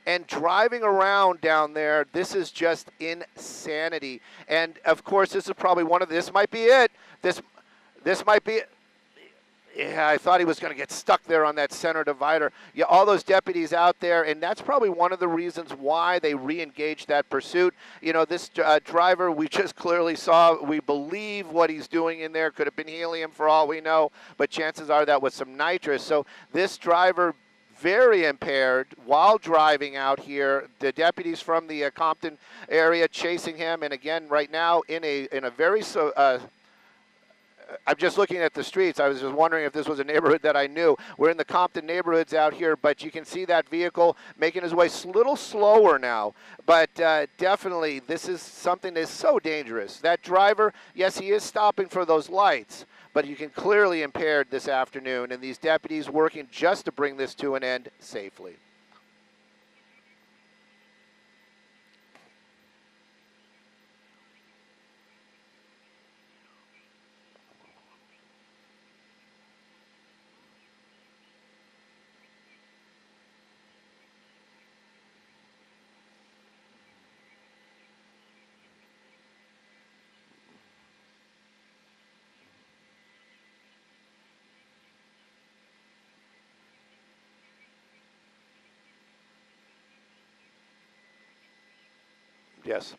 and driving around down there. This is just insanity. And of course, this is probably one of this might be it. This might be it. Yeah, I thought he was going to get stuck there on that center divider. Yeah, all those deputies out there, and that's probably one of the reasons why they re-engaged that pursuit. You know, this driver, we just clearly saw, we believe what he's doing in there could have been helium for all we know, but chances are that was some nitrous. So this driver, very impaired while driving out here. The deputies from the Compton area chasing him, and again, right now in a very I'm just looking at the streets. I was just wondering if this was a neighborhood that I knew. We're in the Compton neighborhoods out here, but you can see that vehicle making his way a little slower now. But definitely, this is something that's so dangerous. That driver, yes, he is stopping for those lights, but you can clearly impaired this afternoon, and these deputies working just to bring this to an end safely. Yes.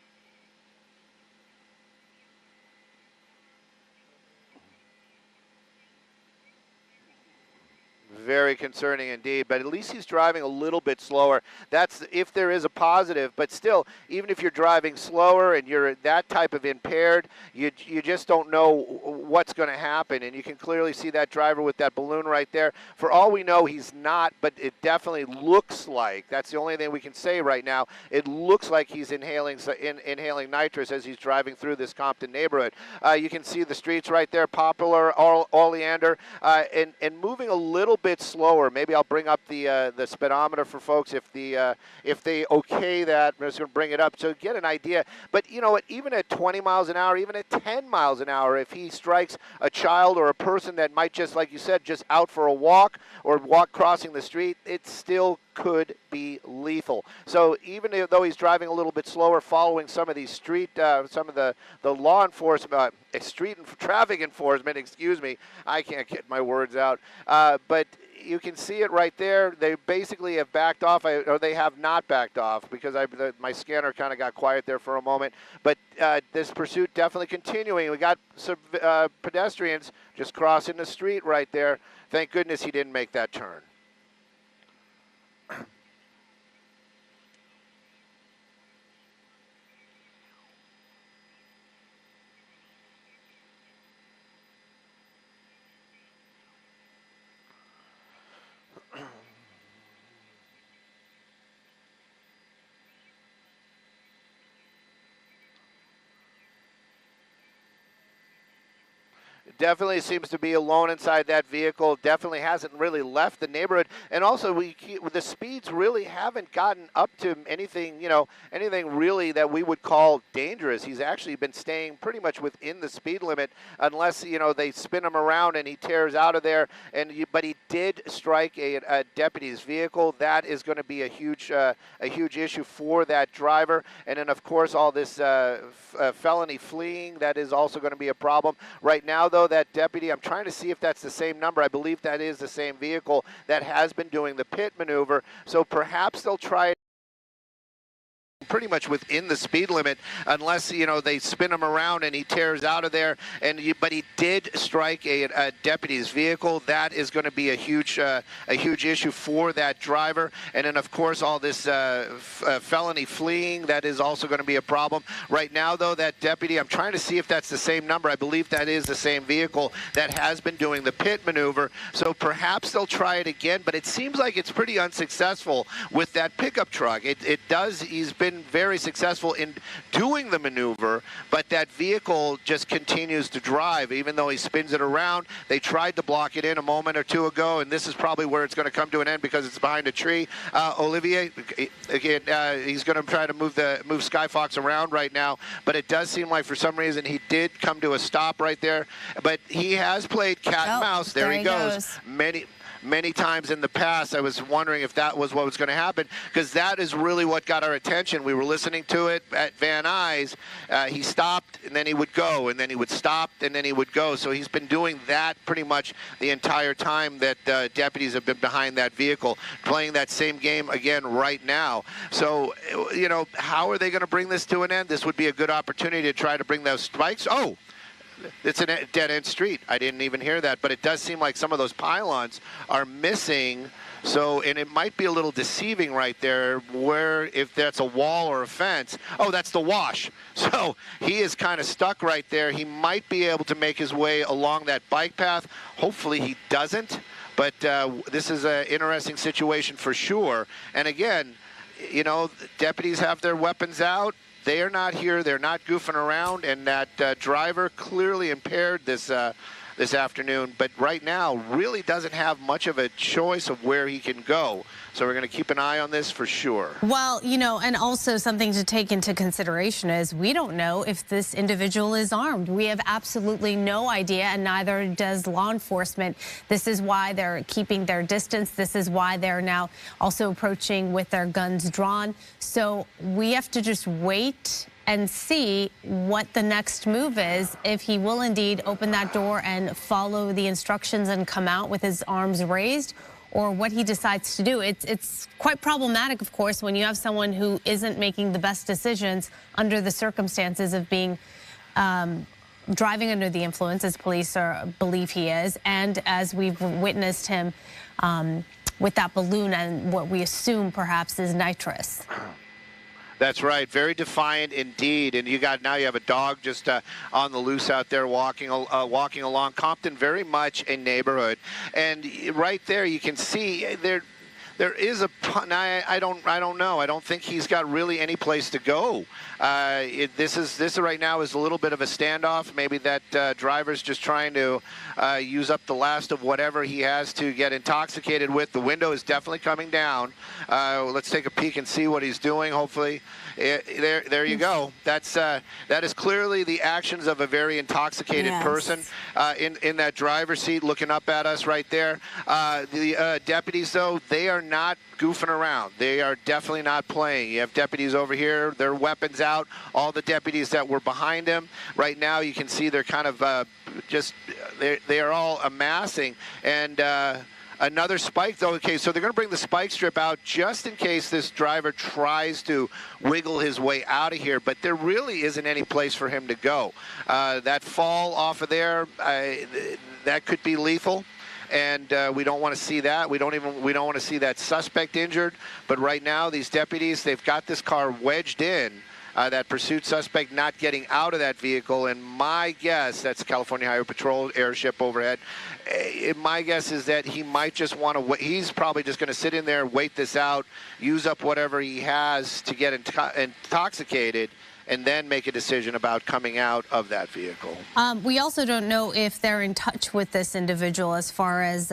Very concerning indeed, but at least he's driving a little bit slower. That's if there is a positive, but still, even if you're driving slower and you're that type of impaired, you just don't know what's going to happen, and you can clearly see that driver with that balloon right there. For all we know, he's not, but it definitely looks like, that's the only thing we can say right now, it looks like he's inhaling nitrous as he's driving through this Compton neighborhood. You can see the streets right there, Popular, Oleander, and moving a little bit slower. Maybe I'll bring up the speedometer for folks if they okay that. I'm just going to bring it up so get an idea. But you know what? Even at 20 miles an hour, even at 10 miles an hour, if he strikes a child or a person that might just, like you said, just out for a walk or walk crossing the street, it still could be lethal. So even though he's driving a little bit slower, following some of these street, some of the law enforcement, street and traffic enforcement, excuse me, I can't get my words out, but you can see it right there. They basically have backed off, or they have not backed off, because my scanner kind of got quiet there for a moment. But this pursuit definitely continuing. We got some pedestrians just crossing the street right there. Thank goodness he didn't make that turn. Definitely seems to be alone inside that vehicle. Definitely hasn't really left the neighborhood. And also, the speeds really haven't gotten up to anything, anything really that we would call dangerous. He's actually been staying pretty much within the speed limit, unless, they spin him around and he tears out of there. But he did strike a deputy's vehicle. That is going to be a huge issue for that driver. And then, of course, all this felony fleeing, that is also going to be a problem. Right now, though, that deputy, I'm trying to see if that's the same number. I believe that is the same vehicle that has been doing the pit maneuver. So perhaps they'll try it pretty much within the speed limit, unless they spin him around and he tears out of there. But he did strike a deputy's vehicle. That is going to be a huge issue for that driver. And then, of course, all this felony fleeing, that is also going to be a problem. Right now, though, that deputy, I'm trying to see if that's the same number. I believe that is the same vehicle that has been doing the pit maneuver. So perhaps they'll try it again, but it seems like it's pretty unsuccessful with that pickup truck. He's been very successful in doing the maneuver, but that vehicle just continues to drive, even though he spins it around. They tried to block it in a moment or two ago, and this is probably where it's going to come to an end because it's behind a tree. Olivier, again, he's going to try to move Skyfox around right now, but it does seem like for some reason he did come to a stop right there. But he has played cat and mouse. There he goes. many times in the past. I was wondering if that was what was going to happen, because that is really what got our attention. We were listening to it at Van Nuys. He stopped, and then he would go, and then he would stop, and then he would go. So he's been doing that pretty much the entire time that deputies have been behind that vehicle, playing that same game again right now. So, you know, how are they going to bring this to an end? This would be a good opportunity to try to bring those spikes. Oh, it's a dead-end street. I didn't even hear that, but it does seem like some of those pylons are missing. So, and it might be a little deceiving right there, where if that's a wall or a fence. Oh, that's the wash. So he is kind of stuck right there. He might be able to make his way along that bike path. Hopefully he doesn't. But this is an interesting situation for sure. And again, you know, deputies have their weapons out. They are not here. They're not goofing around. And that driver clearly impaired this afternoon, but right now really doesn't have much of a choice of where he can go. So we're going to keep an eye on this for sure. Well, you know, and also something to take into consideration is we don't know if this individual is armed. We have absolutely no idea, and neither does law enforcement. This is why they're keeping their distance. This is why they're now also approaching with their guns drawn. So we have to just wait and see what the next move is, if he will indeed open that door and follow the instructions and come out with his arms raised, or what he decides to do. It's quite problematic, of course, when you have someone who isn't making the best decisions under the circumstances of being driving under the influence, as police believe he is, and as we've witnessed him with that balloon and what we assume perhaps is nitrous. That's right. Very defiant indeed. And now you have a dog just on the loose out there walking along. Compton, very much a neighborhood. And right there you can see there is a pun. I don't know. I don't think he's got really any place to go. This right now is a little bit of a standoff. Maybe that driver's just trying to use up the last of whatever he has to get intoxicated with. The window is definitely coming down. Let's take a peek and see what he's doing. Hopefully, there you go. That is clearly the actions of a very intoxicated person in that driver's seat, looking up at us right there. The deputies, though, they are not goofing around. They are definitely not playing. You have deputies over here, their weapons out. All the deputies that were behind him right now, you can see they're kind of they are all amassing. And another spike, though. Okay, so they're going to bring the spike strip out just in case this driver tries to wiggle his way out of here, but there really isn't any place for him to go. That fall off of there, that could be lethal. And we don't want to see that. We don't want to see that suspect injured. But right now, these deputies, they've got this car wedged in. That pursuit suspect not getting out of that vehicle, and my guess, that's California Highway Patrol airship overhead, my guess is that he might just want to wait. He's probably just going to sit in there, wait this out, use up whatever he has to get intoxicated, and then make a decision about coming out of that vehicle. We also don't know if they're in touch with this individual as far as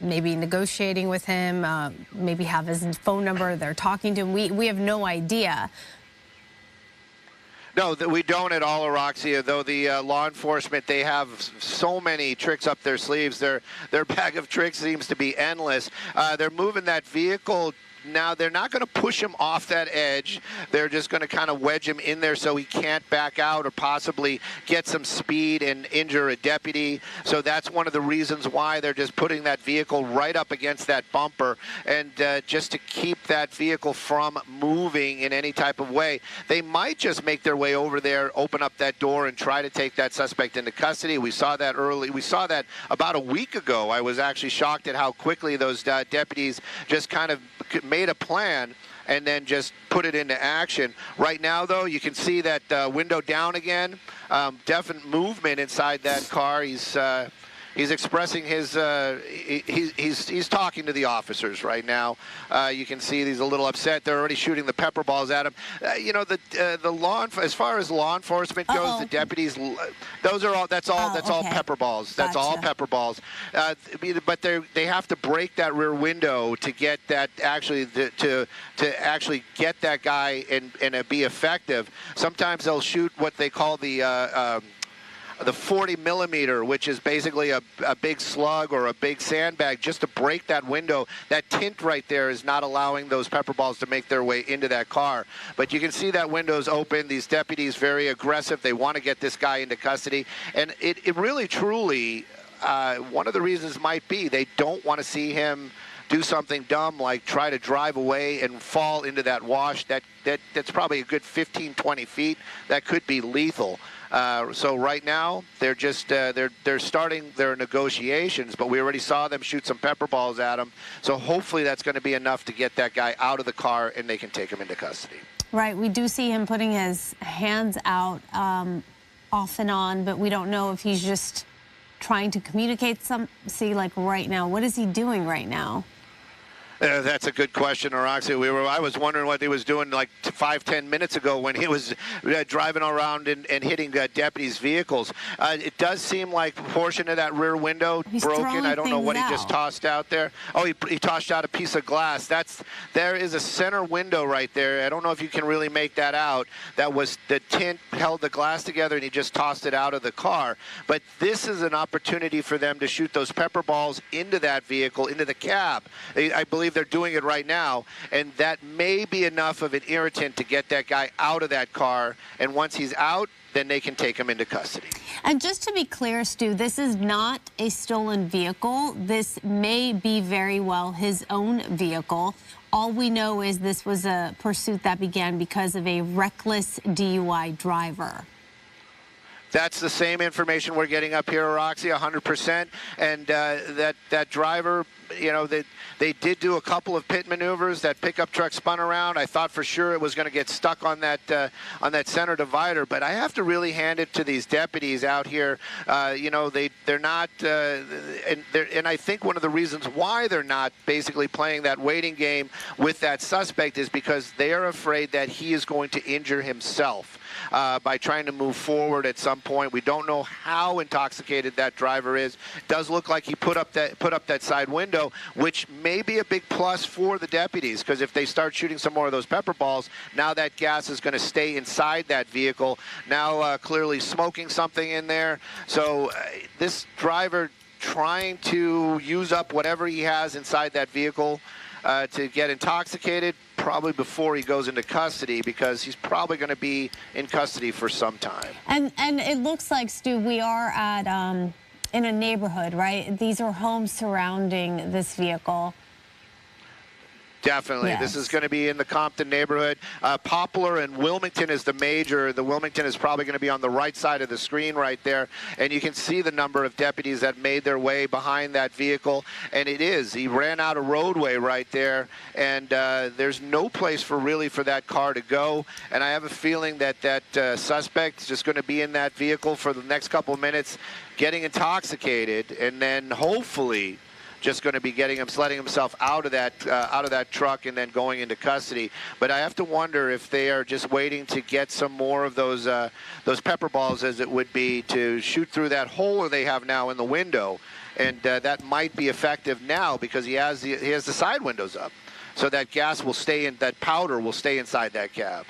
maybe negotiating with him, maybe have his phone number, they're talking to him. We have no idea. No, we don't at all, Araxia, though the law enforcement, they have so many tricks up their sleeves. Their bag of tricks seems to be endless. They're moving that vehicle. Now, they're not going to push him off that edge. They're just going to kind of wedge him in there so he can't back out or possibly get some speed and injure a deputy. So that's one of the reasons why they're just putting that vehicle right up against that bumper, and just to keep that vehicle from moving in any type of way. They might just make their way over there, open up that door, and try to take that suspect into custody. We saw that early. We saw that about a week ago. I was actually shocked at how quickly those deputies just kind of made a plan and then just put it into action. Right now, though, you can see that window down again. Definite movement inside that car. He's expressing his, he's talking to the officers right now. You can see he's a little upset. They're already shooting the pepper balls at him. You know, as far as law enforcement goes, the deputies, that's all pepper balls. That's all pepper balls. But they have to break that rear window to get that actually, to actually get that guy and be effective. Sometimes they'll shoot what they call the, the 40 millimeter, which is basically a big slug or a big sandbag, just to break that window. That tint right there is not allowing those pepper balls to make their way into that car. But you can see that window's open. These deputies very aggressive. They want to get this guy into custody. And it really, truly, one of the reasons might be they don't want to see him do something dumb like try to drive away and fall into that wash. That's probably a good 15, 20 feet. That could be lethal. So right now they're just they're starting their negotiations, but we already saw them shoot some pepper balls at him. So hopefully that's going to be enough to get that guy out of the car and they can take him into custody. Right. We do see him putting his hands out off and on, but we don't know if he's just trying to communicate see, like right now, what is he doing right now? That's a good question, Roxy. I was wondering what he was doing like 5-10 minutes ago when he was driving around and hitting deputies' vehicles. It does seem like a portion of that rear window broken. I don't know what he just tossed out there. Oh, he tossed out a piece of glass. There is a center window right there. I don't know if you can really make that out. That was the tint held the glass together and he just tossed it out of the car. But this is an opportunity for them to shoot those pepper balls into that vehicle, into the cab. I believe they're doing it right now, and that may be enough of an irritant to get that guy out of that car, and once he's out, then they can take him into custody. And just to be clear, Stu, this is not a stolen vehicle. This may be very well his own vehicle. All we know is this was a pursuit that began because of a reckless DUI driver. That's the same information we're getting up here, Roxy, 100%. And that driver, you know, they did do a couple of pit maneuvers. That pickup truck spun around. I thought for sure it was going to get stuck on that center divider. But I have to really hand it to these deputies out here. You know, they're not, and I think one of the reasons why they're not basically playing that waiting game with that suspect is because they are afraid that he is going to injure himself. By trying to move forward at some point. We don't know how intoxicated that driver is. It does look like he put up that side window, which may be a big plus for the deputies, because if they start shooting some more of those pepper balls, now that gas is going to stay inside that vehicle. Now clearly smoking something in there. So this driver trying to use up whatever he has inside that vehicle to get intoxicated, probably before he goes into custody, because he's probably going to be in custody for some time. And it looks like, Stu, we are at in a neighborhood, right? These are homes surrounding this vehicle. Definitely. Yes. This is going to be in the Compton neighborhood. Poplar and Wilmington is the major. The Wilmington is probably going to be on the right side of the screen right there. And you can see the number of deputies that made their way behind that vehicle. And it is. He ran out of roadway right there. And there's no place for that car to go. And I have a feeling that suspect is just going to be in that vehicle for the next couple of minutes, getting intoxicated, and then hopefully just going to be letting himself out of that truck and then going into custody. But I have to wonder if they are just waiting to get some more of those pepper balls, as it would be, to shoot through that hole they have now in the window, and that might be effective now because he has the side windows up, so that gas will stay in, that powder will stay inside that cab.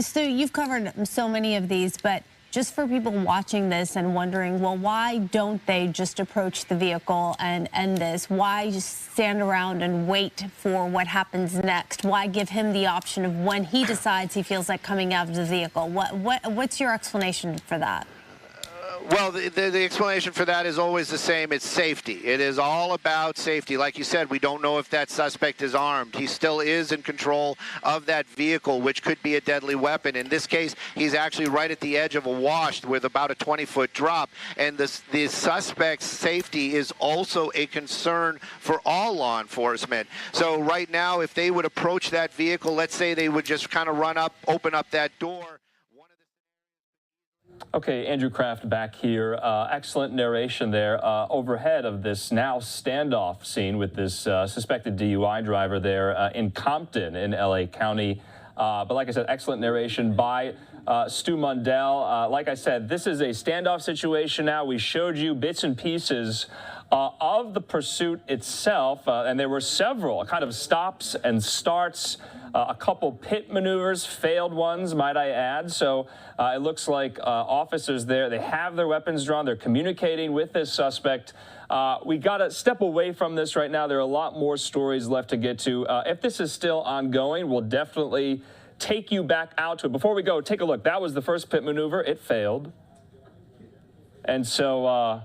So you've covered so many of these, but just for people watching this and wondering, well, why don't they just approach the vehicle and end this? Why just stand around and wait for what happens next? Why give him the option of when he decides he feels like coming out of the vehicle? What's your explanation for that? Well, the explanation for that is always the same. It's safety. It is all about safety. Like you said, we don't know if that suspect is armed. He still is in control of that vehicle, which could be a deadly weapon. In this case, he's actually right at the edge of a wash with about a 20-foot drop. And the suspect's safety is also a concern for all law enforcement. So right now, if they would approach that vehicle, let's say they would just kind of run up, open up that door. Okay, Andrew Kraft back here. Excellent narration there overhead of this now standoff scene with this suspected DUI driver there in Compton in LA County. But like I said, excellent narration by Stu Mundell. Like I said, this is a standoff situation now. We showed you bits and pieces of the pursuit itself, and there were several kind of stops and starts, a couple pit maneuvers, failed ones, might I add. So it looks like officers there, they have their weapons drawn, they're communicating with this suspect. We got to step away from this right now. There are a lot more stories left to get to. If this is still ongoing, we'll definitely take you back out to it. Before we go, take a look. That was the first pit maneuver. It failed. And so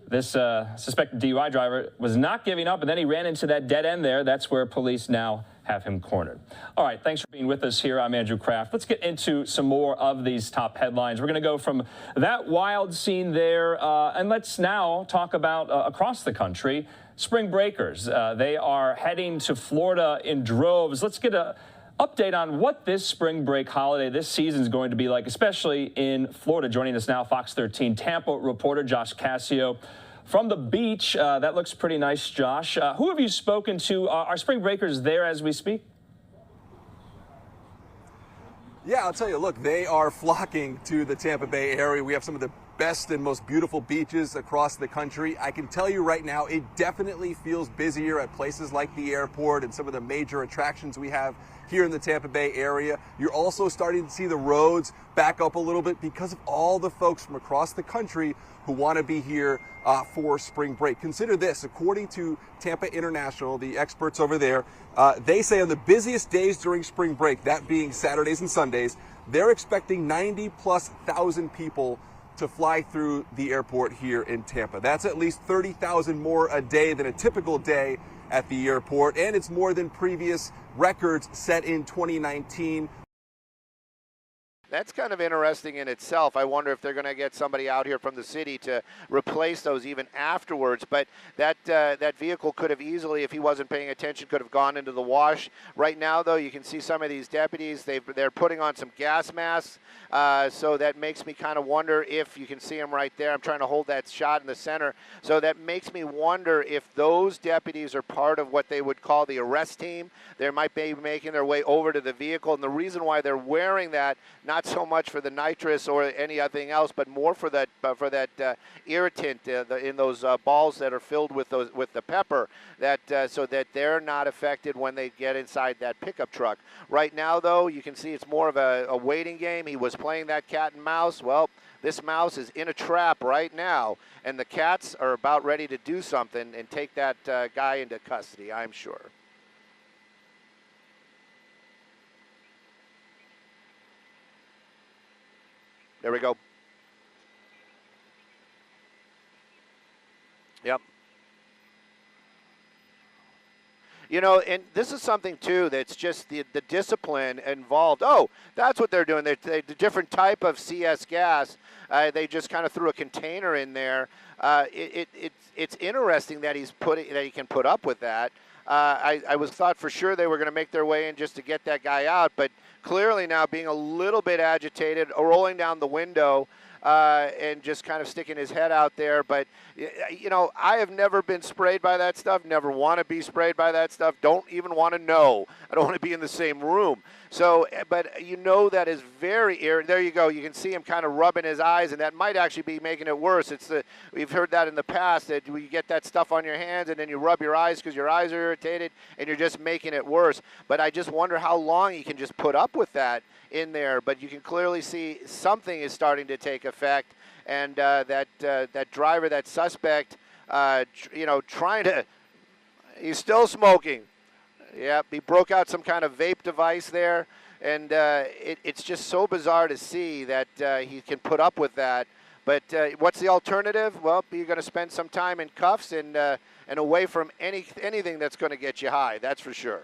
this suspected DUI driver was not giving up, and then he ran into that dead end there. That's where police now have him cornered. All right, thanks for being with us here. I'm Andrew Kraft. Let's get into some more of these top headlines. We're going to go from that wild scene there, and let's now talk about across the country, spring breakers. They are heading to Florida in droves. Let's get a update on what this spring break holiday, this season is going to be like, especially in Florida. Joining us now, Fox 13 Tampa reporter Josh Cassio from the beach. That looks pretty nice, Josh. Who have you spoken to? Are spring breakers there as we speak? Yeah, I'll tell you, look, they are flocking to the Tampa Bay area. We have some of the best and most beautiful beaches across the country. I can tell you right now, it definitely feels busier at places like the airport and some of the major attractions we have here in the Tampa Bay area. You're also starting to see the roads back up a little bit because of all the folks from across the country who want to be here for spring break. Consider this, according to Tampa International, the experts over there, they say on the busiest days during spring break, that being Saturdays and Sundays, they're expecting 90,000+ people to fly through the airport here in Tampa. That's at least 30,000 more a day than a typical day at the airport, and it's more than previous records set in 2019. That's kind of interesting in itself. I wonder if they're going to get somebody out here from the city to replace those even afterwards. But that vehicle could have easily, if he wasn't paying attention, could have gone into the wash. Right now, though, you can see some of these deputies, they're putting on some gas masks. So that makes me kind of wonder if you can see them right there. I'm trying to hold that shot in the center. So that makes me wonder if those deputies are part of what they would call the arrest team. They might be making their way over to the vehicle. And the reason why they're wearing that, not so much for the nitrous or anything else, but more for that irritant in those balls that are filled with the pepper, so that they're not affected when they get inside that pickup truck. Right now, though, you can see it's more of a waiting game. He was playing that cat and mouse. Well, this mouse is in a trap right now, and the cats are about ready to do something and take that guy into custody, I'm sure. There we go. Yep. You know, and this is something, too, that's just the discipline involved. Oh, that's what they're doing. They're the different type of CS gas. They just kind of threw a container in there. It's interesting that he can put up with that. I was thought for sure they were going to make their way in just to get that guy out, but clearly now being a little bit agitated, rolling down the window, and just kind of sticking his head out there. But, you know, I have never been sprayed by that stuff, never want to be sprayed by that stuff, don't even want to know. I don't want to be in the same room. So, but you know that is very irritating. There you go. You can see him kind of rubbing his eyes, and that might actually be making it worse. We've heard that in the past, that you get that stuff on your hands, and then you rub your eyes because your eyes are irritated, and you're just making it worse. But I just wonder how long you can just put up with that in there. But you can clearly see something is starting to take effect, and that driver, that suspect, you know, he's still smoking. Yep, he broke out some kind of vape device there, and it's just so bizarre to see that he can put up with that. But what's the alternative? Well, you're going to spend some time in cuffs and away from anything that's going to get you high, that's for sure.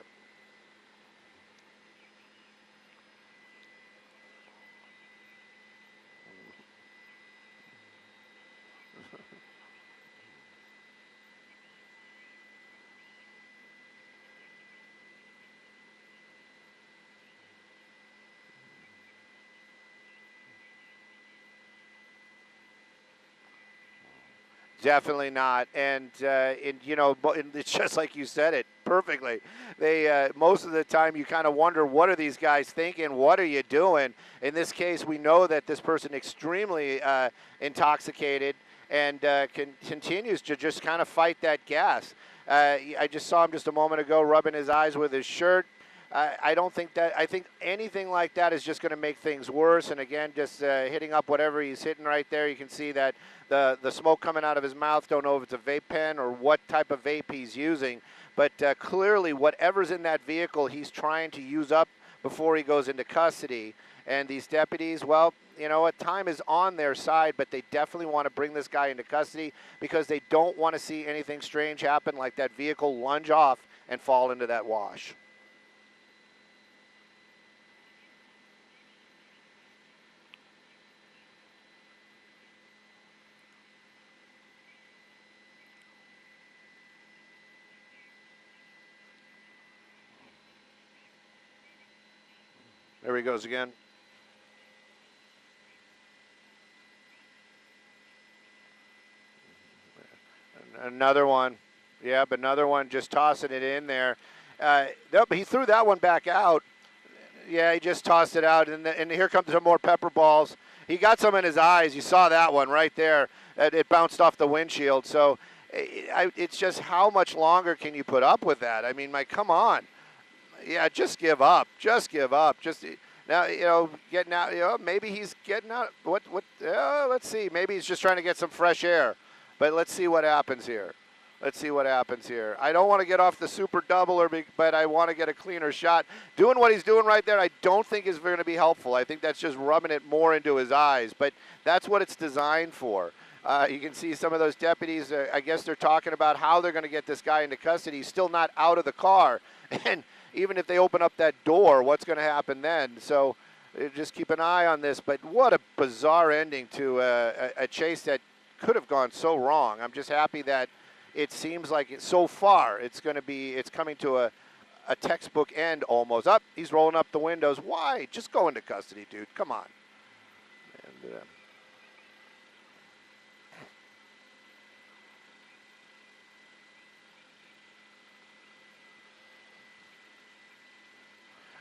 Definitely not, and you know, it's just like you said it. perfectly. They most of the time you kind of wonder, what are these guys thinking? What are you doing? In this case, we know that this person extremely intoxicated and continues to just kind of fight that gas. I just saw him just a moment ago rubbing his eyes with his shirt. I don't think that, I think anything like that is just going to make things worse. And again, just hitting up whatever he's hitting right there. You can see that the smoke coming out of his mouth. Don't know if it's a vape pen or what type of vape he's using. But clearly, whatever's in that vehicle, he's trying to use up before he goes into custody. And these deputies, well, you know what, time is on their side, but they definitely want to bring this guy into custody because they don't want to see anything strange happen, like that vehicle lunge off and fall into that wash. There he goes again. Another one. Yep, another one, just tossing it in there. Nope, he threw that one back out. Yeah, he just tossed it out, and here comes some more pepper balls. He got some in his eyes. You saw that one right there. It bounced off the windshield. So it's just, how much longer can you put up with that? I mean, come on. Yeah, just give up. Just give up. Just now, you know, getting out. You know, maybe he's getting out. Let's see. Maybe he's just trying to get some fresh air. But let's see what happens here. Let's see what happens here. I don't want to get off the super double, but I want to get a cleaner shot. Doing what he's doing right there, I don't think is going to be helpful. I think that's just rubbing it more into his eyes. But that's what it's designed for. You can see some of those deputies. I guess they're talking about how they're going to get this guy into custody. He's still not out of the car, and even if they open up that door, what's going to happen then? So just keep an eye on this. But what a bizarre ending to a chase that could have gone so wrong. I'm just happy that it seems like so far it's coming to a textbook end almost. Up, he's rolling up the windows. Why? Just go into custody, dude. Come on. And,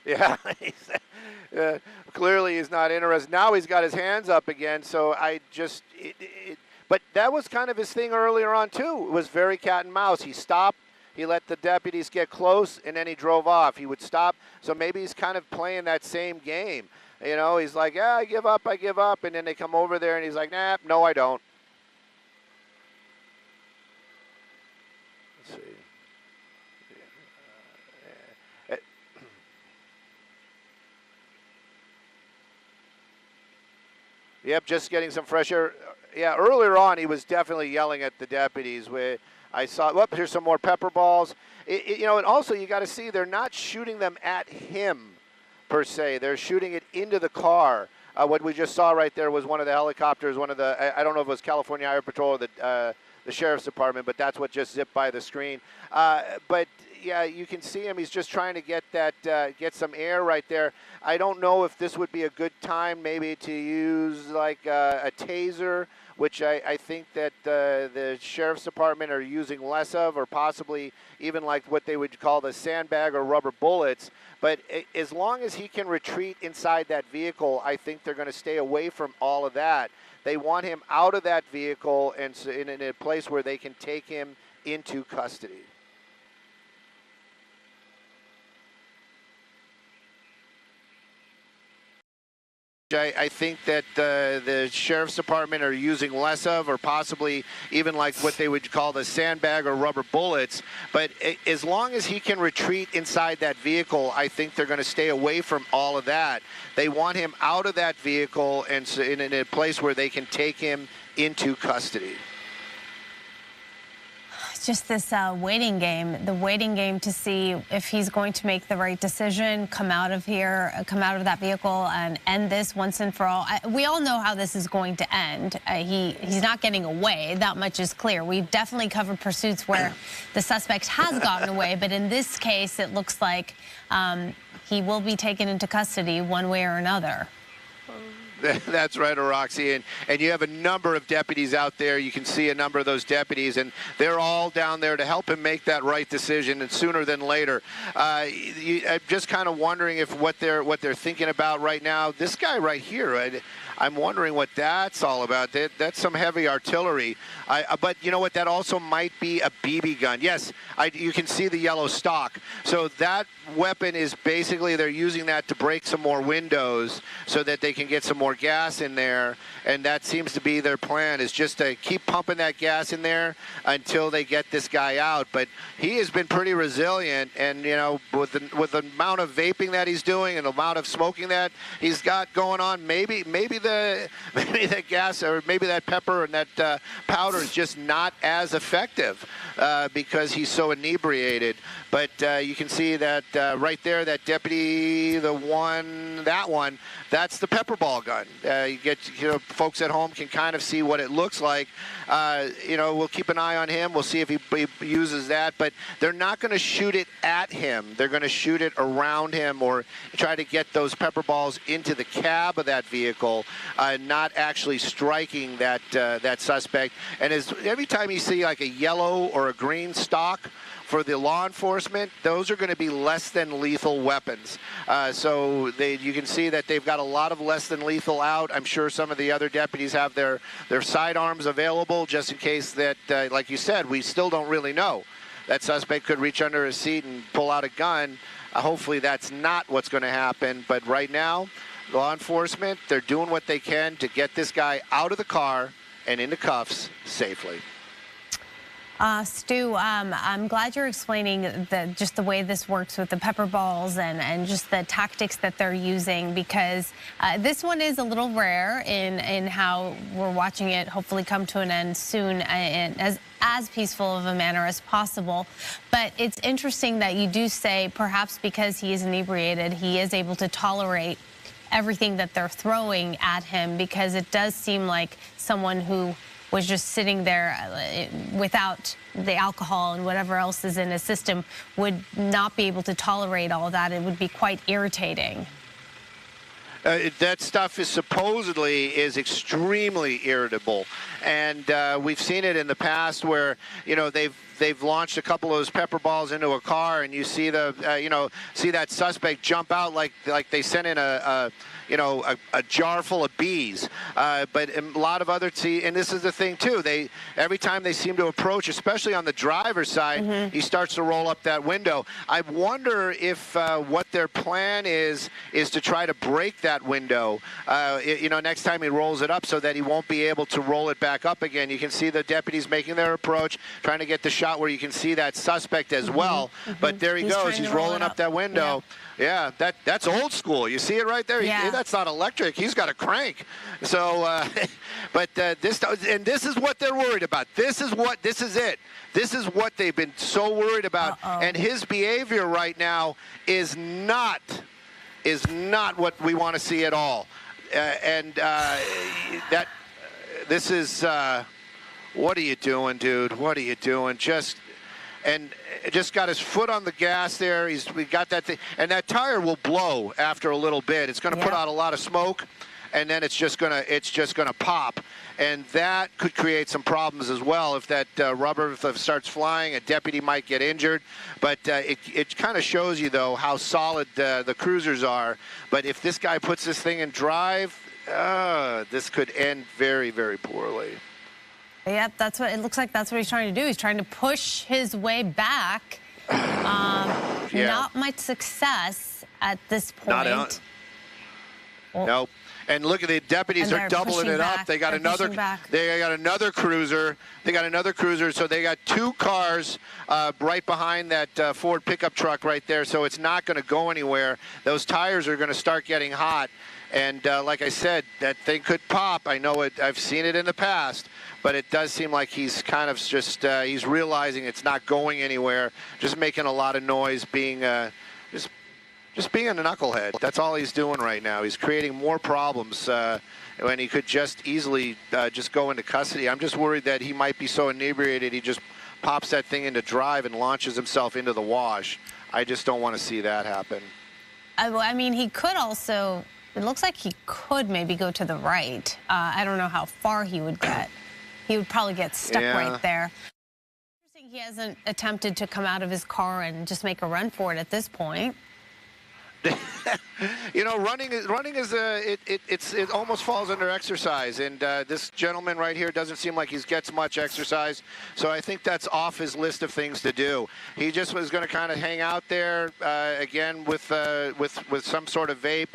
yeah, clearly he's not interested. Now he's got his hands up again, so I just, but that was kind of his thing earlier on too. It was very cat and mouse. He stopped, he let the deputies get close, and then he drove off. He would stop, so maybe he's kind of playing that same game. You know, he's like, yeah, I give up, and then they come over there and he's like, nah, no, I don't. Let's see. Yep, just getting some fresh air. Yeah, earlier on, he was definitely yelling at the deputies. I saw, whoop, here's some more pepper balls. You know, and also you got to see, they're not shooting them at him, per se. They're shooting it into the car. What we just saw right there was one of the helicopters, one of the, I don't know if it was California Highway Patrol or the Sheriff's Department, but that's what just zipped by the screen. But yeah, you can see him. He's just trying to get that, get some air right there. I don't know if this would be a good time maybe to use like a taser, which I think that the Sheriff's Department are using less of, or possibly even like what they would call the sandbag or rubber bullets. But as long as he can retreat inside that vehicle, I think they're going to stay away from all of that. They want him out of that vehicle and in a place where they can take him into custody. I think that the Sheriff's Department are using less of, or possibly even like what they would call the sandbag or rubber bullets. But as long as he can retreat inside that vehicle, I think they're going to stay away from all of that. They want him out of that vehicle and in a place where they can take him into custody. Just this waiting game, the waiting game to see if he's going to make the right decision, come out of here, come out of that vehicle and end this once and for all. We all know how this is going to end. He's not getting away. That much is clear. We've definitely covered pursuits where the suspect has gotten away, but in this case, it looks like he will be taken into custody one way or another. That's right, Roxy, and you have a number of deputies out there. You can see a number of those deputies, and they're all down there to help him make that right decision, and sooner than later. I'm just kind of wondering if what they're thinking about right now. This guy right here, I'm wondering what that's all about. That's some heavy artillery. But you know what? That also might be a BB gun. Yes, you can see the yellow stock. So that weapon is basically they're using that to break some more windows so that they can get some more gas in there. And that seems to be their plan, is just to keep pumping that gas in there until they get this guy out. But he has been pretty resilient, and you know, with the amount of vaping that he's doing and the amount of smoking that he's got going on, maybe the gas or maybe that pepper and that powder is just not as effective because he's so inebriated. But you can see that right there, that deputy, that's the pepper ball gun. Folks at home can kind of see what it looks like. We'll keep an eye on him. We'll see if he uses that. But they're not going to shoot it at him. They're going to shoot it around him or try to get those pepper balls into the cab of that vehicle, not actually striking that suspect. And every time you see like a yellow or a green stock for the law enforcement, those are going to be less than lethal weapons. So you can see that they've got a lot of less than lethal out. I'm sure some of the other deputies have their sidearms available just in case that, like you said, we still don't really know. That suspect could reach under his seat and pull out a gun. Hopefully that's not what's going to happen. But right now, law enforcement, they're doing what they can to get this guy out of the car and into cuffs safely. Stu, I'm glad you're explaining just the way this works with the pepper balls and just the tactics that they're using, because this one is a little rare in how we're watching it hopefully come to an end soon and as peaceful of a manner as possible. But it's interesting that you do say perhaps because he is inebriated, he is able to tolerate everything that they're throwing at him, because it does seem like someone who was just sitting there without the alcohol and whatever else is in his system would not be able to tolerate all that. It would be quite irritating. That stuff is supposedly extremely irritable, and we've seen it in the past where they've launched a couple of those pepper balls into a car, and you see see that suspect jump out like they sent in a jar full of bees. But a lot of other and this is the thing too, every time they seem to approach, especially on the driver's side, he starts to roll up that window. I wonder if what their plan is to try to break that window, next time he rolls it up so that he won't be able to roll it back up again. You can see the deputies making their approach, trying to get the shot where you can see that suspect as well. But there he goes. He's rolling up that window. Yeah, that's old school. You see it right there. Yeah. That's not electric. He's got a crank. So, this is what they're worried about. This is it. This is what they've been so worried about. And his behavior right now is not what we want to see at all. This is. What are you doing, dude? What are you doing? Just got his foot on the gas there. We got that thing, and that tire will blow after a little bit. It's going to put out a lot of smoke, and then it's just gonna pop, and that could create some problems as well. If that rubber starts flying, a deputy might get injured. But it kind of shows you though how solid the cruisers are. But if this guy puts this thing in drive, this could end very, very poorly. Yep, that's what it looks like. That's what he's trying to do. He's trying to push his way back. Not much success at this point. Nope. And look at the deputies are doubling it up. They got another cruiser. They got another cruiser. So they got two cars right behind that Ford pickup truck right there. So it's not going to go anywhere. Those tires are going to start getting hot. And like I said, that thing could pop. I know it. I've seen it in the past. But it does seem like he's kind of just, he's realizing it's not going anywhere, just making a lot of noise, being just being a knucklehead. That's all he's doing right now. He's creating more problems when he could just easily just go into custody. I'm just worried that he might be so inebriated he just pops that thing into drive and launches himself into the wash. I just don't want to see that happen. I mean, he could also It looks like he could maybe go to the right. I don't know how far he would get. He would probably get stuck right there. Interesting he hasn't attempted to come out of his car and just make a run for it at this point. You know, running is it almost falls under exercise, and this gentleman right here doesn't seem like he gets much exercise, so I think that's off his list of things to do. He just was going to kind of hang out there again with some sort of vape.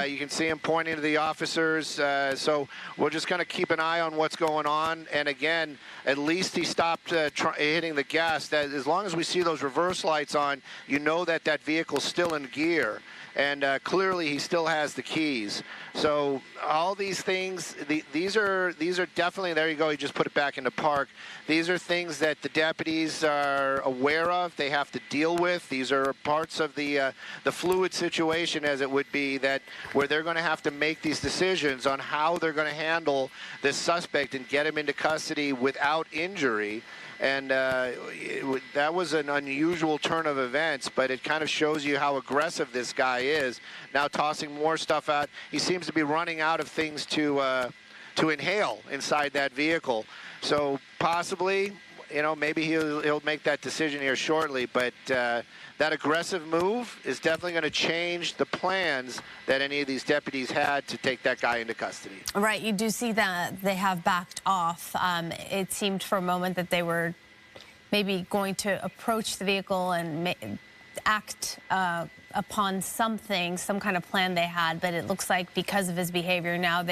You can see him pointing to the officers, so we're just going to keep an eye on what's going on. And again, at least he stopped hitting the gas. That as long as we see those reverse lights on, you know that that vehicle's still in gear. And clearly he still has the keys. So all these things, these are definitely, there you go, he just put it back into park. These are things that the deputies are aware of, they have to deal with. These are parts of the fluid situation, as it would be, that where they're going to have to make these decisions on how they're going to handle this suspect and get him into custody without injury. And that was an unusual turn of events, but it kind of shows you how aggressive this guy is. Now tossing more stuff out. He seems to be running out of things to inhale inside that vehicle. So possibly, you know, maybe he'll make that decision here shortly, but that aggressive move is definitely going to change the plans that any of these deputies had to take that guy into custody. Right, you do see that they have backed off. It seemed for a moment that they were maybe going to approach the vehicle and act upon something, some kind of plan they had, but it looks like because of his behavior now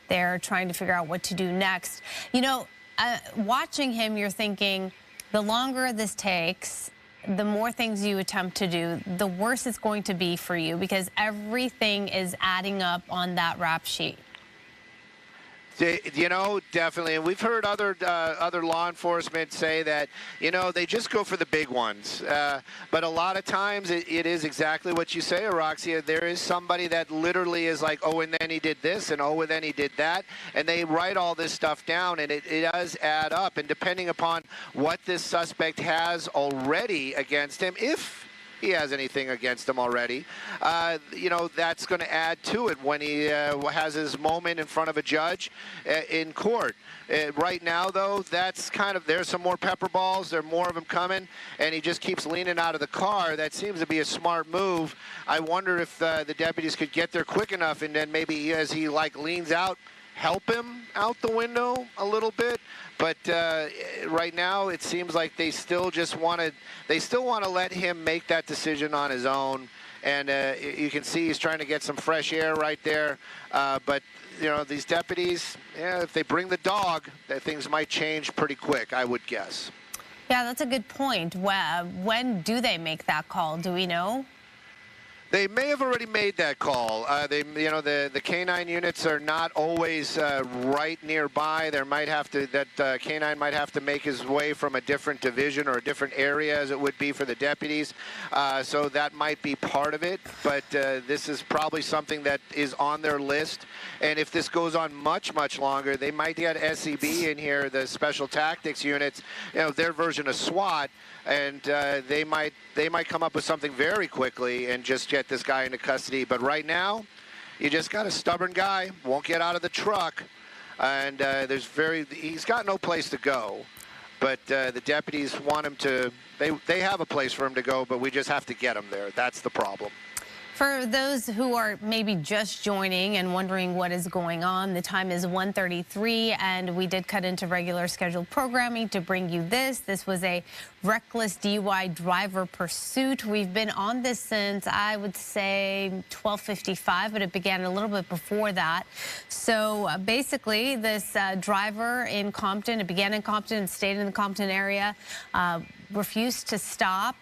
they're trying to figure out what to do next. You know, watching him, you're thinking the longer this takes, the more things you attempt to do, the worse it's going to be for you, because everything is adding up on that rap sheet. You know, definitely, and we've heard other law enforcement say that, you know, they just go for the big ones. But a lot of times it is exactly what you say, Araxia. There is somebody that literally is like, oh, and then he did this, and oh, and then he did that, and they write all this stuff down, and it does add up. And depending upon what this suspect has already against him, if he has anything against him already, you know, that's going to add to it when he has his moment in front of a judge in court. Right now, though, that's kind of, there's some more pepper balls, there are more of them coming, and he just keeps leaning out of the car. That seems to be a smart move. I wonder if the deputies could get there quick enough, and then maybe as he like leans out, help him out the window a little bit. But right now, it seems like they still just want to let him make that decision on his own. And you can see he's trying to get some fresh air right there. But you know, these deputies, yeah, if they bring the dog, things might change pretty quick, I would guess. Yeah, that's a good point. When do they make that call? Do we know? They may have already made that call. You know, the canine units are not always right nearby. There might have to, that canine might have to make his way from a different division or a different area, as it would be for the deputies. So that might be part of it. But this is probably something that is on their list. And if this goes on much, much longer, they might get SEB in here, the Special Tactics units, you know, their version of SWAT. And they might come up with something very quickly and just get this guy into custody. But right now, you just got a stubborn guy, won't get out of the truck, and he's got no place to go. But the deputies want him to, they have a place for him to go, but we just have to get him there. That's the problem. For those who are maybe just joining and wondering what is going on, the time is 1:33, and we did cut into regular scheduled programming to bring you this. This was a reckless DUI driver pursuit. We've been on this since, I would say, 12:55, but it began a little bit before that. So basically, this driver in Compton, it began in Compton and stayed in the Compton area, refused to stop.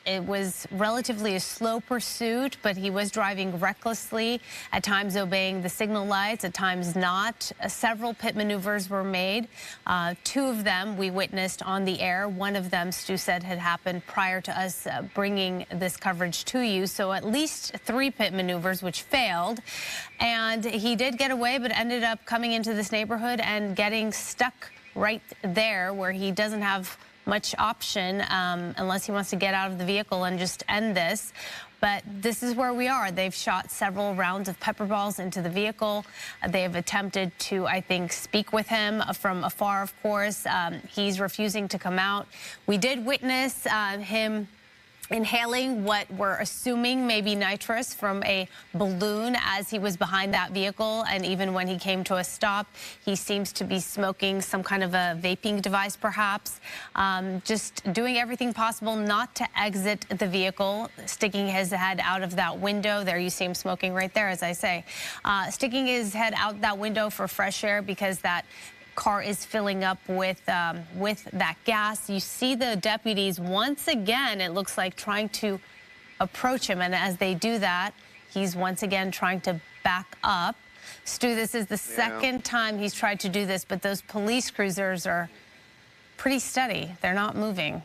It was relatively a slow pursuit, but he was driving recklessly, at times obeying the signal lights, at times not. Several pit maneuvers were made. Two of them we witnessed on the air. One of them, Stu said, had happened prior to us bringing this coverage to you. So at least 3 pit maneuvers, which failed. And he did get away, but ended up coming into this neighborhood and getting stuck right there where he doesn't have much option unless he wants to get out of the vehicle and just end this. But this is where we are. They've shot several rounds of pepper balls into the vehicle. They have attempted to, I think, speak with him from afar, of course. He's refusing to come out. We did witness him inhaling what we're assuming may be nitrous from a balloon as he was behind that vehicle. And even when he came to a stop, he seems to be smoking some kind of a vaping device, perhaps. Just doing everything possible not to exit the vehicle, sticking his head out of that window. There you see him smoking right there, as I say. Sticking his head out that window for fresh air because that car is filling up with that gas. You see the deputies once again, it looks like, trying to approach him, and as they do that, he's once again trying to back up. Stu, this is the second time he's tried to do this, but those police cruisers are pretty steady. They're not moving.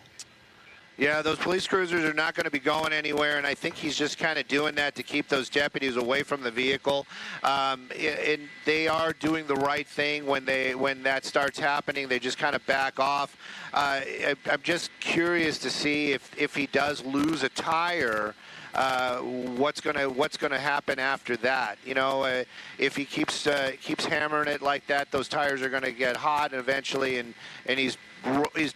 Yeah, those police cruisers are not going to be going anywhere, and I think he's just kind of doing that to keep those deputies away from the vehicle. And they are doing the right thing when that starts happening. They just kind of back off. I'm just curious to see if he does lose a tire. What's gonna happen after that? You know, if he keeps hammering it like that, those tires are gonna get hot eventually, and he's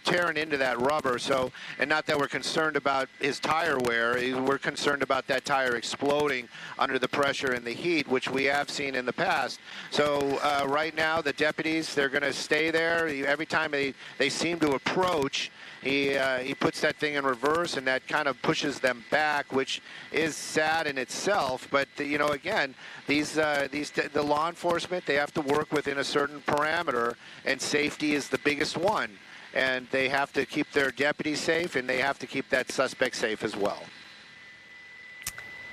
tearing into that rubber. So, and not that we're concerned about his tire wear, we're concerned about that tire exploding under the pressure and the heat, which we have seen in the past. So right now, the deputies, they're gonna stay there. Every time they seem to approach, he puts that thing in reverse, and that kind of pushes them back, which is sad in itself. But you know, again, the law enforcement, they have to work within a certain parameter, and safety is the biggest one. And they have to keep their deputies safe, and they have to keep that suspect safe as well.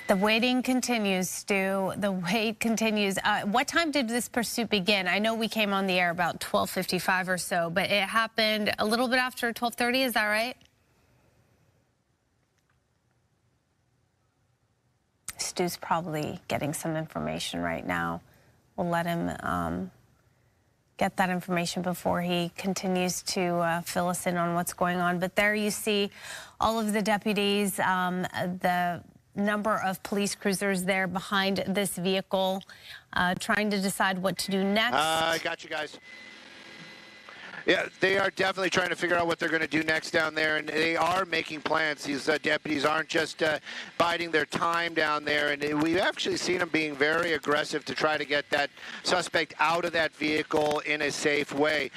The waiting continues, Stu. The wait continues. What time did this pursuit begin? I know we came on the air about 12:55 or so, but it happened a little bit after 12:30. Is that right? Stu's probably getting some information right now. We'll let him get that information before he continues to fill us in on what's going on. But there you see all of the deputies, the number of police cruisers there behind this vehicle, trying to decide what to do next. I got you guys. Yeah, they are definitely trying to figure out what they're going to do next down there, and they are making plans. These deputies aren't just biding their time down there, and we've actually seen them being very aggressive to try to get that suspect out of that vehicle in a safe way.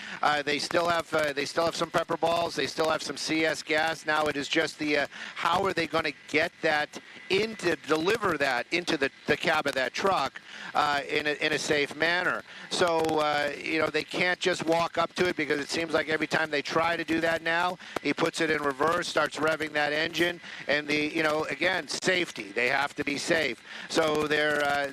They still have some pepper balls. They still have some CS gas. Now it is just the how are they going to get that deliver that into the cab of that truck in a safe manner. So you know, they can't just walk up to it, because it seems like every time they try to do that now, he puts it in reverse, starts revving that engine, and you know, again, safety. They have to be safe. So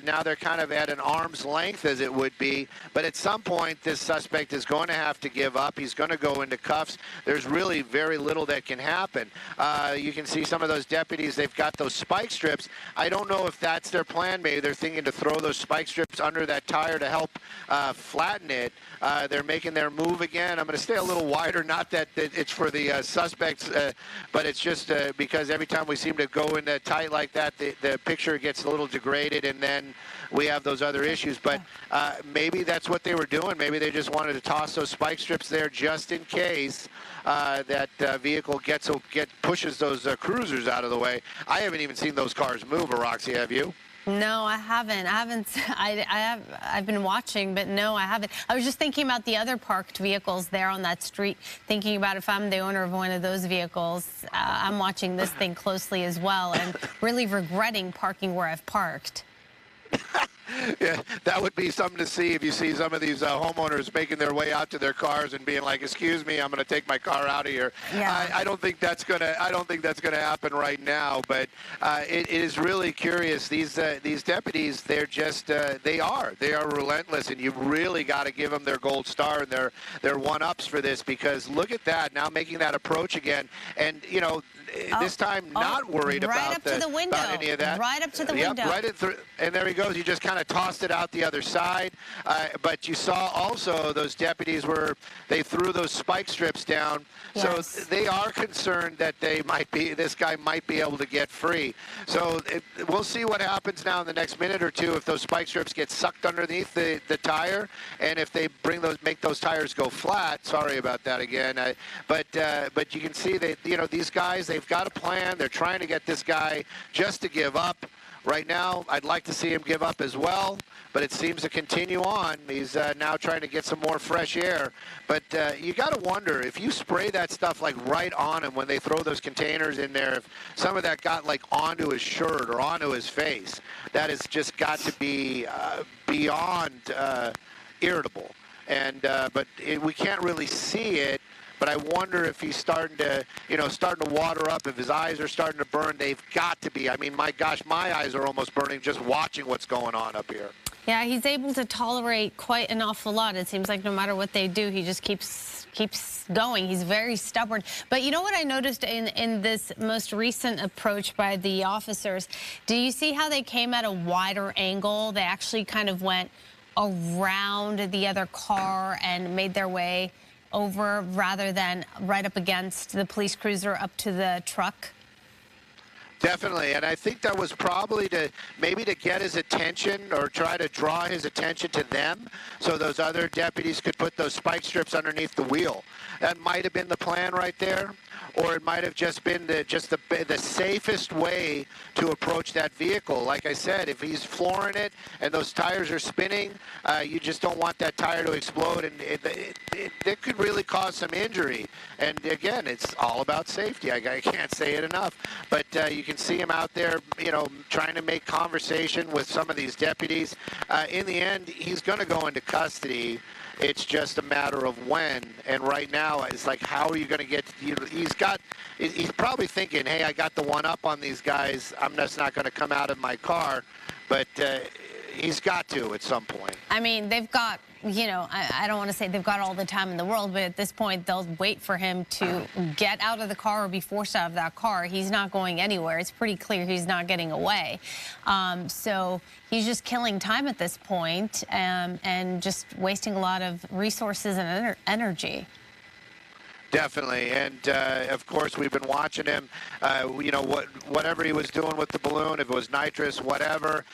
now they're kind of at an arm's length, as it would be. But at some point, this suspect is going to have to give up. He's going to go into cuffs. There's really very little that can happen. You can see some of those deputies, they've got those spike strips. I don't know if that's their plan. Maybe they're thinking to throw those spike strips under that tire to help flatten it. They're making their move again. I'm going to stay a little wider, not that it's for the suspects, but it's just because every time we seem to go in tight like that, the picture gets a little degraded, and then we have those other issues. But maybe that's what they were doing. Maybe they just wanted to toss those spike strips there just in case that vehicle pushes those cruisers out of the way. I haven't even seen those cars move, Roxy, have you? No, I haven't. I've been watching, but no, I haven't. I was just thinking about the other parked vehicles there on that street, thinking about if I'm the owner of one of those vehicles. I'm watching this thing closely as well, and really regretting parking where I've parked. Yeah, that would be something to see if you see some of these homeowners making their way out to their cars and being like, "Excuse me, I'm going to take my car out of here." Yeah. I don't think that's gonna happen right now. But it is really curious. These deputies, they're just they are relentless, and you've really got to give them their gold star and their one-ups for this, because look at that, now making that approach again, and you know. This time, not worried right about up to the window. about any of that. Right up to the yep, window. Right in through, and there he goes. He just kind kind of tossed it out the other side. But you saw also those deputies they threw those spike strips down. Yes. So they are concerned that this guy might be able to get free. So we'll see what happens now in the next minute or two if those spike strips get sucked underneath the tire, and if they make those tires go flat. Sorry about that again. But you can see that, these guys, they've got a plan. They're trying to get this guy just to give up. Right now, I'd like to see him give up as well, but it seems to continue on. He's now trying to get some more fresh air. But you got to wonder, if you spray that stuff like right on him when they throw those containers in there, if some of that got like onto his shirt or onto his face, that has just got to be beyond irritable. But we can't really see it. But I wonder if he's starting to water up, if his eyes are starting to burn. They've got to be. I mean, my gosh, my eyes are almost burning just watching what's going on up here. Yeah, he's able to tolerate quite an awful lot. It seems like no matter what they do, he just keeps going. He's very stubborn. But you know what I noticed in this most recent approach by the officers? Do you see how they came at a wider angle? They actually kind of went around the other car and made their way over rather than right up against the police cruiser up to the truck? Definitely, and I think that was probably maybe to get his attention or try to draw his attention to them so those other deputies could put those spike strips underneath the wheel. That might have been the plan right there, or it might have just been the safest way to approach that vehicle. Like I said, if he's flooring it and those tires are spinning, you just don't want that tire to explode, and it could really cause some injury. And again, it's all about safety. I can't say it enough. But you can see him out there, trying to make conversation with some of these deputies. In the end, he's going to go into custody. It's just a matter of when. And right now, it's like, how are you going to get? He's probably thinking, hey, I got the one up on these guys. I'm just not going to come out of my car. But he's got to at some point. I mean, they've got, I don't want to say they've got all the time in the world, but at this point, they'll wait for him to get out of the car or be forced out of that car. He's not going anywhere. It's pretty clear he's not getting away. So he's just killing time at this point, and just wasting a lot of resources and energy. Definitely, and of course we've been watching him. Whatever he was doing with the balloon, if it was nitrous, whatever.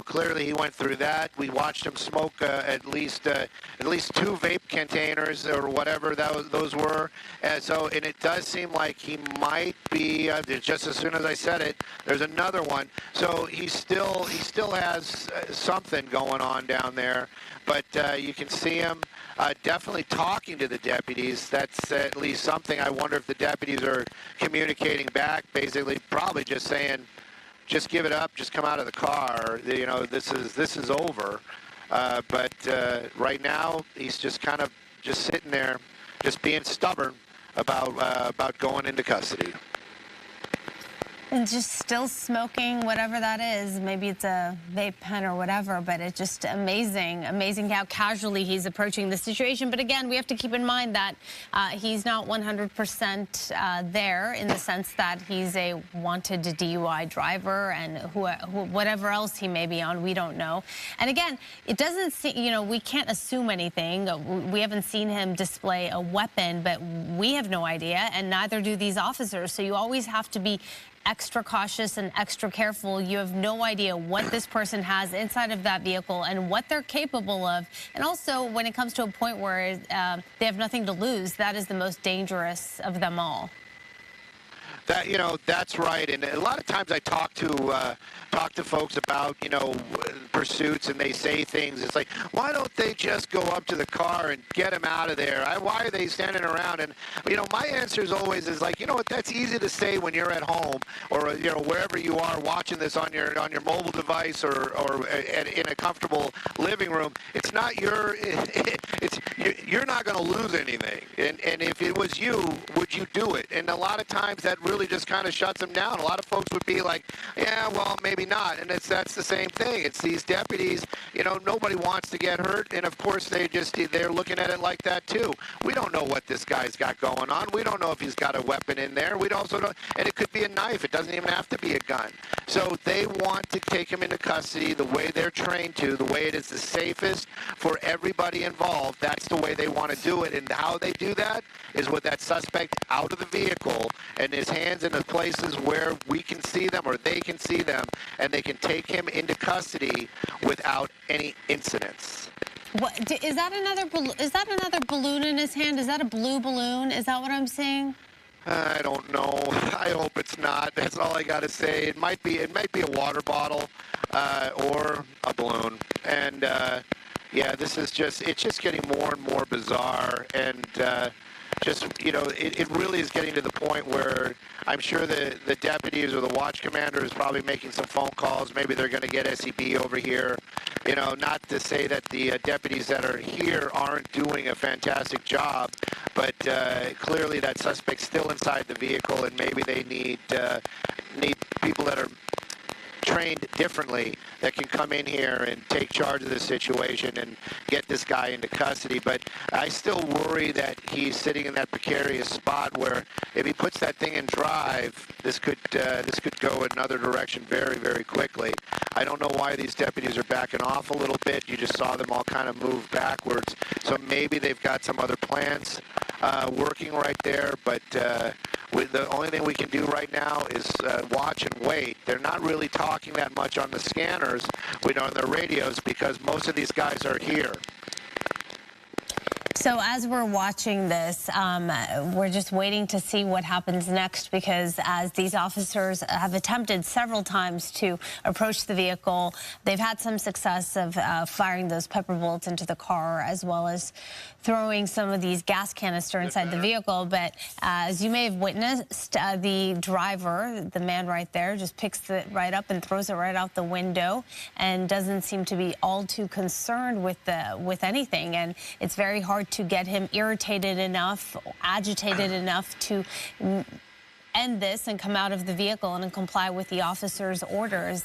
Clearly he went through that. We watched him smoke at least 2 vape containers or whatever those were. And it does seem like he might be. Just as soon as I said it, there's another one. So he still has something going on down there. But you can see him definitely talking to the deputies. That's at least something. I wonder if the deputies are communicating back, basically probably just saying, just give it up, just come out of the car. This is over. But right now, he's just kind of just sitting there, just being stubborn about going into custody. And just still smoking, whatever that is. Maybe it's a vape pen or whatever, but it's just amazing how casually he's approaching the situation. But again, we have to keep in mind that he's not 100% there, in the sense that he's a wanted DUI driver, and whatever else he may be on, we don't know. And again, it doesn't seem, we can't assume anything. We haven't seen him display a weapon, but we have no idea, and neither do these officers. So you always have to be extra cautious and extra careful. You have no idea what this person has inside of that vehicle and what they're capable of. And also, when it comes to a point where they have nothing to lose, that is the most dangerous of them all. That's right. And a lot of times I talk to folks about, pursuits, and they say things. It's like, why don't they just go up to the car and get him out of there? Why are they standing around? And, my answer is always like, that's easy to say when you're at home or, wherever you are watching this on your mobile device or in a comfortable living room. It's not you're not going to lose anything. And if it was you, would you do it? And a lot of times that really just kind of shuts them down. A lot of folks would be like, yeah, well, maybe not. And that's the same thing. It's these deputies, you know, nobody wants to get hurt, and of course they're looking at it like that too. We don't know what this guy's got going on. We don't know if he's got a weapon in there. We also don't, and it could be a knife. It doesn't even have to be a gun. So they want to take him into custody the way they're trained to, the way it is the safest for everybody involved. That's the way they want to do it, and how they do that is with that suspect out of the vehicle and his hands in the places where we can see them or they can see them, and they can take him into custody without any incidents. What, is that another balloon in his hand? Is that a blue balloon? Is that what I'm seeing? I don't know. I hope it's not. That's all I got to say. It might be a water bottle or a balloon. And yeah, it's just getting more and more bizarre. And just, you know, it really is getting to the point where I'm sure the deputies or the watch commander is probably making some phone calls. Maybe they're going to get SEB over here. You know, not to say that the deputies that are here aren't doing a fantastic job, but clearly that suspect's still inside the vehicle, and maybe they need people that are trained differently that can come in here and take charge of the situation and get this guy into custody. But I still worry that he's sitting in that precarious spot where if he puts that thing in drive, this could go another direction very, very quickly. I don't know why these deputies are backing off a little bit. You just saw them all kind of move backwards. So maybe they've got some other plans working right there, but the only thing we can do right now is watch and wait. They're not really talking that much on the scanners, on their radios, because most of these guys are here. So as we're watching this, we're just waiting to see what happens next, because as these officers have attempted several times to approach the vehicle, they've had some success of firing those pepper bullets into the car, as well as throwing some of these gas canister inside the vehicle. But as you may have witnessed, the driver, the man right there, just picks it right up and throws it right out the window and doesn't seem to be all too concerned with anything. And it's very hard to get him irritated enough, agitated enough to end this and come out of the vehicle and comply with the officer's orders.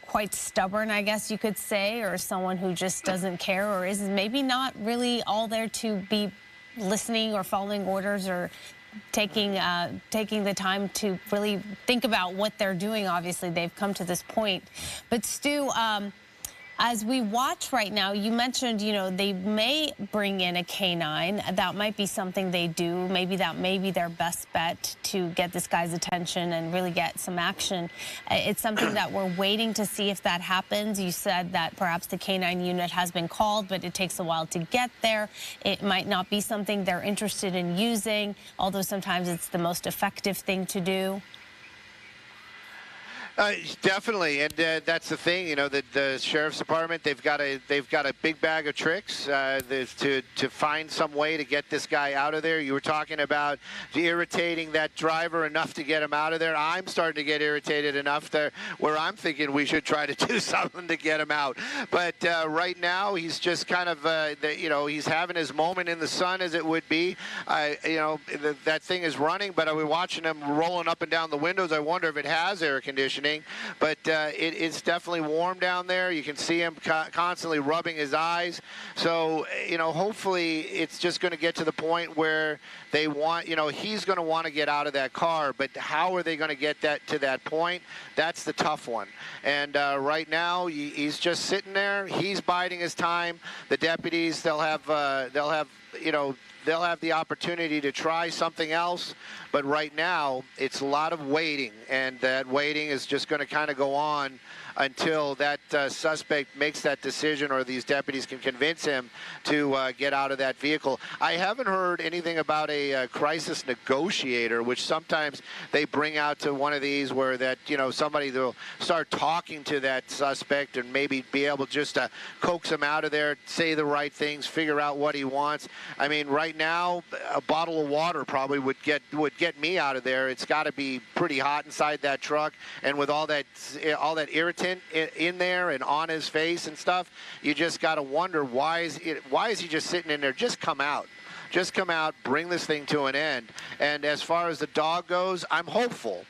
Quite stubborn, I guess you could say, or someone who just doesn't care, or is maybe not really all there to be listening or following orders or taking the time to really think about what they're doing. Obviously, they've come to this point. But Stu, as we watch right now, you mentioned, you know, they may bring in a canine. That might be something they do. Maybe that may be their best bet to get this guy's attention and really get some action. It's something that we're waiting to see if that happens. You said that perhaps the canine unit has been called, but it takes a while to get there. It might not be something they're interested in using, although sometimes it's the most effective thing to do. Definitely, and that's the thing. You know, the sheriff's department, they've got a big bag of tricks to find some way to get this guy out of there. You were talking about irritating that driver enough to get him out of there. I'm starting to get irritated enough where I'm thinking we should try to do something to get him out. But right now, he's just kind of, you know, he's having his moment in the sun, as it would be. You know, that thing is running, but we're watching him rolling up and down the windows. I wonder if it has air conditioning. But it's definitely warm down there. You can see him constantly rubbing his eyes. So, you know, hopefully it's just going to get to the point where they want, you know, he's going to want to get out of that car. But how are they going to get that to that point? That's the tough one. And right now he's just sitting there. He's biding his time. The deputies, they'll have you know, they'll have the opportunity to try something else, but right now it's a lot of waiting, and that waiting is just going to kind of go on until that suspect makes that decision, or these deputies can convince him to get out of that vehicle. I haven't heard anything about a crisis negotiator, which sometimes they bring out to one of these, where that, you know, somebody will start talking to that suspect and maybe be able just to coax him out of there, say the right things, figure out what he wants. I mean, right now, a bottle of water probably would get me out of there. It's got to be pretty hot inside that truck, and with all that irritant in there and on his face and stuff, you just got to wonder, why is he just sitting in there? Just come out. Just come out, bring this thing to an end. And as far as the dog goes, I'm hopeful.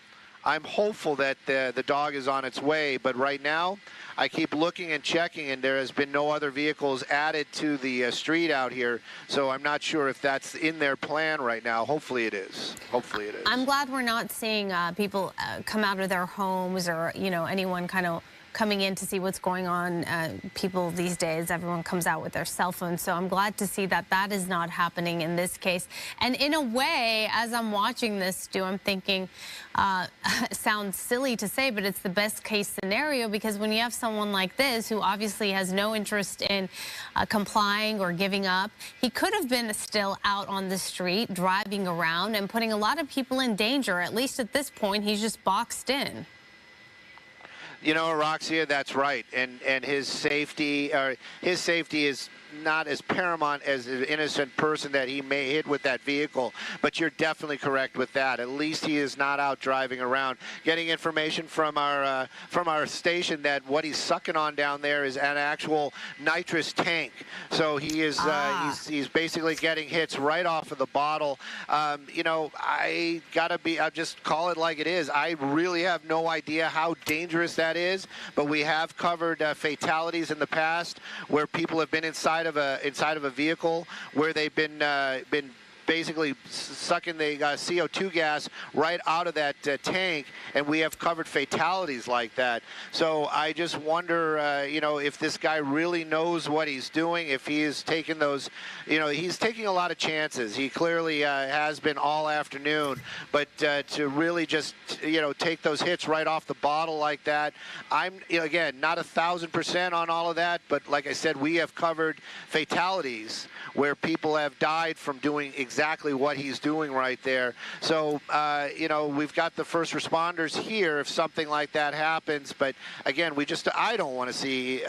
I'm hopeful that the dog is on its way, but right now I keep looking and checking, and there has been no other vehicles added to the street out here, so I'm not sure if that's in their plan right now. Hopefully it is. Hopefully it is. I'm glad we're not seeing people come out of their homes, or, you know, anyone kind of coming in to see what's going on. People these days, everyone comes out with their cell phones, so I'm glad to see that that is not happening in this case. And in a way, as I'm watching this, Stu, I'm thinking, sounds silly to say, but it's the best case scenario, because when you have someone like this who obviously has no interest in complying or giving up, he could have been still out on the street driving around and putting a lot of people in danger. At least at this point, he's just boxed in. You know, Roxia, that's right, and his safety is not as paramount as an innocent person that he may hit with that vehicle, but you're definitely correct with that. At least he is not out driving around. Getting information from our station that what he's sucking on down there is an actual nitrous tank. So he is he's basically getting hits right off of the bottle. You know, I'll just call it like it is. I really have no idea how dangerous that is, but we have covered fatalities in the past where people have been inside of a vehicle where they've been basically sucking the CO2 gas right out of that tank, and we have covered fatalities like that. So I just wonder, you know, if this guy really knows what he's doing, if he is taking those, you know, he's taking a lot of chances. He clearly has been all afternoon, but to really just, you know, take those hits right off the bottle like that, I'm, you know, again, not 1,000% on all of that, but like I said, we have covered fatalities where people have died from doing exactly what he's doing right there. So, you know, we've got the first responders here if something like that happens. But again, I don't want to see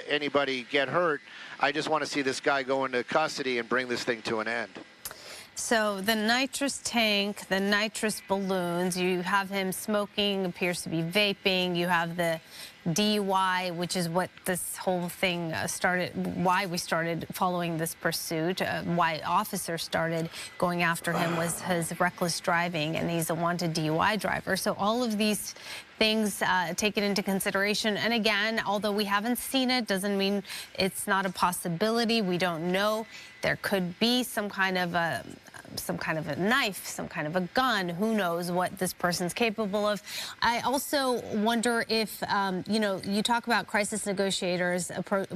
anybody get hurt. I just want to see this guy go into custody and bring this thing to an end. So the nitrous tank, the nitrous balloons, you have him smoking, appears to be vaping. You have the DUI, which is what this whole thing started, why we started following this pursuit, why officers started going after him was his reckless driving, and he's a wanted DUI driver. So all of these things taken into consideration. And again, although we haven't seen it, doesn't mean it's not a possibility. We don't know. There could be some kind of a knife, some kind of a gun. Who knows what this person's capable of? I also wonder if, you know, you talk about crisis negotiators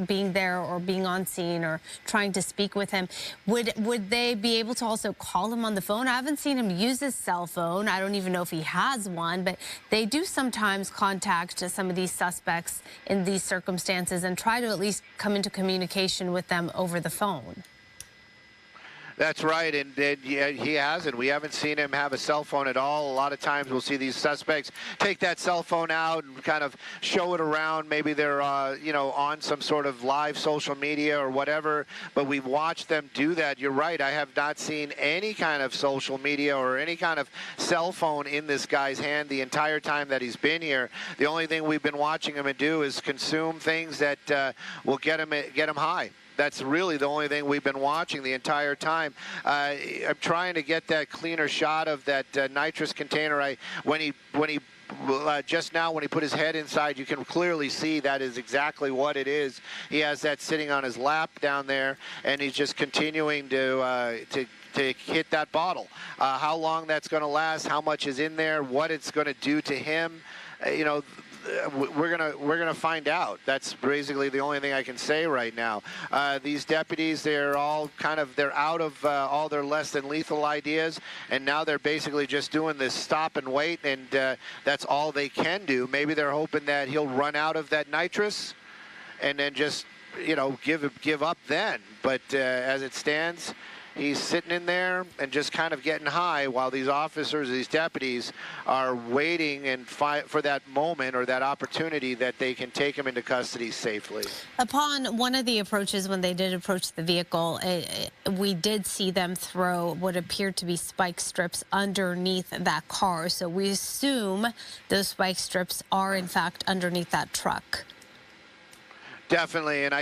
being there or being on scene or trying to speak with him. Would they be able to also call him on the phone? I haven't seen him use his cell phone. I don't even know if he has one, but they do sometimes contact some of these suspects in these circumstances and try to at least come into communication with them over the phone. That's right, and yeah, he hasn't. We haven't seen him have a cell phone at all. A lot of times we'll see these suspects take that cell phone out and kind of show it around. Maybe they're, you know, on some sort of live social media or whatever, but we've watched them do that. You're right, I have not seen any kind of social media or any kind of cell phone in this guy's hand the entire time that he's been here. The only thing we've been watching him do is consume things that will get him high. That's really the only thing we've been watching the entire time. I'm trying to get that cleaner shot of that nitrous container. Just now when he put his head inside, you can clearly see that is exactly what it is. He has that sitting on his lap down there, and he's just continuing to hit that bottle. How long that's going to last, how much is in there, what it's going to do to him, you know, we're gonna find out. That's basically the only thing I can say right now. These deputies, they're out of all their less than lethal ideas, and now they're basically just doing this stop and wait, and that's all they can do. Maybe they're hoping that he'll run out of that nitrous, and then just, you know, give up then. But as it stands, he's sitting in there and just kind of getting high while these officers, these deputies, are waiting and for that moment or that opportunity that they can take him into custody safely. Upon one of the approaches, when they did approach the vehicle, we did see them throw what appeared to be spike strips underneath that car. So we assume those spike strips are, in fact, underneath that truck. Definitely, and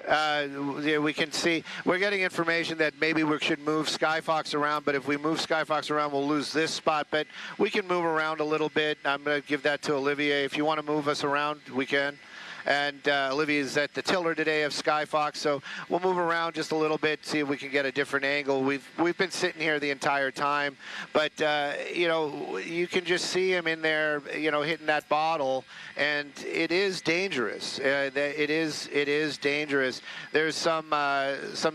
Yeah, we can see, we're getting information that maybe we should move Skyfox around, but if we move Skyfox around, we'll lose this spot. But we can move around a little bit. I'm going to give that to Olivier. If you want to move us around, we can. And Olivier's at the tiller today of Skyfox, so we'll move around just a little bit, see if we can get a different angle. We've been sitting here the entire time, but you know, you can just see him in there, you know, hitting that bottle, and it is dangerous. It is dangerous. There's some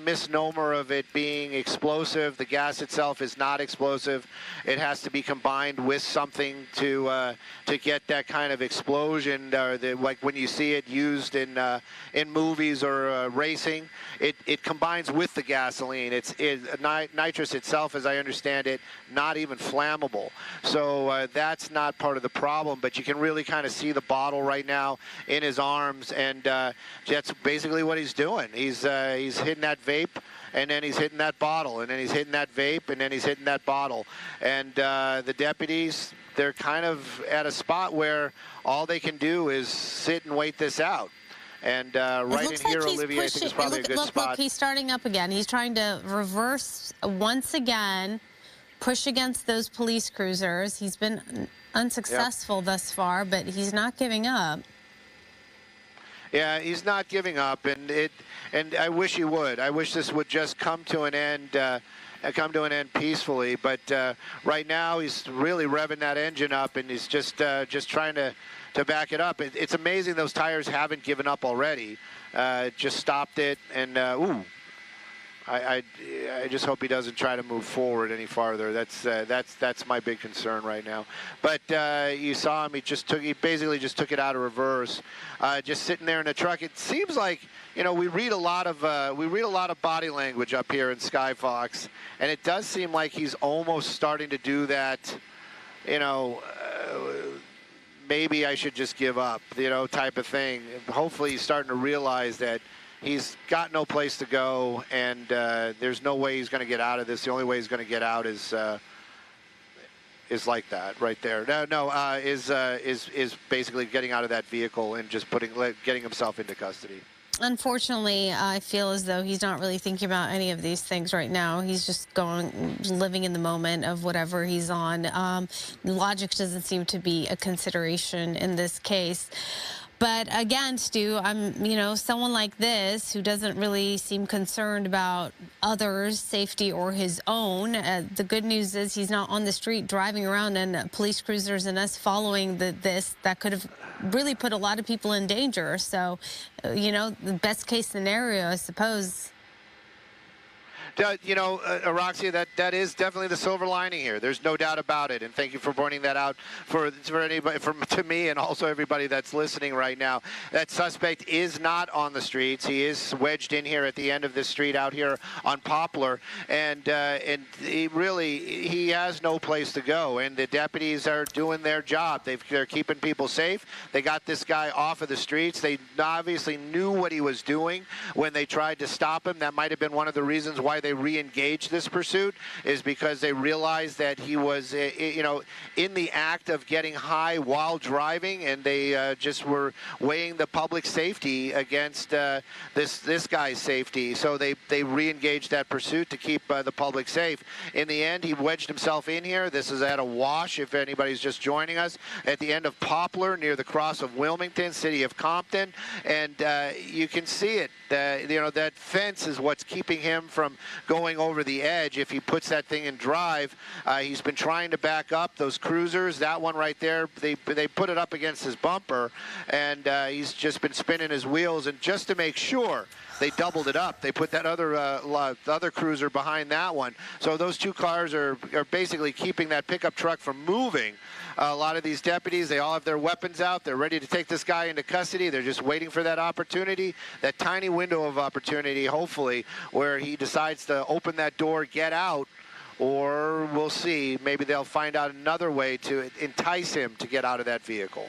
misnomer of it being explosive. The gas itself is not explosive. It has to be combined with something to get that kind of explosion, like when you see it used in movies or racing. It combines with the gasoline. Nitrous itself, as I understand it, not even flammable. So that's not part of the problem, but you can really kind of see the bottle right now in his arms, and that's basically what he's doing. He's hitting that vape, and then he's hitting that bottle, and then he's hitting that vape, and then he's hitting that bottle. And the deputies, they're kind of at a spot where all they can do is sit and wait this out. And right in here, Olivier, I think is probably a good spot. Look, he's starting up again. He's trying to reverse once again, push against those police cruisers. He's been unsuccessful thus far, but he's not giving up. Yeah, he's not giving up, and I wish he would. I wish this would just come to an end. Peacefully, but right now he's really revving that engine up, and he's just trying to back it up. It's amazing those tires haven't given up already. Just stopped it, and ooh, I just hope he doesn't try to move forward any farther. That's my big concern right now. But you saw him; he basically just took it out of reverse, just sitting there in the truck. It seems like, you know, we read a lot of body language up here in Skyfox, and it does seem like he's almost starting to do that. You know, maybe I should just give up, you know, type of thing. Hopefully, he's starting to realize that he's got no place to go, and there's no way he's going to get out of this. The only way he's going to get out is like that right there. Is basically getting out of that vehicle and just getting himself into custody. Unfortunately, I feel as though he's not really thinking about any of these things right now. He's just living in the moment of whatever he's on. Logic doesn't seem to be a consideration in this case. But again, Stu, someone like this who doesn't really seem concerned about others' safety or his own. The good news is he's not on the street driving around in police cruisers and us following this. That could have really put a lot of people in danger. So, the best case scenario, I suppose. Roxy, that is definitely the silver lining here. There's no doubt about it, and thank you for pointing that out for anybody, to me, and also everybody that's listening right now. That suspect is not on the streets. He is wedged in here at the end of this street out here on Poplar, and he has no place to go. And the deputies are doing their job. They're keeping people safe. They got this guy off of the streets. They obviously knew what he was doing when they tried to stop him. That might have been one of the reasons why they re-engaged this pursuit, is because they realized that he was, in the act of getting high while driving, and they just were weighing the public safety against this guy's safety. So they re-engaged that pursuit to keep the public safe. In the end, he wedged himself in here. This is at a wash, if anybody's just joining us, at the end of Poplar, near the cross of Wilmington, city of Compton, and you can see it. That fence is what's keeping him from going over the edge. If he puts that thing in drive, he's been trying to back up those cruisers. That one right there, they put it up against his bumper, and he's just been spinning his wheels. And just to make sure, they doubled it up. They put that other cruiser behind that one. So those two cars are basically keeping that pickup truck from moving. A lot of these deputies, they all have their weapons out. They're ready to take this guy into custody. They're just waiting for that opportunity, that tiny window of opportunity, hopefully, where he decides to open that door, get out, or we'll see. Maybe they'll find out another way to entice him to get out of that vehicle.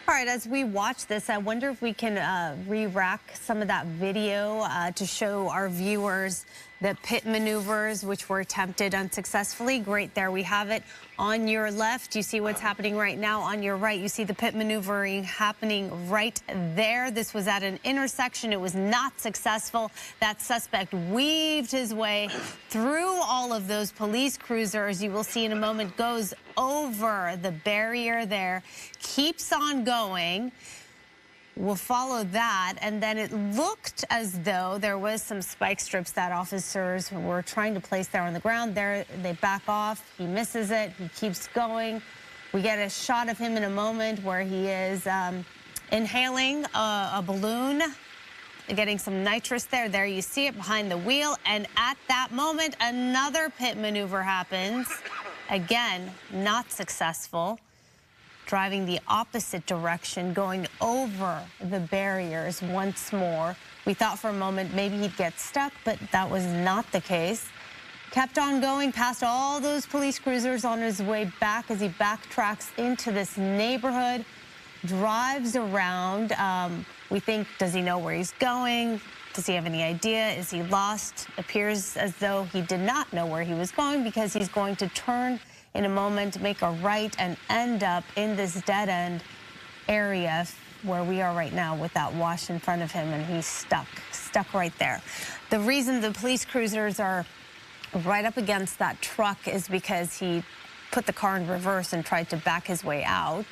All right, as we watch this, I wonder if we can re-rack some of that video to show our viewers The pit maneuvers, which were attempted unsuccessfully. Great, there we have it. On your left, you see what's happening right now. On your right, you see the pit maneuvering happening right there. This was at an intersection. It was not successful. That suspect weaved his way through all of those police cruisers. You will see in a moment, goes over the barrier there, keeps on going. We'll follow that, and then it looked as though there was some spike strips that officers were trying to place there on the ground. There, they back off. He misses it. He keeps going. We get a shot of him in a moment where he is inhaling a balloon, getting some nitrous there. There you see it behind the wheel, and at that moment, another pit maneuver happens. Again, not successful. Driving the opposite direction, going over the barriers once more. We thought for a moment maybe he'd get stuck, but that was not the case. Kept on going past all those police cruisers on his way back as he backtracks into this neighborhood, drives around. We think, does he know where he's going? Does he have any idea? Is he lost? Appears as though he did not know where he was going, because he's going to turn in a moment, make a right, and end up in this dead-end area where we are right now with that wash in front of him, and he's stuck right there. The reason the police cruisers are right up against that truck is because he put the car in reverse and tried to back his way out.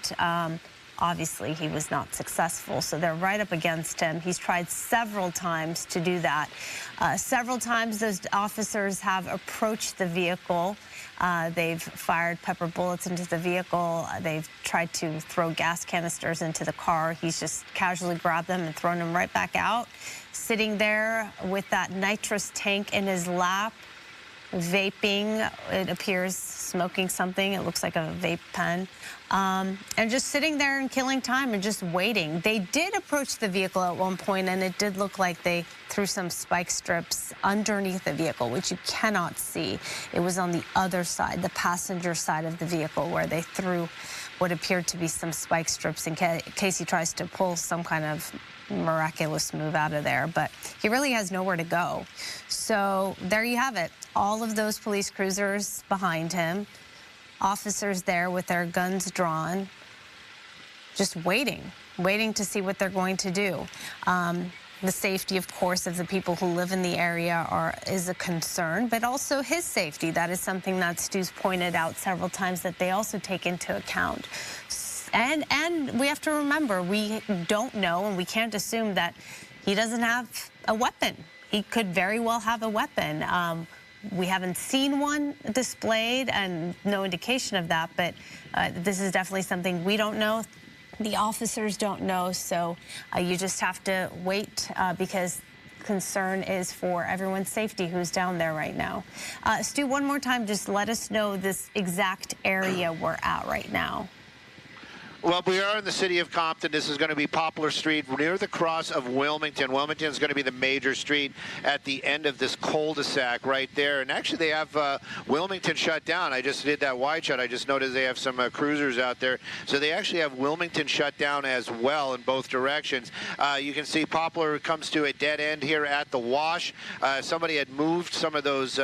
Obviously, he was not successful, so they're right up against him. He's tried several times to do that. Several times those officers have approached the vehicle. They've fired pepper bullets into the vehicle. They've tried to throw gas canisters into the car. He's just casually grabbed them and thrown them right back out. Sitting there with that nitrous tank in his lap, vaping, it appears, smoking something. It looks like a vape pen. And just sitting there and killing time and just waiting. They did approach the vehicle at one point, and it did look like they threw some spike strips underneath the vehicle, which you cannot see. It was on the other side, the passenger side of the vehicle, where they threw what appeared to be some spike strips in case he tries to pull some kind of miraculous move out of there. But he really has nowhere to go. So there you have it. All of those police cruisers behind him. Officers there with their guns drawn, just waiting to see what they're going to do. The safety, of course, of the people who live in the area is a concern, but also his safety. That is something that Stu's pointed out several times that they also take into account. And we have to remember, we don't know and we can't assume that he doesn't have a weapon. He could very well have a weapon. We haven't seen one displayed and no indication of that, but this is definitely something we don't know. The officers don't know, so you just have to wait because concern is for everyone's safety who's down there right now. Stu, one more time, just let us know this exact area we're at right now. Well, we are in the city of Compton. This is going to be Poplar Street near the cross of Wilmington. Wilmington is going to be the major street at the end of this cul-de-sac right there. And actually, they have Wilmington shut down. I just did that wide shot. I just noticed they have some cruisers out there. So they actually have Wilmington shut down as well in both directions. You can see Poplar comes to a dead end here at the wash. Somebody had moved some of those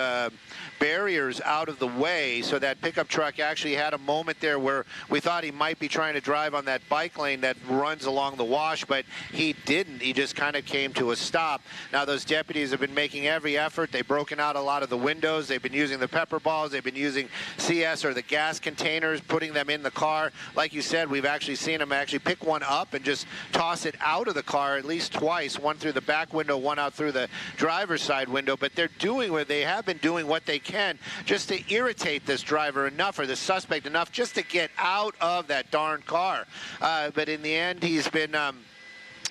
barriers out of the way, so that pickup truck actually had a moment there where we thought he might be trying to drive on that bike lane that runs along the wash, but he didn't. He just kind of came to a stop. Now those deputies have been making every effort. They've broken out a lot of the windows. They've been using the pepper balls. They've been using CS or the gas containers, putting them in the car. Like you said, we've actually seen them actually pick one up and just toss it out of the car at least twice, one through the back window, one out through the driver's side window. But they're doing what they have been doing what they can just to irritate this driver enough, or the suspect enough, just to get out of that darn car. But in the end, he's been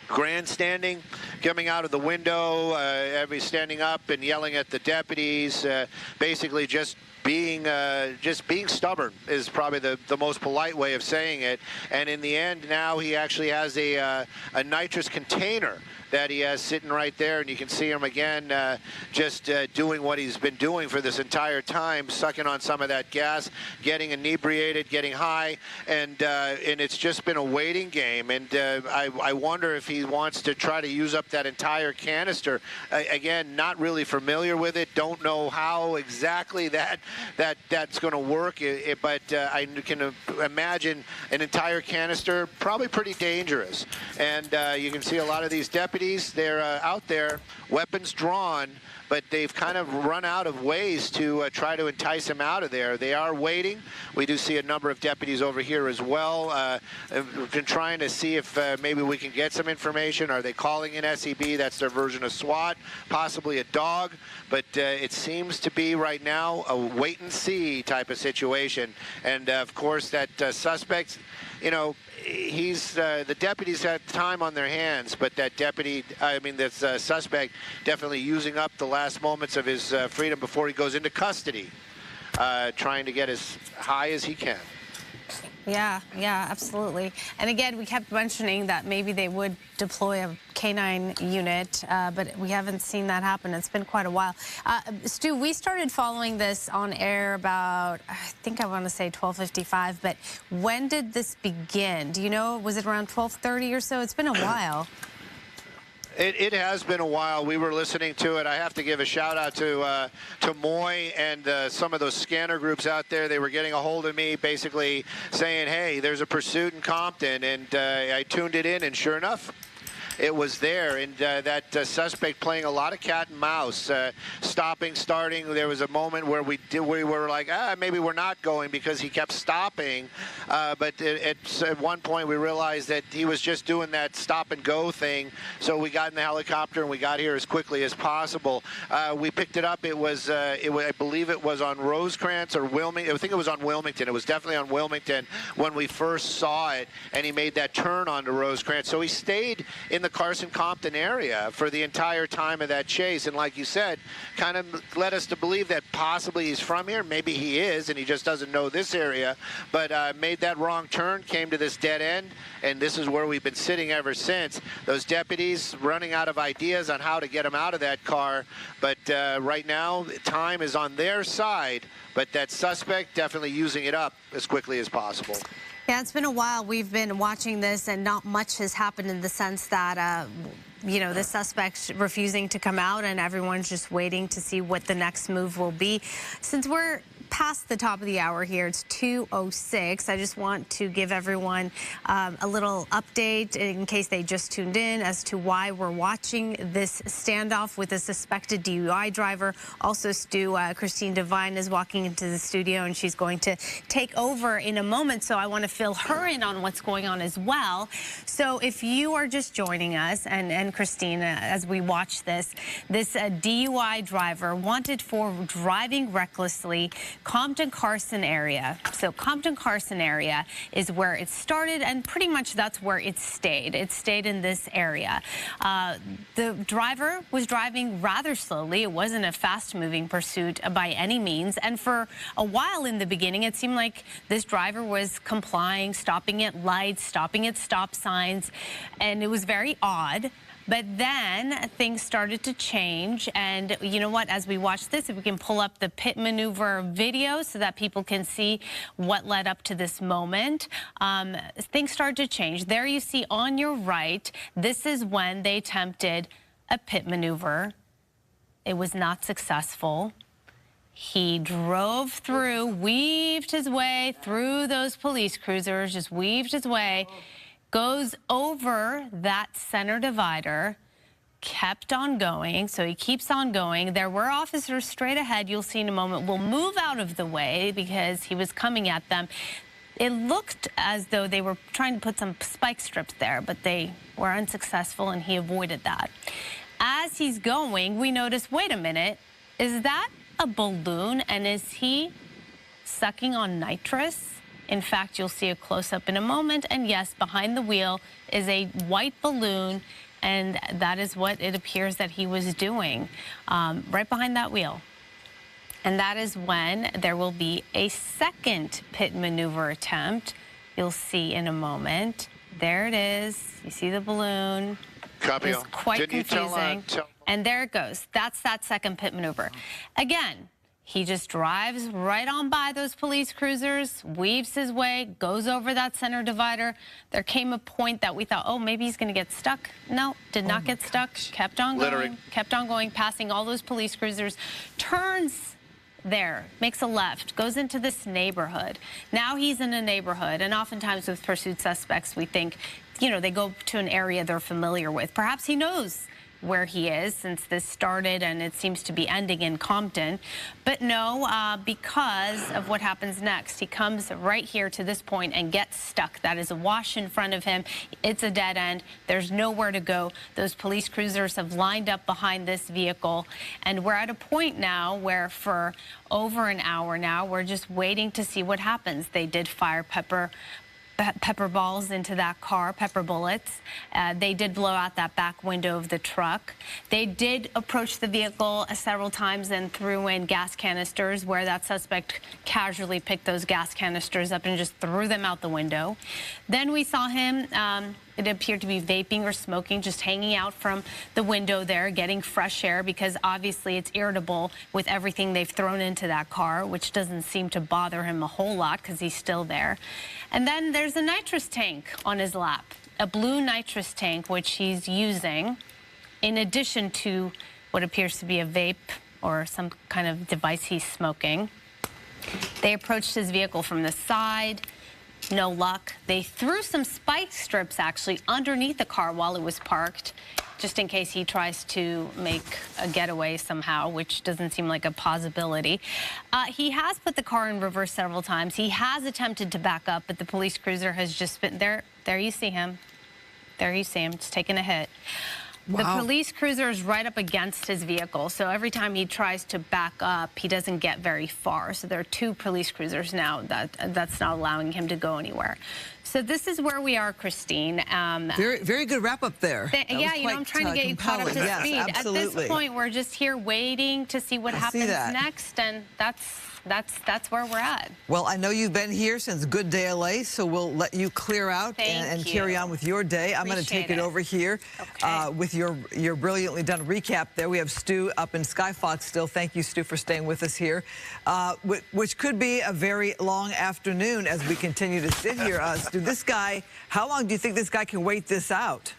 grandstanding, coming out of the window, standing up and yelling at the deputies, basically just being just being stubborn is probably the most polite way of saying it. And in the end, now he actually has a nitrous container that he has sitting right there, and you can see him again just doing what he's been doing for this entire time, sucking on some of that gas, getting inebriated, getting high, and it's just been a waiting game. And I wonder if he wants to try to use up that entire canister. Again, not really familiar with it, don't know how exactly that's going to work, but I can imagine an entire canister, probably pretty dangerous. And you can see a lot of these deputies, they're out there, weapons drawn, but they've kind of run out of ways to try to entice him out of there. They are waiting. We do see a number of deputies over here as well. We've been trying to see if maybe we can get some information. Are they calling in SEB? That's their version of SWAT, possibly a dog. But it seems to be right now a wait-and-see type of situation. And, of course, that suspect, you know, the deputies had time on their hands, but that this suspect definitely using up the last moments of his freedom before he goes into custody, trying to get as high as he can. Yeah, absolutely. And again, we kept mentioning that maybe they would deploy a K-9 unit, but we haven't seen that happen. It's been quite a while. Stu, we started following this on air about, I think I want to say 12:55, but when did this begin? Do you know? Was it around 12:30 or so? It's been a while. It has been a while. We were listening to it. I have to give a shout out to Moy and some of those scanner groups out there. They were getting a hold of me, basically saying, "Hey, there's a pursuit in Compton," and I tuned it in, and sure enough, it was there. And that suspect playing a lot of cat and mouse, stopping, starting. There was a moment where we were like, maybe we're not going, because he kept stopping. But at one point we realized that he was just doing that stop and go thing. So we got in the helicopter and we got here as quickly as possible. We picked it up. It was, I believe it was on Rosecrans or Wilmington. I think it was on Wilmington. It was definitely on Wilmington when we first saw it, and he made that turn onto Rosecrans. So he stayed in the Carson-Compton area for the entire time of that chase, and like you said, kind of led us to believe that possibly he's from here. Maybe he is, and he just doesn't know this area, but made that wrong turn, came to this dead end, and this is where we've been sitting ever since. Those deputies running out of ideas on how to get him out of that car, but right now, time is on their side, but that suspect definitely using it up as quickly as possible. Yeah, it's been a while. We've been watching this, and not much has happened in the sense that, you know, the suspect's refusing to come out, and everyone's just waiting to see what the next move will be. Since we're past the top of the hour here, it's 2:06. I just want to give everyone a little update in case they just tuned in as to why we're watching this standoff with a suspected DUI driver. Also, Stu, Christine Devine is walking into the studio, and she's going to take over in a moment, so I want to fill her in on what's going on as well. So if you are just joining us, and Christine, as we watch this DUI driver wanted for driving recklessly, Compton-Carson area. So Compton-Carson area is where it started, and pretty much that's where it stayed. It stayed in this area. The driver was driving rather slowly. It wasn't a fast-moving pursuit by any means, and for a while in the beginning, it seemed like this driver was complying, stopping at lights, stopping at stop signs, and it was very odd. But then things started to change, and you know what, as we watch this, if we can pull up the pit maneuver video so that people can see what led up to this moment, things started to change. There you see on your right, this is when they attempted a pit maneuver. It was not successful. He drove through, weaved his way through those police cruisers, just weaved his way, goes over that center divider, kept on going, so he keeps on going. There were officers straight ahead, you'll see in a moment, will move out of the way because he was coming at them. It looked as though they were trying to put some spike strips there, but they were unsuccessful, and he avoided that. As he's going, we notice, wait a minute, is that a balloon, and is he sucking on nitrous? In fact, you'll see a close-up in a moment, and yes, behind the wheel is a white balloon, and that is what it appears that he was doing, right behind that wheel. And that is when there will be a second pit maneuver attempt. You'll see in a moment. There it is. You see the balloon. Copy. It's quite confusing. And there it goes. That's that second pit maneuver. Again, he just drives right on by those police cruisers, weaves his way, goes over that center divider. There came a point that we thought, oh, maybe he's going to get stuck. No, did not get stuck. Kept on going, kept on going, passing all those police cruisers. Turns there, makes a left, goes into this neighborhood. Now he's in a neighborhood, and oftentimes with pursuit suspects, we think, you know, they go to an area they're familiar with. Perhaps he knows where he is since this started and it seems to be ending in Compton. But no, because of what happens next, he comes right here to this point and gets stuck. That is a wash in front of him. It's a dead end. There's nowhere to go. Those police cruisers have lined up behind this vehicle. And we're at a point now where for over an hour now, we're just waiting to see what happens. They did fire pepper balls into that car, pepper bullets. They did blow out that back window of the truck. They did approach the vehicle several times and threw in gas canisters, where that suspect casually picked those gas canisters up and just threw them out the window. Then we saw him, it appeared to be vaping or smoking, just hanging out from the window there, getting fresh air, because obviously it's irritable with everything they've thrown into that car, which doesn't seem to bother him a whole lot because he's still there. And then there's a nitrous tank on his lap, a blue nitrous tank, which he's using in addition to what appears to be a vape or some kind of device he's smoking. They approached his vehicle from the side. No luck. They threw some spike strips actually underneath the car while it was parked, just in case he tries to make a getaway somehow, which doesn't seem like a possibility. He has put the car in reverse several times. He has attempted to back up, but the police cruiser has just been there. There you see him. There you see him, just taking a hit. Wow. The police cruiser is right up against his vehicle, so every time he tries to back up, he doesn't get very far. So there are two police cruisers now that's not allowing him to go anywhere. So this is where we are, Christine. Very good wrap up there. Yeah, you know, I'm trying to get you caught up to speed. Yes, absolutely. At this point, we're just here waiting to see what happens next, and that's where we're at. Well, I know you've been here since Good Day LA, so we'll let you clear out and carry on with your day. I'm going to take it over here with your brilliantly done recap there. We have Stu up in Skyfox still. Thank you, Stu, for staying with us here, which could be a very long afternoon as we continue to sit here. Stu, this guy, how long do you think this guy can wait this out?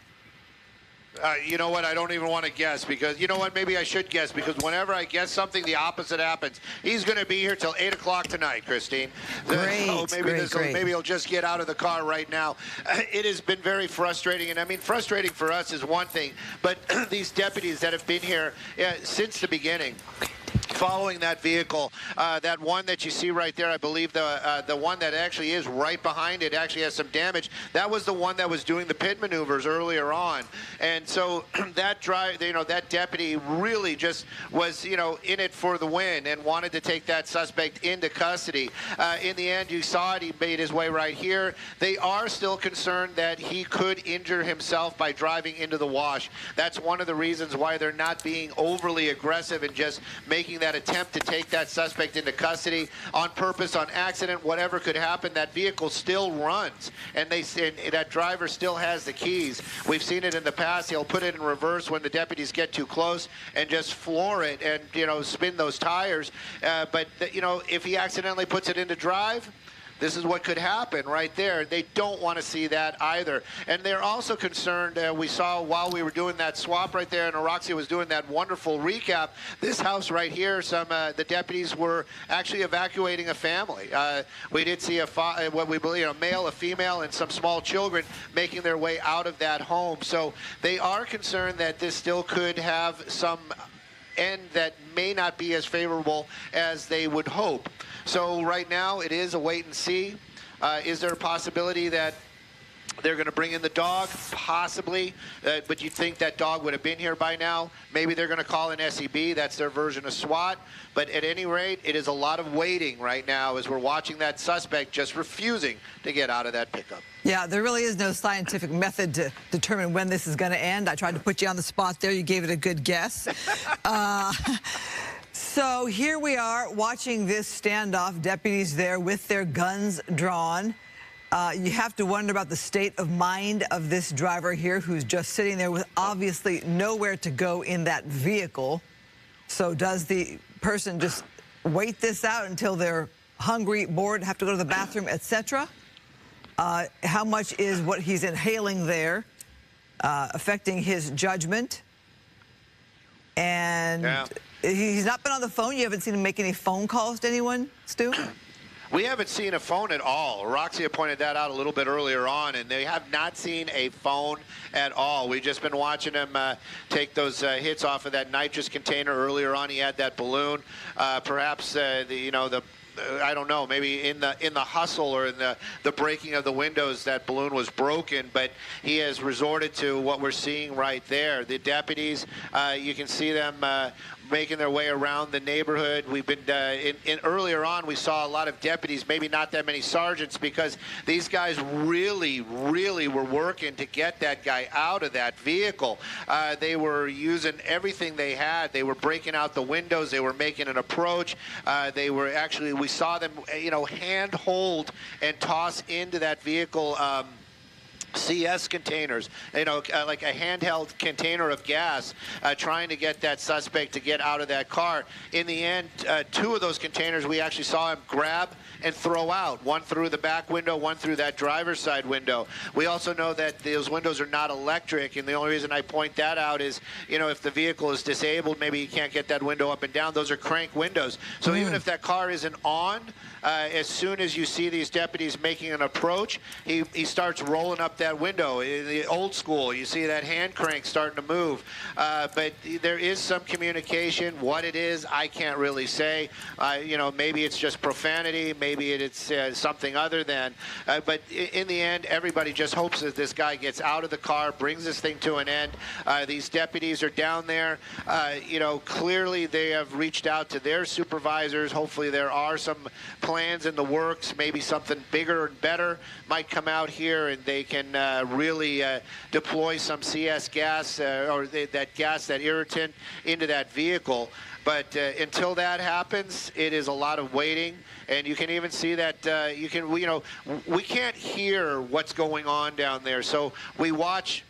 You know what? I don't even want to guess, because you know what? Maybe I should guess, because whenever I guess something, the opposite happens. He's going to be here till 8 o'clock tonight, Christine. Great, so maybe he'll just get out of the car right now. It has been very frustrating, and I mean, frustrating for us is one thing, but these deputies that have been here since the beginning, following that vehicle, that one that you see right there, I believe the one that actually is right behind it actually has some damage. That was the one that was doing the pit maneuvers earlier on, and so that that deputy really just was, in it for the win and wanted to take that suspect into custody. In the end, you saw it. He made his way right here. They are still concerned that he could injure himself by driving into the wash. That's one of the reasons why they're not being overly aggressive and just making that attempt to take that suspect into custody on purpose, on accident, whatever could happen. That vehicle still runs, and that driver still has the keys. We've seen it in the past. He'll put it in reverse when the deputies get too close and just floor it and spin those tires. But if he accidentally puts it into drive, this is what could happen right there. They don't want to see that either. And they're also concerned, we saw while we were doing that swap right there, and Roxy was doing that wonderful recap, this house right here, the deputies were actually evacuating a family. We did see what we believe, a male, a female, and some small children making their way out of that home. So they are concerned that this still could have some end that may not be as favorable as they would hope. So right now it is a wait and see. Is there a possibility that they're going to bring in the dog? Possibly, but you'd think that dog would have been here by now. Maybe they're going to call in SEB. That's their version of SWAT. But at any rate, it is a lot of waiting right now as we're watching that suspect just refusing to get out of that pickup. Yeah, there really is no scientific method to determine when this is going to end. I tried to put you on the spot there. You gave it a good guess. So here we are watching this standoff. Deputies there with their guns drawn. You have to wonder about the state of mind of this driver here who's just sitting there with obviously nowhere to go in that vehicle. So does the person just wait this out until they're hungry, bored, have to go to the bathroom, etc.? How much is what he's inhaling there affecting his judgment? And he's not been on the phone. You haven't seen him make any phone calls to anyone, Stu? We haven't seen a phone at all. Roxia pointed that out a little bit earlier on, and they have not seen a phone at all. We've just been watching him take those hits off of that nitrous container. Earlier on, he had that balloon. Perhaps I don't know, maybe in the hustle or in the breaking of the windows, that balloon was broken, but he has resorted to what we're seeing right there. The deputies, you can see them making their way around the neighborhood. We've been earlier on, we saw a lot of deputies, maybe not that many sergeants, because these guys really were working to get that guy out of that vehicle. They were using everything they had. They were breaking out the windows. They were making an approach. They were actually, we saw them, hand hold and toss into that vehicle CS containers, like a handheld container of gas, trying to get that suspect to get out of that car. In the end, two of those containers we actually saw him grab and throw out, one through the back window, one through that driver's side window. We also know that those windows are not electric, and the only reason I point that out is, if the vehicle is disabled, maybe you can't get that window up and down. Those are crank windows. So even if that car isn't on, as soon as you see these deputies making an approach, he starts rolling up that window. In the old school, you see that hand crank starting to move. But there is some communication. What it is, I can't really say. Maybe it's just profanity. Maybe it's something other than. But in the end, everybody just hopes that this guy gets out of the car, brings this thing to an end. These deputies are down there. Clearly they have reached out to their supervisors. Hopefully there are some plans in the works. Maybe something bigger and better might come out here, and they can really deploy some CS gas or that irritant into that vehicle. But until that happens, it is a lot of waiting, and you can even see that we can't hear what's going on down there. So we watch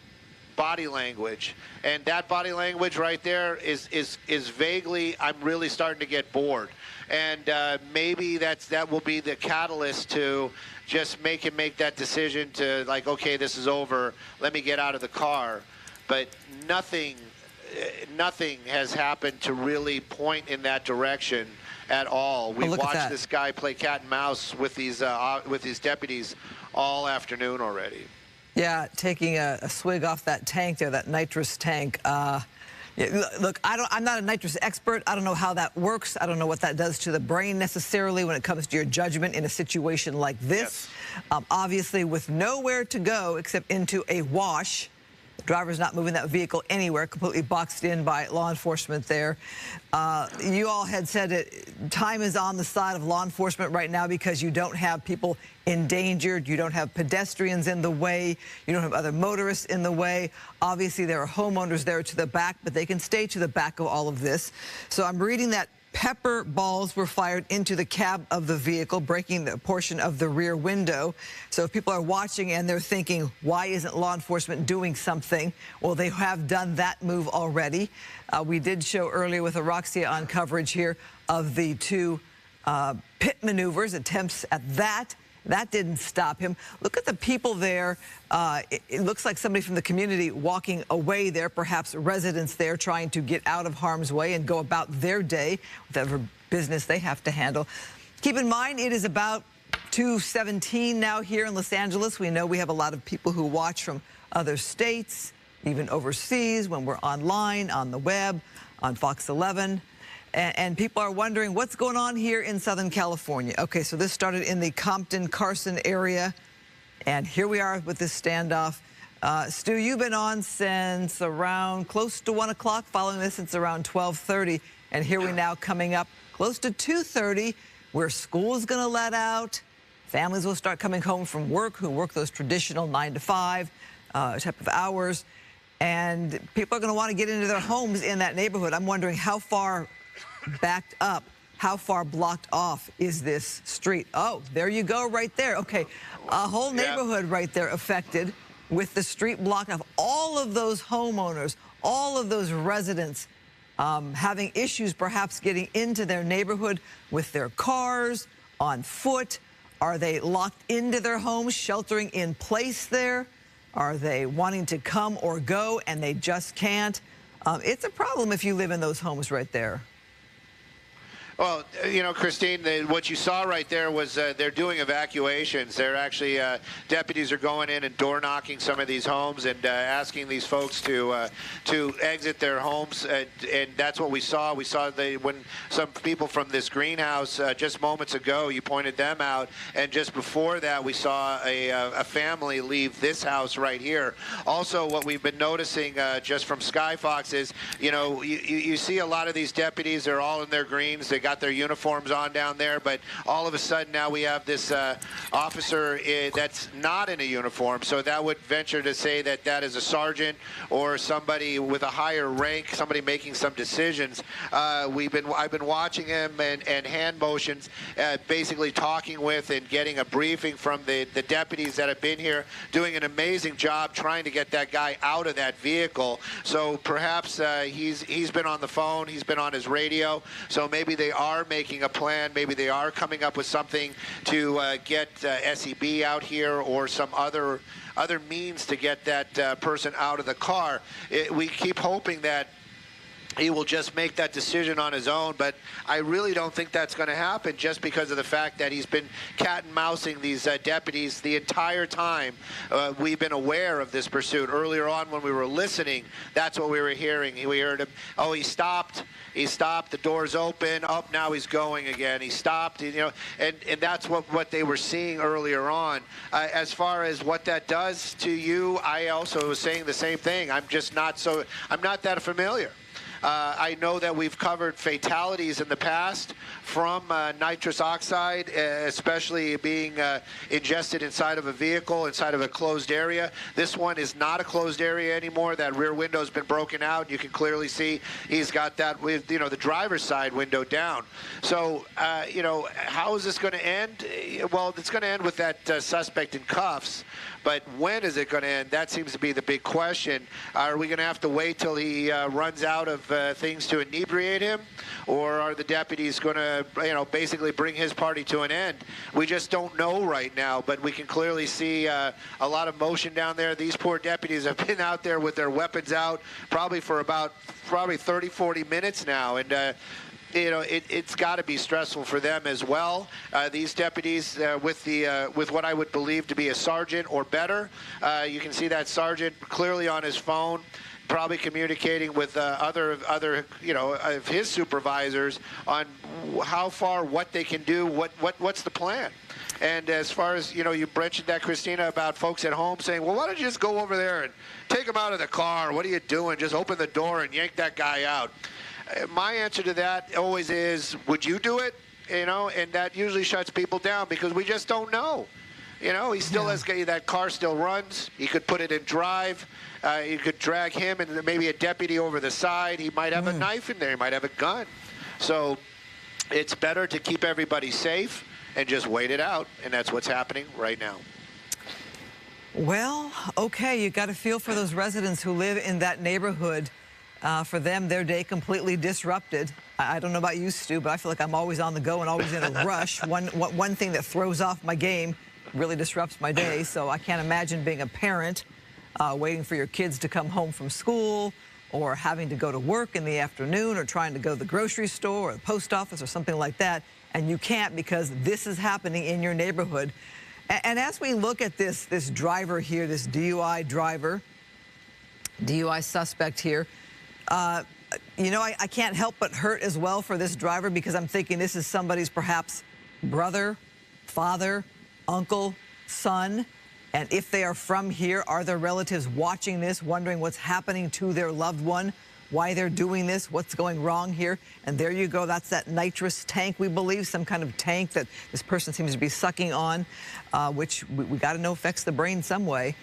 body language, and that body language right there is vaguely, I'm really starting to get bored. And maybe that will be the catalyst to just make him make that decision to, like, okay, this is over, let me get out of the car. But nothing has happened to really point in that direction at all. We've watched this guy play cat and mouse with these deputies all afternoon already. Yeah, taking a swig off that tank there, that nitrous tank. Look, I'm not a nitrous expert. I don't know how that works. I don't know what that does to the brain necessarily when it comes to your judgment in a situation like this. Yes. Obviously, with nowhere to go except into a wash. The driver's not moving that vehicle anywhere, completely boxed in by law enforcement there. You all had said it, time is on the side of law enforcement right now because you don't have people endangered, you don't have pedestrians in the way, you don't have other motorists in the way. Obviously, there are homeowners there to the back, but they can stay to the back of all of this. So I'm reading that pepper balls were fired into the cab of the vehicle, breaking the portion of the rear window. So if people are watching and they're thinking, why isn't law enforcement doing something? Well, they have done that move already. We did show earlier with Roxia on coverage here of the two pit maneuvers, attempts at that. That didn't stop him. Look at the people there. It looks like somebody from the community walking away there, perhaps residents there trying to get out of harm's way and go about their day, whatever business they have to handle. Keep in mind, it is about 2:17 now here in Los Angeles. We know we have a lot of people who watch from other states, even overseas, when we're online, on the web, on Fox 11. And people are wondering what's going on here in Southern California. Okay, so this started in the Compton, Carson area, and here we are with this standoff. Stu, you've been on since around close to 1 o'clock, following this since around 12:30, and here we're now coming up close to 2:30, where school is going to let out. Families will start coming home from work, who work those traditional 9 to 5 type of hours, and people are going to want to get into their homes in that neighborhood. I'm wondering how far backed up. How far blocked off is this street? Oh, there you go right there. Okay, a whole neighborhood right there affected with the street blocked off. All of those homeowners, all of those residents having issues perhaps getting into their neighborhood with their cars, on foot. Are they locked into their homes, sheltering in place there? Are they wanting to come or go and they just can't? It's a problem if you live in those homes right there. Well, you know, Christine, what you saw right there was they're doing evacuations. They're actually, deputies are going in and door knocking some of these homes and asking these folks to exit their homes. And that's what we saw. We saw when some people from this greenhouse just moments ago, you pointed them out. And just before that, we saw a family leave this house right here. Also, what we've been noticing just from Skyfox is, you know, you see a lot of these deputies, they're all in their greens. They got their uniforms on down there, but all of a sudden now we have this officer that's not in a uniform, so that would venture to say that that is a sergeant or somebody with a higher rank, somebody making some decisions. I've been watching him and hand motions, basically talking with and getting a briefing from the deputies that have been here, doing an amazing job trying to get that guy out of that vehicle. So perhaps he's been on the phone, he's been on his radio, so maybe they are making a plan. Maybe they are coming up with something to get SEB out here or some other means to get that person out of the car. We keep hoping that he will just make that decision on his own, but I really don't think that's going to happen just because of the fact that he's been cat and mousing these deputies the entire time. We've been aware of this pursuit. Earlier on when we were listening, that's what we were hearing. We heard him, oh, he stopped, the door's open, oh, now he's going again. He stopped, you know, and that's what they were seeing earlier on. As far as what that does to you, I also was saying the same thing. I'm not that familiar. I know that we've covered fatalities in the past from nitrous oxide, especially being ingested inside of a vehicle, inside of a closed area. This one is not a closed area anymore. That rear window's been broken out. You can clearly see he's got that with, you know, the driver's side window down. So, you know, how is this going to end? Well, it's going to end with that suspect in cuffs. But when is it going to end? That seems to be the big question. Are we going to have to wait till he runs out of things to inebriate him? Or are the deputies going to, you know, basically bring his party to an end? We just don't know right now, but we can clearly see a lot of motion down there. These poor deputies have been out there with their weapons out probably for about 30, 40 minutes now. And you know, it's got to be stressful for them as well. These deputies, with what I would believe to be a sergeant or better, you can see that sergeant clearly on his phone, probably communicating with other, you know, of his supervisors on how far, what they can do, what's the plan. And as far as, you know, you mentioned that, Christina, about folks at home saying, well, why don't you just go over there and take him out of the car? What are you doing? Just open the door and yank that guy out. My answer to that always is, would you do it? You know, and that usually shuts people down because we just don't know. You know, he still has, that car still runs. He could put it in drive. You could drag him and maybe a deputy over the side. He might have a knife in there. He might have a gun. So it's better to keep everybody safe and just wait it out. And that's what's happening right now. Well, okay, you got to feel for those residents who live in that neighborhood. For them, their day completely disrupted. I don't know about you, Stu, but I feel like I'm always on the go and always in a rush. One thing that throws off my game really disrupts my day, so I can't imagine being a parent waiting for your kids to come home from school or having to go to work in the afternoon or trying to go to the grocery store or the post office or something like that, and you can't because this is happening in your neighborhood. And as we look at this driver here, this DUI driver, DUI suspect here, you know, I can't help but hurt as well for this driver because I'm thinking this is somebody's perhaps brother, father, uncle, son. And if they are from here, are their relatives watching this, wondering what's happening to their loved one, why they're doing this, what's going wrong here? And there you go. That's that nitrous tank, we believe, some kind of tank that this person seems to be sucking on, which we got to know affects the brain some way.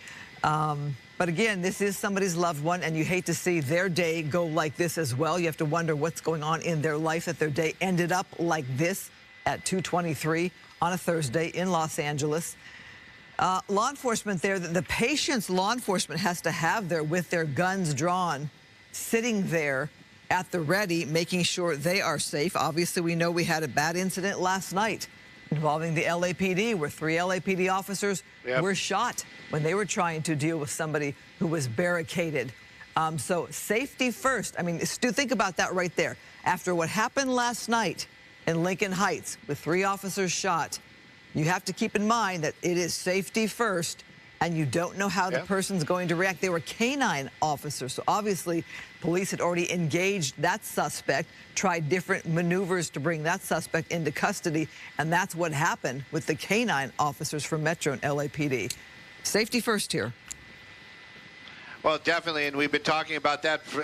But again, this is somebody's loved one, and you hate to see their day go like this as well. You have to wonder what's going on in their life that their day ended up like this at 2:23 on a Thursday in Los Angeles. Law enforcement there, the patients law enforcement has to have there with their guns drawn, sitting there at the ready, making sure they are safe. Obviously, we know we had a bad incident last night involving the LAPD, where 3 LAPD officers were shot when they were trying to deal with somebody who was barricaded. So safety first. I mean, Stu, think about that right there. After what happened last night in Lincoln Heights with 3 officers shot, you have to keep in mind that it is safety first, and you don't know how the person's going to react. They were canine officers, so obviously police had already engaged that suspect, tried different maneuvers to bring that suspect into custody, and that's what happened with the canine officers from Metro and LAPD. Safety first here. Well, definitely, and we've been talking about that for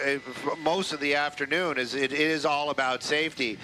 most of the afternoon. It is all about safety.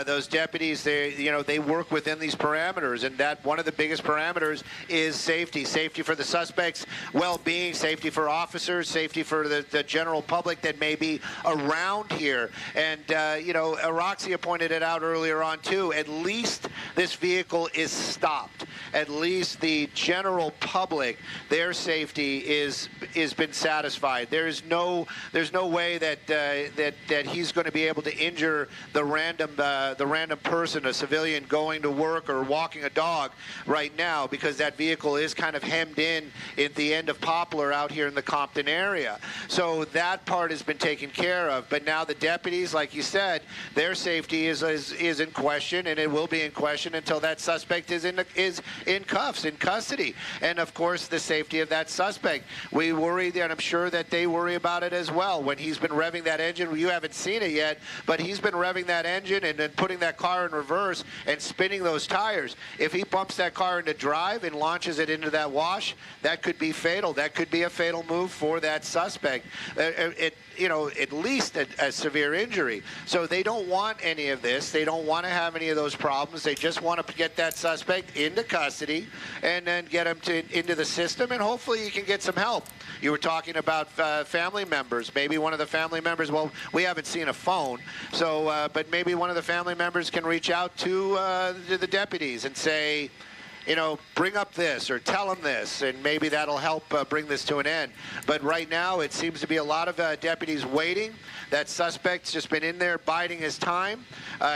Those deputies, they work within these parameters, and that one of the biggest parameters is safety. Safety for the suspects' well-being, safety for officers, safety for the general public that may be around here. And Roxia pointed it out earlier on too. At least this vehicle is stopped. At least the general public, their safety is been satisfied. There's no way that he's going to be able to injure the random person, a civilian going to work or walking a dog right now, because that vehicle is kind of hemmed in at the end of Poplar out here in the Compton area. So that part has been taken care of. But now the deputies, like you said, their safety is in question, and it will be in question until that suspect is in cuffs, in custody. And of course, the safety of that suspect. We worry, and I'm sure that they worry about it as well. When he's been revving that engine, you haven't seen it yet, but he's been revving that engine and then putting that car in reverse and spinning those tires. If he bumps that car into drive and launches it into that wash, that could be fatal. That could be a fatal move for that suspect. At least a severe injury. So they don't want any of this. They don't want to have any of those problems. They just want to get that suspect into custody and then get him into the system, and hopefully you can get some help. You were talking about family members. Maybe one of the family members, well, we haven't seen a phone, so but maybe one of the family members can reach out to the deputies and say, bring up this or tell them this, and maybe that'll help bring this to an end. But right now, it seems to be a lot of deputies waiting. That suspect's just been in there biding his time,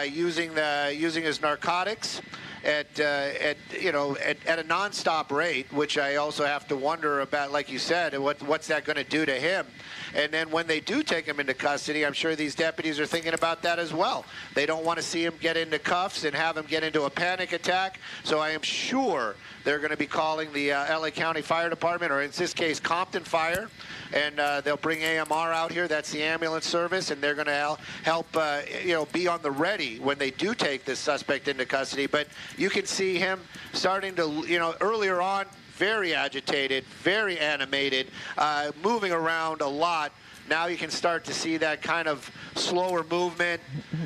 using his narcotics at a nonstop rate, which I also have to wonder about, like you said, what's that going to do to him? And then when they do take him into custody, I'm sure these deputies are thinking about that as well. They don't want to see him get into cuffs and have him get into a panic attack. So I am sure they're going to be calling the LA County Fire Department, or in this case, Compton Fire, and they'll bring AMR out here. That's the ambulance service, and they're going to help, be on the ready when they do take this suspect into custody. But you can see him starting to, earlier on, very agitated, very animated, moving around a lot. Now you can start to see that kind of slower movement,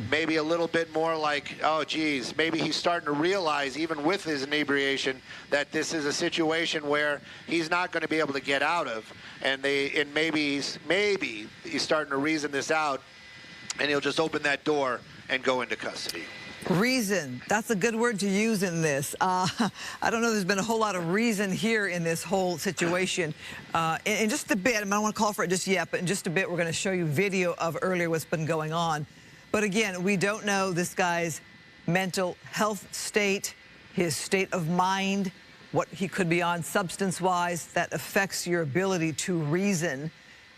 maybe a little bit more like, oh, geez, maybe he's starting to realize, even with his inebriation, that this is a situation where he's not going to be able to get out of. And maybe he's starting to reason this out, and he'll just open that door and go into custody. Reason. That's a good word to use in this. I don't know, there's been a whole lot of reason here in this whole situation. In just a bit, I don't want to call for it just yet, but in just a bit, we're going to show you video of earlier what's been going on. But again, we don't know this guy's mental health state, his state of mind, what he could be on substance-wise that affects your ability to reason.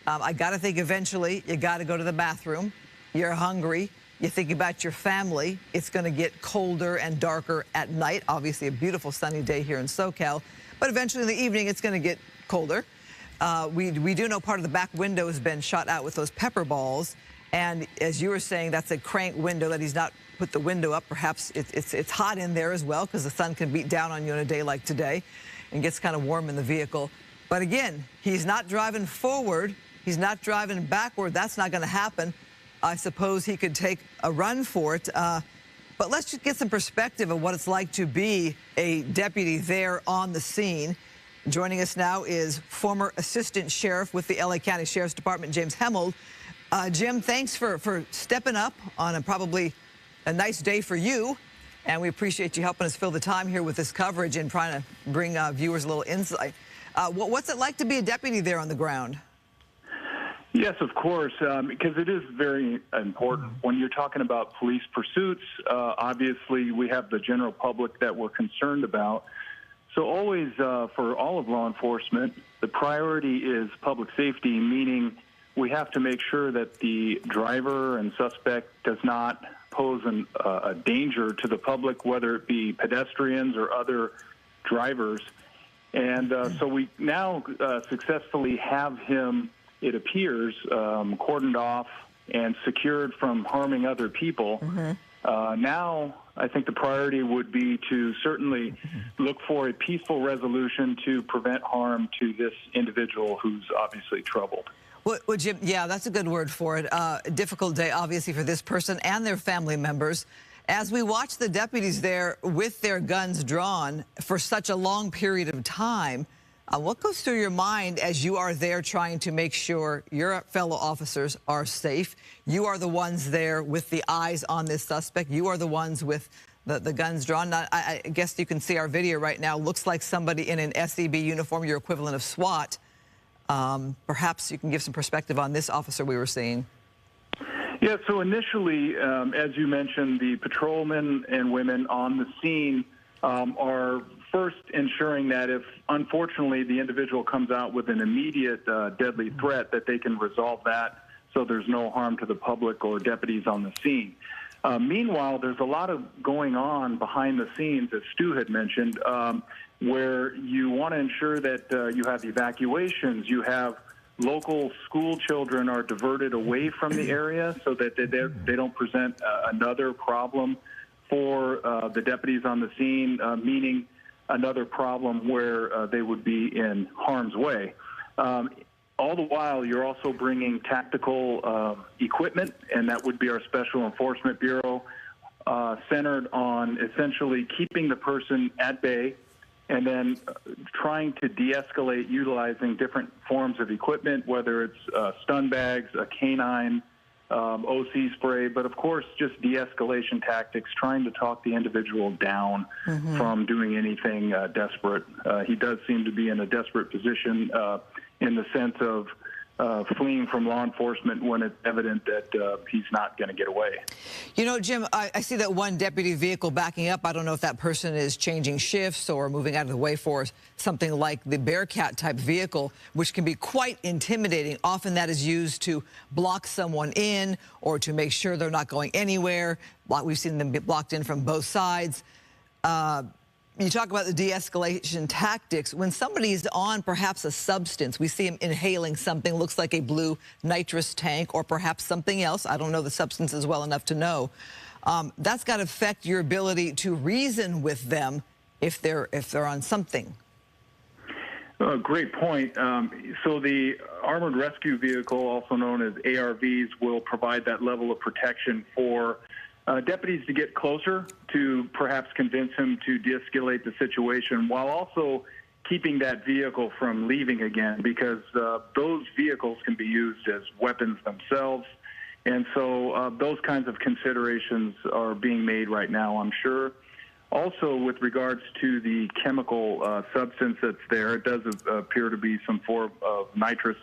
I got to think eventually you got to go to the bathroom. You're hungry. You think about your family. It's going to get colder and darker at night. Obviously, a beautiful sunny day here in SoCal. But eventually in the evening, it's going to get colder. We do know part of the back window has been shot out with those pepper balls. And as you were saying, that's a crank window that he's not put the window up. Perhaps it's hot in there as well, because the sun can beat down on you on a day like today and gets kind of warm in the vehicle. But again, he's not driving forward. He's not driving backward. That's not going to happen. I suppose he could take a run for it. But let's just get some perspective of what it's like to be a deputy there on the scene. Joining us now is former Assistant Sheriff with the LA County Sheriff's Department, James Hemmold. Jim, thanks for stepping up on probably a nice day for you. And we appreciate you helping us fill the time here with this coverage and trying to bring viewers a little insight. What's it like to be a deputy there on the ground? Yes, of course, because it is very important. When you're talking about police pursuits, obviously we have the general public that we're concerned about. So always, for all of law enforcement, the priority is public safety, meaning we have to make sure that the driver and suspect does not pose a danger to the public, whether it be pedestrians or other drivers. And so we now successfully have him, it appears, cordoned off and secured from harming other people. Now, I think the priority would be to certainly look for a peaceful resolution to prevent harm to this individual who's obviously troubled. Well, Jim, yeah, that's a good word for it. A difficult day, obviously, for this person and their family members. As we watch the deputies there with their guns drawn for such a long period of time, what goes through your mind as you are there trying to make sure your fellow officers are safe? You are the ones there with the eyes on this suspect. You are the ones with the guns drawn. Now, I guess you can see our video right now. Looks like somebody in an SEB uniform, your equivalent of SWAT. Perhaps you can give some perspective on this officer we were seeing. Yeah, so initially, as you mentioned, the patrolmen and women on the scene are first ensuring that if, unfortunately, the individual comes out with an immediate deadly threat, that they can resolve that so there's no harm to the public or deputies on the scene. Meanwhile, there's a lot of going on behind the scenes, as Stu had mentioned, where you want to ensure that you have evacuations, you have local school children are diverted away from the area so that they don't present another problem for the deputies on the scene, meaning another problem where they would be in harm's way. All the while, you're also bringing tactical equipment, and that would be our Special Enforcement Bureau, centered on essentially keeping the person at bay and then trying to de-escalate utilizing different forms of equipment, whether it's stun bags, a canine, OC spray, but of course just de-escalation tactics, trying to talk the individual down from doing anything desperate. He does seem to be in a desperate position in the sense of fleeing from law enforcement when it's evident that he's not going to get away. You know, Jim, I see that one deputy vehicle backing up. I don't know if that person is changing shifts or moving out of the way for something like the Bearcat type vehicle, which can be quite intimidating. Often that is used to block someone in or to make sure they're not going anywhere. We've seen them get blocked in from both sides. You talk about the de-escalation tactics. When somebody's on perhaps a substance, we see him inhaling something, looks like a blue nitrous tank or perhaps something else. I don't know the substances well enough to know. That's got to affect your ability to reason with them if they're on something. Great point. So the armored rescue vehicle, also known as ARVs, will provide that level of protection for deputies to get closer to perhaps convince him to de-escalate the situation while also keeping that vehicle from leaving again, because those vehicles can be used as weapons themselves. And so those kinds of considerations are being made right now, I'm sure. Also, with regards to the chemical substance that's there, it does appear to be some form of nitrous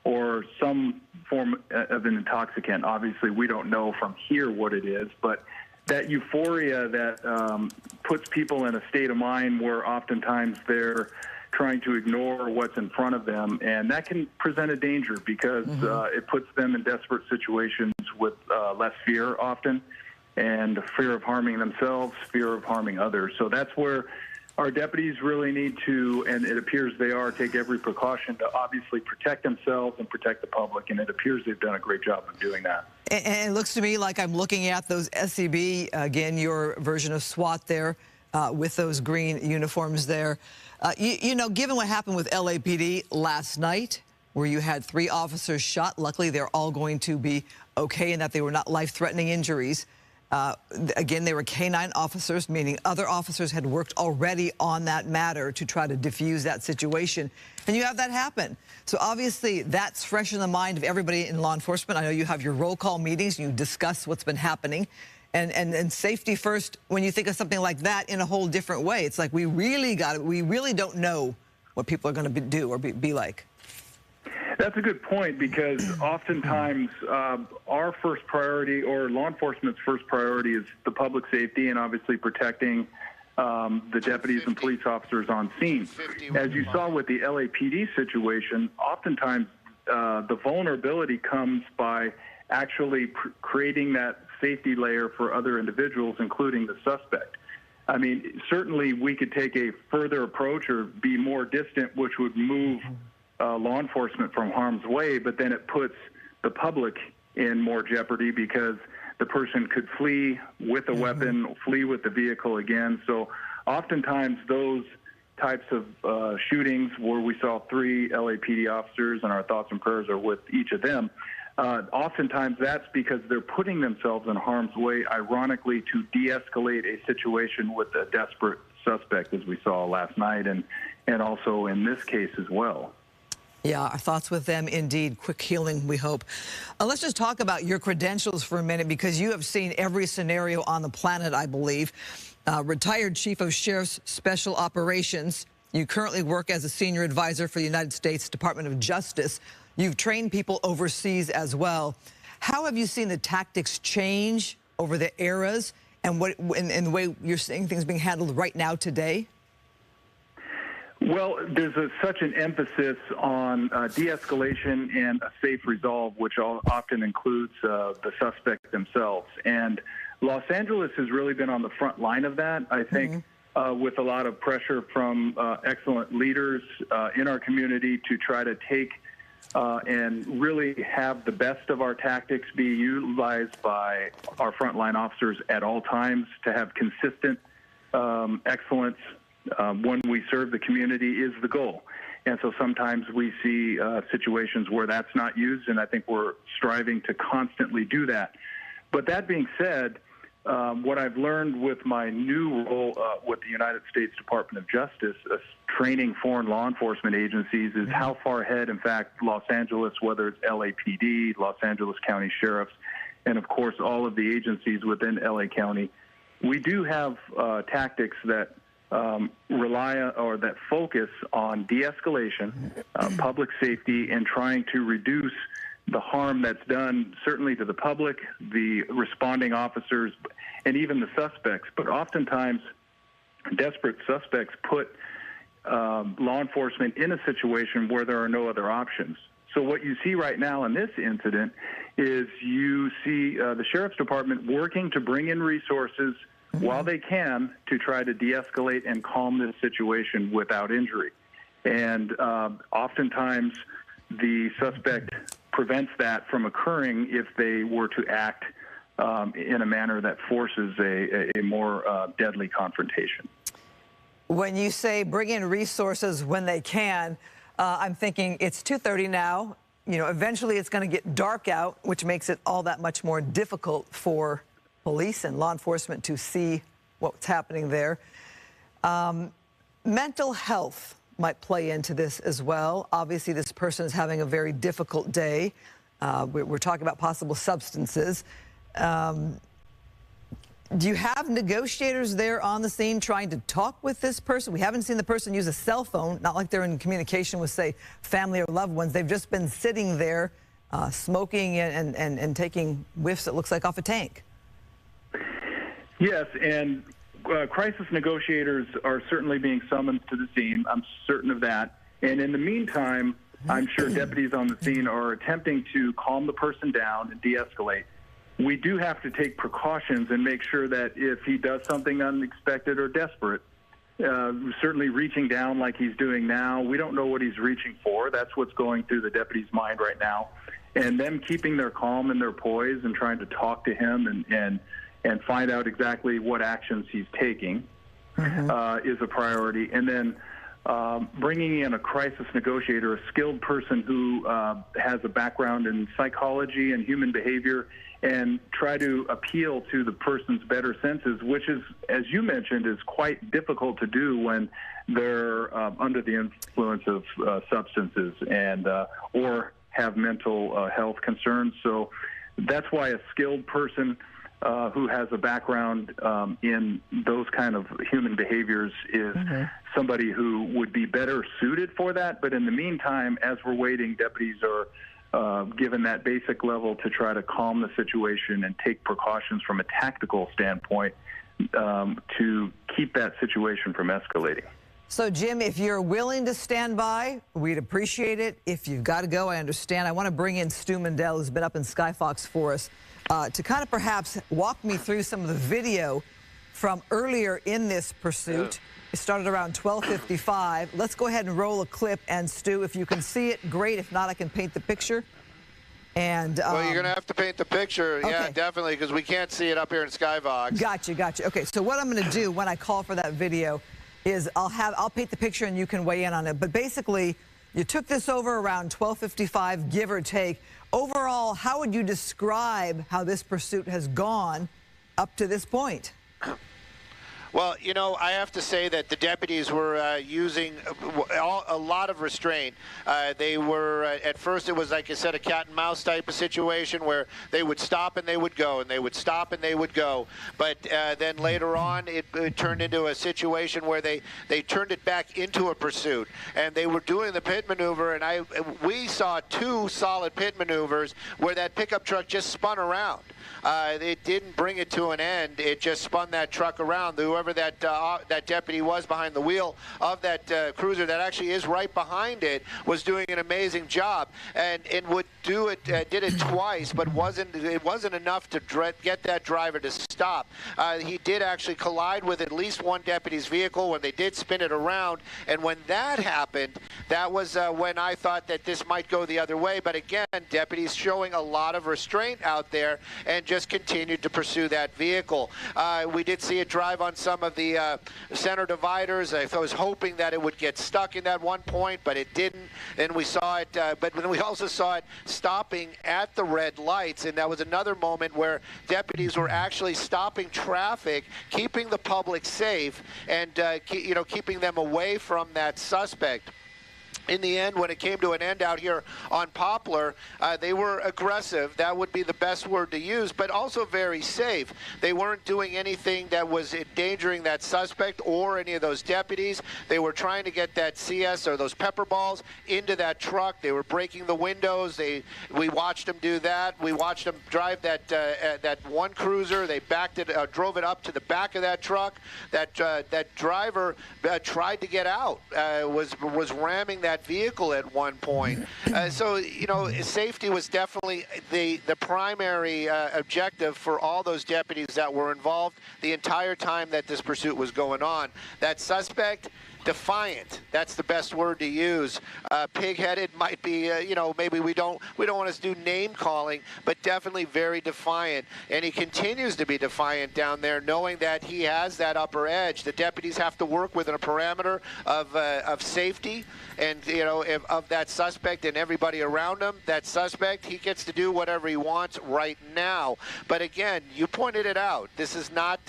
or some form of an intoxicant. Obviously, we don't know from here what it is, but that euphoria that puts people in a state of mind where oftentimes they're trying to ignore what's in front of them, and that can present a danger because it puts them in desperate situations with less fear often, and fear of harming themselves, fear of harming others. So that's where our deputies really need to, and it appears they are, take every precaution to obviously protect themselves and protect the public, and it appears they've done a great job of doing that. And it looks to me like I'm looking at those SEB, again, your version of SWAT there, with those green uniforms there. You know, given what happened with LAPD last night, where you had 3 officers shot, luckily they're all going to be okay and that they were not life-threatening injuries. Again, they were canine officers, meaning other officers had worked already on that matter to try to diffuse that situation. And you have that happen. So obviously that's fresh in the mind of everybody in law enforcement. I know you have your roll call meetings, you discuss what's been happening. And safety first, when you think of something like that in a whole different way, it's like we really don't know what people are going to do or be like. That's a good point, because oftentimes our first priority, or law enforcement's first priority, is the public safety and obviously protecting the deputies and police officers on scene. As you saw with the LAPD situation, oftentimes the vulnerability comes by actually creating that safety layer for other individuals, including the suspect. I mean, certainly we could take a further approach or be more distant, which would move law enforcement from harm's way, but then it puts the public in more jeopardy, because the person could flee with a weapon, flee with the vehicle again. So oftentimes those types of shootings where we saw 3 LAPD officers, and our thoughts and prayers are with each of them, oftentimes that's because they're putting themselves in harm's way, ironically, to de-escalate a situation with a desperate suspect, as we saw last night, and also in this case as well. Yeah, our thoughts with them, indeed. Quick healing, we hope. Let's just talk about your credentials for a minute, because you have seen every scenario on the planet, I believe. Retired Chief of Sheriff's Special Operations. You currently work as a senior advisor for the United States Department of Justice. You've trained people overseas as well. How have you seen the tactics change over the eras, and the way you're seeing things being handled right now today? Well, there's such an emphasis on de-escalation and a safe resolve, which often includes the suspect themselves. And Los Angeles has really been on the front line of that, I think, with a lot of pressure from excellent leaders in our community to try to take and really have the best of our tactics be utilized by our frontline officers at all times, to have consistent excellence when we serve the community is the goal. And so sometimes we see situations where that's not used, and I think we're striving to constantly do that. But that being said, what I've learned with my new role with the United States Department of Justice, training foreign law enforcement agencies, is how far ahead, in fact, Los Angeles, whether it's LAPD, Los Angeles County Sheriffs, and of course all of the agencies within LA County, we do have tactics that rely or that focus on de-escalation, public safety, and trying to reduce the harm that's done, certainly to the public, the responding officers, and even the suspects. But oftentimes, desperate suspects put law enforcement in a situation where there are no other options. So what you see right now in this incident is you see the Sheriff's Department working to bring in resources while they can to try to de-escalate and calm this situation without injury. And oftentimes the suspect prevents that from occurring if they were to act in a manner that forces a more deadly confrontation. When you say bring in resources when they can, I'm thinking it's 2:30 now. You know, eventually it's going to get dark out, which makes it all that much more difficult for police and law enforcement to see what's happening there. Mental health might play into this as well. Obviously, this person is having a very difficult day. We're talking about possible substances. Do you have negotiators there on the scene trying to talk with this person? We haven't seen the person use a cell phone, not like they're in communication with, say, family or loved ones. They've just been sitting there smoking and taking whiffs, it looks like, off a tank. Yes, and crisis negotiators are certainly being summoned to the scene. I'm certain of that. And in the meantime, I'm sure deputies on the scene are attempting to calm the person down and de-escalate. We do have to take precautions and make sure that if he does something unexpected or desperate, certainly reaching down like he's doing now, we don't know what he's reaching for. That's what's going through the deputy's mind right now. And them keeping their calm and their poise and trying to talk to him and find out exactly what actions he's taking is a priority. And then bringing in a crisis negotiator, a skilled person who has a background in psychology and human behavior, and try to appeal to the person's better senses, which is, as you mentioned, is quite difficult to do when they're under the influence of substances and or have mental health concerns. So that's why a skilled person who has a background in those kind of human behaviors is somebody who would be better suited for that. But in the meantime, as we're waiting, deputies are given that basic level to try to calm the situation and take precautions from a tactical standpoint to keep that situation from escalating. So, Jim, if you're willing to stand by, we'd appreciate it. If you've got to go, I understand. I want to bring in Stu Mundell, who's been up in Skyfox for us, to kind of perhaps walk me through some of the video from earlier in this pursuit. It started around 12:55. Let's go ahead and roll a clip. And, Stu, if you can see it, great. If not, I can paint the picture. And well, you're going to have to paint the picture. Okay. Yeah, definitely, because we can't see it up here in Skyfox. Gotcha. Okay, so what I'm going to do when I call for that video is I'll paint the picture and you can weigh in on it. But basically, you took this over around 12:55, give or take. Overall, how would you describe how this pursuit has gone up to this point? Well, you know, I have to say that the deputies were using a lot of restraint. They were, at first it was, like I said, a cat and mouse type of situation where they would stop and they would go, and they would stop and they would go. But then later on, it turned into a situation where they turned it back into a pursuit. And they were doing the pit maneuver, and we saw two solid pit maneuvers where that pickup truck just spun around. It didn't bring it to an end. It just spun that truck around. Whoever that deputy was behind the wheel of that cruiser that actually is right behind it was doing an amazing job, and would do it. Did it twice, but it wasn't enough to get that driver to stop. He did actually collide with at least one deputy's vehicle when they did spin it around, and when that happened, that was when I thought that this might go the other way. But again, deputies showing a lot of restraint out there and just continued to pursue that vehicle. We did see it drive on some of the center dividers. I was hoping that it would get stuck in that one point, but it didn't. Then we saw it, but then we also saw it stopping at the red lights, and that was another moment where deputies were actually stopping traffic, keeping the public safe, and keeping them away from that suspect. In the end, when it came to an end out here on Poplar, they were aggressive. That would be the best word to use, but also very safe. They weren't doing anything that was endangering that suspect or any of those deputies. They were trying to get that CS or those pepper balls into that truck. They were breaking the windows. We watched them do that. We watched them drive that one cruiser. They backed it, drove it up to the back of that truck. That driver tried to get out. Was ramming that vehicle at one point. So, you know, safety was definitely the primary objective for all those deputies that were involved the entire time that this pursuit was going on. That suspect, defiant. That's the best word to use. Pig-headed might be, maybe we don't want to do name calling, but definitely very defiant. And he continues to be defiant down there, knowing that he has that upper edge. The deputies have to work within a parameter of safety and, of that suspect and everybody around him. That suspect, he gets to do whatever he wants right now. But again, you pointed it out. This is not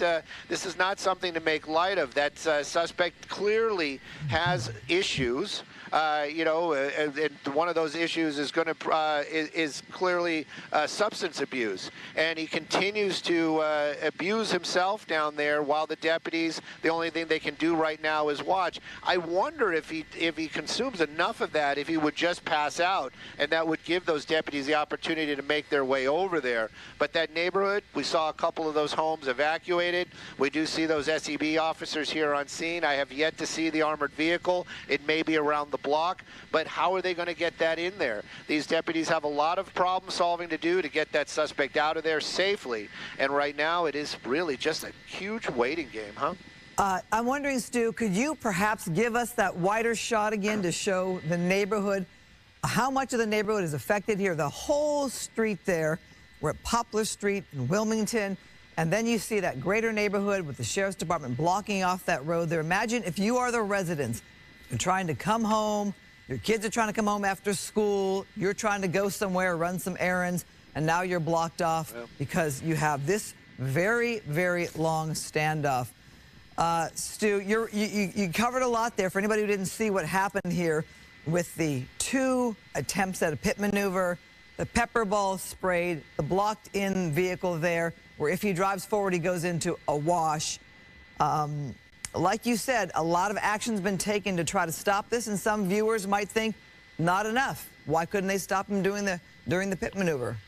something to make light of. That suspect clearly has issues. And one of those issues is is clearly substance abuse, and he continues to abuse himself down there. While the deputies, the only thing they can do right now is watch. I wonder if he consumes enough of that, if he would just pass out, and that would give those deputies the opportunity to make their way over there. But that neighborhood, we saw a couple of those homes evacuated. We do see those SEB officers here on scene. I have yet to see the armored vehicle. It may be around the block, but how are they going to get that in there? These deputies have a lot of problem solving to do to get that suspect out of there safely, and right now it is really just a huge waiting game, huh? I'm wondering, Stu, could you perhaps give us that wider shot again to show the neighborhood? How much of the neighborhood is affected here? The whole street there. We're at Poplar Street in Wilmington, and then you see that greater neighborhood with the Sheriff's Department blocking off that road there. Imagine if you are the residents You're trying to come home. Your kids are trying to come home after school. You're trying to go somewhere, run some errands, and now you're blocked off because you have this very, very long standoff. Stu, you covered a lot there. For anybody who didn't see what happened here with the 2 attempts at a pit maneuver, the pepper ball sprayed, the blocked-in vehicle there, where if he drives forward, he goes into a wash. Like you said, a lot of action's been taken to try to stop this, and some viewers might think, not enough. Why couldn't they stop him during the pit maneuver?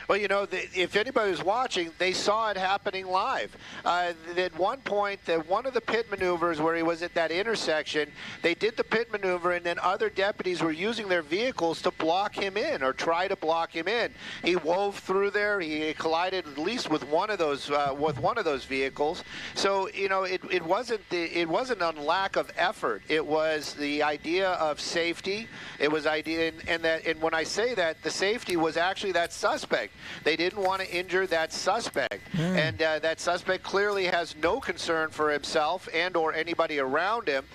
Well, you know, if anybody was watching, they saw it happening live. At one point, one of the pit maneuvers where he was at that intersection, they did the pit maneuver, and then other deputies were using their vehicles to block him in or try to block him in. He wove through there. He collided at least with one of those vehicles. So, you know, it wasn't on lack of effort. It was the idea of safety. It was idea, and when I say that, the safety was actually that suspect. They didn't want to injure that suspect, and that suspect clearly has no concern for himself and or anybody around him,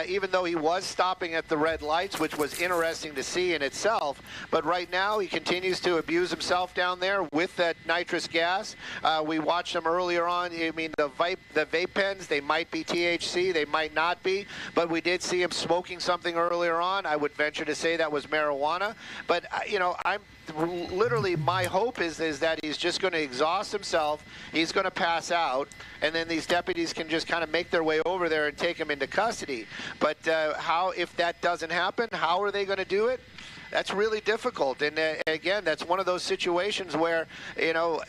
even though he was stopping at the red lights, which was interesting to see in itself. But right now, he continues to abuse himself down there with that nitrous gas. We watched him earlier on. I mean, the vape pens, they might be THC, they might not be, but we did see him smoking something earlier on. I would venture to say that was marijuana. But, you know, literally, my hope is that he's just going to exhaust himself, he's going to pass out, and then these deputies can just kind of make their way over there and take him into custody. But if that doesn't happen, how are they going to do it? That's really difficult. And again, that's one of those situations where, you know,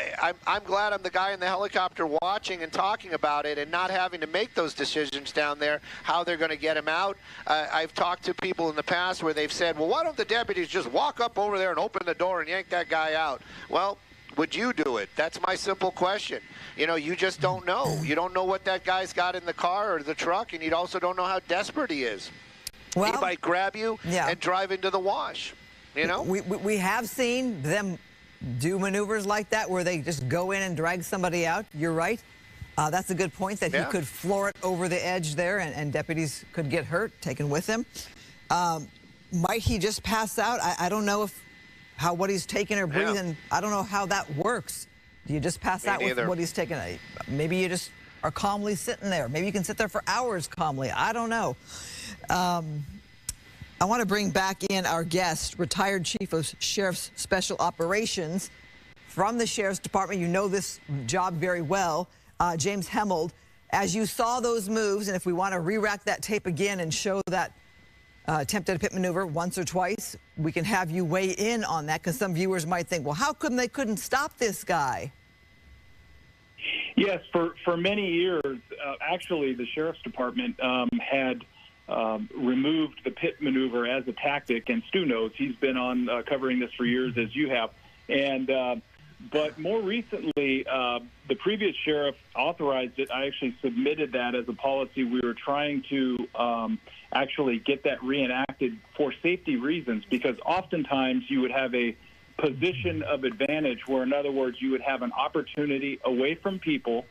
I'm glad I'm the guy in the helicopter watching and talking about it and not having to make those decisions down there, how they're going to get him out. I've talked to people in the past where they've said, well, why don't the deputies just walk up over there and open the door and yank that guy out? Well, would you do it? That's my simple question. You know, you just don't know. You don't know what that guy's got in the car or the truck, and you also don't know how desperate he is. Well, he might grab you and drive into the wash, you know? We have seen them do maneuvers like that where they just go in and drag somebody out. You're right. That's a good point, that he could floor it over the edge there, and deputies could get hurt, taken with him. Might he just pass out? I don't know what he's taking or breathing. I don't know how that works. Do you just pass out with what he's taking? Maybe you just are calmly sitting there. Maybe you can sit there for hours calmly. I don't know. I want to bring back in our guest, retired Chief of Sheriff's Special Operations from the Sheriff's Department. You know this job very well, James Hemmold. As you saw those moves, and if we want to re-rack that tape again and show that attempt at a pit maneuver once or twice, we can have you weigh in on that, because some viewers might think, well, how come they couldn't stop this guy? Yes, for many years, actually, the Sheriff's Department had removed the pit maneuver as a tactic, and Stu knows. He's been on covering this for years, as you have. And but more recently, the previous sheriff authorized it. I actually submitted that as a policy. We were trying to actually get that reenacted for safety reasons, because oftentimes you would have a position of advantage where, in other words, you would have an opportunity away from people,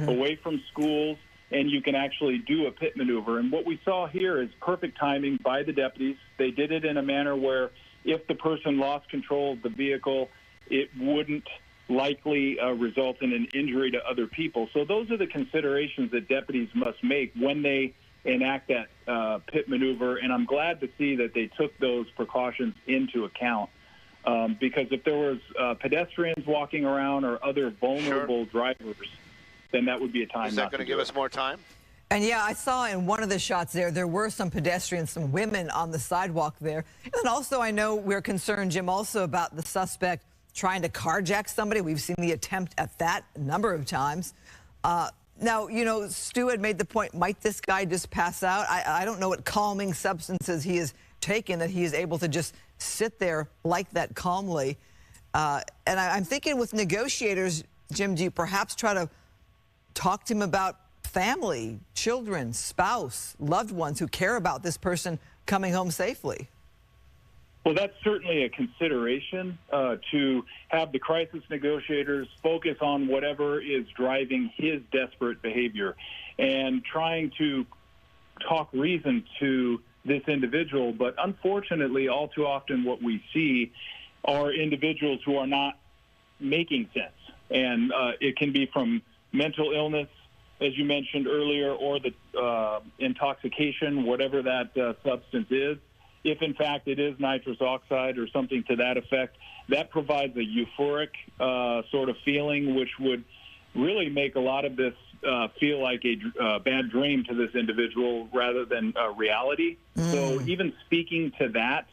away from schools, and you can actually do a pit maneuver. And what we saw here is perfect timing by the deputies. They did it in a manner where if the person lost control of the vehicle, it wouldn't likely result in an injury to other people. So those are the considerations that deputies must make when they enact that pit maneuver. And I'm glad to see that they took those precautions into account. Because if there was pedestrians walking around or other vulnerable drivers, then that would be a time. Is that going to give us more time? And yeah, I saw in one of the shots there were some pedestrians, some women on the sidewalk there. And then also, I know we're concerned, Jim, also about the suspect trying to carjack somebody. We've seen the attempt at that a number of times. Now, you know, Stu had made the point, might this guy just pass out? I don't know what calming substances he has taken that he is able to just sit there like that calmly. And I'm thinking with negotiators, Jim, do you perhaps try to talk to him about family, children, spouse, loved ones who care about this person coming home safely? Well, that's certainly a consideration, to have the crisis negotiators focus on whatever is driving his desperate behavior and trying to talk reason to this individual, but unfortunately, all too often what we see are individuals who are not making sense. And it can be from mental illness, as you mentioned earlier, or the intoxication, whatever that substance is. If, in fact, it is nitrous oxide or something to that effect, that provides a euphoric sort of feeling, which would really make a lot of this feel like a bad dream to this individual rather than reality. So even speaking to that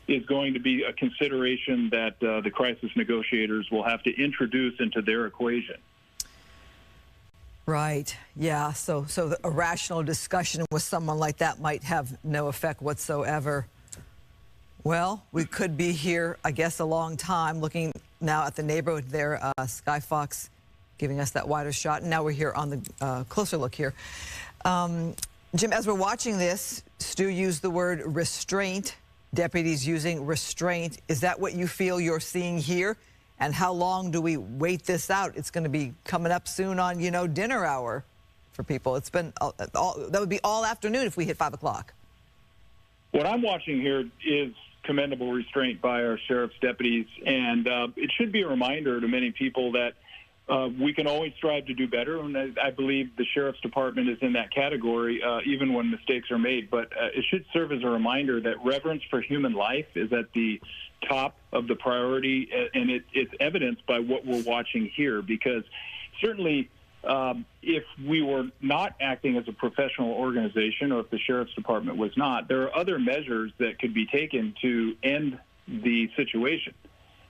is going to be a consideration that the crisis negotiators will have to introduce into their equation. Right. Yeah. So a rational discussion with someone like that might have no effect whatsoever. Well, we could be here, I guess, a long time looking now at the neighborhood there, Sky Fox giving us that wider shot. And now we're here on the closer look here. Jim, as we're watching this, Stu used the word restraint, deputies using restraint. Is that what you feel you're seeing here? And how long do we wait this out? It's going to be coming up soon on, you know, dinner hour for people. It's been, that would be all afternoon if we hit 5 o'clock. What I'm watching here is commendable restraint by our sheriff's deputies, and it should be a reminder to many people that we can always strive to do better, and I believe the sheriff's department is in that category, even when mistakes are made. But it should serve as a reminder that reverence for human life is at the top of the priority, and it's evidenced by what we're watching here, because certainly if we were not acting as a professional organization, or if the sheriff's department was not, there are other measures that could be taken to end the situation.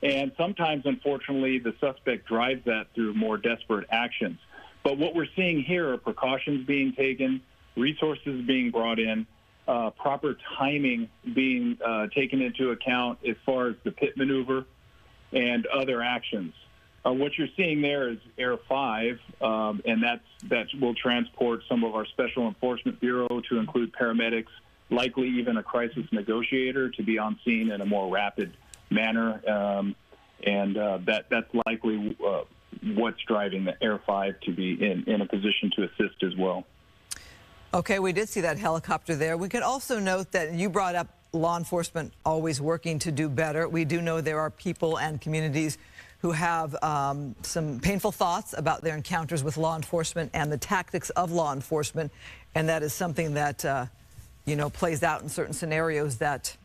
And sometimes, unfortunately, the suspect drives that through more desperate actions. But what we're seeing here are precautions being taken, resources being brought in, proper timing being taken into account as far as the pit maneuver and other actions. What you're seeing there is Air 5, and that will transport some of our Special Enforcement Bureau to include paramedics, likely even a crisis negotiator to be on scene in a more rapid manner, and that's likely what's driving the Air 5 to be in a position to assist as well. Okay, we did see that helicopter there. We could also note that you brought up law enforcement always working to do better. We do know there are people and communities who have some painful thoughts about their encounters with law enforcement and the tactics of law enforcement, and that is something that, you know, plays out in certain scenarios that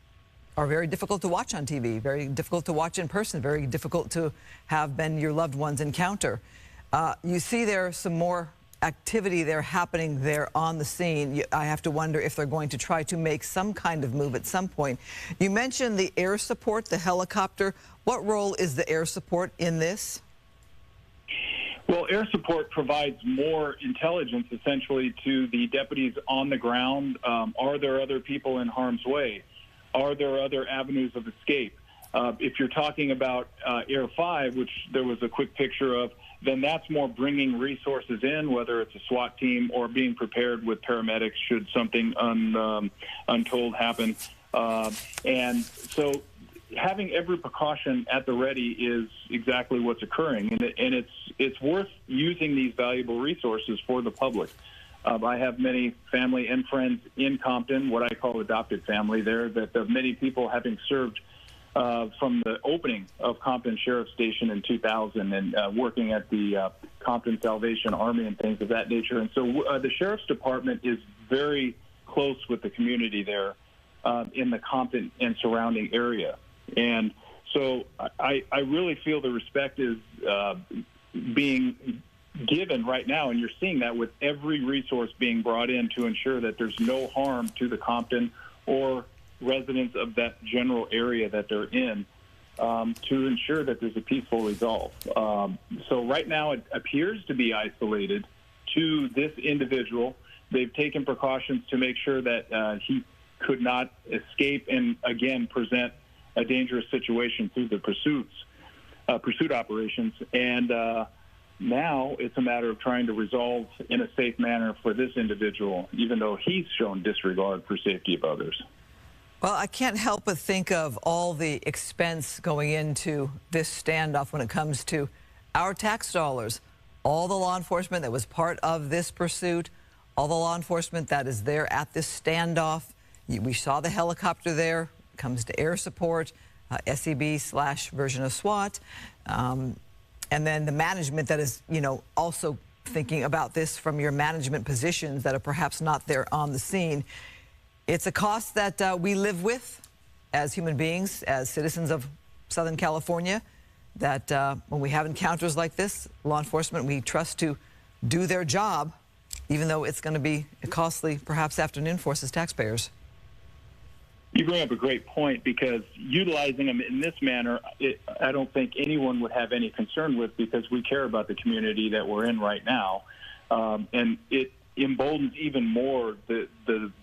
are very difficult to watch on TV, very difficult to watch in person, very difficult to have been your loved one's encounter. You see there some more activity there happening there on the scene. I have to wonder if they're going to try to make some kind of move at some point. You mentioned the air support, the helicopter. What role is the air support in this? Well, air support provides more intelligence, essentially, to the deputies on the ground. Are there other people in harm's way? Are there other avenues of escape? If you're talking about Air 5, which there was a quick picture of, then that's more bringing resources in, whether it's a SWAT team or being prepared with paramedics should something untold happen. And so having every precaution at the ready is exactly what's occurring, and it's worth using these valuable resources for the public. I have many family and friends in Compton, what I call adopted family there, that of many people having served from the opening of Compton Sheriff Station in 2000 and working at the Compton Salvation Army and things of that nature. And so the Sheriff's Department is very close with the community there in the Compton and surrounding area. And so I really feel the respect is being given right now, and you're seeing that with every resource being brought in to ensure that there's no harm to the Compton or residents of that general area that they're in, to ensure that there's a peaceful resolve. So right now it appears to be isolated to this individual. They've taken precautions to make sure that he could not escape and, again, present a dangerous situation through the pursuit operations. And now it's a matter of trying to resolve in a safe manner for this individual, even though he's shown disregard for safety of others. Well, I can't help but think of all the expense going into this standoff when it comes to our tax dollars, all the law enforcement that was part of this pursuit, all the law enforcement that is there at this standoff. We saw the helicopter there, comes to air support, SEB/version of SWAT, and then the management that is, also thinking about this from your management positions that are perhaps not there on the scene. It's a cost that we live with as human beings, as citizens of Southern California, that when we have encounters like this, law enforcement, we trust to do their job, even though it's going to be a costly, perhaps, afternoon for us as taxpayers. You bring up a great point, because utilizing them in this manner, I don't think anyone would have any concern with, because we care about the community that we're in right now. And it emboldens even more the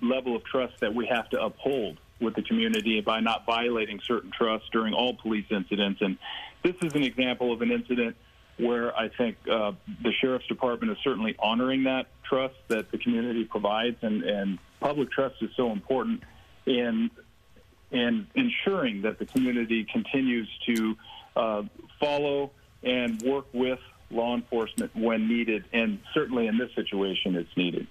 level of trust that we have to uphold with the community by not violating certain trusts during all police incidents. And this is an example of an incident where I think the Sheriff's Department is certainly honoring that trust that the community provides, and public trust is so important in ensuring that the community continues to follow and work with law enforcement when needed, and certainly in this situation it's needed.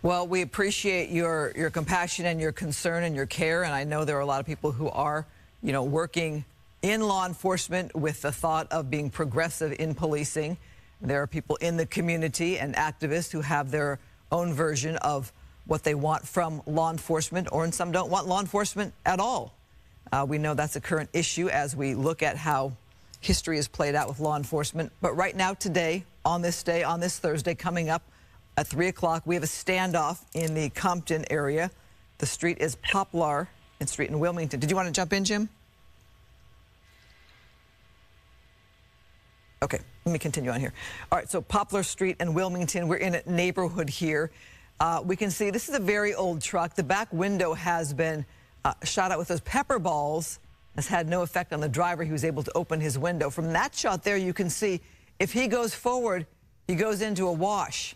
Well, we appreciate your compassion and your concern and your care, and I know there are a lot of people who are, working in law enforcement with the thought of being progressive in policing. There are people in the community and activists who have their own version of what they want from law enforcement, and some don't want law enforcement at all. We know that's a current issue as we look at how history is played out with law enforcement. But right now, today, on this day, on this Thursday, coming up at 3 o'clock, we have a standoff in the Compton area. The street is Poplar and Street in Wilmington. Did you want to jump in, Jim? Okay, let me continue on here. All right, so Poplar Street and Wilmington, we're in a neighborhood here. We can see this is a very old truck. The back window has been shot out with those pepper balls. Has had no effect on the driver. He was able to open his window. From that shot there, you can see if he goes forward, he goes into a wash.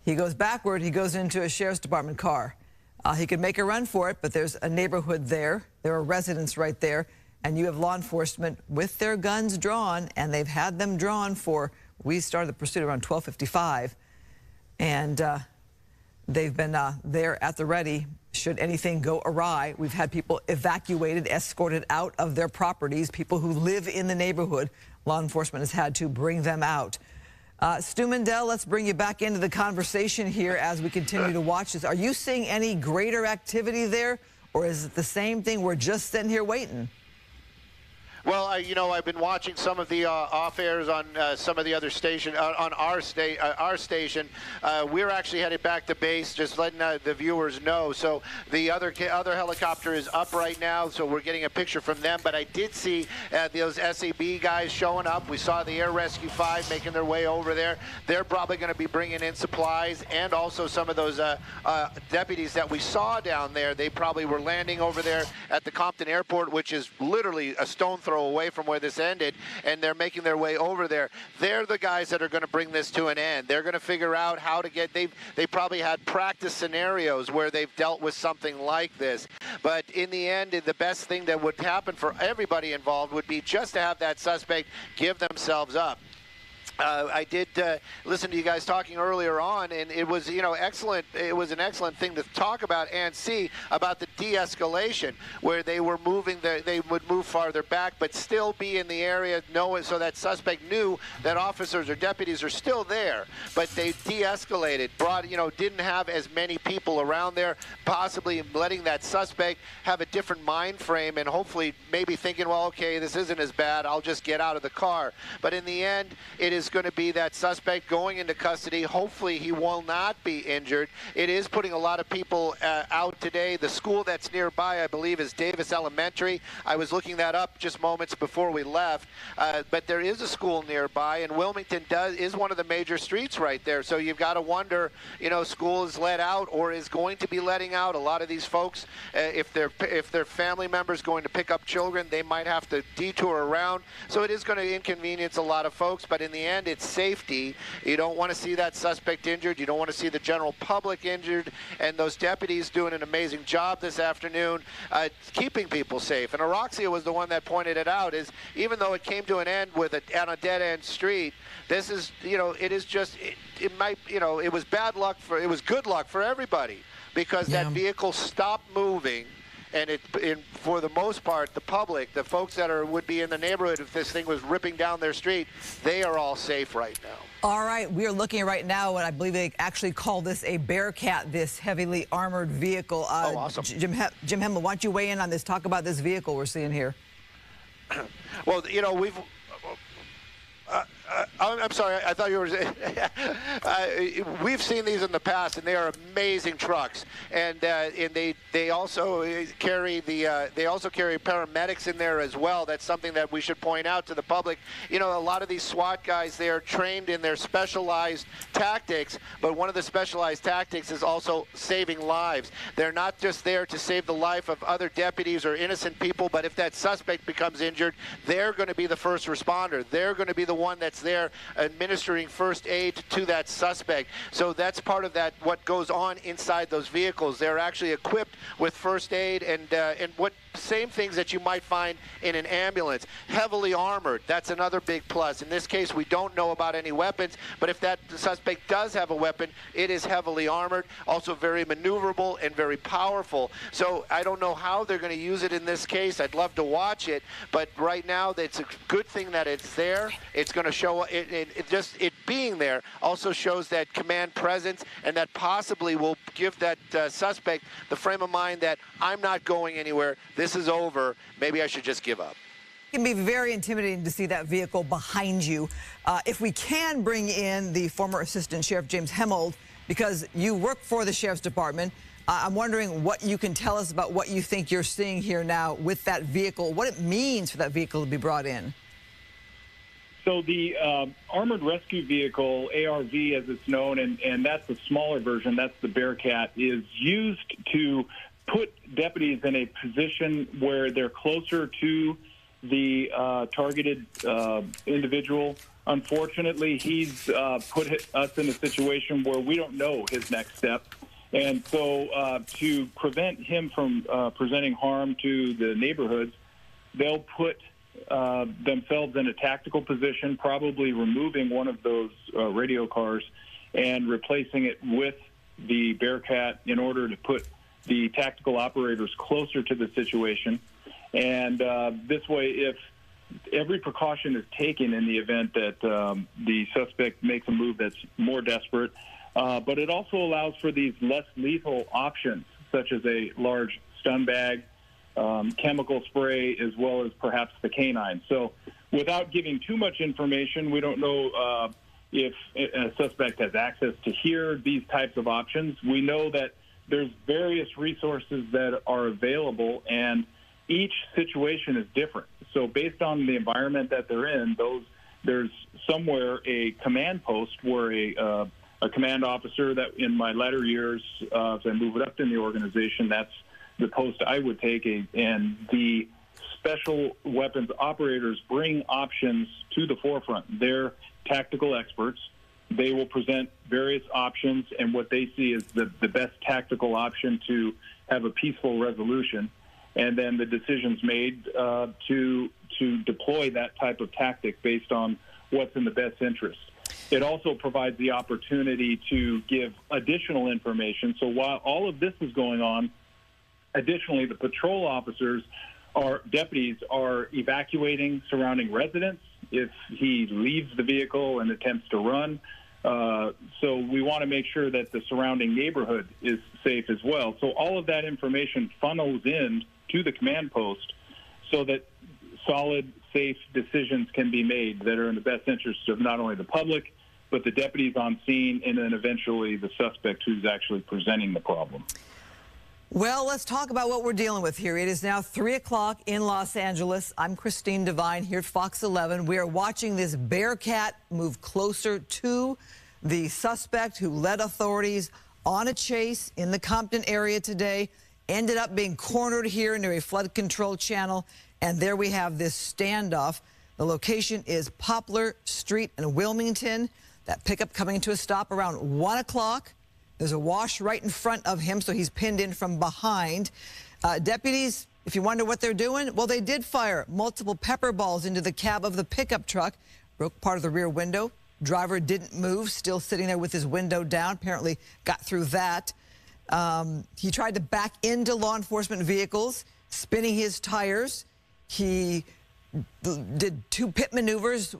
He goes backward, he goes into a Sheriff's Department car. He could make a run for it, but there's a neighborhood there. There are residents right there. And you have law enforcement with their guns drawn, and they've had them drawn for, we started the pursuit around 12:55. And they've been there at the ready should anything go awry. We've had people evacuated, escorted out of their properties, people who live in the neighborhood. Law enforcement has had to bring them out. Stu Mandel, let's bring you back into the conversation here as we continue to watch this. Are you seeing any greater activity there, or is it the same thing? We're just sitting here waiting. Well, I've been watching some of the off-airs on some of the other station, on our station. We're actually headed back to base, just letting the viewers know. So the other helicopter is up right now, so we're getting a picture from them. But I did see those SAB guys showing up. We saw the Air Rescue 5 making their way over there. They're probably going to be bringing in supplies, and also some of those deputies that we saw down there. They probably were landing over there at the Compton Airport, which is literally a stone throw away from where this ended, and they're making their way over there. They're the guys that are going to bring this to an end. They're going to figure out how to get, they probably had practice scenarios where they've dealt with something like this. But in the end, the best thing that would happen for everybody involved would be just to have that suspect give themselves up. I did listen to you guys talking earlier on, and it was, excellent. It was an excellent thing to talk about and see about the de-escalation, where they were moving, they would move farther back, but still be in the area, so that suspect knew that officers or deputies are still there. But they de-escalated, didn't have as many people around there, possibly letting that suspect have a different mind frame and hopefully maybe thinking, well, okay, this isn't as bad, I'll just get out of the car. But in the end, it is going to be that suspect going into custody. Hopefully he will not be injured. It is putting a lot of people out today. The school that's nearby, I believe, is Davis Elementary. I was looking that up just moments before we left. But there is a school nearby, and Wilmington is one of the major streets right there. So you've got to wonder, school is let out or is going to be letting out. A lot of these folks, if their family members going to pick up children, they might have to detour around. So it is going to inconvenience a lot of folks. But in the end, and its safety. You don't want to see that suspect injured. You don't want to see the general public injured. And those deputies doing an amazing job this afternoon keeping people safe. And Araxia was the one that pointed it out, is even though it came to an end with on a dead-end street, this is, you know, it is just, it might, you know, it was bad luck for, it was good luck for everybody, because that vehicle stopped moving. And for the most part, the public, the folks that would be in the neighborhood if this thing was ripping down their street, they are all safe right now. All right, we are looking right now, and I believe they actually call this a Bearcat, this heavily armored vehicle. Oh, awesome. Jim Hemmel, why don't you weigh in on this? Talk about this vehicle we're seeing here. Well, you know, we've... I'm sorry, I thought you were we've seen these in the past, and they are amazing trucks, and they also carry paramedics in there as well. That's something that we should point out to the public. You know, a lot of these SWAT guys, they are trained in their specialized tactics, but one of the specialized tactics is also saving lives. They're not just there to save the life of other deputies or innocent people, but if that suspect becomes injured, they're going to be the first responder. They're going to be the one that's there administering first aid to that suspect. So that's part of that, what goes on inside those vehicles. They're actually equipped with first aid and what same things that you might find in an ambulance. Heavily armored, that's another big plus. In this case, we don't know about any weapons, but if that suspect does have a weapon, it is heavily armored, also very maneuverable and very powerful. So I don't know how they're going to use it in this case. I'd love to watch it, but right now it's a good thing that it's there. It's going to show it being there also shows that command presence, and that possibly will give that suspect the frame of mind that I'm not going anywhere. This is over. Maybe I should just give up. It can be very intimidating to see that vehicle behind you. If we can bring in the former Assistant Sheriff James Hemmel, because you work for the Sheriff's Department, I'm wondering what you can tell us about what you think you're seeing here now with that vehicle, what it means for that vehicle to be brought in. So the Armored Rescue Vehicle, ARV as it's known, and that's the smaller version, that's the Bearcat, is used to put deputies in a position where they're closer to the targeted individual. Unfortunately, he's put us in a situation where we don't know his next step. And so to prevent him from presenting harm to the neighborhoods, they'll put themselves in a tactical position, probably removing one of those radio cars and replacing it with the Bearcat in order to put the tactical operators closer to the situation. And this way, if every precaution is taken in the event that the suspect makes a move that's more desperate, but it also allows for these less lethal options, such as a large stun bag, chemical spray, as well as perhaps the canine. So without giving too much information, we don't know if a suspect has access to hear these types of options. We know that there's various resources that are available, and each situation is different. So based on the environment that they're in, there's somewhere a command post where a command officer that in my latter years, as I move it up in the organization, that's the post I would take, and the special weapons operators bring options to the forefront. They're tactical experts. They will present various options and what they see is the best tactical option to have a peaceful resolution, and then the decision's made to deploy that type of tactic based on what's in the best interest. It also provides the opportunity to give additional information. So while all of this is going on, additionally, the patrol officers or deputies are evacuating surrounding residents if he leaves the vehicle and attempts to run. So we want to make sure that the surrounding neighborhood is safe as well. So all of that information funnels in to the command post so that solid, safe decisions can be made that are in the best interest of not only the public, but the deputies on scene, and then eventually the suspect who's actually presenting the problem. Well, let's talk about what we're dealing with here. It is now 3 o'clock in Los Angeles. I'm Christine Devine here at Fox 11. We are watching this Bearcat move closer to the suspect who led authorities on a chase in the Compton area today, ended up being cornered here near a flood control channel, and there we have this standoff. The location is Poplar Street in Wilmington. That pickup coming to a stop around 1 o'clock. There's a wash right in front of him, so he's pinned in from behind. Deputies, if you wonder what they're doing, well, they did fire multiple pepper balls into the cab of the pickup truck, broke part of the rear window. Driver didn't move, still sitting there with his window down, apparently got through that. He tried to back into law enforcement vehicles, spinning his tires. He did two pit maneuvers,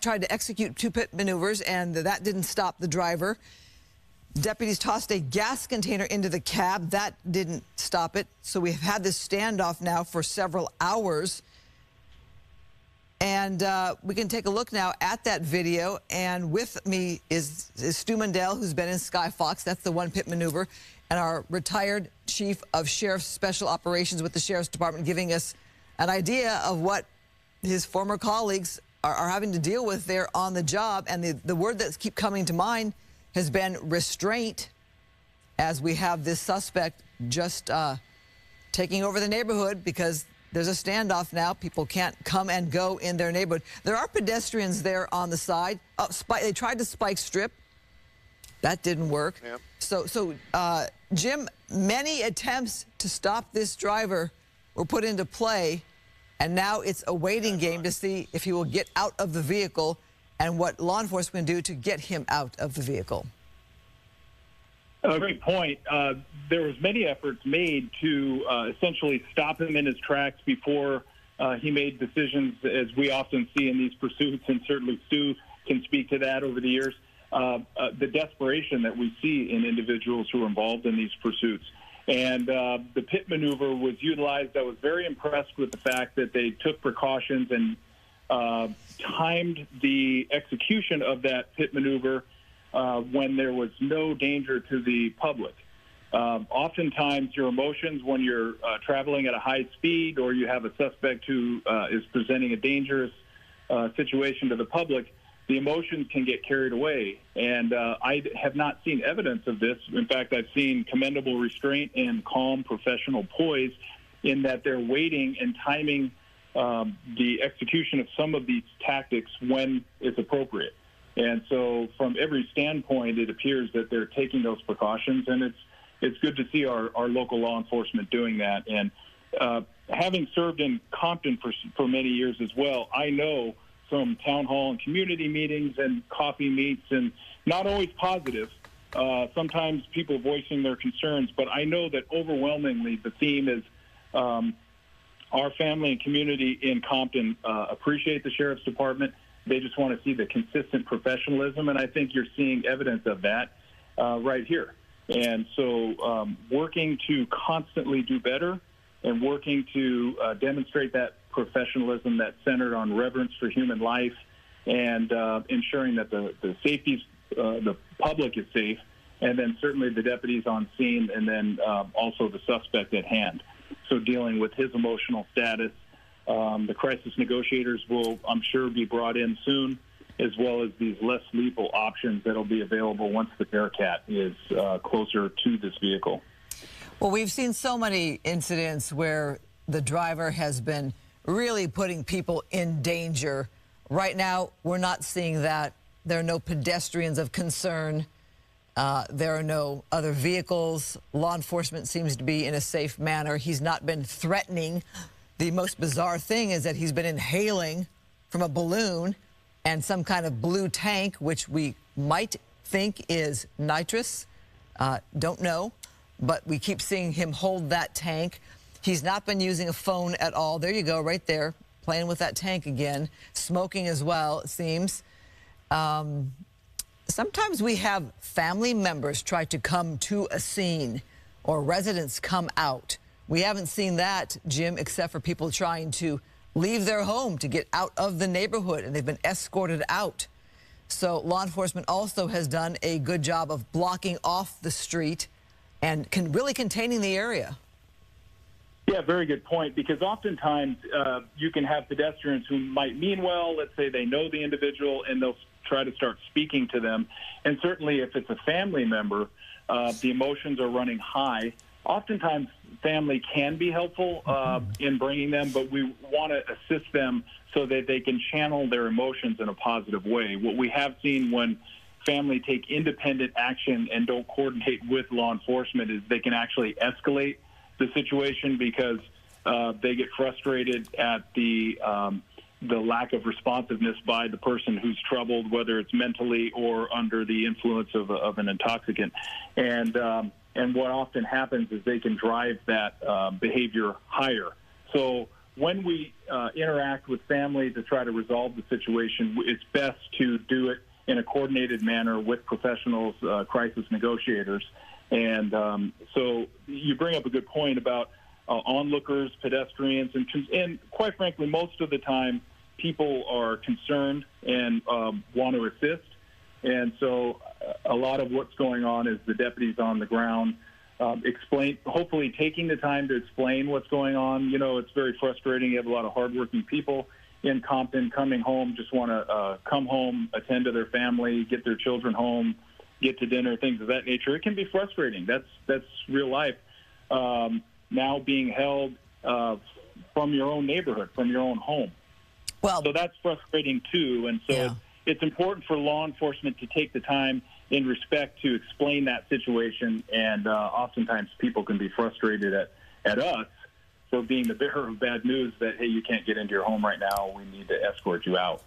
tried to execute two pit maneuvers, and that didn't stop the driver. Deputies tossed a gas container into the cab. That didn't stop it. So we've had this standoff now for several hours. And we can take a look now at that video. And with me is Stu Mundell, who's been in Skyfox. That's the one pit maneuver. And our retired chief of Sheriff's Special Operations with the Sheriff's Department, giving us an idea of what his former colleagues are having to deal with there on the job. And the word that's keep coming to mind has been restraint, as we have this suspect just taking over the neighborhood because there's a standoff now. People can't come and go in their neighborhood. There are pedestrians there on the side. They tried to spike strip. That didn't work. Yep. So Jim, many attempts to stop this driver were put into play, and now it's a waiting game to see if he will get out of the vehicle and what law enforcement can do to get him out of the vehicle. Great point. There was many efforts made to essentially stop him in his tracks before he made decisions, as we often see in these pursuits, and certainly Stu can speak to that over the years, the desperation that we see in individuals who are involved in these pursuits. And the pit maneuver was utilized. I was very impressed with the fact that they took precautions and timed the execution of that pit maneuver when there was no danger to the public. Oftentimes, your emotions when you're traveling at a high speed or you have a suspect who is presenting a dangerous situation to the public, the emotions can get carried away. And I have not seen evidence of this. In fact, I've seen commendable restraint and calm professional poise in that they're waiting and timing the execution of some of these tactics when it's appropriate. And so from every standpoint, it appears that they're taking those precautions, and it's good to see our local law enforcement doing that. And having served in Compton for many years as well, I know from town hall and community meetings and coffee meets, and not always positive, sometimes people voicing their concerns, but I know that overwhelmingly the theme is our family and community in Compton appreciate the Sheriff's Department. They just want to see the consistent professionalism, and I think you're seeing evidence of that right here. And so working to constantly do better and working to demonstrate that professionalism that's centered on reverence for human life and ensuring that the safety, the public is safe, and then certainly the deputies on scene, and then also the suspect at hand. So dealing with his emotional status. The crisis negotiators will, I'm sure, be brought in soon, as well as these less lethal options that will be available once the Bearcat is closer to this vehicle. Well, we've seen so many incidents where the driver has been really putting people in danger. Right now, we're not seeing that. There are no pedestrians of concern. There are no other vehicles. Law enforcement seems to be in a safe manner. He's not been threatening. The most bizarre thing is that he's been inhaling from a balloon and some kind of blue tank, which we might think is nitrous. Don't know, but we keep seeing him hold that tank. He's not been using a phone at all. There you go, right there, playing with that tank again. Smoking as well, it seems. Sometimes we have family members try to come to a scene or residents come out. We haven't seen that, Jim, except for people trying to leave their home to get out of the neighborhood, and they've been escorted out. So law enforcement also has done a good job of blocking off the street and really containing the area. Yeah, very good point, because oftentimes you can have pedestrians who might mean well. Let's say they know the individual, and they'll try to start speaking to them. And certainly if it's a family member, the emotions are running high. oftentimes family can be helpful in bringing them, but we want to assist them so that they can channel their emotions in a positive way. What we have seen when family take independent action and don't coordinate with law enforcement is they can actually escalate the situation because they get frustrated at the lack of responsiveness by the person who's troubled, whether it's mentally or under the influence of an intoxicant. And what often happens is they can drive that behavior higher. So when we interact with family to try to resolve the situation, it's best to do it in a coordinated manner with professionals, crisis negotiators. And so you bring up a good point about onlookers, pedestrians, and quite frankly, most of the time, people are concerned and want to assist. And so a lot of what's going on is the deputies on the ground hopefully taking the time to explain what's going on. You know, it's very frustrating. You have a lot of hardworking people in Compton coming home, just want to come home, attend to their family, get their children home, get to dinner, things of that nature. It can be frustrating. That's real life. Now being held from your own neighborhood, from your own home. Well, so that's frustrating too. And so it's important for law enforcement to take the time in respect to explain that situation. And oftentimes people can be frustrated at us for being the bearer of bad news that, hey, you can't get into your home right now. We need to escort you out.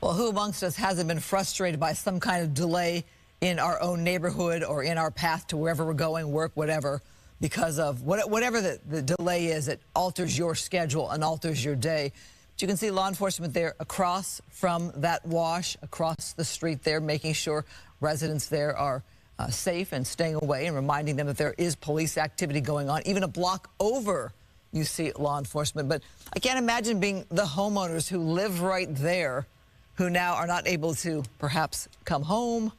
Well, who amongst us hasn't been frustrated by some kind of delay in our own neighborhood or in our path to wherever we're going, work, whatever, because of whatever the delay is, it alters your schedule and alters your day. But you can see law enforcement there across from that wash, across the street there, making sure residents there are safe and staying away and reminding them that there is police activity going on. Even a block over, you see law enforcement. But I can't imagine being the homeowners who live right there, who now are not able to perhaps come home,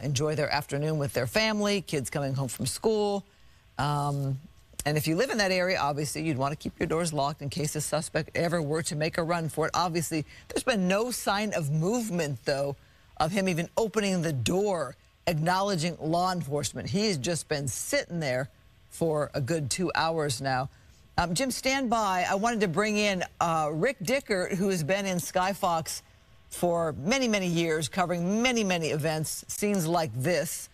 enjoy their afternoon with their family, kids coming home from school. And if you live in that area, obviously, you'd want to keep your doors locked in case a suspect ever were to make a run for it. Obviously, there's been no sign of movement, though, of him even opening the door, acknowledging law enforcement. He's just been sitting there for a good 2 hours now. Jim, stand by. I wanted to bring in Rick Dickert, who has been in Skyfox for many, many years, covering many, many events, scenes like this.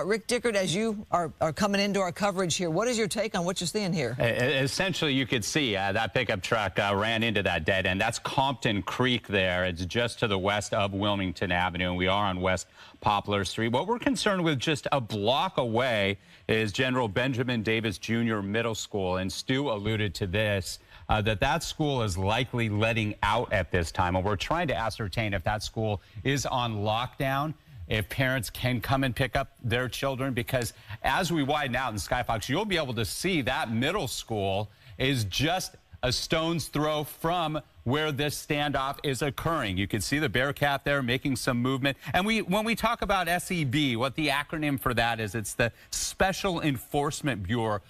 Rick Dickert, as you are coming into our coverage here, what is your take on what you're seeing here? Essentially, you could see that pickup truck ran into that dead end. That's Compton Creek there. It's just to the west of Wilmington Avenue, and we are on West Poplar Street. What we're concerned with just a block away is General Benjamin Davis Jr. Middle School, and Stu alluded to this, that school is likely letting out at this time, and we're trying to ascertain if that school is on lockdown, if parents can come and pick up their children, because as we widen out in Skyfox, you'll be able to see that middle school is just a stone's throw from where this standoff is occurring. You can see the Bearcat there making some movement. And when we talk about SEB, what the acronym for that is, it's the Special Enforcement Bureau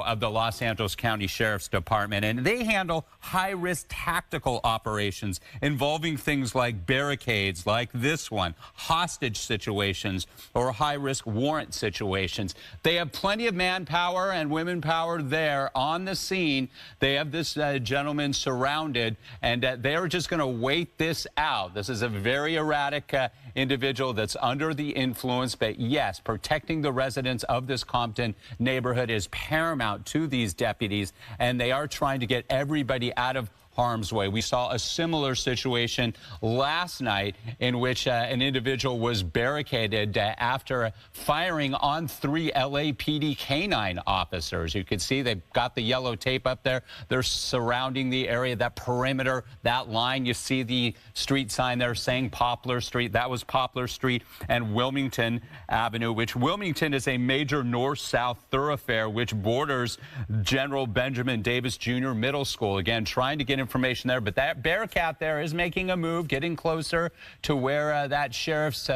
of the Los Angeles County Sheriff's Department, and they handle high-risk tactical operations involving things like barricades, like this one, hostage situations, or high-risk warrant situations. They have plenty of manpower and women power there on the scene. They have this gentleman surrounded, and they're just going to wait this out. This is a very erratic individual that's under the influence, but yes, protecting the residents of this Compton neighborhood is paramount to these deputies, and they are trying to get everybody out of harm's way. We saw a similar situation last night in which an individual was barricaded after firing on 3 LAPD canine officers. You can see they've got the yellow tape up there. They're surrounding the area, that perimeter, that line. You see the street sign there saying Poplar Street. That was Poplar Street and Wilmington Avenue, which Wilmington is a major north-south thoroughfare which borders General Benjamin Davis Jr. Middle School. Again, trying to get information there, but that Bearcat there is making a move, getting closer to where that sheriff's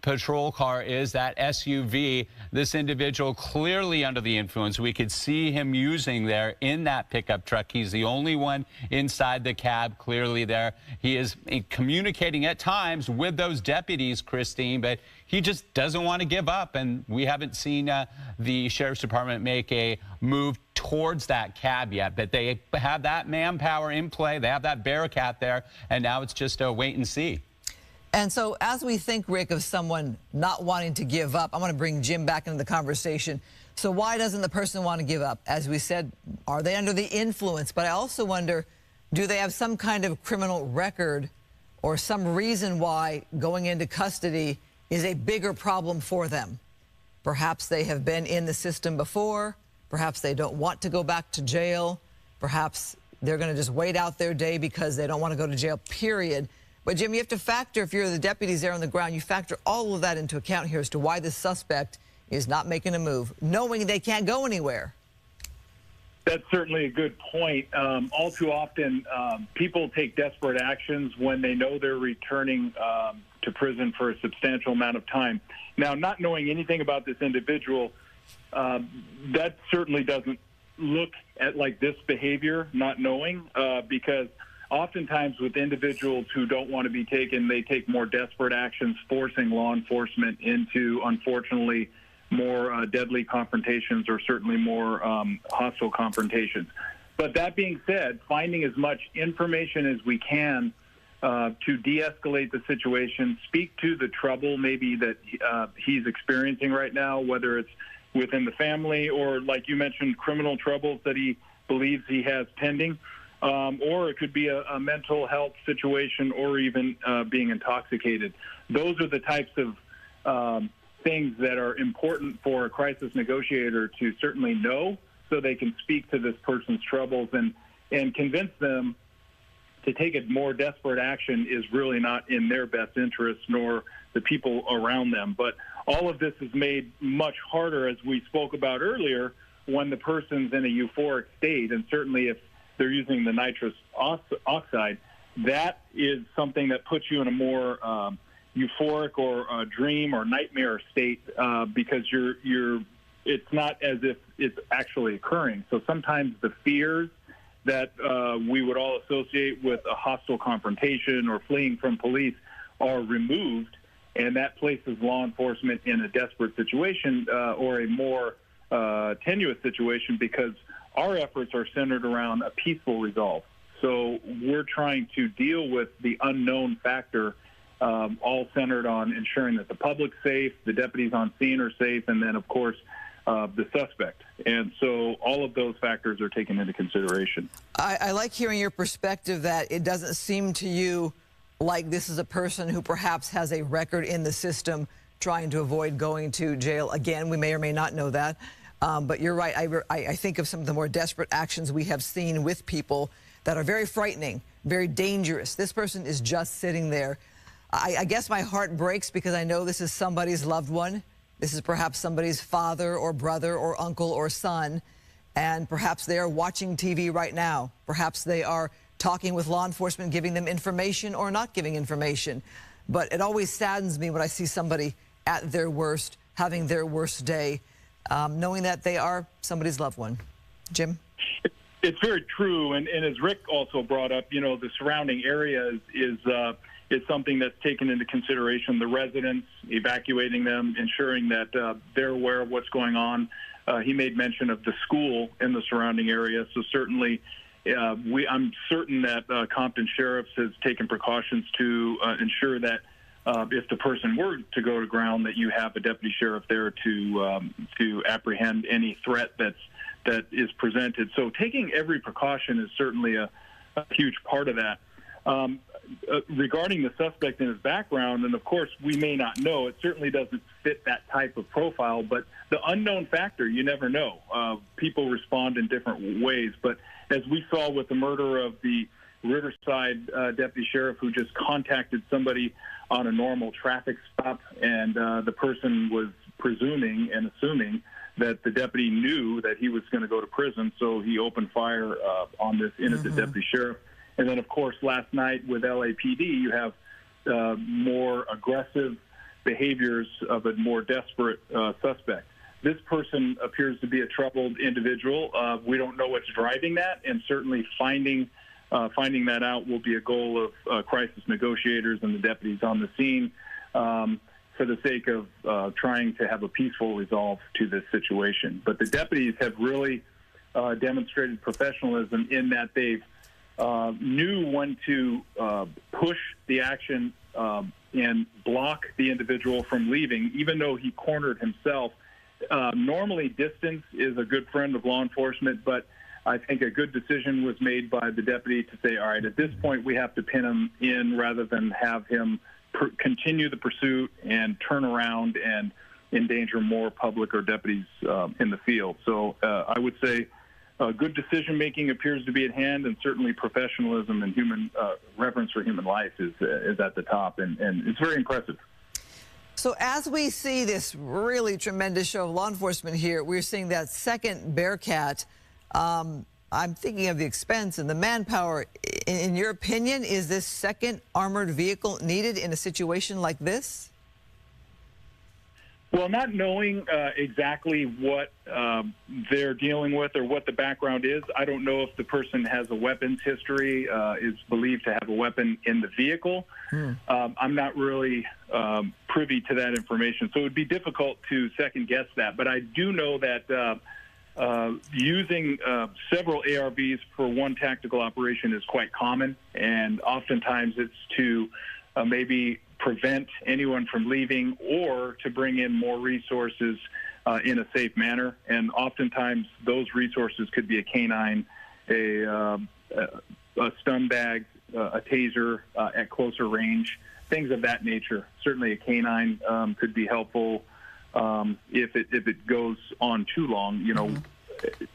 patrol car is, that SUV. This individual clearly under the influence. We could see him using there in that pickup truck. He's the only one inside the cab, clearly there. He is communicating at times with those deputies, Christine, but he just doesn't want to give up. And we haven't seen the Sheriff's Department make a move towards that cab yet, but they have that manpower in play. They have that Bearcat there, and now it's just a wait and see. And so as we think, Rick, of someone not wanting to give up, I want to bring Jim back into the conversation. So why doesn't the person want to give up? As we said, are they under the influence? But I also wonder, do they have some kind of criminal record or some reason why going into custody is a bigger problem for them? Perhaps they have been in the system before. Perhaps they don't want to go back to jail. Perhaps they're going to just wait out their day because they don't want to go to jail, period. But, Jim, you have to factor, if you're the deputies there on the ground, you factor all of that into account here as to why this suspect is not making a move, knowing they can't go anywhere. That's certainly a good point. All too often, people take desperate actions when they know they're returning to prison for a substantial amount of time. Now, not knowing anything about this individual, that certainly doesn't look at like this behavior, not knowing, because oftentimes with individuals who don't want to be taken, they take more desperate actions, forcing law enforcement into, unfortunately, more deadly confrontations or certainly more hostile confrontations. But that being said, finding as much information as we can to de-escalate the situation, speak to the trouble maybe that he's experiencing right now, whether it's within the family or, like you mentioned, criminal troubles that he believes he has pending. Or it could be a mental health situation or even being intoxicated. Those are the types of things that are important for a crisis negotiator to certainly know so they can speak to this person's troubles and convince them to take a more desperate action is really not in their best interest nor the people around them. But all of this is made much harder, as we spoke about earlier, when the person's in a euphoric state, and certainly if they're using the nitrous oxide, that is something that puts you in a more euphoric or dream or nightmare state because it's not as if it's actually occurring. So sometimes the fears that we would all associate with a hostile confrontation or fleeing from police are removed, and that places law enforcement in a desperate situation or a more tenuous situation because our efforts are centered around a peaceful resolve. So we're trying to deal with the unknown factor, all centered on ensuring that the public's safe, the deputies on scene are safe, and then, of course, the suspect. And so all of those factors are taken into consideration. I like hearing your perspective that it doesn't seem to you like this is a person who perhaps has a record in the system trying to avoid going to jail again. We may or may not know that. But you're right. I think of some of the more desperate actions we have seen with people that are very frightening, very dangerous. This person is just sitting there. I guess my heart breaks because I know this is somebody's loved one. This is perhaps somebody's father or brother or uncle or son. And perhaps they are watching TV right now. Perhaps they are talking with law enforcement, giving them information or not giving information. But it always saddens me when I see somebody at their worst, having their worst day, knowing that they are somebody's loved one. Jim? It's very true. And as Rick also brought up, you know, the surrounding area is something that's taken into consideration. The residents, evacuating them, ensuring that they're aware of what's going on. He made mention of the school in the surrounding area. So certainly I'm certain that Compton Sheriff's has taken precautions to ensure that if the person were to go to ground, that you have a deputy sheriff there to apprehend any threat that is presented. So taking every precaution is certainly a huge part of that. Regarding the suspect and his background, and of course we may not know, it certainly doesn't fit that type of profile, but the unknown factor, you never know. People respond in different ways, but as we saw with the murder of the Riverside deputy sheriff who just contacted somebody on a normal traffic stop, and the person was presuming and assuming that the deputy knew that he was going to go to prison, so he opened fire on this innocent deputy sheriff. And then, of course, last night with LAPD, you have more aggressive behaviors of a more desperate suspect. This person appears to be a troubled individual. We don't know what's driving that, and certainly finding that out will be a goal of crisis negotiators and the deputies on the scene for the sake of trying to have a peaceful resolve to this situation. But the deputies have really demonstrated professionalism in that they've knew when to push the action and block the individual from leaving, even though he cornered himself. Normally, distance is a good friend of law enforcement, but I think a good decision was made by the deputy to say, all right, at this point, we have to pin him in rather than have him continue the pursuit and turn around and endanger more public or deputies in the field. So I would say good decision-making appears to be at hand, and certainly professionalism and human reverence for human life is at the top, and it's very impressive. So as we see this really tremendous show of law enforcement here, we're seeing that second Bearcat. I'm thinking of the expense and the manpower. In your opinion, is this second armored vehicle needed in a situation like this? Well, not knowing exactly what they're dealing with or what the background is, I don't know if the person has a weapons history, is believed to have a weapon in the vehicle. I'm not really privy to that information, so it would be difficult to second-guess that. But I do know that using several ARVs for one tactical operation is quite common, and oftentimes it's to maybe prevent anyone from leaving or to bring in more resources in a safe manner. And oftentimes those resources could be a canine, a stun bag, a taser at closer range, things of that nature. Certainly a canine could be helpful if it goes on too long. You know,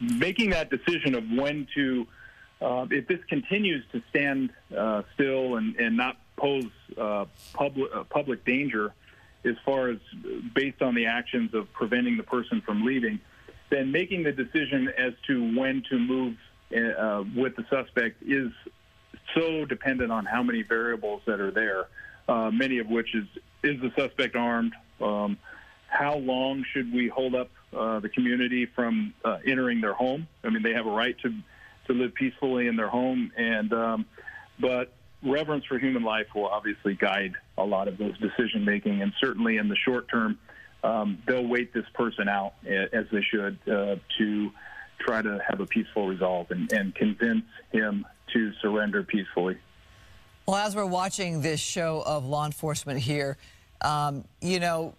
making that decision of when to, if this continues to stand still and not pose public danger as far as based on the actions of preventing the person from leaving, then making the decision as to when to move with the suspect is so dependent on how many variables that are there, many of which is the suspect armed? How long should we hold up the community from entering their home? I mean, they have a right to live peacefully in their home, and but reverence for human life will obviously guide a lot of those decision-making, and certainly in the short term, they'll wait this person out, as they should, to try to have a peaceful resolve and convince him to surrender peacefully. Well, as we're watching this show of law enforcement here, you know,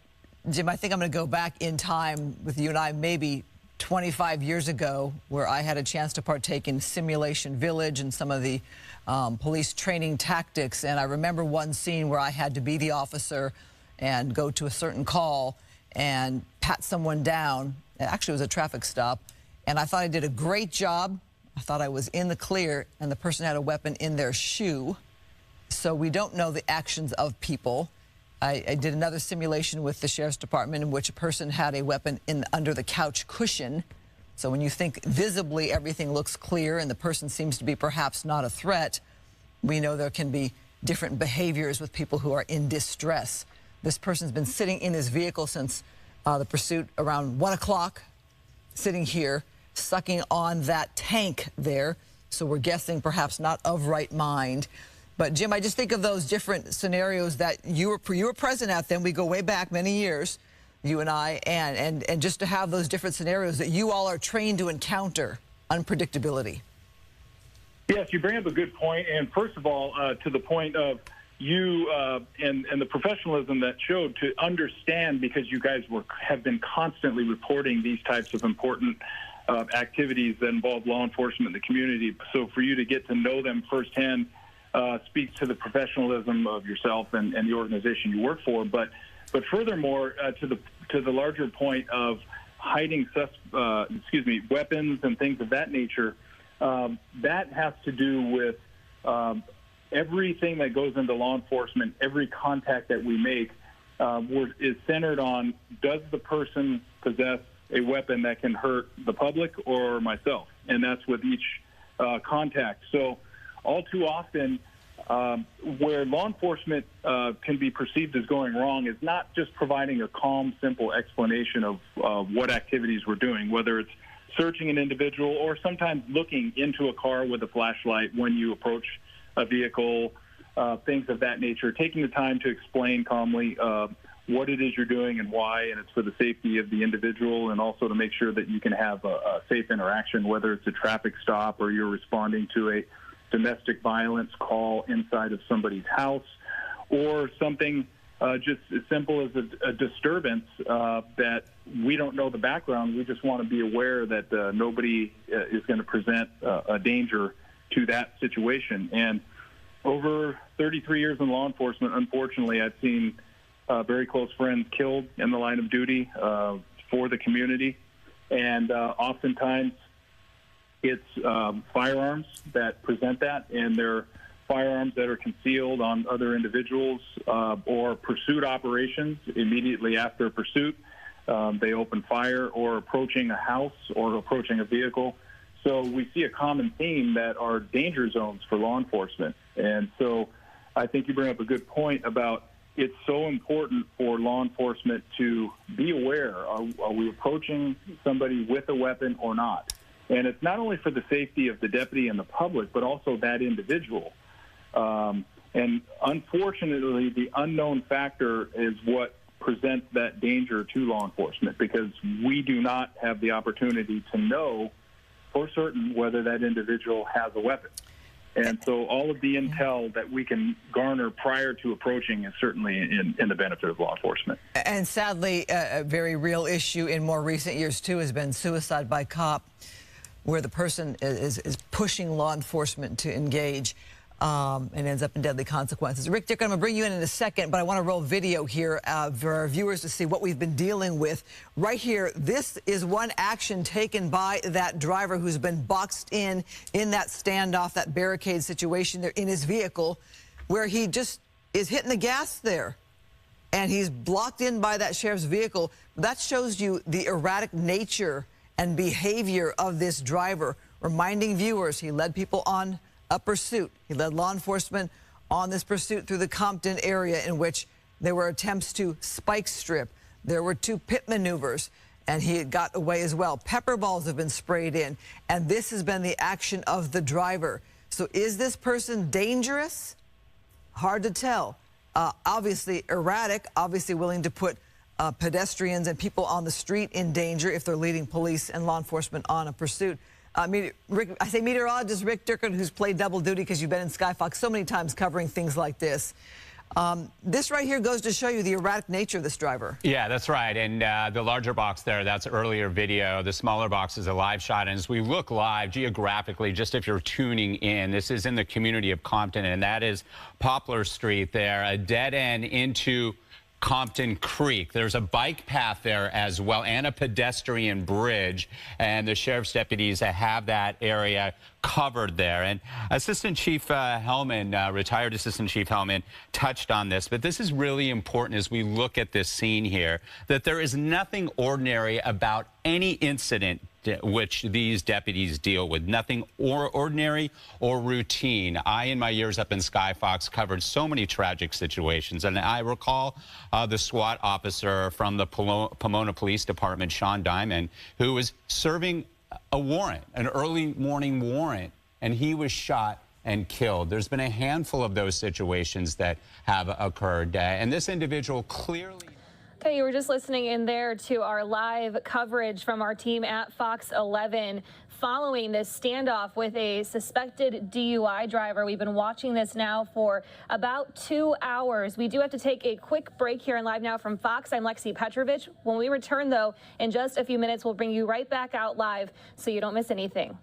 Jim, I think I'm going to go back in time with you and I maybe 25 years ago, where I had a chance to partake in Simulation Village and some of the police training tactics. And I remember one scene where I had to be the officer and go to a certain call and pat someone down. Actually, it was a traffic stop. And I thought I did a great job. I thought I was in the clear, and the person had a weapon in their shoe. So we don't know the actions of people. I did another simulation with the Sheriff's Department in which a person had a weapon under the couch cushion. So when you think visibly everything looks clear and the person seems to be perhaps not a threat, we know there can be different behaviors with people who are in distress. This person's been sitting in his vehicle since the pursuit around 1 o'clock, sitting here, sucking on that tank there. So we're guessing perhaps not of right mind. But Jim, I just think of those different scenarios that you were present at them. We go way back many years, you and I, and just to have those different scenarios that you all are trained to encounter unpredictability. Yes, you bring up a good point. And first of all, to the point of you and the professionalism that showed to understand, because you guys have been constantly reporting these types of important activities that involve law enforcement in the community. So for you to get to know them firsthand speaks to the professionalism of yourself and the organization you work for. But furthermore, to the larger point of hiding weapons and things of that nature, that has to do with everything that goes into law enforcement. Every contact that we make is centered on, does the person possess a weapon that can hurt the public or myself? And that's with each contact. So all too often, where law enforcement can be perceived as going wrong is not just providing a calm, simple explanation of what activities we're doing, whether it's searching an individual or sometimes looking into a car with a flashlight when you approach a vehicle, things of that nature, taking the time to explain calmly what it is you're doing and why, and it's for the safety of the individual and also to make sure that you can have a safe interaction, whether it's a traffic stop or you're responding to a domestic violence call inside of somebody's house or something just as simple as a disturbance that we don't know the background. We just want to be aware that nobody is going to present a danger to that situation. And over 33 years in law enforcement, unfortunately, I've seen very close friends killed in the line of duty for the community. And oftentimes it's firearms that present that, and they're firearms that are concealed on other individuals or pursuit operations immediately after pursuit. They open fire or approaching a house or approaching a vehicle. So we see a common theme that are danger zones for law enforcement. And so I think you bring up a good point about it's so important for law enforcement to be aware. Are we approaching somebody with a weapon or not? And it's not only for the safety of the deputy and the public, but also that individual. And unfortunately, the unknown factor is what presents that danger to law enforcement, because we do not have the opportunity to know for certain whether that individual has a weapon. And so all of the intel that we can garner prior to approaching is certainly in the benefit of law enforcement. And sadly, a very real issue in more recent years, too, has been suicide by cop, where the person is pushing law enforcement to engage and ends up in deadly consequences. Rick Dick, I'm going to bring you in a second, but I want to roll video here for our viewers to see what we've been dealing with. Right here, this is one action taken by that driver who's been boxed in that standoff, that barricade situation there in his vehicle, where he just is hitting the gas there. And he's blocked in by that sheriff's vehicle. That shows you the erratic nature and behavior of this driver, reminding viewers he led people on a pursuit. He led law enforcement on this pursuit through the Compton area, in which there were attempts to spike strip. There were 2 pit maneuvers, and he had got away as well. Pepper balls have been sprayed in, and this has been the action of the driver. So is this person dangerous? Hard to tell. Obviously erratic, obviously willing to put pedestrians and people on the street in danger if they're leading police and law enforcement on a pursuit. Rick, I say meteorologist Rick Dirkert, who's played double duty because you've been in Sky Fox so many times covering things like this. This right here goes to show you the erratic nature of this driver. Yeah, that's right. And the larger box there, that's earlier video. The smaller box is a live shot. And as we look live geographically, just if you're tuning in, this is in the community of Compton, and that is Poplar Street there, a dead end into Compton Creek. There's a bike path there as well, and a pedestrian bridge, and the sheriff's deputies have that area covered there. And Assistant Chief Hellman, retired Assistant Chief Hellman, touched on this, but this is really important as we look at this scene here, that there is nothing ordinary about any incident which these deputies deal with. Nothing ordinary or routine. I, in my years up in Sky Fox, covered so many tragic situations, and I recall the SWAT officer from the Pomona Police Department, Sean Diamond, who was serving a warrant, an early morning warrant, and he was shot and killed. There's been a handful of those situations that have occurred, and this individual clearly... Okay, you were just listening in there to our live coverage from our team at Fox 11 following this standoff with a suspected DUI driver. We've been watching this now for about 2 hours. We do have to take a quick break here and live now from Fox. I'm Lexi Petrovich. When we return, though, in just a few minutes, we'll bring you right back out live so you don't miss anything.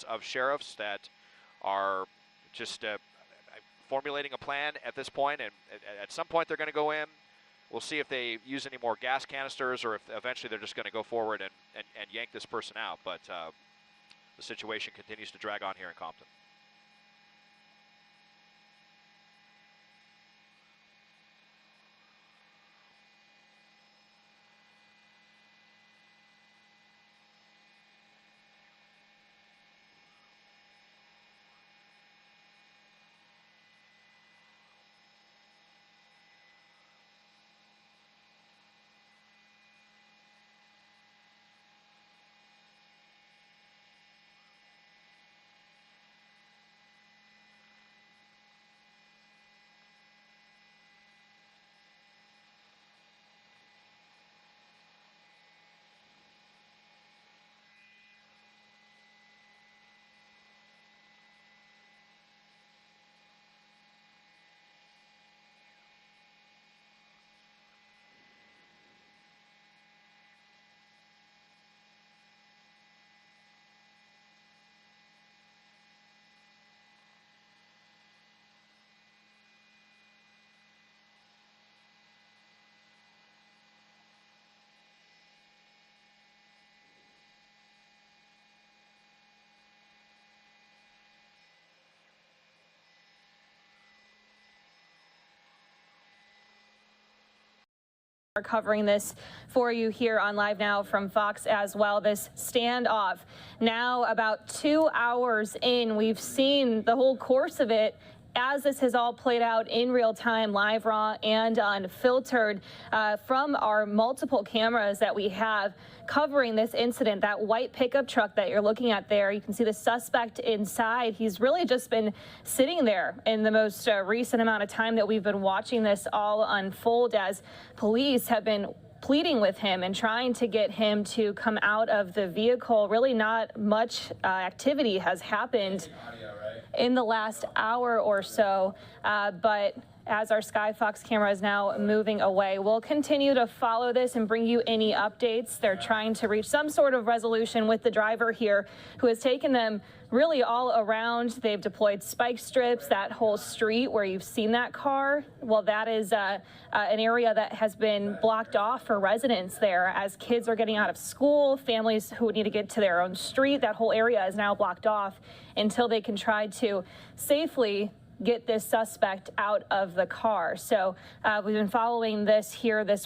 of sheriffs that are just formulating a plan at this point, and at some point they're going to go in. We'll see if they use any more gas canisters or if eventually they're just going to go forward and yank this person out. But the situation continues to drag on here in Compton. Are covering this for you here on Live Now from Fox as well. This standoff now about 2 hours in. We've seen the whole course of it as this has all played out in real time, live, raw, and unfiltered from our multiple cameras that we have covering this incident. That white pickup truck that you're looking at there, you can see the suspect inside. He's really just been sitting there in the most recent amount of time that we've been watching this all unfold, as police have been pleading with him and trying to get him to come out of the vehicle. Really not much activity has happened in the last hour or so, but as our Skyfox camera is now moving away, we'll continue to follow this and bring you any updates. They're trying to reach some sort of resolution with the driver here, who has taken them really all around. They've deployed spike strips, that whole street where you've seen that car. Well, that is an area that has been blocked off for residents there as kids are getting out of school, families who need to get to their own street. That whole area is now blocked off until they can try to safely get this suspect out of the car. So we've been following this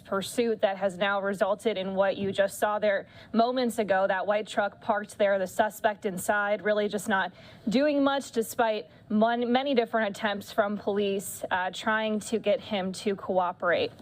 pursuit that has now resulted in what you just saw there moments ago. That white truck parked there, the suspect inside, really just not doing much despite many different attempts from police trying to get him to cooperate.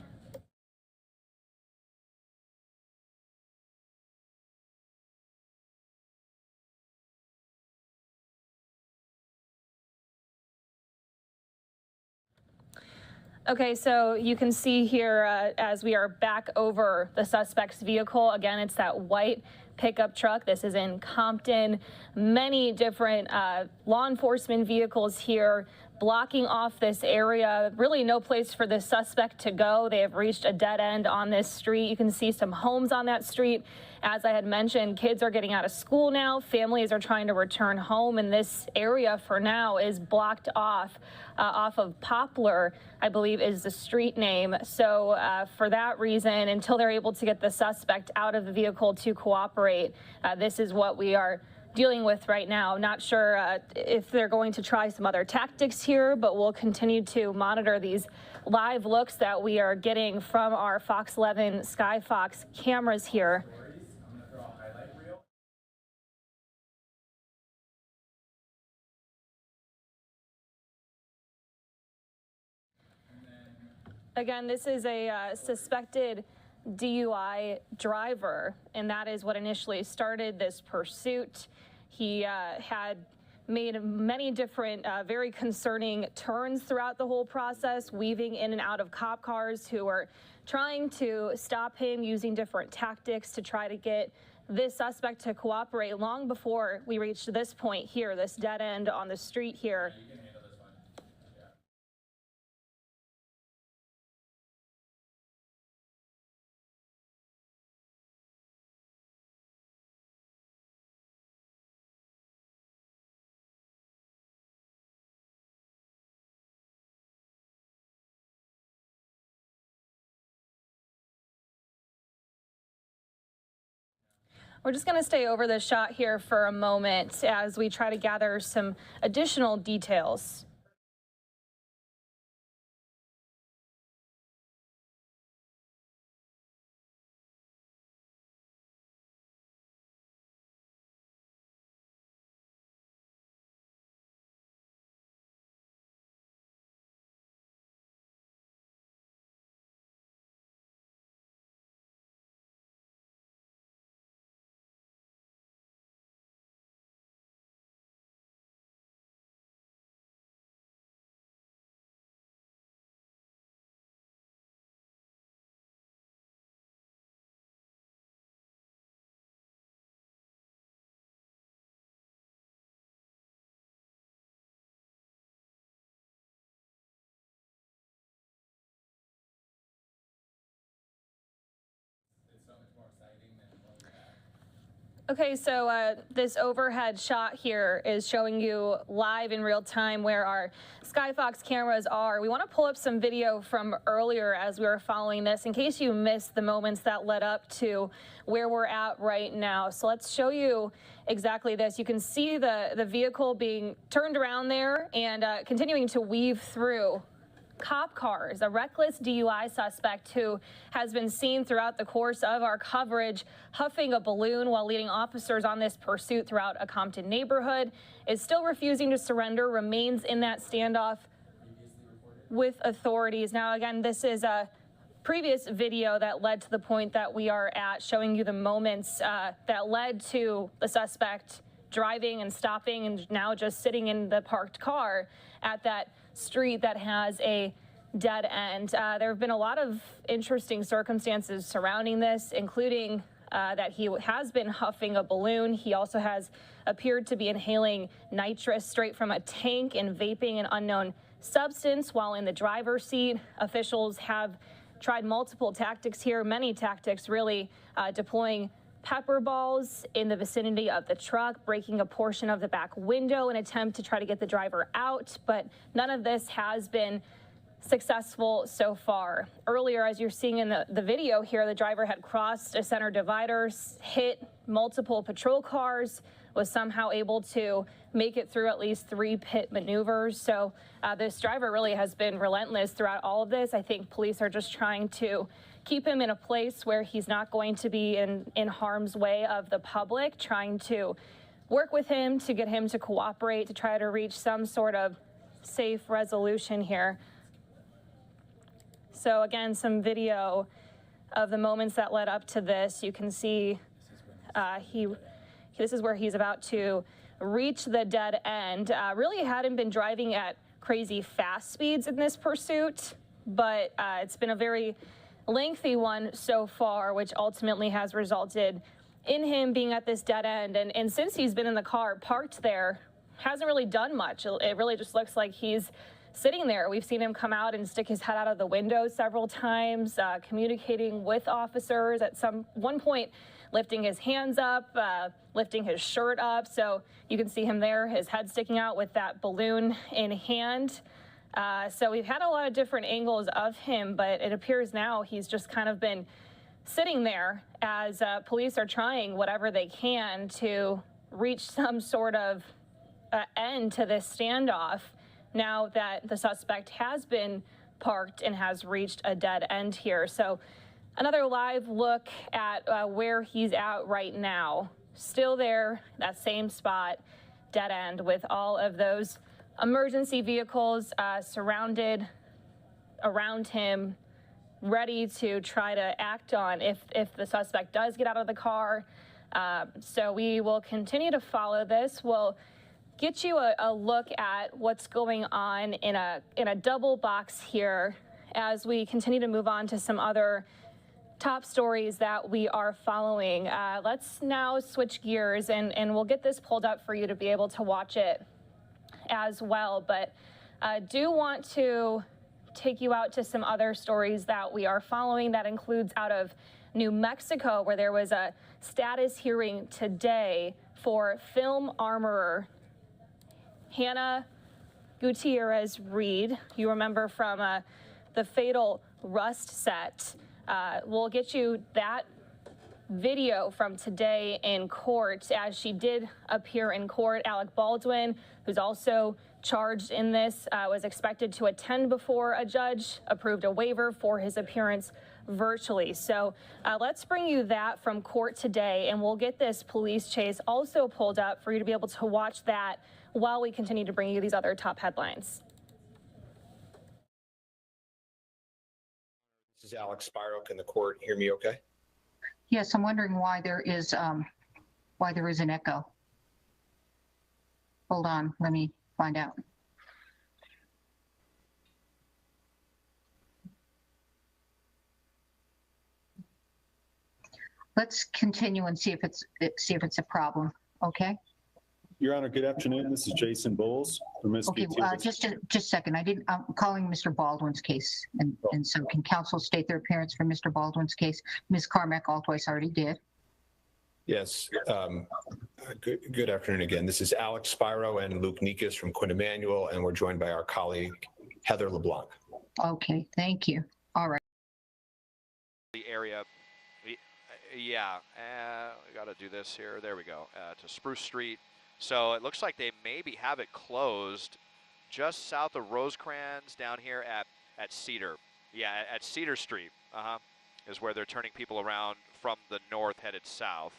Okay, so you can see here as we are back over the suspect's vehicle, again, it's that white pickup truck. This is in Compton. Many different law enforcement vehicles here blocking off this area. Really no place for the suspect to go. They have reached a dead end on this street. You can see some homes on that street. As I had mentioned, kids are getting out of school now. Families are trying to return home, and this area for now is blocked off of Poplar, I believe is the street name. So for that reason, until they're able to get the suspect out of the vehicle to cooperate, this is what we are dealing with right now. Not sure if they're going to try some other tactics here, but we'll continue to monitor these live looks that we are getting from our Fox 11 Skyfox cameras here. Again, this is a suspected DUI driver, and that is what initially started this pursuit. He had made many different very concerning turns throughout the whole process, weaving in and out of cop cars who were trying to stop him, using different tactics to try to get this suspect to cooperate long before we reached this point here, this dead end on the street here. We're just going to stay over this shot here for a moment as we try to gather some additional details. Okay, so this overhead shot here is showing you live in real time where our Skyfox cameras are. We want to pull up some video from earlier as we were following this in case you missed the moments that led up to where we're at right now. So let's show you exactly this. You can see the vehicle being turned around there and continuing to weave through cop cars, a reckless DUI suspect who has been seen throughout the course of our coverage huffing a balloon while leading officers on this pursuit throughout a Compton neighborhood, is still refusing to surrender, remains in that standoff with authorities. Now, again, this is a previous video that led to the point that we are at, showing you the moments that led to the suspect driving and stopping and now just sitting in the parked car at that street that has a dead end. There have been a lot of interesting circumstances surrounding this, including that he has been huffing a balloon. He also has appeared to be inhaling nitrous straight from a tank and vaping an unknown substance while in the driver's seat. Officials have tried multiple tactics here, many tactics really, deploying pepper balls in the vicinity of the truck, breaking a portion of the back window in an attempt to try to get the driver out, but none of this has been successful so far. Earlier, as you're seeing in the video here, the driver had crossed a center divider, hit multiple patrol cars, was somehow able to make it through at least 3 pit maneuvers. So this driver really has been relentless throughout all of this. I think police are just trying to keep him in a place where he's not going to be in harm's way of the public, trying to work with him to get him to cooperate, to try to reach some sort of safe resolution here. So again, some video of the moments that led up to this. You can see this is where he's about to reach the dead end. Really hadn't been driving at crazy fast speeds in this pursuit, but it's been a very lengthy one so far, which ultimately has resulted in him being at this dead end. And since he's been in the car parked there, hasn't really done much. It really just looks like he's sitting there. We've seen him come out and stick his head out of the window several times, communicating with officers, at one point lifting his hands up, lifting his shirt up. So you can see him there, his head sticking out with that balloon in hand. So we've had a lot of different angles of him, but it appears now he's just kind of been sitting there as police are trying whatever they can to reach some sort of end to this standoff now that the suspect has been parked and has reached a dead end here. So another live look at where he's at right now. Still there, that same spot, dead end, with all of those emergency vehicles surrounded around him, ready to try to act on if the suspect does get out of the car. So we will continue to follow this. We'll get you a look at what's going on in a double box here as we continue to move on to some other top stories that we are following. Let's now switch gears and we'll get this pulled up for you to be able to watch it as well. But I do want to take you out to some other stories that we are following. That includes out of New Mexico, where there was a status hearing today for film armorer Hannah Gutierrez Reed. You remember from the Fatal Rust set. We'll get you that video from today in court as she did appear in court. Alec Baldwin, who's also charged in this, was expected to attend before a judge approved a waiver for his appearance virtually. So let's bring you that from court today, and we'll get this police chase also pulled up for you to be able to watch that while we continue to bring you these other top headlines. This is Alex Spiro. Can the court hear me okay? Yes, I'm wondering why there is an echo. Hold on, let me find out. Let's continue and see if it's a problem. Okay. Your Honor, good afternoon. This is Jason Bowles from Okay, just a second. I'm calling Mr. Baldwin's case, and so can counsel state their appearance for Mr. Baldwin's case? Ms. Carmack-Altwice already did. Yes. Good afternoon again. This is Alex Spiro and Luke Nikas from Quinn Emanuel, and we're joined by our colleague Heather LeBlanc. Okay, thank you. All right. The area. Yeah, we got to do this here. There we go. To Spruce Street. So it looks like they maybe have it closed just south of Rosecrans down here at Cedar. Yeah, at Cedar Street is where they're turning people around from the north headed south.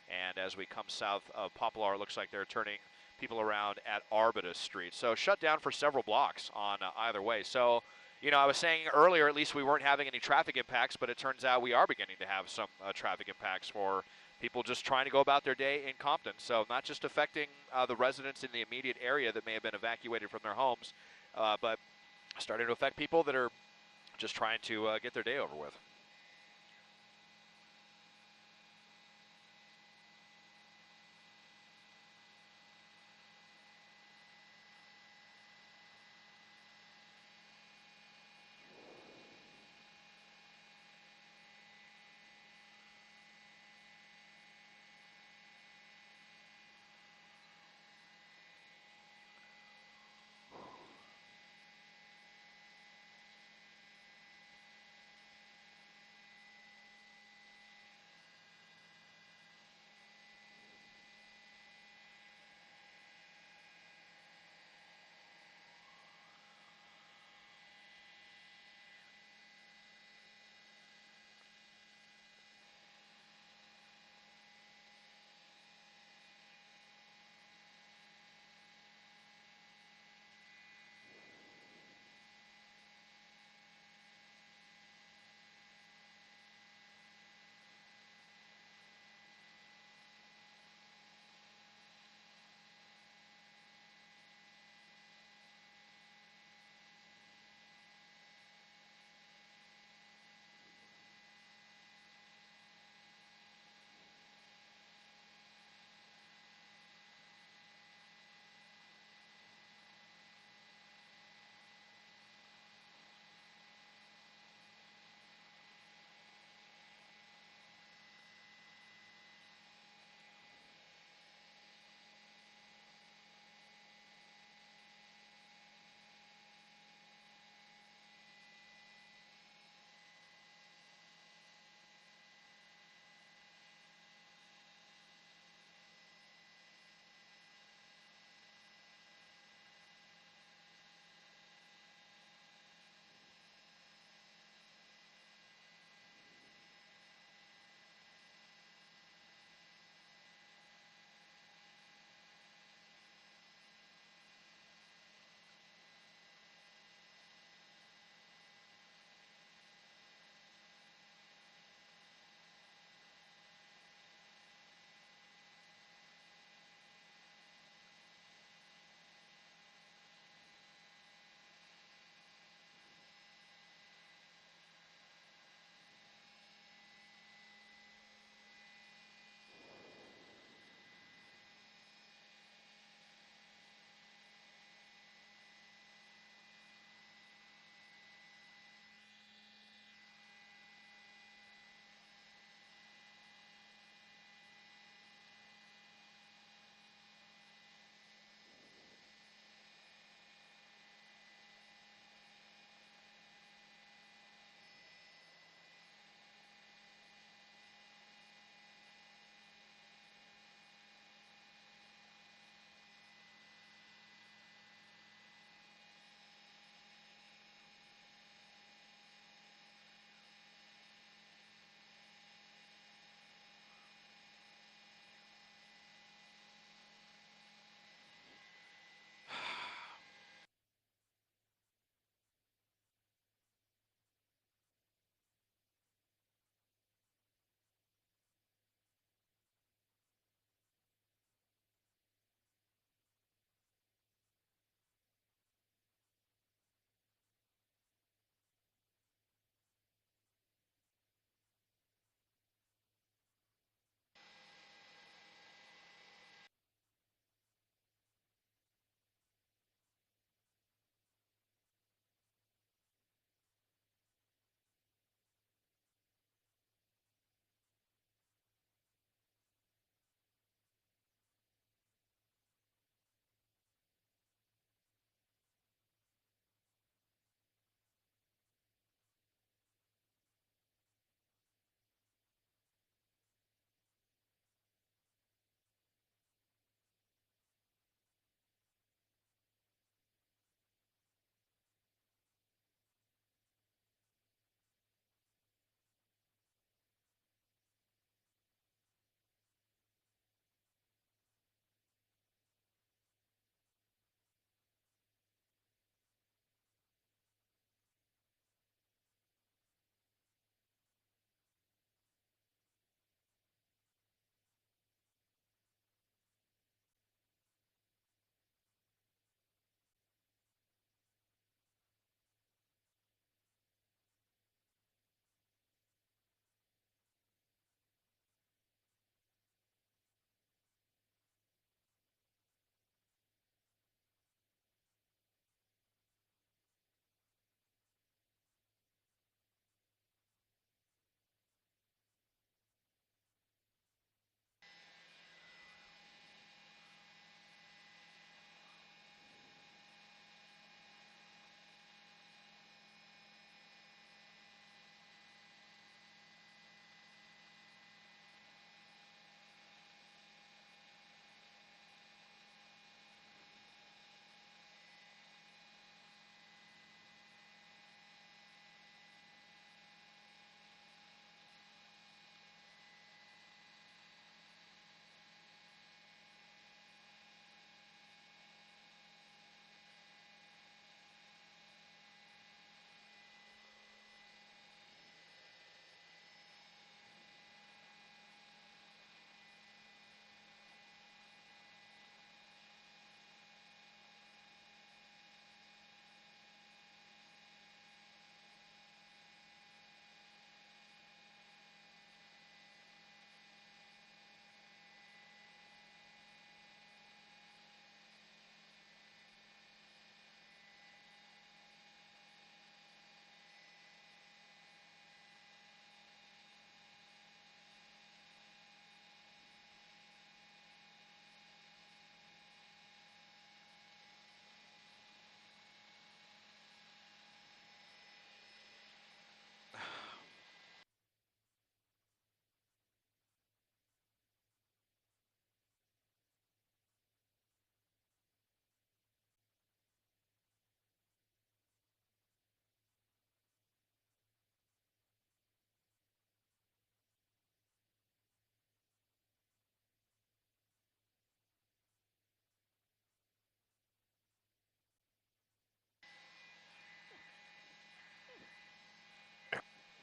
And as we come south of Poplar, it looks like they're turning people around at Arbutus Street. So shut down for several blocks on either way. So, you know, I was saying earlier, at least we weren't having any traffic impacts, but it turns out we are beginning to have some traffic impacts for people just trying to go about their day in Compton. So not just affecting the residents in the immediate area that may have been evacuated from their homes, but starting to affect people that are just trying to get their day over with.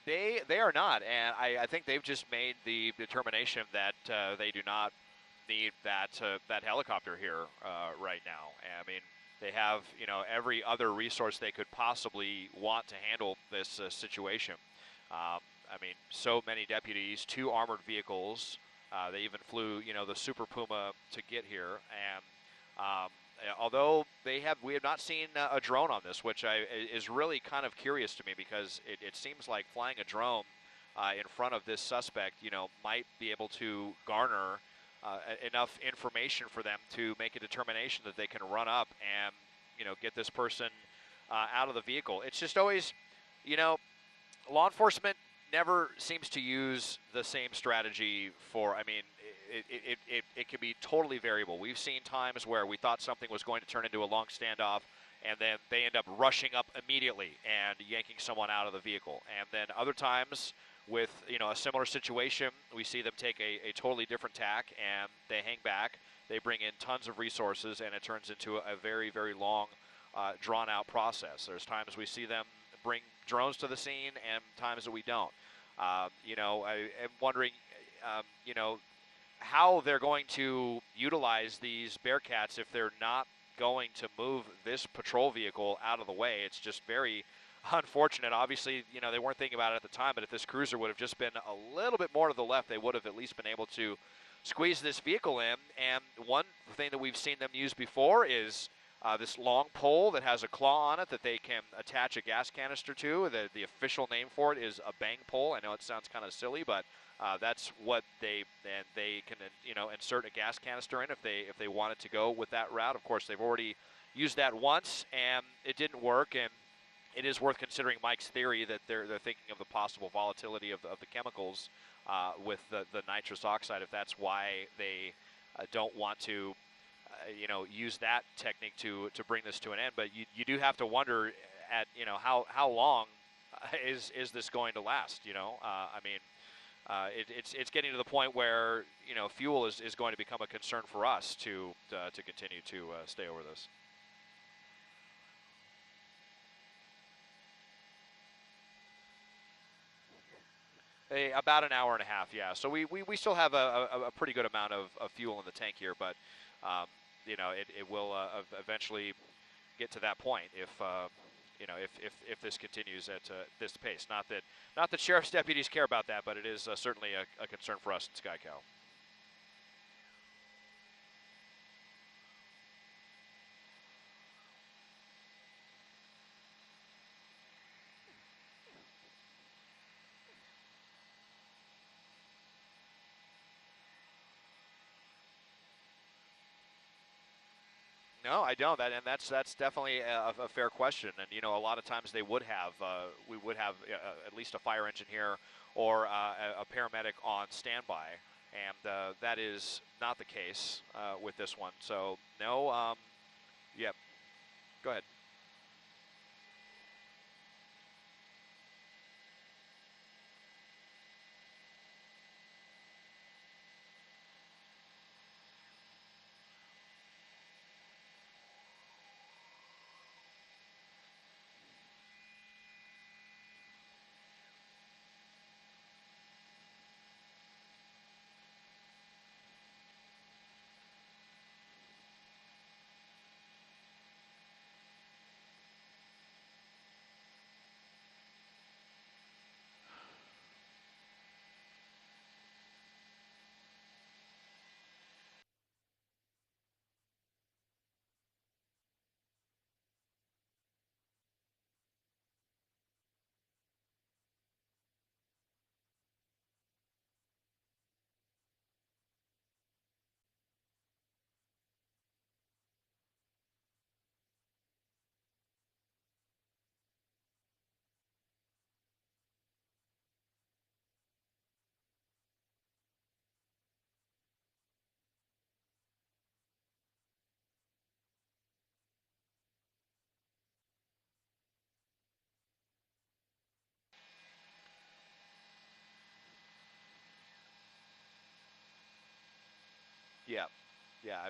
They are not, and I think they've just made the determination that they do not need that helicopter here right now. I mean, they have every other resource they could possibly want to handle this situation. I mean, so many deputies, 2 armored vehicles. They even flew the Super Puma to get here, and although we have not seen a drone on this, which is really kind of curious to me, because it seems like flying a drone in front of this suspect, might be able to garner enough information for them to make a determination that they can run up and get this person out of the vehicle. It's just always, law enforcement never seems to use the same strategy for, I mean, it can be totally variable. We've seen times where we thought something was going to turn into a long standoff, and then they end up rushing up immediately and yanking someone out of the vehicle. And then other times with, a similar situation, we see them take a totally different tack, and they hang back. They bring in tons of resources, and it turns into a very, very long, drawn-out process. There's times we see them bring drones to the scene, and times that we don't. I am wondering, how they're going to utilize these Bearcats if they're not going to move this patrol vehicle out of the way. It's just very unfortunate. Obviously, they weren't thinking about it at the time, but if this cruiser would have just been a little bit more to the left, they would have at least been able to squeeze this vehicle in. And one thing that we've seen them use before is this long pole that has a claw on it that they can attach a gas canister to. The official name for it is a bang pole. I know it sounds kind of silly, but that's what they can insert a gas canister in if they wanted to go with that route. Of course, they've already used that once and it didn't work. And it is worth considering Mike's theory that they're thinking of the possible volatility of the chemicals with the nitrous oxide, if that's why they don't want to use that technique to bring this to an end. But you do have to wonder at how long is this going to last? I mean, it's getting to the point where fuel is going to become a concern for us to continue to stay over this. About an hour and a half, yeah. So we still have a pretty good amount of fuel in the tank here, but it will eventually get to that point if if this continues at this pace. Not that sheriff's deputies care about that, but it is certainly a concern for us at SkyCal. No, I don't. That's definitely a fair question. And a lot of times we would have at least a fire engine here or a paramedic on standby, and that is not the case with this one. So no. Yep. Go ahead. Yeah. Yeah.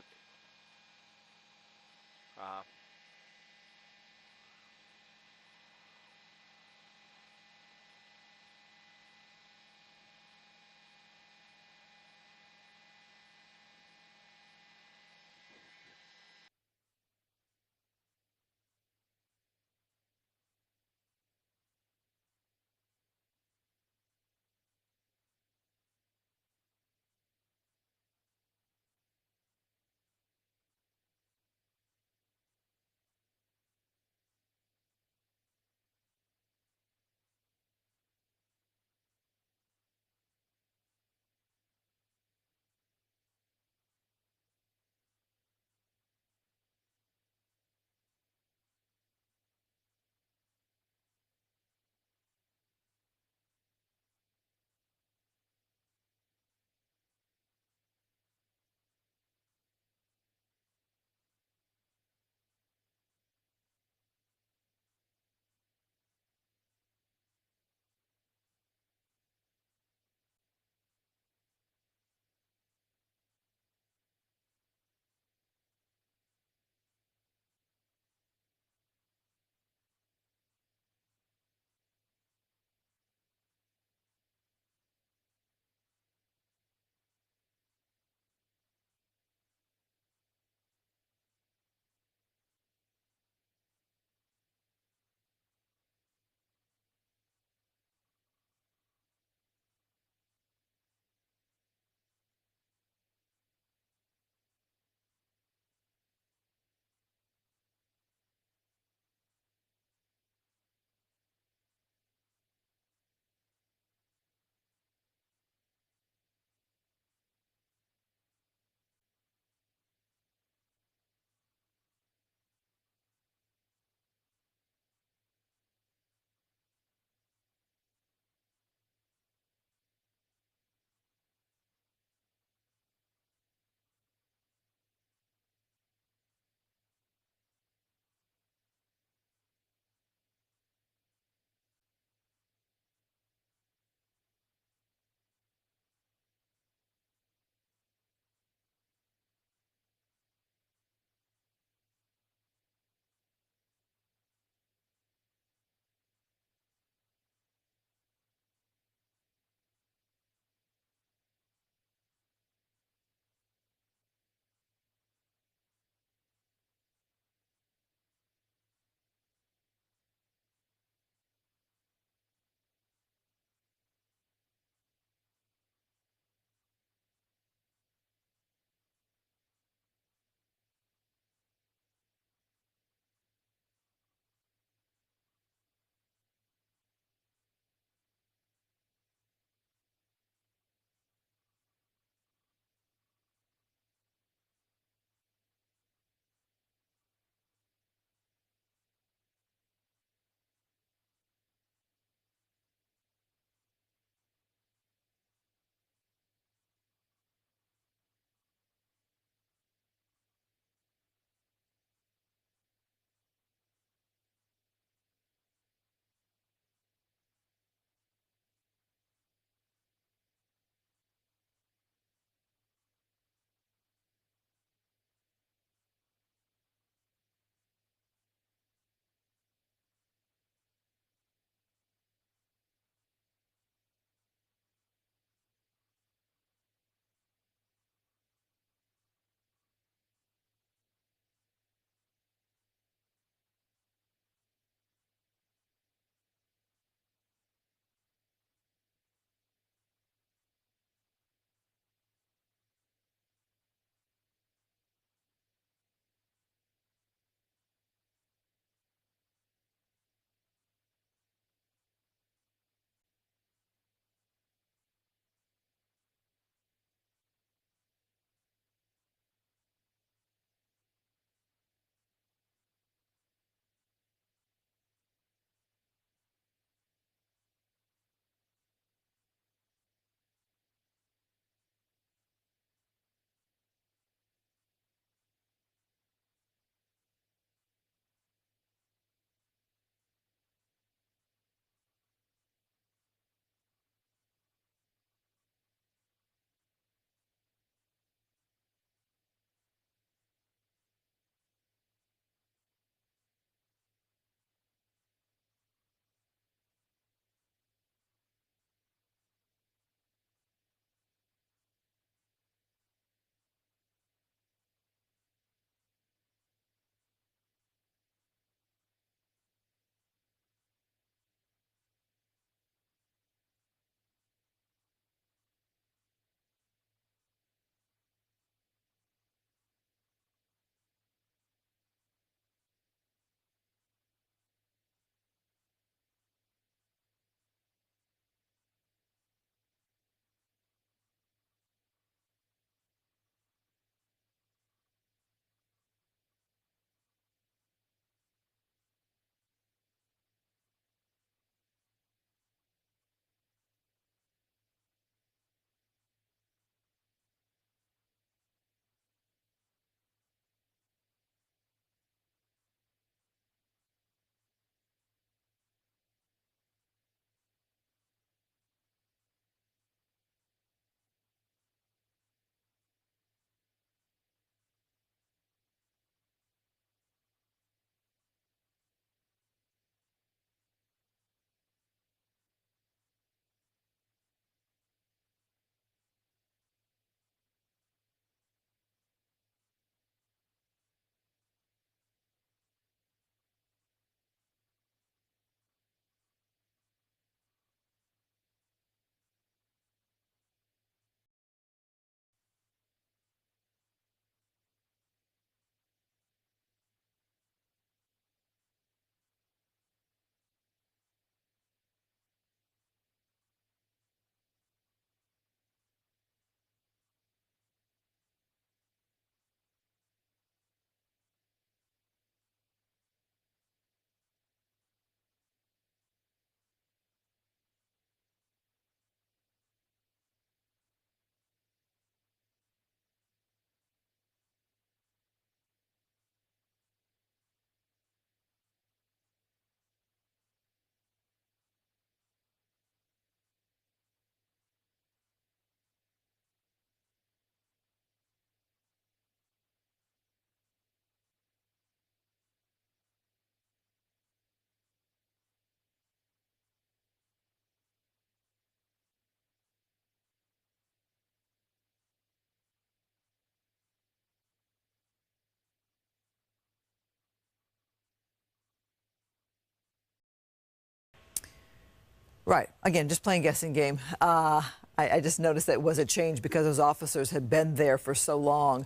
Right. Again, just playing guessing game. I just noticed that it was a change because those officers had been there for so long.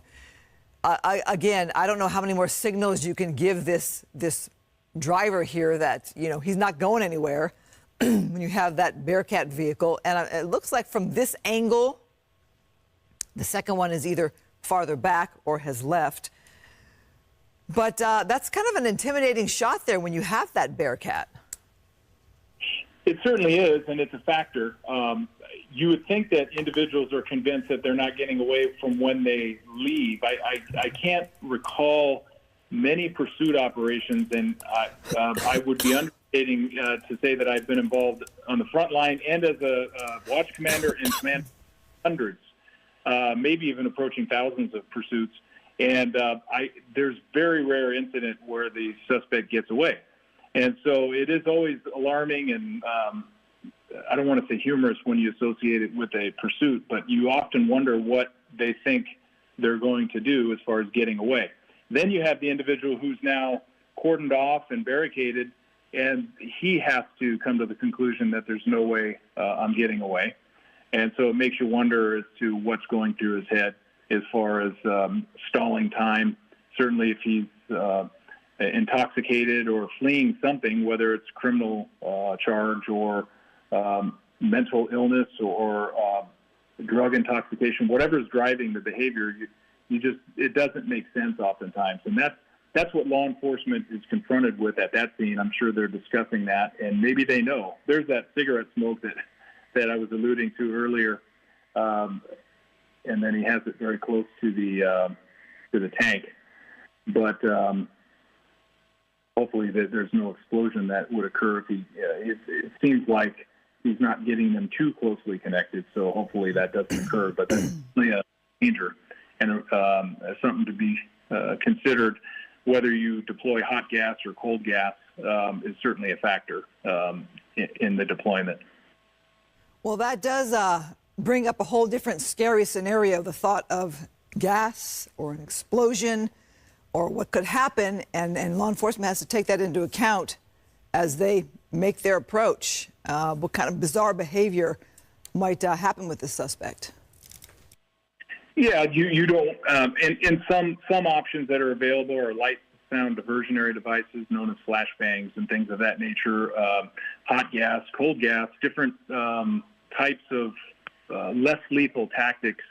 Again, I don't know how many more signals you can give this driver here that, you know, he's not going anywhere when you have that Bearcat vehicle. And it looks like from this angle, the second one is either farther back or has left. But that's kind of an intimidating shot there when you have that Bearcat. It certainly is, and it's a factor. You would think that individuals are convinced that they're not getting away from when they leave. I can't recall many pursuit operations, and I would be understating to say that I've been involved on the front line and as a watch commander and command hundreds, maybe even approaching thousands of pursuits. And there's very rare incident where the suspect gets away. And so it is always alarming and I don't want to say humorous when you associate it with a pursuit, but you often wonder what they think they're going to do as far as getting away. Then you have the individual who's now cordoned off and barricaded, and he has to come to the conclusion that there's no way I'm getting away. And so it makes you wonder as to what's going through his head as far as stalling time. Certainly if he's intoxicated or fleeing something, whether it's criminal charge or mental illness or drug intoxication, whatever is driving the behavior, it doesn't make sense oftentimes. And that's what law enforcement is confronted with at that scene. I'm sure they're discussing that, and maybe they know. There's that cigarette smoke that I was alluding to earlier, and then he has it very close to the tank. But hopefully there's no explosion that would occur if it seems like he's not getting them too closely connected, so hopefully that doesn't occur. But that's certainly a danger and something to be considered. Whether you deploy hot gas or cold gas is certainly a factor in the deployment. Well, that does bring up a whole different scary scenario, the thought of gas or an explosion or what could happen, and law enforcement has to take that into account as they make their approach. What kind of bizarre behavior might happen with the suspect? Yeah, you don't. And some options that are available are light sound diversionary devices known as flashbangs and things of that nature. Hot gas, cold gas, different types of less lethal tactics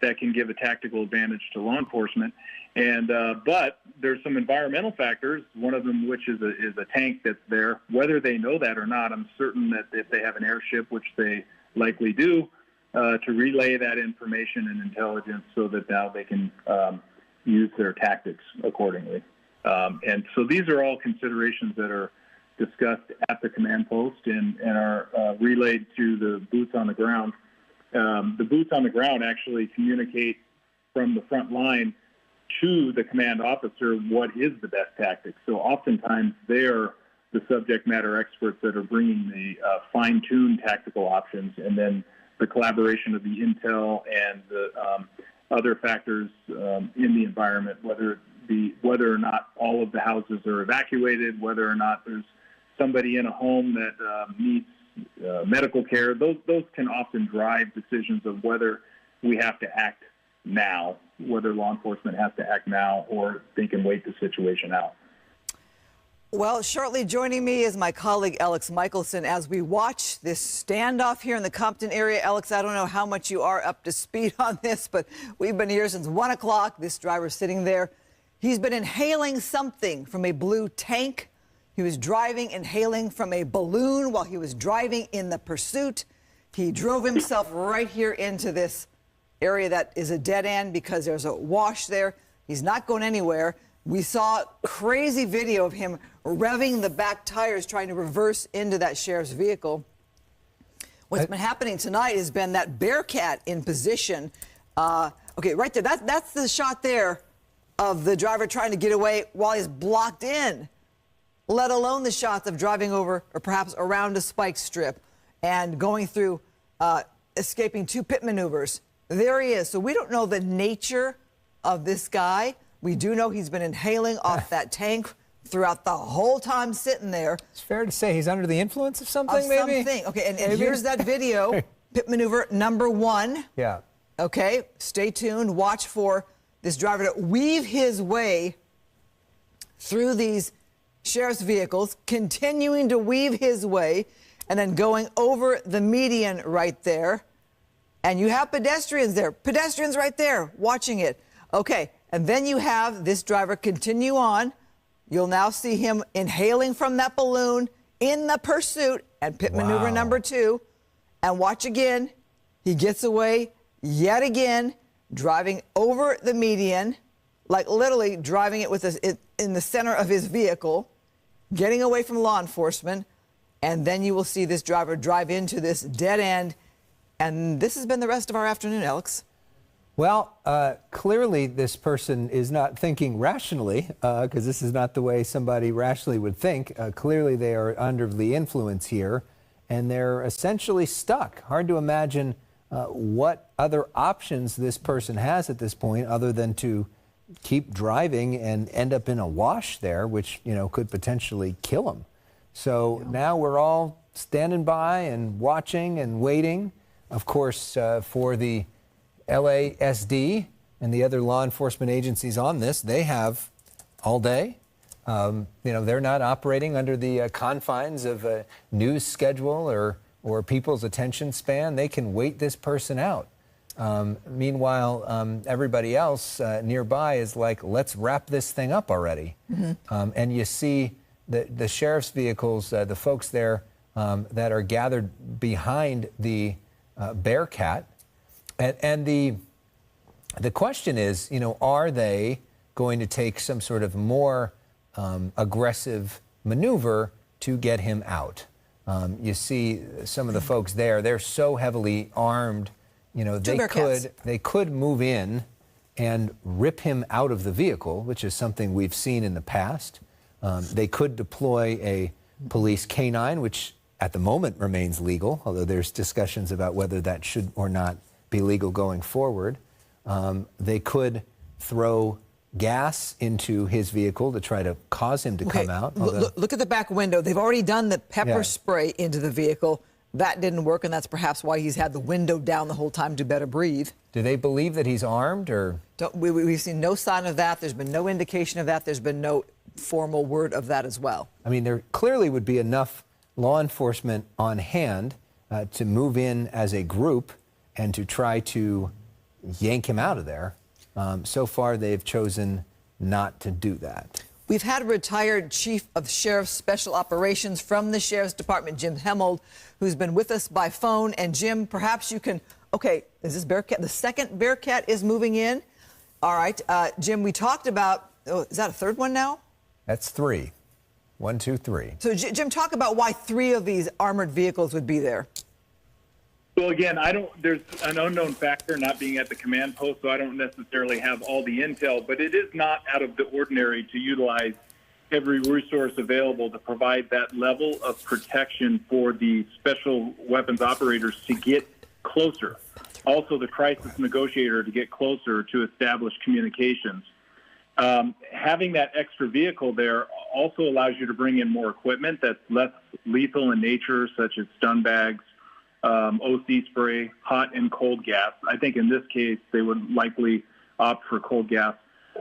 that can give a tactical advantage to law enforcement. And but there's some environmental factors. One of them, which is a tank that's there. Whether they know that or not, I'm certain that if they have an airship, which they likely do, to relay that information and intelligence so that now they can use their tactics accordingly. And so these are all considerations that are discussed at the command post and are relayed to the boots on the ground. The boots on the ground actually communicate from the front line to the command officer what is the best tactic. So oftentimes they're the subject matter experts that are bringing the fine-tuned tactical options, and then the collaboration of the intel and the other factors in the environment, whether or not all of the houses are evacuated, whether or not there's somebody in a home that needs medical care. Those can often drive decisions of whether we have to act now, whether law enforcement has to act now or they can wait the situation out. Well, shortly joining me is my colleague Alex Michelson as we watch this standoff here in the Compton area. Alex, I don't know how much you are up to speed on this, but we've been here since 1 o'clock. This driver sitting there, he's been inhaling something from a blue tank. He was driving, inhaling from a balloon while he was driving in the pursuit. He drove himself right here into this area that is a dead end because there's a wash there. He's not going anywhere. We saw crazy video of him revving the back tires trying to reverse into that sheriff's vehicle. What's been happening tonight has been that Bearcat in position. Okay, right there. That's the shot there of the driver trying to get away while he's blocked in, let alone the shots of driving over or perhaps around a spike strip and going through, escaping 2 pit maneuvers. There he is. So we don't know the nature of this guy. We do know he's been inhaling off that tank throughout the whole time sitting there. It's fair to say he's under the influence of something, maybe? Okay, and here's that video, pit maneuver number 1. Yeah. Okay, stay tuned. Watch for this driver to weave his way through these sheriff's vehicles, continuing to weave his way, and then going over the median right there. And you have pedestrians there. Pedestrians right there watching it. Okay, and then you have this driver continue on. You'll now see him inhaling from that balloon in the pursuit and pit maneuver number 2. And watch again. He gets away yet again, driving over the median, like literally driving it with in the center of his vehicle, getting away from law enforcement. And then you will see this driver drive into this dead end. And this has been the rest of our afternoon, Alex. Well, clearly this person is not thinking rationally, because this is not the way somebody rationally would think. Clearly they are under the influence here, and they're essentially stuck. Hard to imagine what other options this person has at this point other than to keep driving and end up in a wash there, which, you know, could potentially kill them. So now we're all standing by and watching and waiting, of course, for the LASD and the other law enforcement agencies on this. They have all day. You know, they're not operating under the confines of a news schedule or people's attention span. They can wait this person out. Meanwhile, everybody else nearby is like, let's wrap this thing up already. And you see the sheriff's vehicles, the folks there that are gathered behind the Bearcat. And the question is, you know, are they going to take some sort of more aggressive maneuver to get him out? You see some of the folks there, they're so heavily armed, you know, they could move in and rip him out of the vehicle, which is something we've seen in the past. They could deploy a police canine, which at the moment remains legal, although there's discussions about whether that should or not be legal going forward. They could throw gas into his vehicle to try to cause him to come out. Look at the back window. They've already done the pepper spray into the vehicle. That didn't work, and that's perhaps why he's had the window down the whole time to better breathe. Do they believe that he's armed, or? We've seen no sign of that. There's been no indication of that. There's been no formal word of that as well. I mean, there clearly would be enough law enforcement on hand to move in as a group and to try to yank him out of there. So far, they've chosen not to do that. We've had a retired chief of sheriff's special operations from the sheriff's department, Jim Hemmold, who's been with us by phone. And Jim, perhaps you can, is this Bearcat? The second Bearcat is moving in. All right, Jim, we talked about, is that a third one now? That's 3. 1, 2, 3. So Jim, talk about why 3 of these armored vehicles would be there. Well, again, there's an unknown factor not being at the command post, so I don't necessarily have all the intel, but it is not out of the ordinary to utilize every resource available to provide that level of protection for the special weapons operators to get closer. Also, the crisis negotiator to get closer to establish communications. Having that extra vehicle there also allows you to bring in more equipment that's less lethal in nature, such as stun bags, OC spray, hot and cold gas. I think in this case, they would likely opt for cold gas.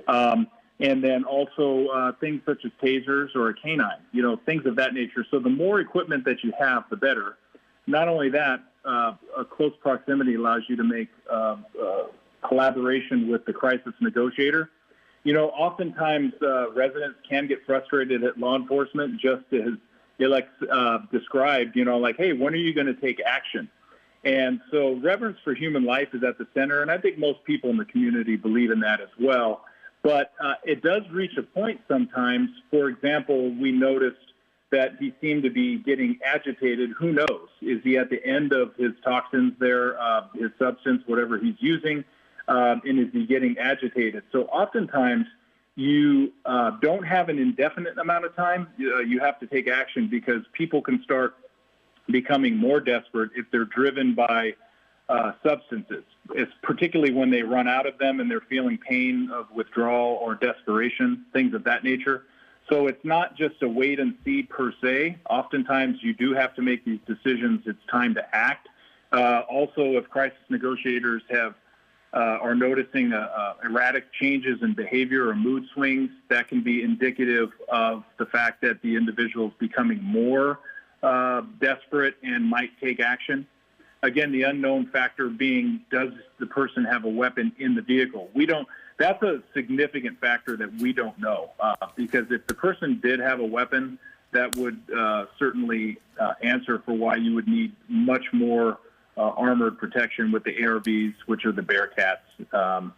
And then also things such as tasers or a canine, things of that nature. So the more equipment that you have, the better. Not only that, a close proximity allows you to make collaboration with the crisis negotiator. Oftentimes residents can get frustrated at law enforcement, just as Alex described, like, hey, when are you going to take action? And so reverence for human life is at the center, and I think most people in the community believe in that as well. But it does reach a point sometimes. For example, we noticed that he seemed to be getting agitated. Who knows? Is he at the end of his toxins there, his substance, whatever he's using, and is he getting agitated? So oftentimes you don't have an indefinite amount of time. You have to take action because people can start becoming more desperate if they're driven by substances. It's particularly when they run out of them and they're feeling pain of withdrawal or desperation, things of that nature. So it's not just a wait and see per se. Oftentimes you do have to make these decisions. It's time to act. Also, if crisis negotiators are noticing erratic changes in behavior or mood swings, that can be indicative of the fact that the individual is becoming more desperate and might take action. Again, the unknown factor being, does the person have a weapon in the vehicle? That's a significant factor that we don't know, because if the person did have a weapon, that would certainly answer for why you would need much more armored protection with the ARVs, which are the Bearcats,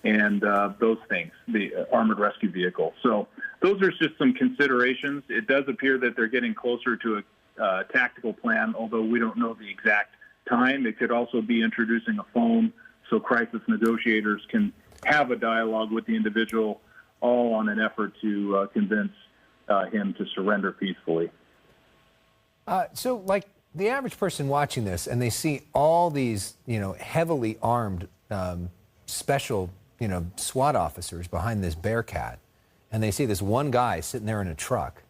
and those things, the armored rescue vehicle. So those are just some considerations. It does appear that they're getting closer to a tactical plan, although we don't know the exact time. It could also be introducing a phone so crisis negotiators can have a dialogue with the individual, all on an effort to convince him to surrender peacefully. So, like, the average person watching this, and they see all these, heavily armed special, SWAT officers behind this Bearcat, and they see this one guy sitting there in a truck.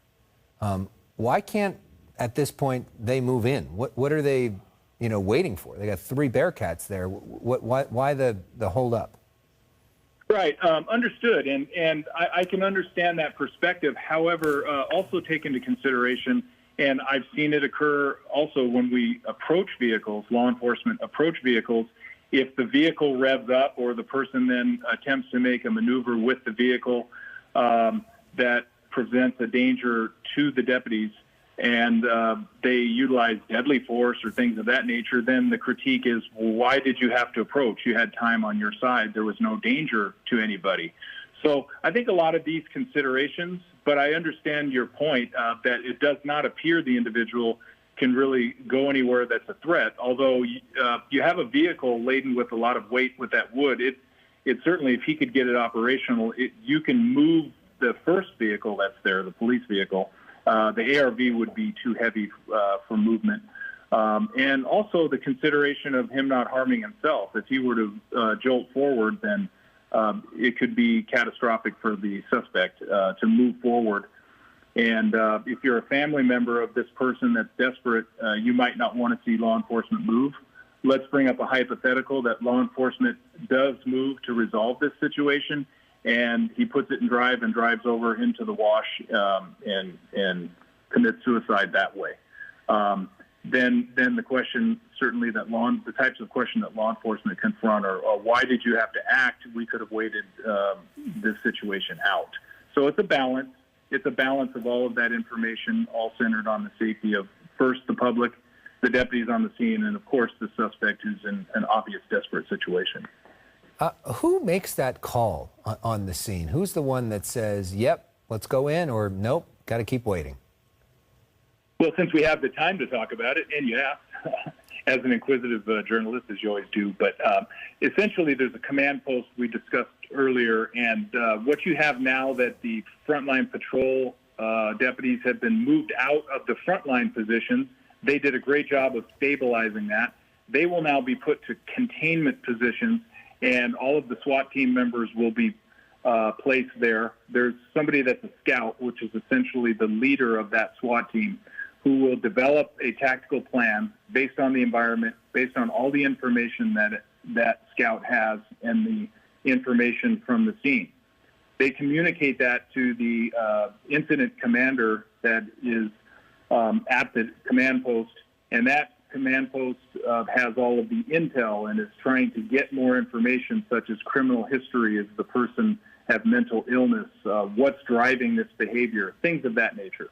Why can't, at this point, they move in? What are they, waiting for? They got 3 Bearcats there. Why the hold up? Right, understood, and I can understand that perspective. However, also take into consideration, and I've seen it occur also when we approach vehicles, law enforcement approach vehicles, if the vehicle revs up or the person then attempts to make a maneuver with the vehicle that presents a danger to the deputies, and they utilize deadly force or things of that nature, then the critique is, well, why did you have to approach? You had time on your side. There was no danger to anybody. So I think a lot of these considerations, but I understand your point that it does not appear the individual can really go anywhere that's a threat. Although you have a vehicle laden with a lot of weight with that wood, it certainly, if he could get it operational, you can move the first vehicle that's there, the police vehicle. The ARV would be too heavy for movement. And also the consideration of him not harming himself. If he were to jolt forward, then it could be catastrophic for the suspect to move forward. And if you're a family member of this person that's desperate, you might not want to see law enforcement move. Let's bring up a hypothetical that law enforcement does move to resolve this situation, and he puts it in drive and drives over into the wash and commits suicide that way. Then the question certainly that the types of question that law enforcement confront are, why did you have to act? We could have waited this situation out. So it's a balance. It's a balance of all of that information, all centered on the safety of, first, the public, the deputies on the scene, and, of course, the suspect who's in an obvious desperate situation. Who makes that call on the scene? Who's the one that says, yep, let's go in, or nope, got to keep waiting? Well, since we have the time to talk about it, and you have, as an inquisitive journalist, as you always do, but essentially there's a command post we discussed earlier, and what you have now that the frontline patrol deputies have been moved out of the frontline positions. They did a great job of stabilizing that. They will now be put to containment positions, and all of the SWAT team members will be placed there. There's somebody that's a scout, which is essentially the leader of that SWAT team, who will develop a tactical plan based on the environment, based on all the information that scout has and the information from the scene. They communicate that to the incident commander that is at the command post, and that command post has all of the intel and is trying to get more information, such as criminal history, does the person have mental illness, what's driving this behavior, things of that nature.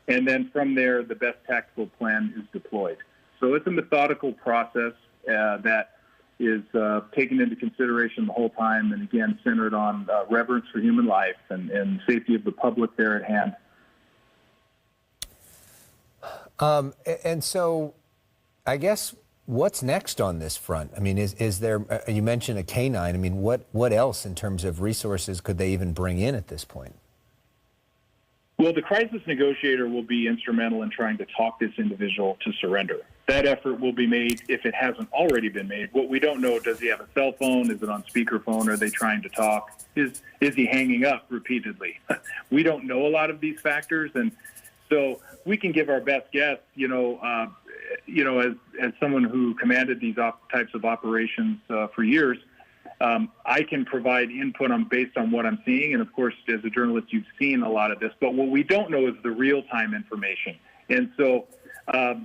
And then from there, the best tactical plan is deployed. So it's a methodical process that is taken into consideration the whole time, and again, centered on reverence for human life and safety of the public there at hand. And so I guess what's next on this front? I mean, is there, you mentioned a canine. I mean, what else in terms of resources could they even bring in at this point? Well, the crisis negotiator will be instrumental in trying to talk this individual to surrender. that effort will be made if it hasn't already been made. What we don't know, does he have a cell phone? Is it on speakerphone? Are they trying to talk? Is he hanging up repeatedly? We don't know a lot of these factors, and so we can give our best guess. As someone who commanded these types of operations for years, I can provide input based on what I'm seeing, and of course, as a journalist, you've seen a lot of this. But what we don't know is the real-time information, and so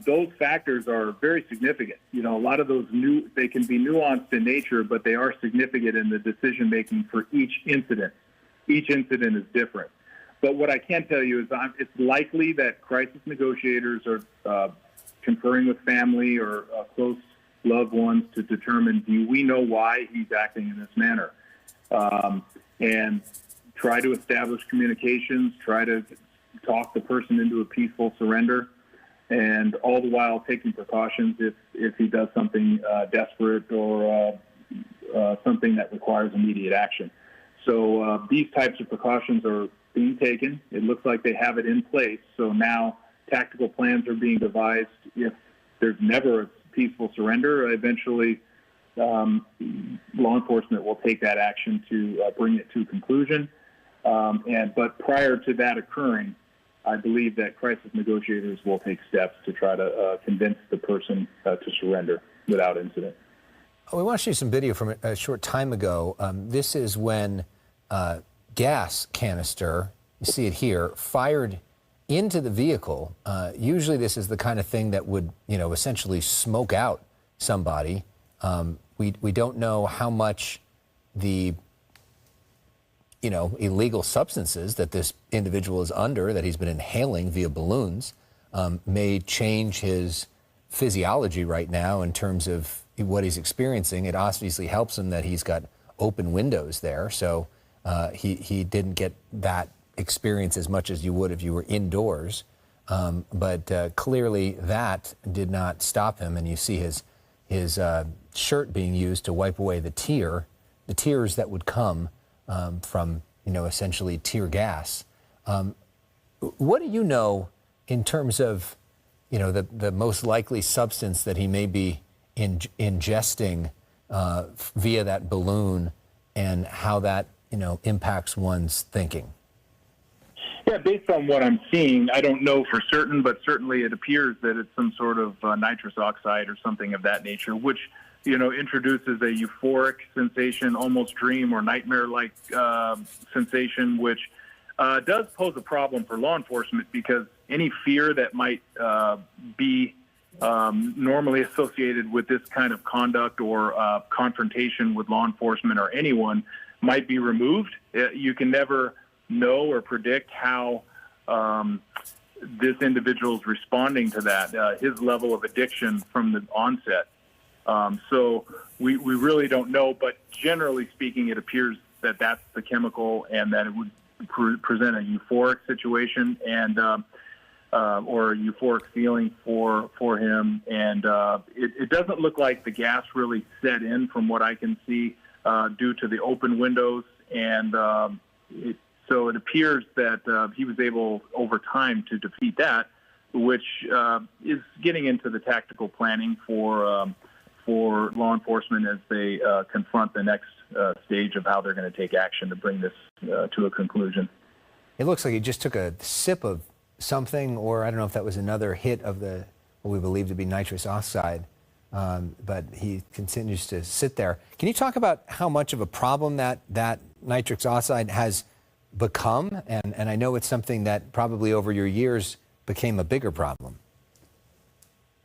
those factors are very significant. A lot of those they can be nuanced in nature, but they are significant in the decision-making for each incident. Each incident is different. But what I can tell you is it's likely that crisis negotiators are conferring with family or close loved ones to determine, do we know why he's acting in this manner? And try to establish communications, try to talk the person into a peaceful surrender, and all the while taking precautions if he does something desperate or something that requires immediate action. So these types of precautions are being taken. It looks like they have it in place. So now tactical plans are being devised. If there's never a peaceful surrender, eventually law enforcement will take that action to bring it to conclusion. But prior to that occurring, I believe that crisis negotiators will take steps to try to convince the person to surrender without incident. We want to show you some video from a short time ago. This is when gas canister, you see it here, fired into the vehicle. Usually this is the kind of thing that would, essentially smoke out somebody. We don't know how much the illegal substances that this individual is under, that he's been inhaling via balloons, may change his physiology right now in terms of what he's experiencing. It obviously helps him that he's got open windows there, so he didn't get that experience as much as you would if you were indoors. But clearly that did not stop him, and you see his shirt being used to wipe away the tears that would come from, essentially tear gas. What do you know in terms of, the most likely substance that he may be ingesting via that balloon, and how that, impacts one's thinking? Yeah, based on what I'm seeing, I don't know for certain, but certainly it appears that it's some sort of nitrous oxide or something of that nature, which introduces a euphoric sensation, almost dream or nightmare-like sensation, which does pose a problem for law enforcement, because any fear that might be normally associated with this kind of conduct or confrontation with law enforcement or anyone might be removed. You can never know or predict how this individual is responding to that, his level of addiction from the onset. So we really don't know, but generally speaking, it appears that that's the chemical, and that it would present a euphoric situation and or a euphoric feeling for him. And it doesn't look like the gas really set in from what I can see due to the open windows. And so it appears that he was able over time to defeat that, which is getting into the tactical planning for law enforcement as they confront the next stage of how they're going to take action to bring this to a conclusion. It looks like he just took a sip of something, or I don't know if that was another hit of what we believe to be nitrous oxide, but he continues to sit there. Can you talk about how much of a problem that nitrous oxide has become? And I know it's something that probably over your years became a bigger problem.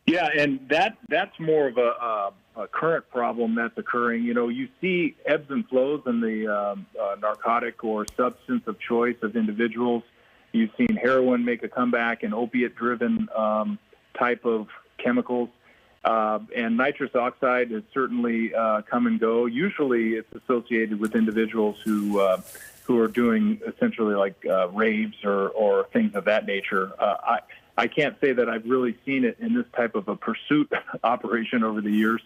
Yeah, and that's more of a current problem that's occurring. You see ebbs and flows in the narcotic or substance of choice of individuals. You've seen heroin make a comeback, and opiate-driven type of chemicals. And nitrous oxide has certainly come and go. Usually it's associated with individuals who are doing essentially like raves or things of that nature. I can't say that I've really seen it in this type of a pursuit operation over the years,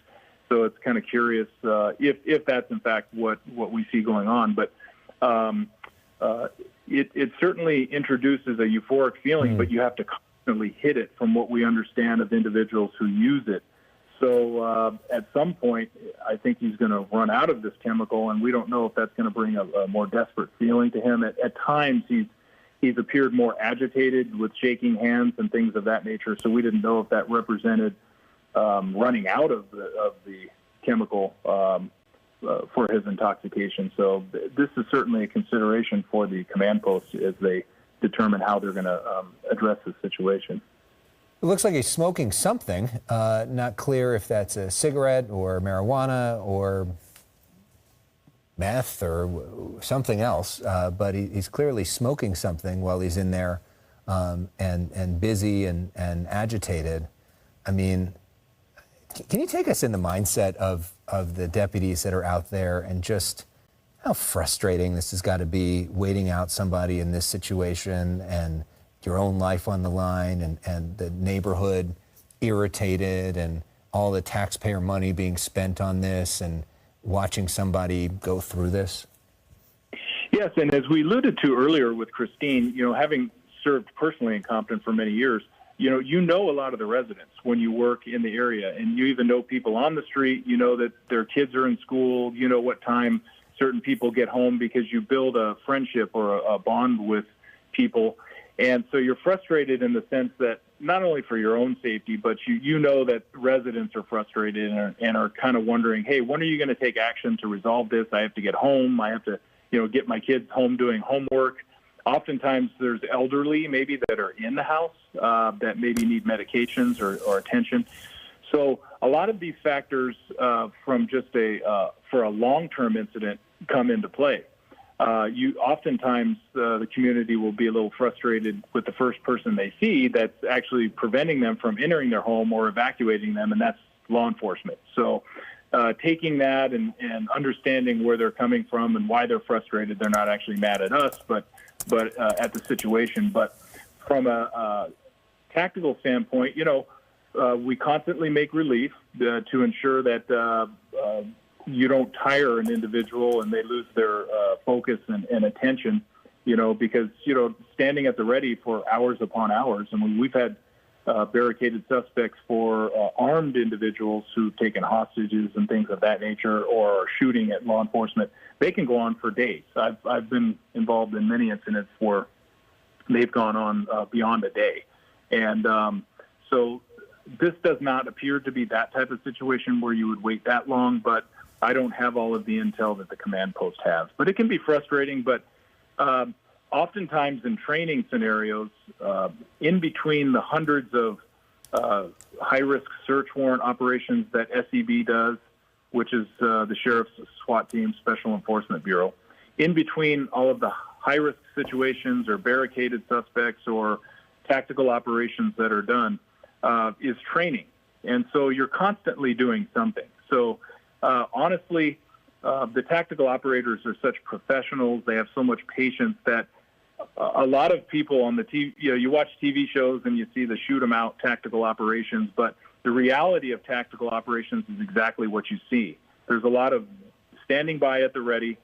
so it's kind of curious if that's in fact what we see going on. But it certainly introduces a euphoric feeling, but you have to constantly hit it from what we understand of individuals who use it. So at some point, I think he's going to run out of this chemical, and we don't know if that's going to bring a more desperate feeling to him. At times, he's appeared more agitated with shaking hands and things of that nature, so we didn't know if that represented running out of the chemical for his intoxication. So this is certainly a consideration for the command post as they determine how they're going to address this situation. It looks like he's smoking something. Not clear if that's a cigarette or marijuana or meth or something else, but he's clearly smoking something while he's in there and busy and agitated. I mean, can you take us in the mindset of the deputies that are out there and just how frustrating this has got to be, waiting out somebody in this situation and your own life on the line and the neighborhood irritated and all the taxpayer money being spent on this and watching somebody go through this? Yes, and as we alluded to earlier with Christine, having served personally in Compton for many years, you know a lot of the residents when you work in the area, and you even know people on the street. You know that their kids are in school. You know what time certain people get home because you build a friendship or a bond with people. And so you're frustrated in the sense that not only for your own safety, but you know that residents are frustrated and are kind of wondering, hey, when are you going to take action to resolve this? I have to get home. I have to, get my kids home doing homework. Oftentimes there's elderly maybe that are in the house that maybe need medications or attention. So a lot of these factors from just for a long-term incident come into play. Oftentimes the community will be a little frustrated with the first person they see that's actually preventing them from entering their home or evacuating them, and that's law enforcement. So taking that and understanding where they're coming from and why they're frustrated, they're not actually mad at us, but at the situation. But from a tactical standpoint, we constantly make relief to ensure that you don't tire an individual and they lose their focus and attention, because, standing at the ready for hours upon hours. I mean, we've had barricaded suspects for armed individuals who've taken hostages and things of that nature or are shooting at law enforcement. They can go on for days. I've been involved in many incidents where they've gone on beyond a day. And so this does not appear to be that type of situation where you would wait that long, but I don't have all of the intel that the command post has. But it can be frustrating, but oftentimes in training scenarios, in between the hundreds of high-risk search warrant operations that SEB does, which is the Sheriff's SWAT Team, Special Enforcement Bureau, in between all of the high-risk situations or barricaded suspects or tactical operations that are done, is training. And so you're constantly doing something. So honestly, the tactical operators are such professionals. They have so much patience that a lot of people on the TV, you watch TV shows and you see the shoot 'em out tactical operations, but the reality of tactical operations is exactly what you see. There's a lot of standing by at the ready,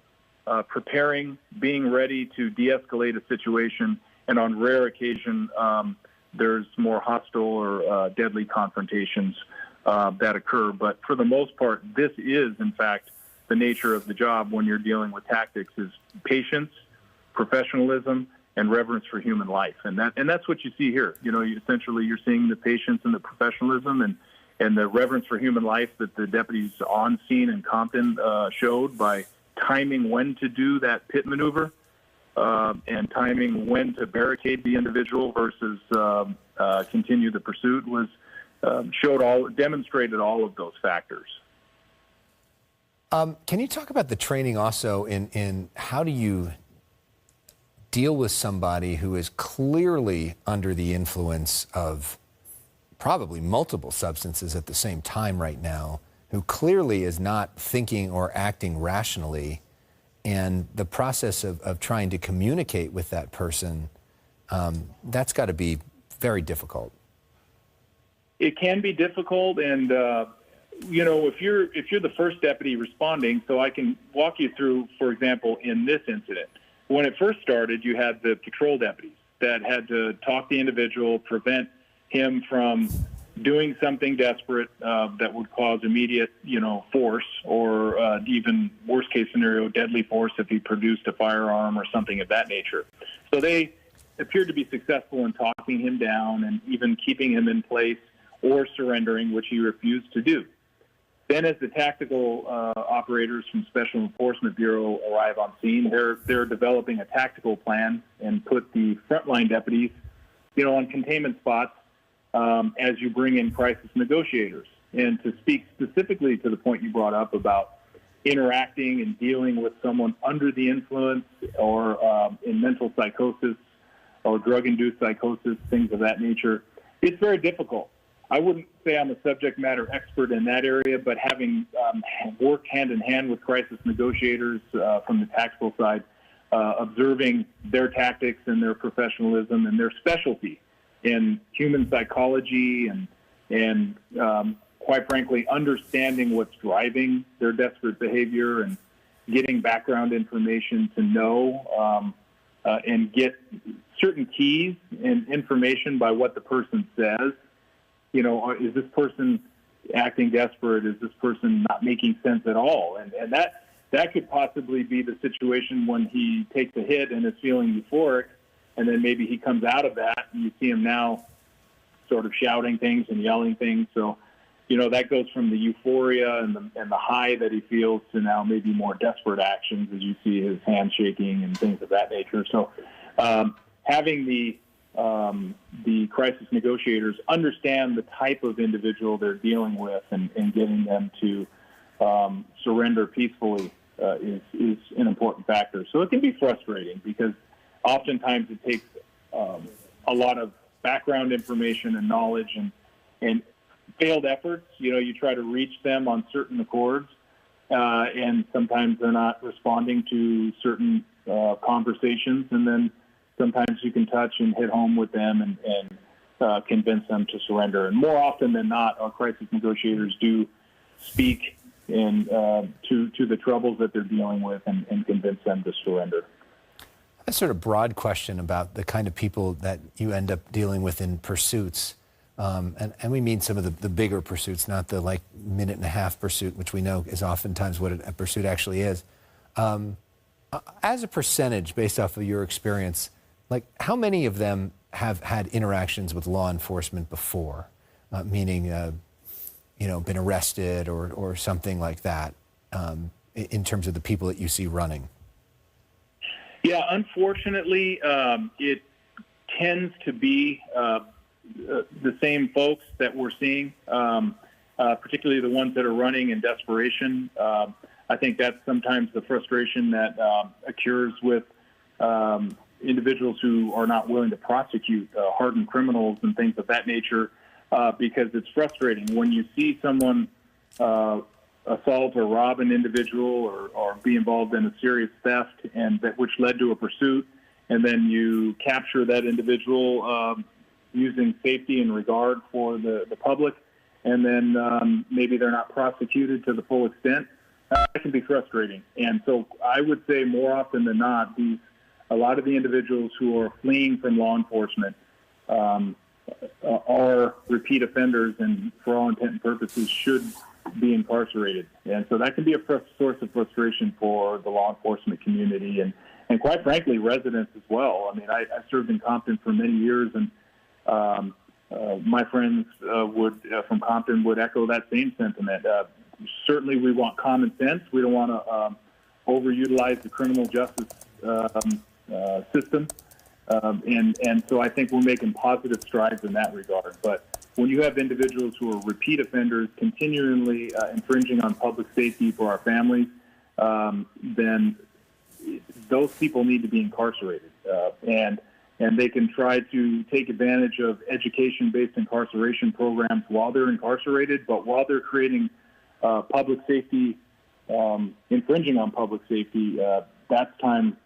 preparing, being ready to de-escalate a situation, and on rare occasion, there's more hostile or deadly confrontations that occur. But for the most part, this is, in fact, the nature of the job when you're dealing with tactics is patience, professionalism, and reverence for human life. And that's what you see here. Essentially you're seeing the patience and the professionalism and the reverence for human life that the deputies on scene in Compton showed by timing when to do that pit maneuver and timing when to barricade the individual versus continue the pursuit was demonstrated all of those factors. Can you talk about the training also in how do you deal with somebody who is clearly under the influence of probably multiple substances at the same time right now, who clearly is not thinking or acting rationally, and the process of trying to communicate with that person, that's got to be very difficult. It can be difficult, and if you're the first deputy responding, so I can walk you through, for example, in this incident. When it first started, you had the patrol deputies that had to talk the individual, prevent him from doing something desperate that would cause immediate, force, or even worst case scenario, deadly force if he produced a firearm or something of that nature. So they appeared to be successful in talking him down and even keeping him in place or surrendering, which he refused to do. Then as the tactical operators from Special Enforcement Bureau arrive on scene, they're developing a tactical plan and put the frontline deputies, on containment spots as you bring in crisis negotiators. And to speak specifically to the point you brought up about interacting and dealing with someone under the influence or in mental psychosis or drug-induced psychosis, things of that nature, it's very difficult. I wouldn't say I'm a subject matter expert in that area, but having worked hand-in-hand with crisis negotiators from the tactical side, observing their tactics and their professionalism and their specialty in human psychology and quite frankly, understanding what's driving their desperate behavior and getting background information to know and get certain keys and information by what the person says. Is this person acting desperate? Is this person not making sense at all? And that could possibly be the situation when he takes a hit and is feeling euphoric, and then maybe he comes out of that and you see him now sort of shouting things and yelling things. So, that goes from the euphoria and the high that he feels to now maybe more desperate actions as you see his hands shaking and things of that nature. So having the crisis negotiators understand the type of individual they're dealing with and getting them to surrender peacefully is an important factor. So it can be frustrating because oftentimes it takes a lot of background information and knowledge and failed efforts. You try to reach them on certain accords, and sometimes they're not responding to certain conversations, and then sometimes you can touch and hit home with them and convince them to surrender. And more often than not, our crisis negotiators do speak to the troubles that they're dealing with and convince them to surrender. A sort of broad question about the kind of people that you end up dealing with in pursuits. And we mean some of the bigger pursuits, not the minute and a half pursuit, which we know is oftentimes what a pursuit actually is. As a percentage, based off of your experience, how many of them have had interactions with law enforcement before, meaning, been arrested or something like that, in terms of the people that you see running? Yeah, unfortunately, it tends to be the same folks that we're seeing, particularly the ones that are running in desperation. I think that's sometimes the frustration that occurs with individuals who are not willing to prosecute hardened criminals and things of that nature, because it's frustrating when you see someone assault or rob an individual or be involved in a serious theft which led to a pursuit, and then you capture that individual using safety and regard for the public, and then maybe they're not prosecuted to the full extent. That can be frustrating. And so I would say more often than not, a lot of the individuals who are fleeing from law enforcement are repeat offenders and for all intent and purposes should be incarcerated. And so that can be a source of frustration for the law enforcement community and quite frankly, residents as well. I mean, I served in Compton for many years, and my friends from Compton would echo that same sentiment. Certainly we want common sense. We don't want to overutilize the criminal justice system. And so I think we're making positive strides in that regard. But when you have individuals who are repeat offenders continually infringing on public safety for our families, then those people need to be incarcerated. And they can try to take advantage of education-based incarceration programs while they're incarcerated, but while they're creating public safety, infringing on public safety, that's time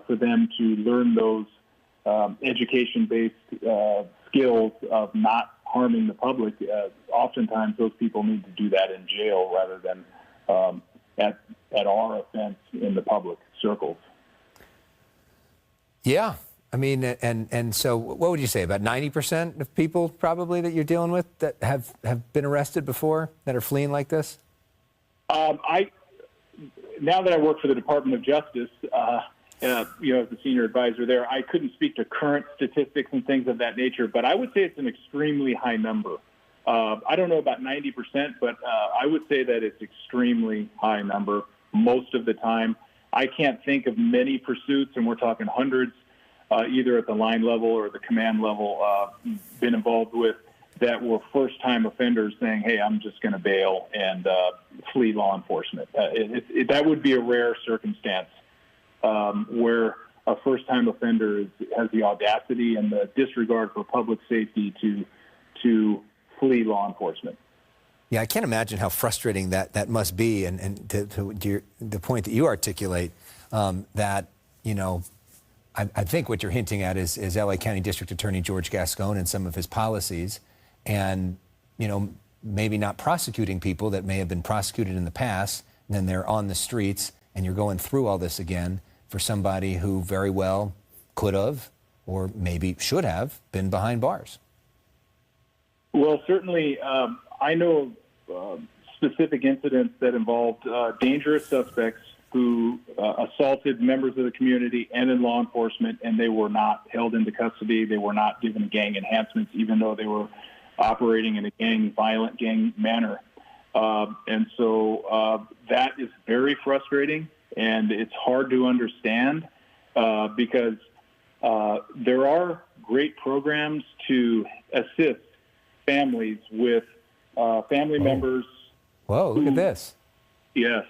for them to learn those education-based skills of not harming the public. Oftentimes, those people need to do that in jail rather than at our offense in the public circles. Yeah. I mean, and so what would you say, about 90% of people probably that you're dealing with that have been arrested before that are fleeing like this? Now that I work for the Department of Justice, as the senior advisor there, I couldn't speak to current statistics and things of that nature, but I would say it's an extremely high number. I don't know about 90%, but I would say that it's extremely high number most of the time. I can't think of many pursuits, and we're talking hundreds, either at the line level or the command level, been involved with, that were first-time offenders saying, hey, I'm just going to bail and flee law enforcement. That would be a rare circumstance where a first-time offender has the audacity and the disregard for public safety to flee law enforcement. Yeah, I can't imagine how frustrating that must be. And to the point that you articulate, that, I think what you're hinting at is LA County District Attorney George Gascon and some of his policies, and, maybe not prosecuting people that may have been prosecuted in the past, and then they're on the streets, and you're going through all this again for somebody who very well could have, or maybe should have, been behind bars. Well, certainly, I know of specific incidents that involved dangerous suspects who assaulted members of the community and in law enforcement, and they were not held into custody. They were not given gang enhancements, even though they were operating in a violent gang manner. And so that is very frustrating, and it's hard to understand because there are great programs to assist families with family members. Whoa, look at this. Yes.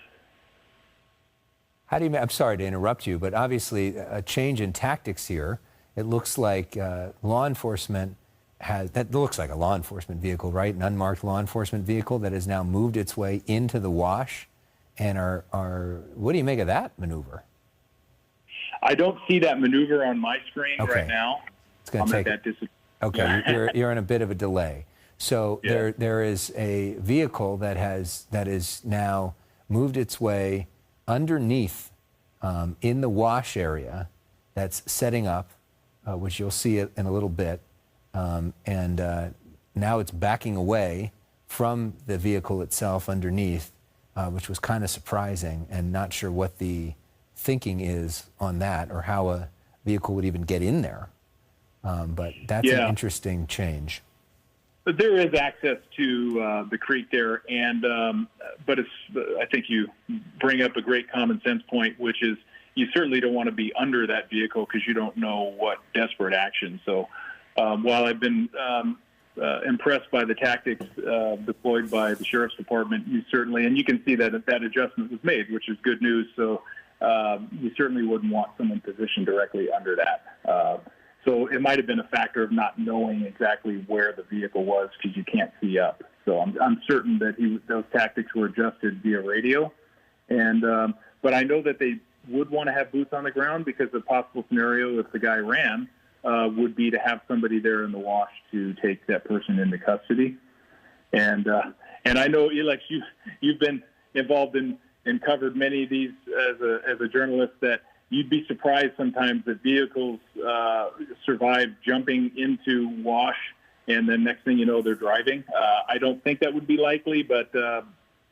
How do you, I'm sorry to interrupt you, but obviously a change in tactics here. It looks like law enforcement that looks like a law enforcement vehicle, right? An unmarked law enforcement vehicle that has now moved its way into the wash. And what do you make of that maneuver? I don't see that maneuver on my screen right now. It's going to take. Okay, you're in a bit of a delay. So yeah. there is a vehicle that is now moved its way underneath in the wash area that's setting up, which you'll see it in a little bit. And now it's backing away from the vehicle itself underneath, which was kind of surprising, and not sure what the thinking is on that or how a vehicle would even get in there. But that's an interesting change. But there is access to the creek there, and but I think you bring up a great common sense point, which is you certainly don't want to be under that vehicle because you don't know what desperate action. So while I've been impressed by the tactics deployed by the Sheriff's Department, you certainly, and you can see that adjustment was made, which is good news. So you certainly wouldn't want someone positioned directly under that. So it might have been a factor of not knowing exactly where the vehicle was because you can't see up. So I'm certain that those tactics were adjusted via radio. And but I know that they would want to have boots on the ground because the possible scenario if the guy ran would be to have somebody there in the wash to take that person into custody. And I know, Alex, you've been involved in and covered many of these as a journalist, that you'd be surprised sometimes that vehicles survive jumping into wash and then next thing you know they're driving. I don't think that would be likely, but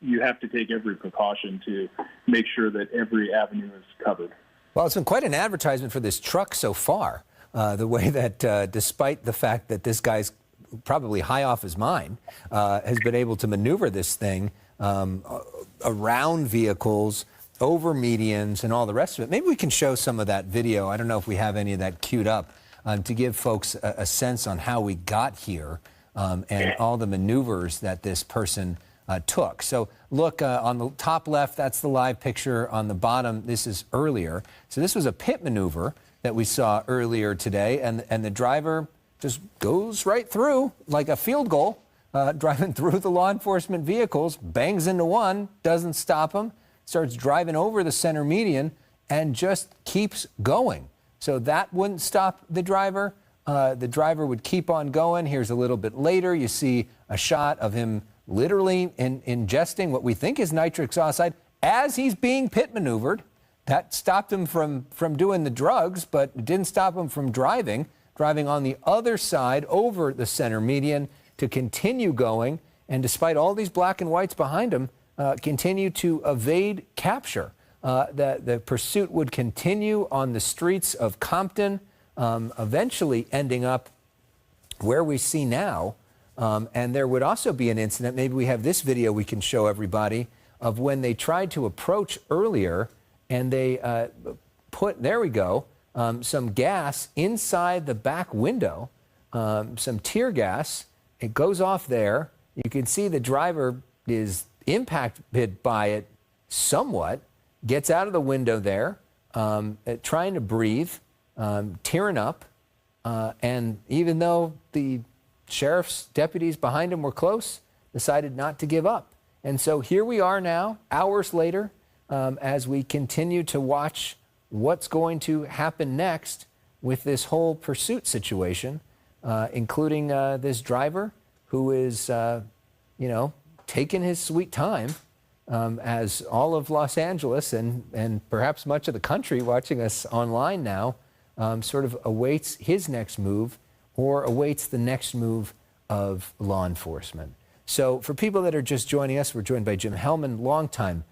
you have to take every precaution to make sure that every avenue is covered. Well, it's been quite an advertisement for this truck so far. The way that, despite the fact that this guy's probably high off his mind, has been able to maneuver this thing around vehicles, over medians, and all the rest of it. Maybe we can show some of that video. I don't know if we have any of that queued up to give folks a sense on how we got here and all the maneuvers that this person took. So look, on the top left, that's the live picture. On the bottom, this is earlier. So this was a pit maneuver that we saw earlier today, and the driver just goes right through like a field goal, driving through the law enforcement vehicles, bangs into one, doesn't stop him, starts driving over the center median, and just keeps going. So that wouldn't stop the driver. The driver would keep on going. Here's a little bit later. You see a shot of him literally ingesting what we think is nitric oxide as he's being pit maneuvered. That stopped him from doing the drugs, but it didn't stop him from driving on the other side over the center median to continue going. And despite all these black and whites behind him, continue to evade capture. The pursuit would continue on the streets of Compton, eventually ending up where we see now. And there would also be an incident, maybe we have this video we can show everybody, of when they tried to approach earlier and they put, there we go, some gas inside the back window, some tear gas. It goes off there. You can see the driver is impacted by it somewhat, gets out of the window there, trying to breathe, tearing up. And even though the sheriff's deputies behind him were close, decided not to give up. And so here we are now, hours later, as we continue to watch what's going to happen next with this whole pursuit situation, including this driver who is, taking his sweet time, as all of Los Angeles and perhaps much of the country watching us online now sort of awaits his next move or awaits the next move of law enforcement. So for people that are just joining us, we're joined by Jim Hellman, longtime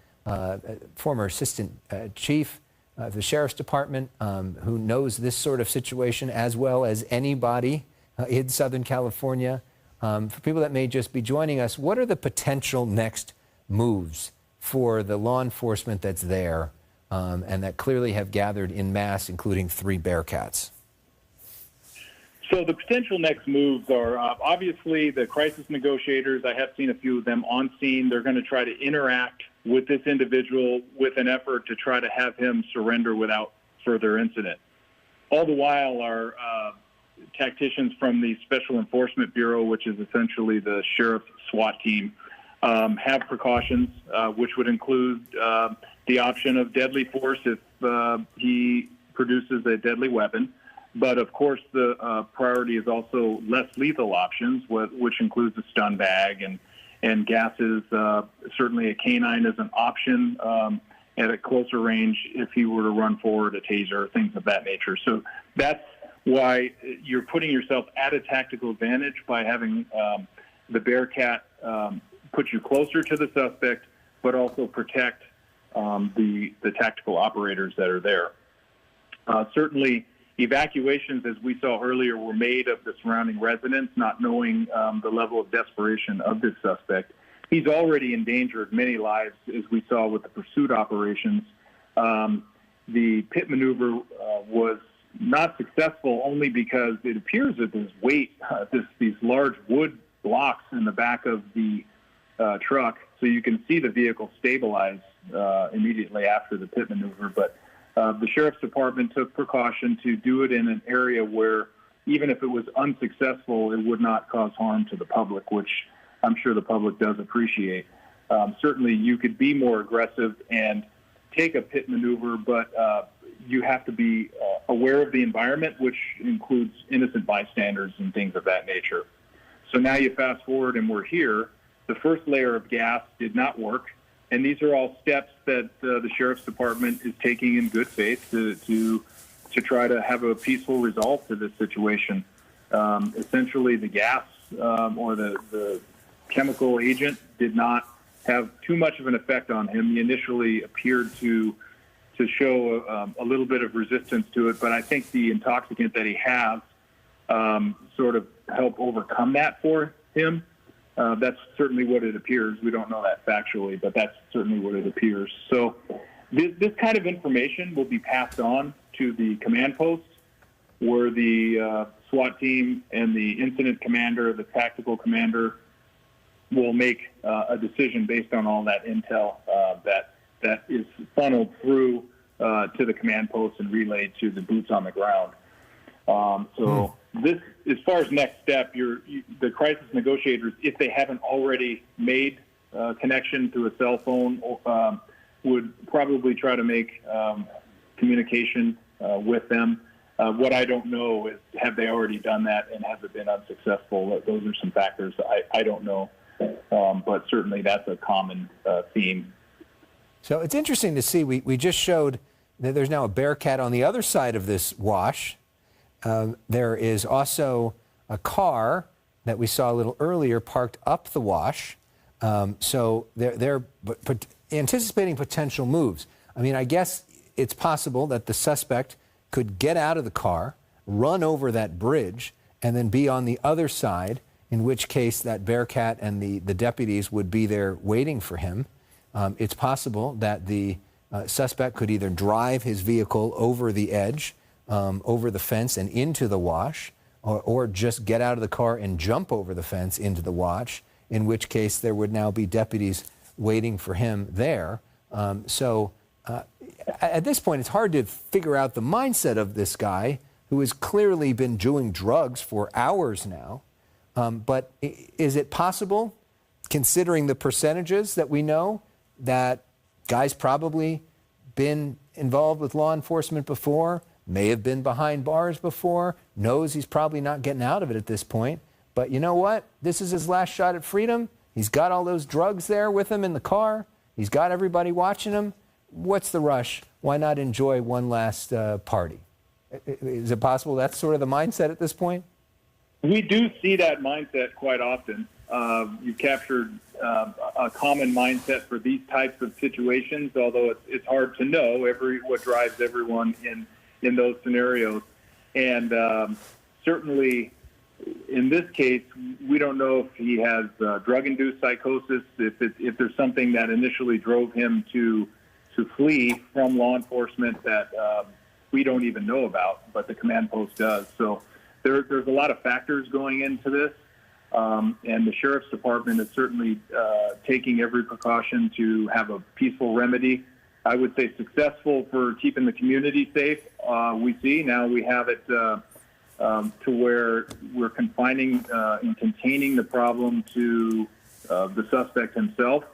former assistant chief of the Sheriff's Department, who knows this sort of situation as well as anybody in Southern California. For people that may just be joining us, what are the potential next moves for the law enforcement that's there and that clearly have gathered in mass, including 3 Bearcats? So the potential next moves are obviously the crisis negotiators. I have seen a few of them on scene. They're going to try to interact with this individual with an effort to try to have him surrender without further incident. All the while, our tacticians from the Special Enforcement Bureau, which is essentially the sheriff's SWAT team, have precautions, which would include the option of deadly force if he produces a deadly weapon. But, of course, the priority is also less lethal options, which includes a stun bag and gases. Certainly a canine is an option at a closer range if he were to run forward, a taser, things of that nature. So that's why you're putting yourself at a tactical advantage by having the Bearcat put you closer to the suspect, but also protect the tactical operators that are there. Certainly, evacuations, as we saw earlier, were made of the surrounding residents, not knowing the level of desperation of this suspect. He's already endangered many lives, as we saw with the pursuit operations. The pit maneuver was not successful only because it appears that there's weight, these large wood blocks in the back of the truck, so you can see the vehicle stabilize immediately after the pit maneuver. But the Sheriff's Department took precaution to do it in an area where, even if it was unsuccessful, it would not cause harm to the public, which I'm sure the public does appreciate. Certainly, you could be more aggressive and take a pit maneuver, but you have to be aware of the environment, which includes innocent bystanders and things of that nature. So now you fast forward and we're here. The first layer of gas did not work. And these are all steps that the Sheriff's Department is taking in good faith to try to have a peaceful resolve to this situation. Essentially, the gas or the chemical agent did not have too much of an effect on him. He initially appeared to show a little bit of resistance to it, but I think the intoxicant that he has sort of helped overcome that for him. That's certainly what it appears. We don't know that factually, but that's certainly what it appears. So this kind of information will be passed on to the command post, where the SWAT team and the incident commander, the tactical commander, will make a decision based on all that intel that is funneled through to the command post and relayed to the boots on the ground. This, as far as next step, the crisis negotiators, if they haven't already made a connection to a cell phone, would probably try to make communication with them. What I don't know is, have they already done that and has it been unsuccessful? Those are some factors I don't know, but certainly that's a common theme. So it's interesting to see. We just showed there's now a Bearcat on the other side of this wash. There is also a car that we saw a little earlier parked up the wash. So they're anticipating potential moves. I mean, I guess it's possible that the suspect could get out of the car, run over that bridge, and then be on the other side, in which case that Bearcat and the deputies would be there waiting for him. It's possible that the suspect could either drive his vehicle over the edge, over the fence and into the wash, or just get out of the car and jump over the fence into the wash, in which case there would now be deputies waiting for him there. At this point, it's hard to figure out the mindset of this guy who has clearly been doing drugs for hours now. But is it possible, considering the percentages that we know, that guy's probably been involved with law enforcement before, may have been behind bars before, knows he's probably not getting out of it at this point? But you know what? This is his last shot at freedom. He's got all those drugs there with him in the car. He's got everybody watching him. What's the rush? Why not enjoy one last party? Is it possible that's sort of the mindset at this point? We do see that mindset quite often. You've captured a common mindset for these types of situations, although it's hard to know what drives everyone in those scenarios. And certainly in this case, we don't know if he has drug-induced psychosis, if there's something that initially drove him to flee from law enforcement that we don't even know about, but the command post does. So there's a lot of factors going into this, and the Sheriff's Department is certainly taking every precaution to have a peaceful remedy. I would say successful for keeping the community safe. We see now we have it to where we're confining and containing the problem to the suspect himself.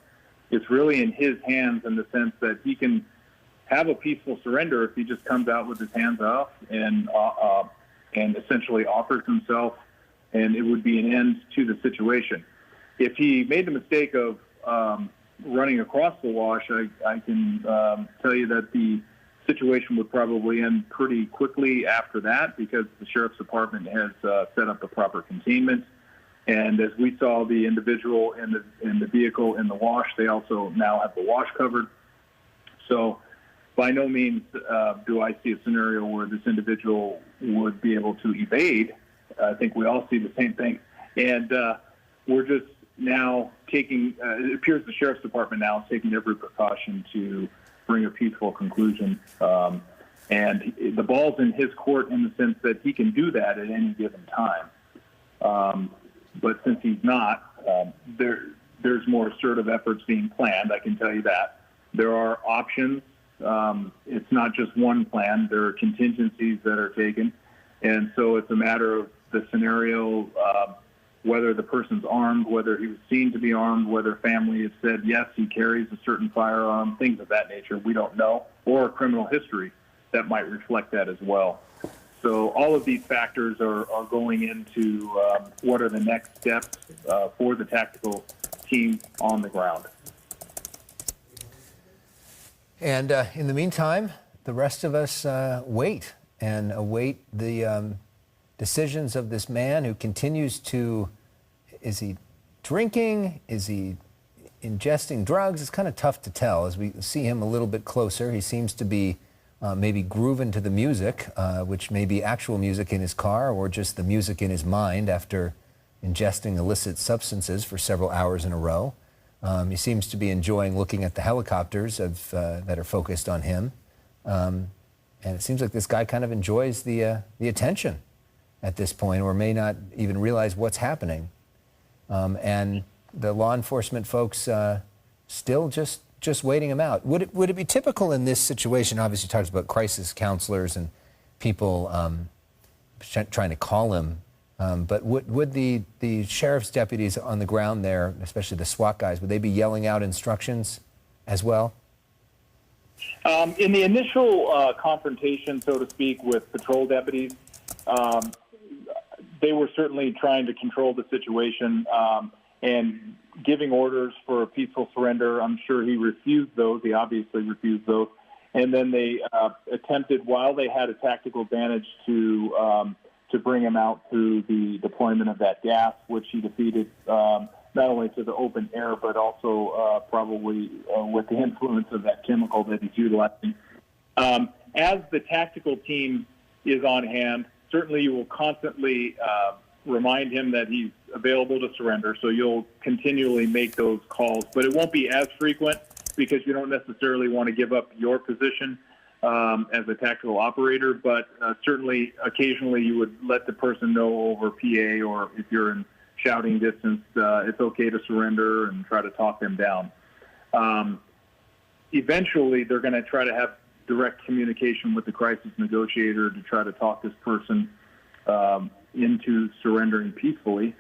It's really in his hands in the sense that he can have a peaceful surrender if he just comes out with his hands up and essentially offers himself, and it would be an end to the situation. If he made the mistake of running across the wash, I can tell you that the situation would probably end pretty quickly after that, because the Sheriff's Department has set up the proper containment. And as we saw the individual in the vehicle in the wash, they also now have the wash covered. So by no means do I see a scenario where this individual would be able to evade. I think we all see the same thing. And we're just now taking, it appears the Sheriff's Department now is taking every precaution to bring a peaceful conclusion. And the ball's in his court in the sense that he can do that at any given time. But since he's not, there's more assertive efforts being planned, I can tell you that. There are options. It's not just one plan. There are contingencies that are taken. And so it's a matter of the scenario, whether the person's armed, whether he was seen to be armed, whether family has said, yes, he carries a certain firearm, things of that nature. We don't know. Or a criminal history that might reflect that as well. So all of these factors are going into what are the next steps for the tactical team on the ground. And in the meantime, the rest of us wait and await the decisions of this man who continues to, is he drinking? Is he ingesting drugs? It's kind of tough to tell as we see him a little bit closer. He seems to be maybe grooving to the music, which may be actual music in his car or just the music in his mind after ingesting illicit substances for several hours in a row. He seems to be enjoying looking at the helicopters that are focused on him. And it seems like this guy kind of enjoys the attention at this point, or may not even realize what's happening. And the law enforcement folks still just waiting him out. Would it be typical in this situation? Obviously, talks about crisis counselors and people trying to call him. But would the sheriff's deputies on the ground there, especially the SWAT guys, would they be yelling out instructions as well? In the initial confrontation, so to speak, with patrol deputies, they were certainly trying to control the situation and giving orders for a peaceful surrender. I'm sure he refused those. He obviously refused those. And then they attempted, while they had a tactical advantage, to bring him out through the deployment of that gas, which he defeated not only to the open air, but also probably with the influence of that chemical that he's utilizing. As the tactical team is on hand, certainly you will constantly remind him that he's available to surrender, so you'll continually make those calls. But it won't be as frequent because you don't necessarily want to give up your position as a tactical operator, but certainly occasionally you would let the person know over PA, or if you're in shouting distance, it's okay to surrender, and try to talk them down. Eventually, they're going to try to have direct communication with the crisis negotiator to try to talk this person into surrendering peacefully,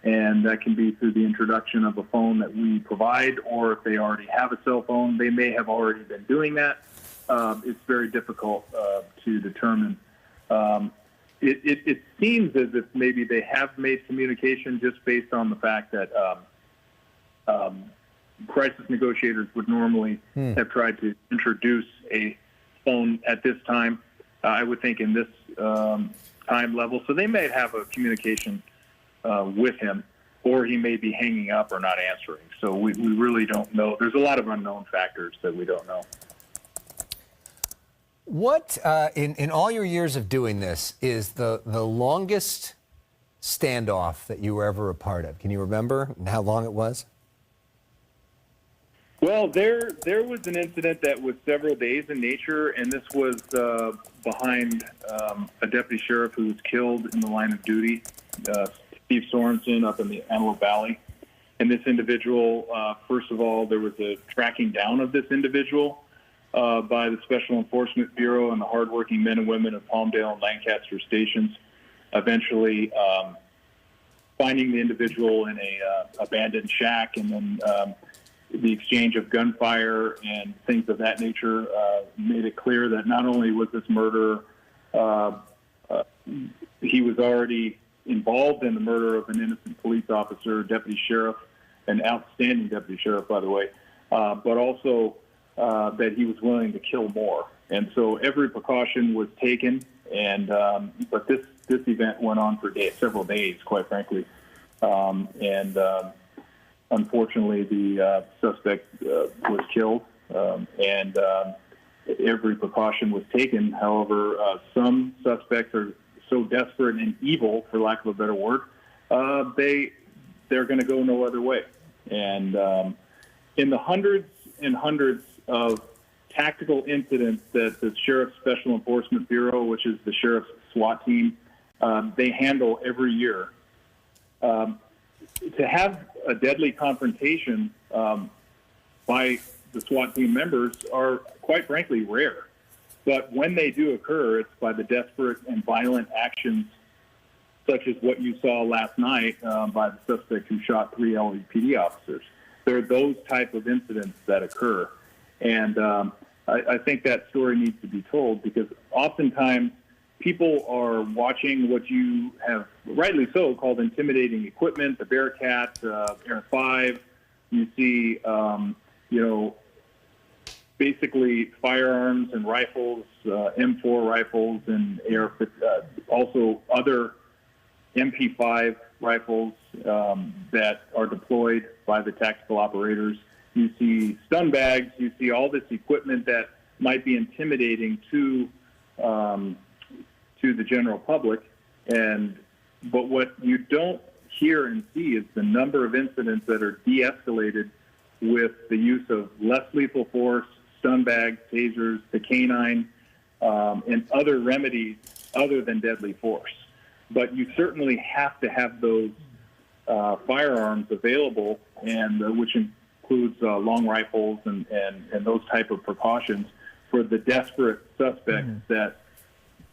and that can be through the introduction of a phone that we provide, or if they already have a cell phone, they may have already been doing that. It's very difficult to determine. It seems as if maybe they have made communication, just based on the fact that crisis negotiators would normally have tried to introduce a phone at this time, I would think, in this time level. So they may have a communication with him, or he may be hanging up or not answering. So we really don't know. There's a lot of unknown factors that we don't know. What, in all your years of doing this, is the longest standoff that you were ever a part of? Can you remember how long it was? Well, there was an incident that was several days in nature, and this was behind a deputy sheriff who was killed in the line of duty, Steve Sorensen, up in the Antelope Valley. And this individual, first of all, there was a tracking down of this individual by the Special Enforcement Bureau and the hardworking men and women of Palmdale and Lancaster stations, eventually finding the individual in a abandoned shack, and then the exchange of gunfire and things of that nature made it clear that not only was this murder, he was already involved in the murder of an innocent police officer, deputy sheriff, an outstanding deputy sheriff, by the way, but also that he was willing to kill more. And so every precaution was taken, and but this event went on for several days, quite frankly, and unfortunately the suspect was killed, and every precaution was taken. However, some suspects are so desperate and evil, for lack of a better word, they're going to go no other way. And in the hundreds and hundreds of tactical incidents that the Sheriff's Special Enforcement Bureau, which is the Sheriff's SWAT team, they handle every year, to have a deadly confrontation by the SWAT team members are, quite frankly, rare. But when they do occur, it's by the desperate and violent actions such as what you saw last night by the suspect who shot 3 LAPD officers. There are those type of incidents that occur. And I think that story needs to be told, because oftentimes people are watching what you have, rightly so, called intimidating equipment, the Bearcat, Air 5. You see, basically firearms and rifles, M4 rifles, and also other MP5 rifles that are deployed by the tactical operators. You see stun bags. You see all this equipment that might be intimidating to the general public. But what you don't hear and see is the number of incidents that are de-escalated with the use of less lethal force, stun bags, tasers, the canine, and other remedies other than deadly force. But you certainly have to have those firearms available, and which includes long rifles and those type of precautions for the desperate suspects that,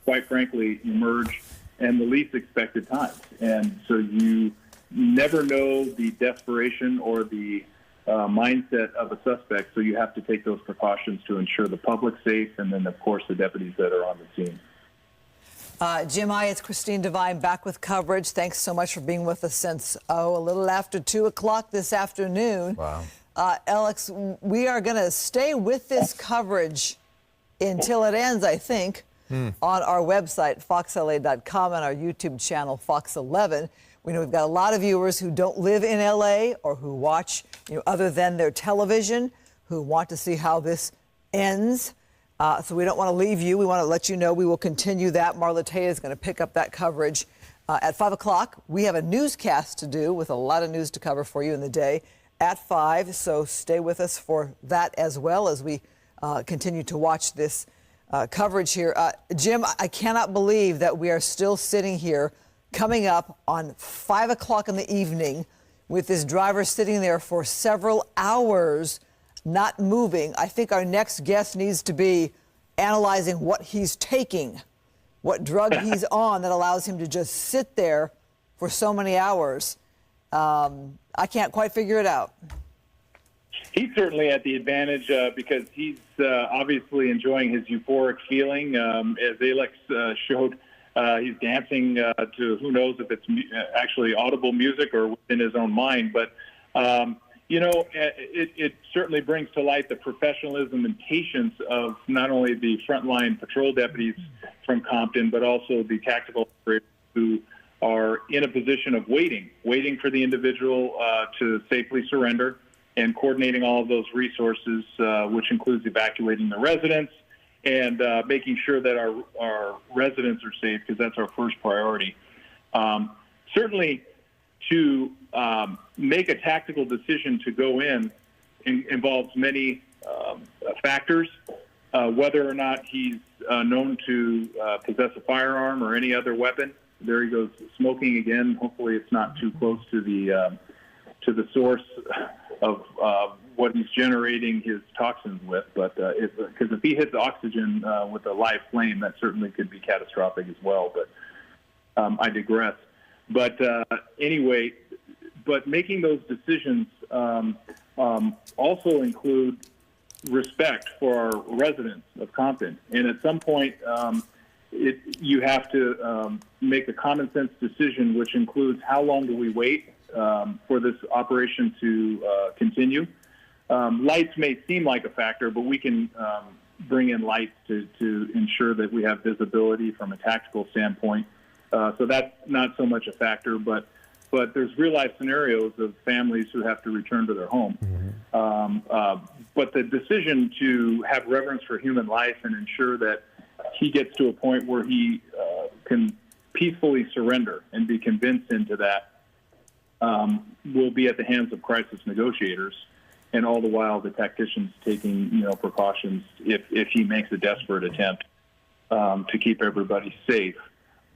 quite frankly, emerge in the least expected times. And so you never know the desperation or the mindset of a suspect, so you have to take those precautions to ensure the public's safe, and then, of course, the deputies that are on the scene. Jim, it's Christine Devine back with coverage. Thanks so much for being with us since, a little after 2 o'clock this afternoon. Wow. Alex, we are going to stay with this coverage until it ends, I think, on our website, foxla.com, and our YouTube channel, Fox 11. We know we've got a lot of viewers who don't live in LA or who watch, other than their television, who want to see how this ends. So we don't want to leave you. We want to let you know we will continue that. Marla Tea is going to pick up that coverage at 5 o'clock. We have a newscast to do with a lot of news to cover for you in the day at 5. So stay with us for that as well as we continue to watch this coverage here. Jim, I cannot believe that we are still sitting here coming up on 5 o'clock in the evening with this driver sitting there for several hours not moving. I think our next guest needs to be analyzing what he's taking, what drug he's on that allows him to just sit there for so many hours. I can't quite figure it out. He's certainly at the advantage because he's obviously enjoying his euphoric feeling. As Alex showed, he's dancing to who knows if it's actually audible music or within his own mind. But, it certainly brings to light the professionalism and patience of not only the frontline patrol deputies from Compton, but also the tactical operators who are in a position of waiting for the individual to safely surrender, and coordinating all of those resources, which includes evacuating the residents and making sure that our residents are safe, because that's our first priority. Certainly, to make a tactical decision to go in involves many factors, whether or not he's known to possess a firearm or any other weapon. There he goes smoking again. Hopefully it's not too close to the source of what he's generating his toxins with. But because if he hits oxygen with a live flame, that certainly could be catastrophic as well. But I digress. But anyway, but making those decisions also include respect for our residents of Compton. And at some point, you have to make a common sense decision, which includes how long do we wait for this operation to continue. Lights may seem like a factor, but we can bring in lights to ensure that we have visibility from a tactical standpoint. So that's not so much a factor, but there's real-life scenarios of families who have to return to their home. But the decision to have reverence for human life and ensure that he gets to a point where he can peacefully surrender and be convinced into that will be at the hands of crisis negotiators, and all the while the tacticians taking precautions if he makes a desperate attempt to keep everybody safe.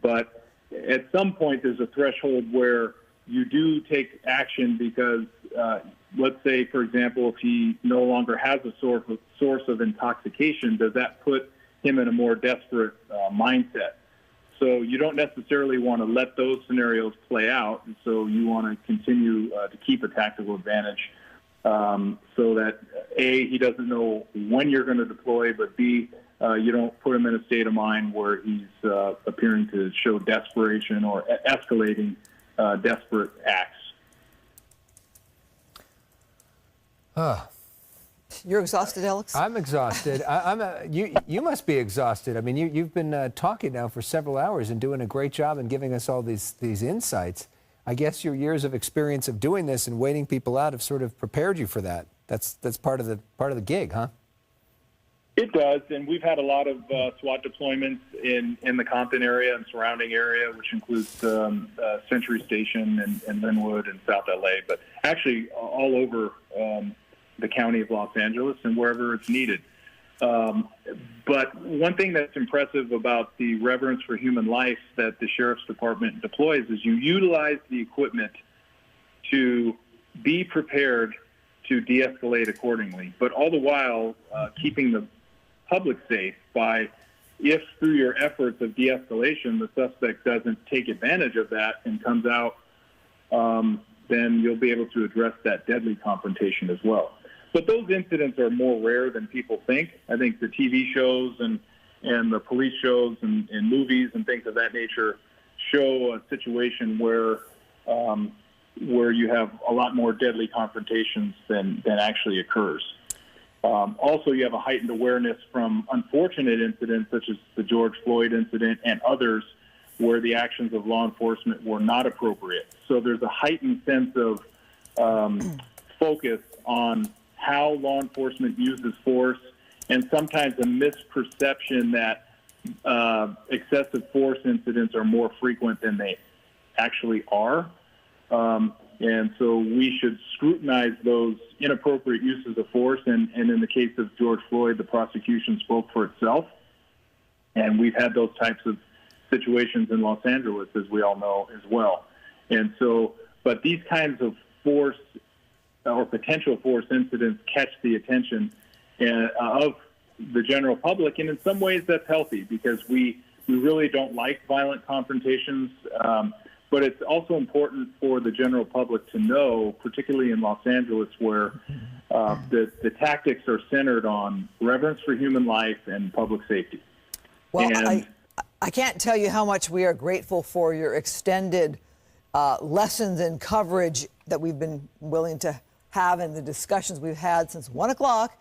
But at some point there's a threshold where you do take action because let's say, for example, if he no longer has a source of intoxication, does that put him in a more desperate mindset? So you don't necessarily want to let those scenarios play out, and so you want to continue to keep a tactical advantage so that, A, he doesn't know when you're going to deploy, but B, you don't put him in a state of mind where he's appearing to show desperation or escalating desperate acts. You're exhausted, Alex? I'm exhausted. You must be exhausted. I mean, you've been talking now for several hours and doing a great job and giving us all these insights. I guess your years of experience of doing this and waiting people out have sort of prepared you for that. That's part of the gig, huh? It does, and we've had a lot of SWAT deployments in the Compton area and surrounding area, which includes Century Station and Linwood and South LA, but actually all over the county of Los Angeles and wherever it's needed. But one thing that's impressive about the reverence for human life that the Sheriff's Department deploys is you utilize the equipment to be prepared to de-escalate accordingly, but all the while keeping the public safe by, if through your efforts of de-escalation the suspect doesn't take advantage of that and comes out, then you'll be able to address that deadly confrontation as well. But those incidents are more rare than people think. I think the TV shows and the police shows and movies and things of that nature show a situation where you have a lot more deadly confrontations than actually occurs. Also, you have a heightened awareness from unfortunate incidents such as the George Floyd incident and others where the actions of law enforcement were not appropriate. So there's a heightened sense of focus on how law enforcement uses force, and sometimes a misperception that excessive force incidents are more frequent than they actually are. And so we should scrutinize those inappropriate uses of force. And in the case of George Floyd, the prosecution spoke for itself. And we've had those types of situations in Los Angeles, as we all know, as well. And so, but these kinds of force or potential force incidents catch the attention of the general public. And in some ways that's healthy, because we really don't like violent confrontations. But it's also important for the general public to know, particularly in Los Angeles, where the tactics are centered on reverence for human life and public safety. Well, I can't tell you how much we are grateful for your extended lessons and coverage that we've been willing to have in the discussions we've had since 1 o'clock,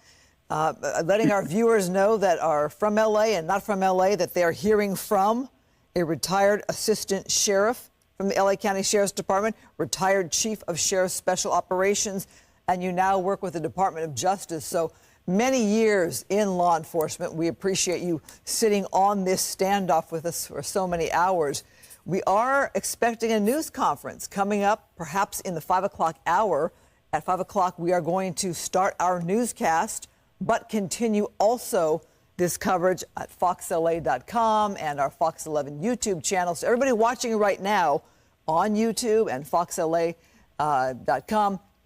letting our viewers know that are from L.A. and not from L.A. that they are hearing from a retired assistant sheriff from the L.A. County Sheriff's Department, retired chief of Sheriff's Special Operations, and you now work with the Department of Justice. So many years in law enforcement. We appreciate you sitting on this standoff with us for so many hours. We are expecting a news conference coming up, perhaps in the 5 o'clock hour. At 5 o'clock, we are going to start our newscast, but continue also this coverage at foxla.com and our Fox 11 YouTube channel. So everybody watching right now on YouTube and foxla.com,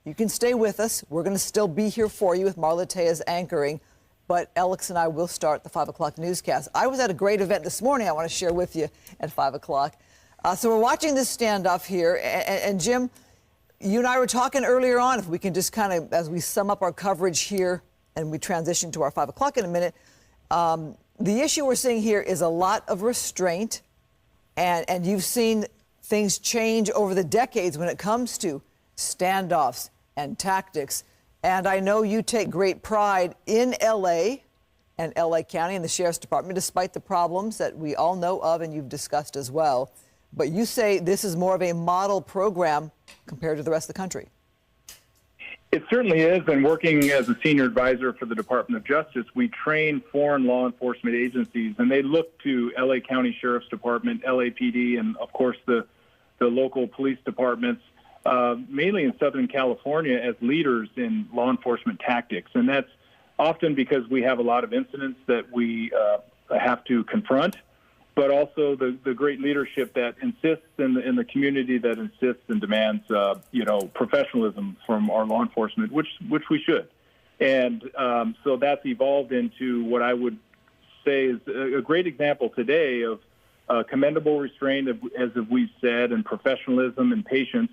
you can stay with us. We're going to still be here for you with Marla Tejas anchoring, but Alex and I will start the 5 o'clock newscast. I was at a great event this morning I want to share with you at 5 o'clock. So we're watching this standoff here. And Jim, you and I were talking earlier on, if we can just kind of, as we sum up our coverage here and we transition to our 5 o'clock in a minute, the issue we're seeing here is a lot of restraint, and you've seen things change over the decades when it comes to standoffs and tactics. And I know you take great pride in L.A. and L.A. County and the Sheriff's Department, despite the problems that we all know of and you've discussed as well. But you say this is more of a model program compared to the rest of the country. It certainly is, and working as a senior advisor for the Department of Justice, we train foreign law enforcement agencies, and they look to L.A. County Sheriff's Department, LAPD, and of course the local police departments, mainly in Southern California, as leaders in law enforcement tactics. And that's often because we have a lot of incidents that we have to confront, but also the great leadership that insists in the community, that insists and demands, professionalism from our law enforcement, which we should. And so that's evolved into what I would say is a great example today of commendable restraint, as we've said, and professionalism and patience.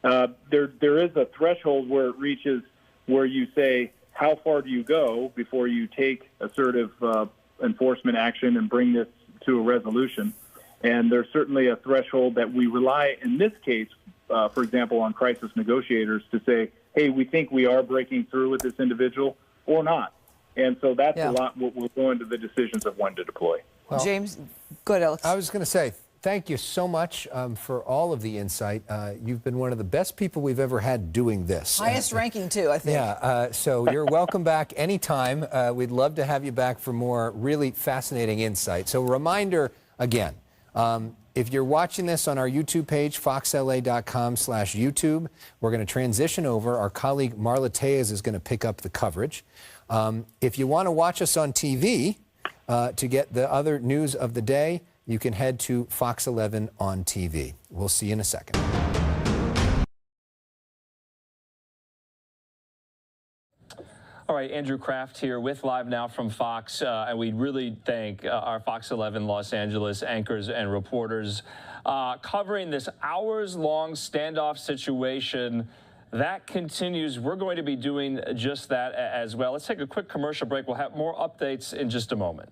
There is a threshold where it reaches where you say, how far do you go before you take assertive enforcement action and bring this to a resolution? And there's certainly a threshold that we rely, in this case, for example, on crisis negotiators to say, hey, we think we are breaking through with this individual or not. And so that's a lot what will go into the decisions of when to deploy. Well, James, go ahead, Alex. I was going to say, thank you so much for all of the insight. You've been one of the best people we've ever had doing this. Highest ranking, too, I think. Yeah, so you're welcome back anytime. We'd love to have you back for more really fascinating insight. So reminder, again, if you're watching this on our YouTube page, foxla.com/YouTube, we're going to transition over. Our colleague Marla Tejas is going to pick up the coverage. If you want to watch us on TV to get the other news of the day, you can head to Fox 11 on TV. We'll see you in a second. All right, Andrew Kraft here with Live Now from Fox, and we really thank our Fox 11 Los Angeles anchors and reporters covering this hours-long standoff situation. That continues. We're going to be doing just that as well. Let's take a quick commercial break. We'll have more updates in just a moment.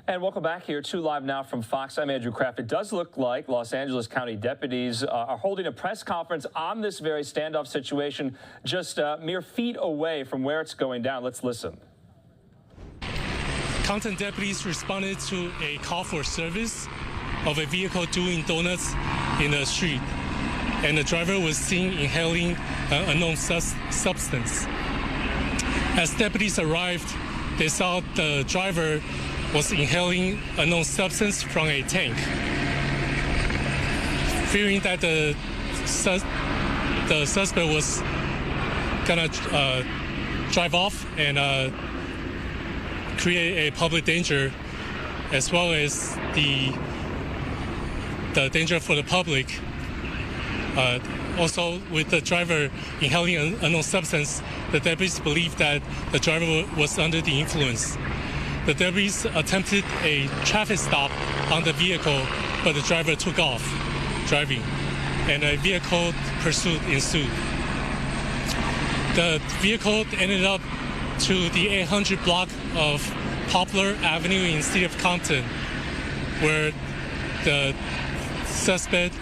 And welcome back here to Live Now from Fox. I'm Andrew Kraft. It does look like Los Angeles County deputies are holding a press conference on this very standoff situation just mere feet away from where it's going down. Let's listen. Compton deputies responded to a call for service of a vehicle doing donuts in the street, and the driver was seen inhaling an unknown substance. As deputies arrived, they saw the driver was inhaling unknown substance from a tank. Fearing that the suspect was gonna drive off and create a public danger, as well as the danger for the public. Also, with the driver inhaling an unknown substance, the deputies believed that the driver was under the influence. The deputies attempted a traffic stop on the vehicle, but the driver took off driving, and a vehicle pursuit ensued. The vehicle ended up to the 800 block of Poplar Avenue in the city of Compton, where the suspect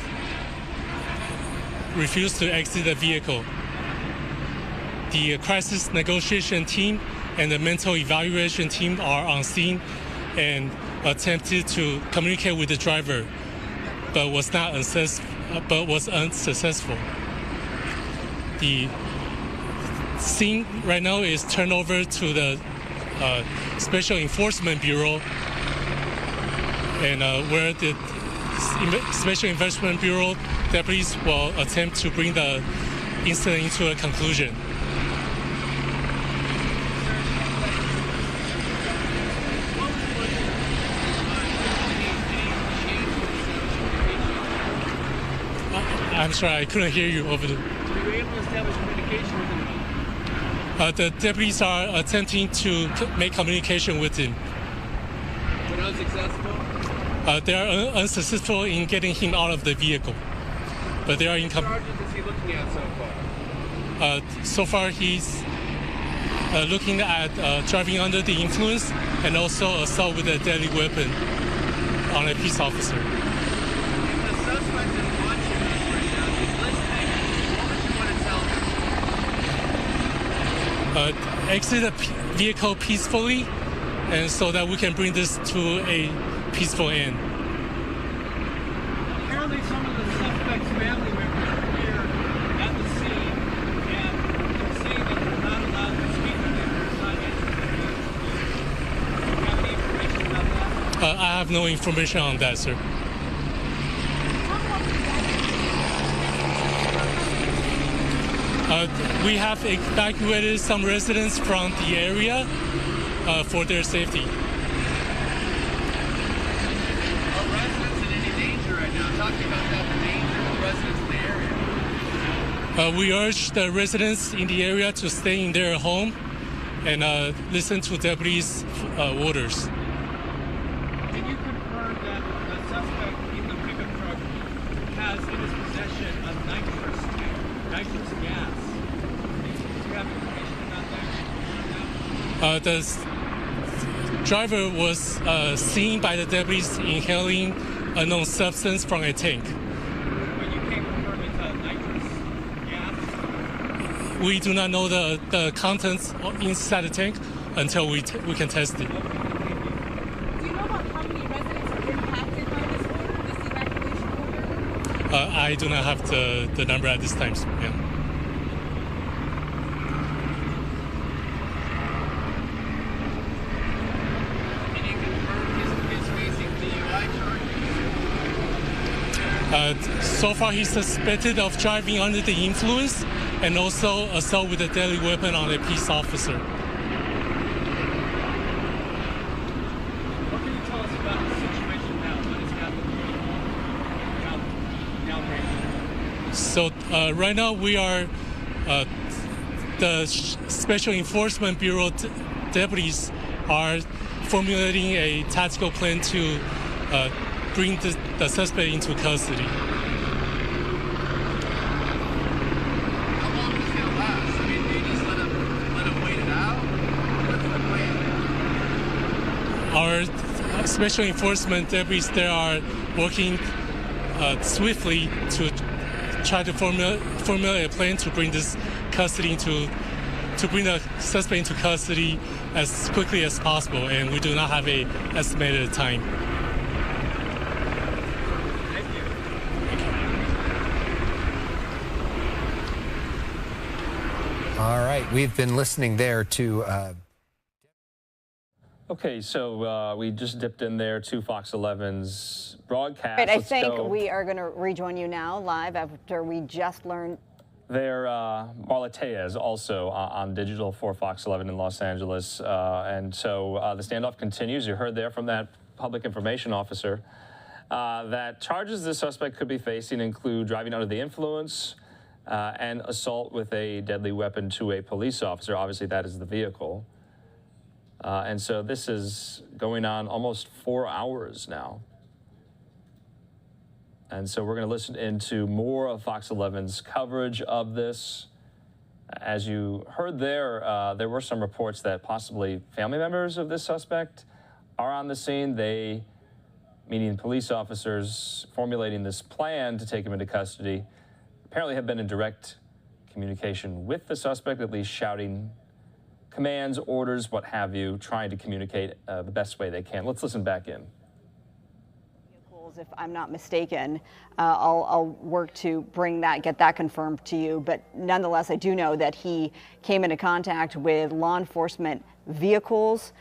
refused to exit the vehicle. The crisis negotiation team and the mental evaluation team are on scene and attempted to communicate with the driver, but was unsuccessful. The scene right now is turned over to the Special Enforcement Bureau, and where the Special Enforcement Bureau deputies will attempt to bring the incident into a conclusion. I'm sorry, I couldn't hear you over there. Were you able to establish communication with him? The deputies are attempting to make communication with him. But unsuccessful? They are unsuccessful in getting him out of the vehicle. But they are in. What charges is he looking at so far? So far, he's looking at driving under the influence and also assault with a deadly weapon on a peace officer. If the suspect is watching us right now, he's listening, what would you want to tell him? Exit the vehicle peacefully, and so that we can bring this to a peaceful end. Apparently some of the suspect's family members are here at the scene, and they're saying that they're not allowed to speak with them. Do you have any information about that? I have no information on that, sir. We have evacuated some residents from the area for their safety. Are residents in any danger right now? Talking about that, the danger of residents in the area. We urge the residents in the area to stay in their home and listen to deputies' orders. Can you confirm that the suspect in the pickup truck has in his possession a nitrous gas? Do you have information about that? The driver was seen by the deputies inhaling a known substance from a tank. But you can't confirm it's a nitrous gas? We do not know the contents inside the tank until we can test it. Do you know about how many residents are impacted by this evacuation order? I do not have the number at this time. Yeah. Can you confirm he's facing DUI charges? So far, he's suspected of driving under the influence and also assault with a deadly weapon on a peace officer. What can you tell us about the situation now? What is happening? So right now we are the Special Enforcement Bureau deputies are formulating a tactical plan to bring the suspect into custody. How long is it going to last? I mean, do you just let him wait it out? What's the plan? special enforcement deputies that are working swiftly to try to formulate a plan to bring this custody to bring the suspect into custody as quickly as possible, and we do not have a estimated time. All right, we've been listening there to. Okay, so we just dipped in there to Fox 11's broadcast. Right, I think we are going to rejoin you now live after we just learned. There, Marla Tellez also on digital for Fox 11 in Los Angeles. And so the standoff continues. You heard there from that public information officer that charges the suspect could be facing include driving under the influence and assault with a deadly weapon to a police officer. Obviously, that is the vehicle. And so this is going on almost 4 hours now. And so we're going to listen into more of Fox 11's coverage of this. As you heard there, there were some reports that possibly family members of this suspect are on the scene. They, meaning police officers formulating this plan to take him into custody, apparently have been in direct communication with the suspect, at least shouting commands, orders, what have you, trying to communicate the best way they can. Let's listen back in. If I'm not mistaken, I'll work to bring that, get that confirmed to you. But nonetheless, I do know that he came into contact with law enforcement vehicles.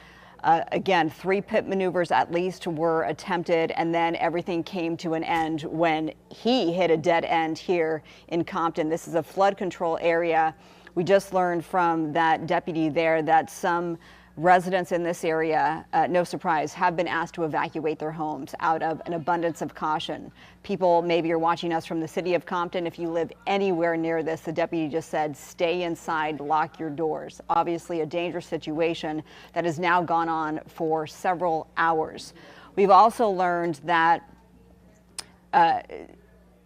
Again, 3 pit maneuvers at least were attempted, and then everything came to an end when he hit a dead end here in Compton. This is a flood control area. We just learned from that deputy there that some residents in this area, no surprise, have been asked to evacuate their homes out of an abundance of caution. People, maybe you're watching us from the city of Compton. If you live anywhere near this, the deputy just said, stay inside, lock your doors. Obviously a dangerous situation that has now gone on for several hours. We've also learned that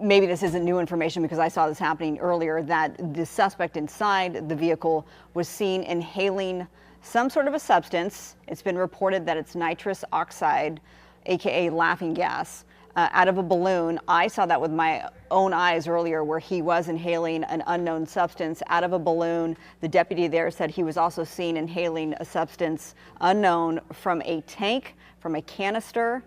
maybe this isn't new information because I saw this happening earlier, that the suspect inside the vehicle was seen inhaling some sort of a substance. It's been reported that it's nitrous oxide, aka laughing gas, out of a balloon. I saw that with my own eyes earlier, where he was inhaling an unknown substance out of a balloon. The deputy there said he was also seen inhaling a substance unknown from a tank, from a canister.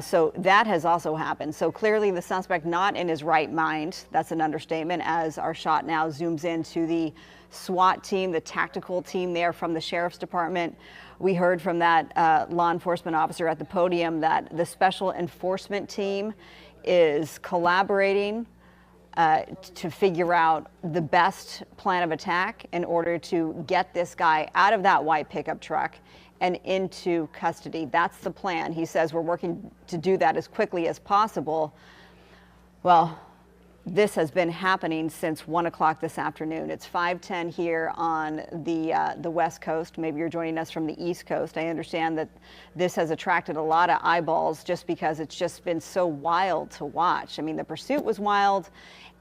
So that has also happened. So clearly the suspect not in his right mind. That's an understatement, as our shot now zooms into the SWAT team, the tactical team there from the Sheriff's Department. We heard from that law enforcement officer at the podium that the special enforcement team is collaborating to figure out the best plan of attack in order to get this guy out of that white pickup truck and into custody. That's the plan. He says we're working to do that as quickly as possible. Well, this has been happening since 1 o'clock this afternoon. It's 5:10 here on the West Coast. Maybe you're joining us from the East Coast. I understand that this has attracted a lot of eyeballs just because it's just been so wild to watch. I mean, the pursuit was wild.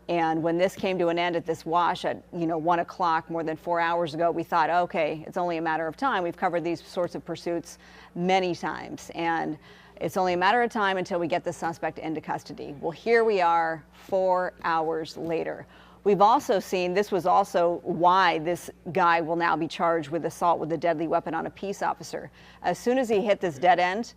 And when this came to an end at this wash at 1 o'clock more than 4 hours ago, we thought, okay, it's only a matter of time. We've covered these sorts of pursuits many times, and it's only a matter of time until we get the suspect into custody. Well, here we are 4 hours later. We've also seen, this was also why this guy will now be charged with assault with a deadly weapon on a peace officer. As soon as he hit this dead end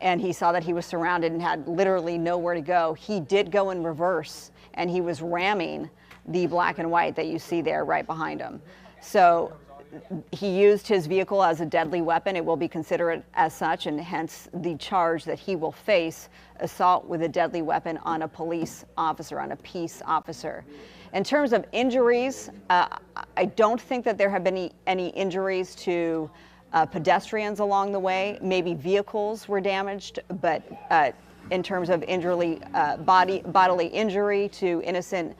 and he saw that he was surrounded and had literally nowhere to go, he did go in reverse, and he was ramming the black and white that you see there right behind him. So he used his vehicle as a deadly weapon. It will be considered as such, and hence the charge that he will face, assault with a deadly weapon on a police officer, on a peace officer. In terms of injuries, I don't think that there have been any injuries to pedestrians along the way. Maybe vehicles were damaged, but in terms of bodily injury to innocent,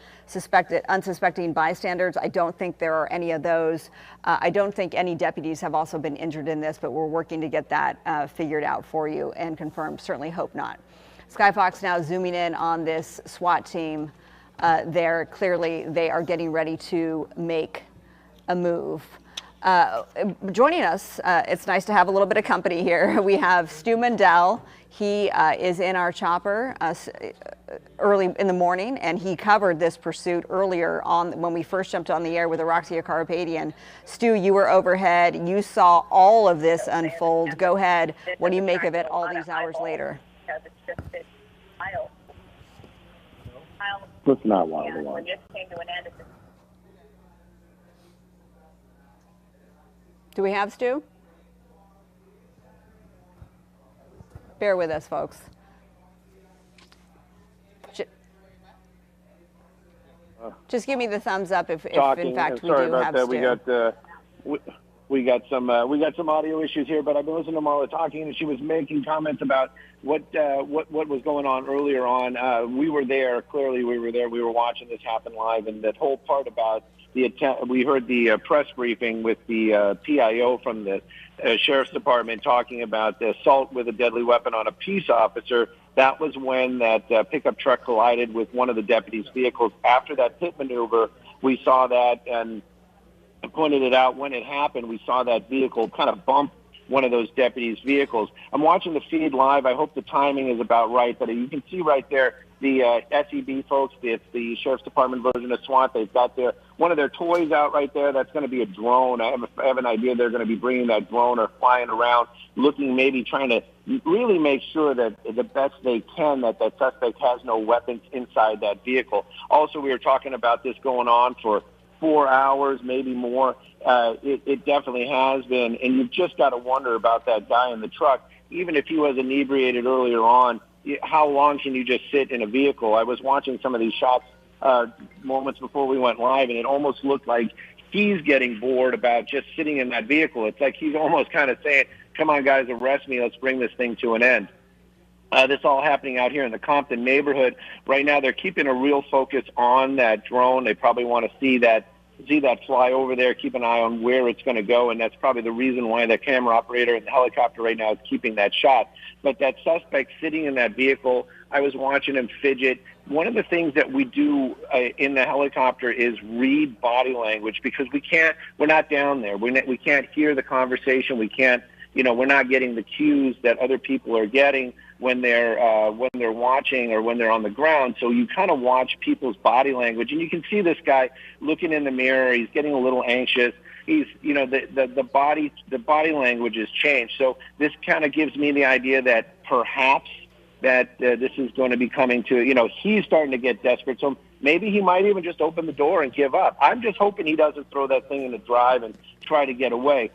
unsuspecting bystanders, I don't think there are any of those. I don't think any deputies have also been injured in this, but we're working to get that figured out for you and confirmed. Certainly hope not. Sky Fox now zooming in on this SWAT team. Clearly they are getting ready to make a move. Joining us, it's nice to have a little bit of company here. We have Stu Mundell. He is in our chopper early in the morning, and he covered this pursuit earlier on when we first jumped on the air with Araxia Carpathian. Stu, you were overhead. You saw all of this unfold. Go ahead. What do you make of it all these hours later? Let's not wild the watch. Do we have Stu? Bear with us, folks. Just give me the thumbs up if in fact we do have Stu. We got some audio issues here, but I've been listening to Marla talking, and she was making comments about what was going on earlier on. We were there. Clearly, we were there. We were watching this happen live, and that whole part about we heard the press briefing with the PIO from the Sheriff's Department talking about the assault with a deadly weapon on a peace officer. That was when that pickup truck collided with one of the deputies' vehicles. After that pit maneuver, we saw that, and I pointed it out when it happened. We saw that vehicle kind of bump one of those deputies' vehicles. I'm watching the feed live. I hope the timing is about right, but you can see right there the SEB folks, it's the Sheriff's Department version of SWAT. They've got one of their toys out right there. That's going to be a drone. I have an idea they're going to be bringing that drone or flying around, looking, maybe trying to really make sure that the best they can that suspect has no weapons inside that vehicle. Also, we were talking about this going on for 4 hours, maybe more. It definitely has been, and you've just got to wonder about that guy in the truck. Even if he was inebriated earlier on, how long can you just sit in a vehicle? I was watching some of these shots moments before we went live, and it almost looked like he's getting bored about just sitting in that vehicle. It's like he's almost kind of saying, come on, guys, arrest me. Let's bring this thing to an end. This all happening out here in the Compton neighborhood. Right now, they're keeping a real focus on that drone. They probably want to see that fly over there, keep an eye on where it's going to go, and that's probably the reason why the camera operator in the helicopter right now is keeping that shot. But that suspect sitting in that vehicle, I was watching him fidget. One of the things that we do in the helicopter is read body language, because we're not down there. We can't hear the conversation. We can't, we're not getting the cues that other people are getting when they're watching or when they're on the ground. So you kind of watch people's body language, and you can see this guy looking in the mirror. He's getting a little anxious. He's, the body language has changed. So this kind of gives me the idea that perhaps that this is going to be coming to, he's starting to get desperate. So maybe he might even just open the door and give up. I'm just hoping he doesn't throw that thing in the drive and try to get away.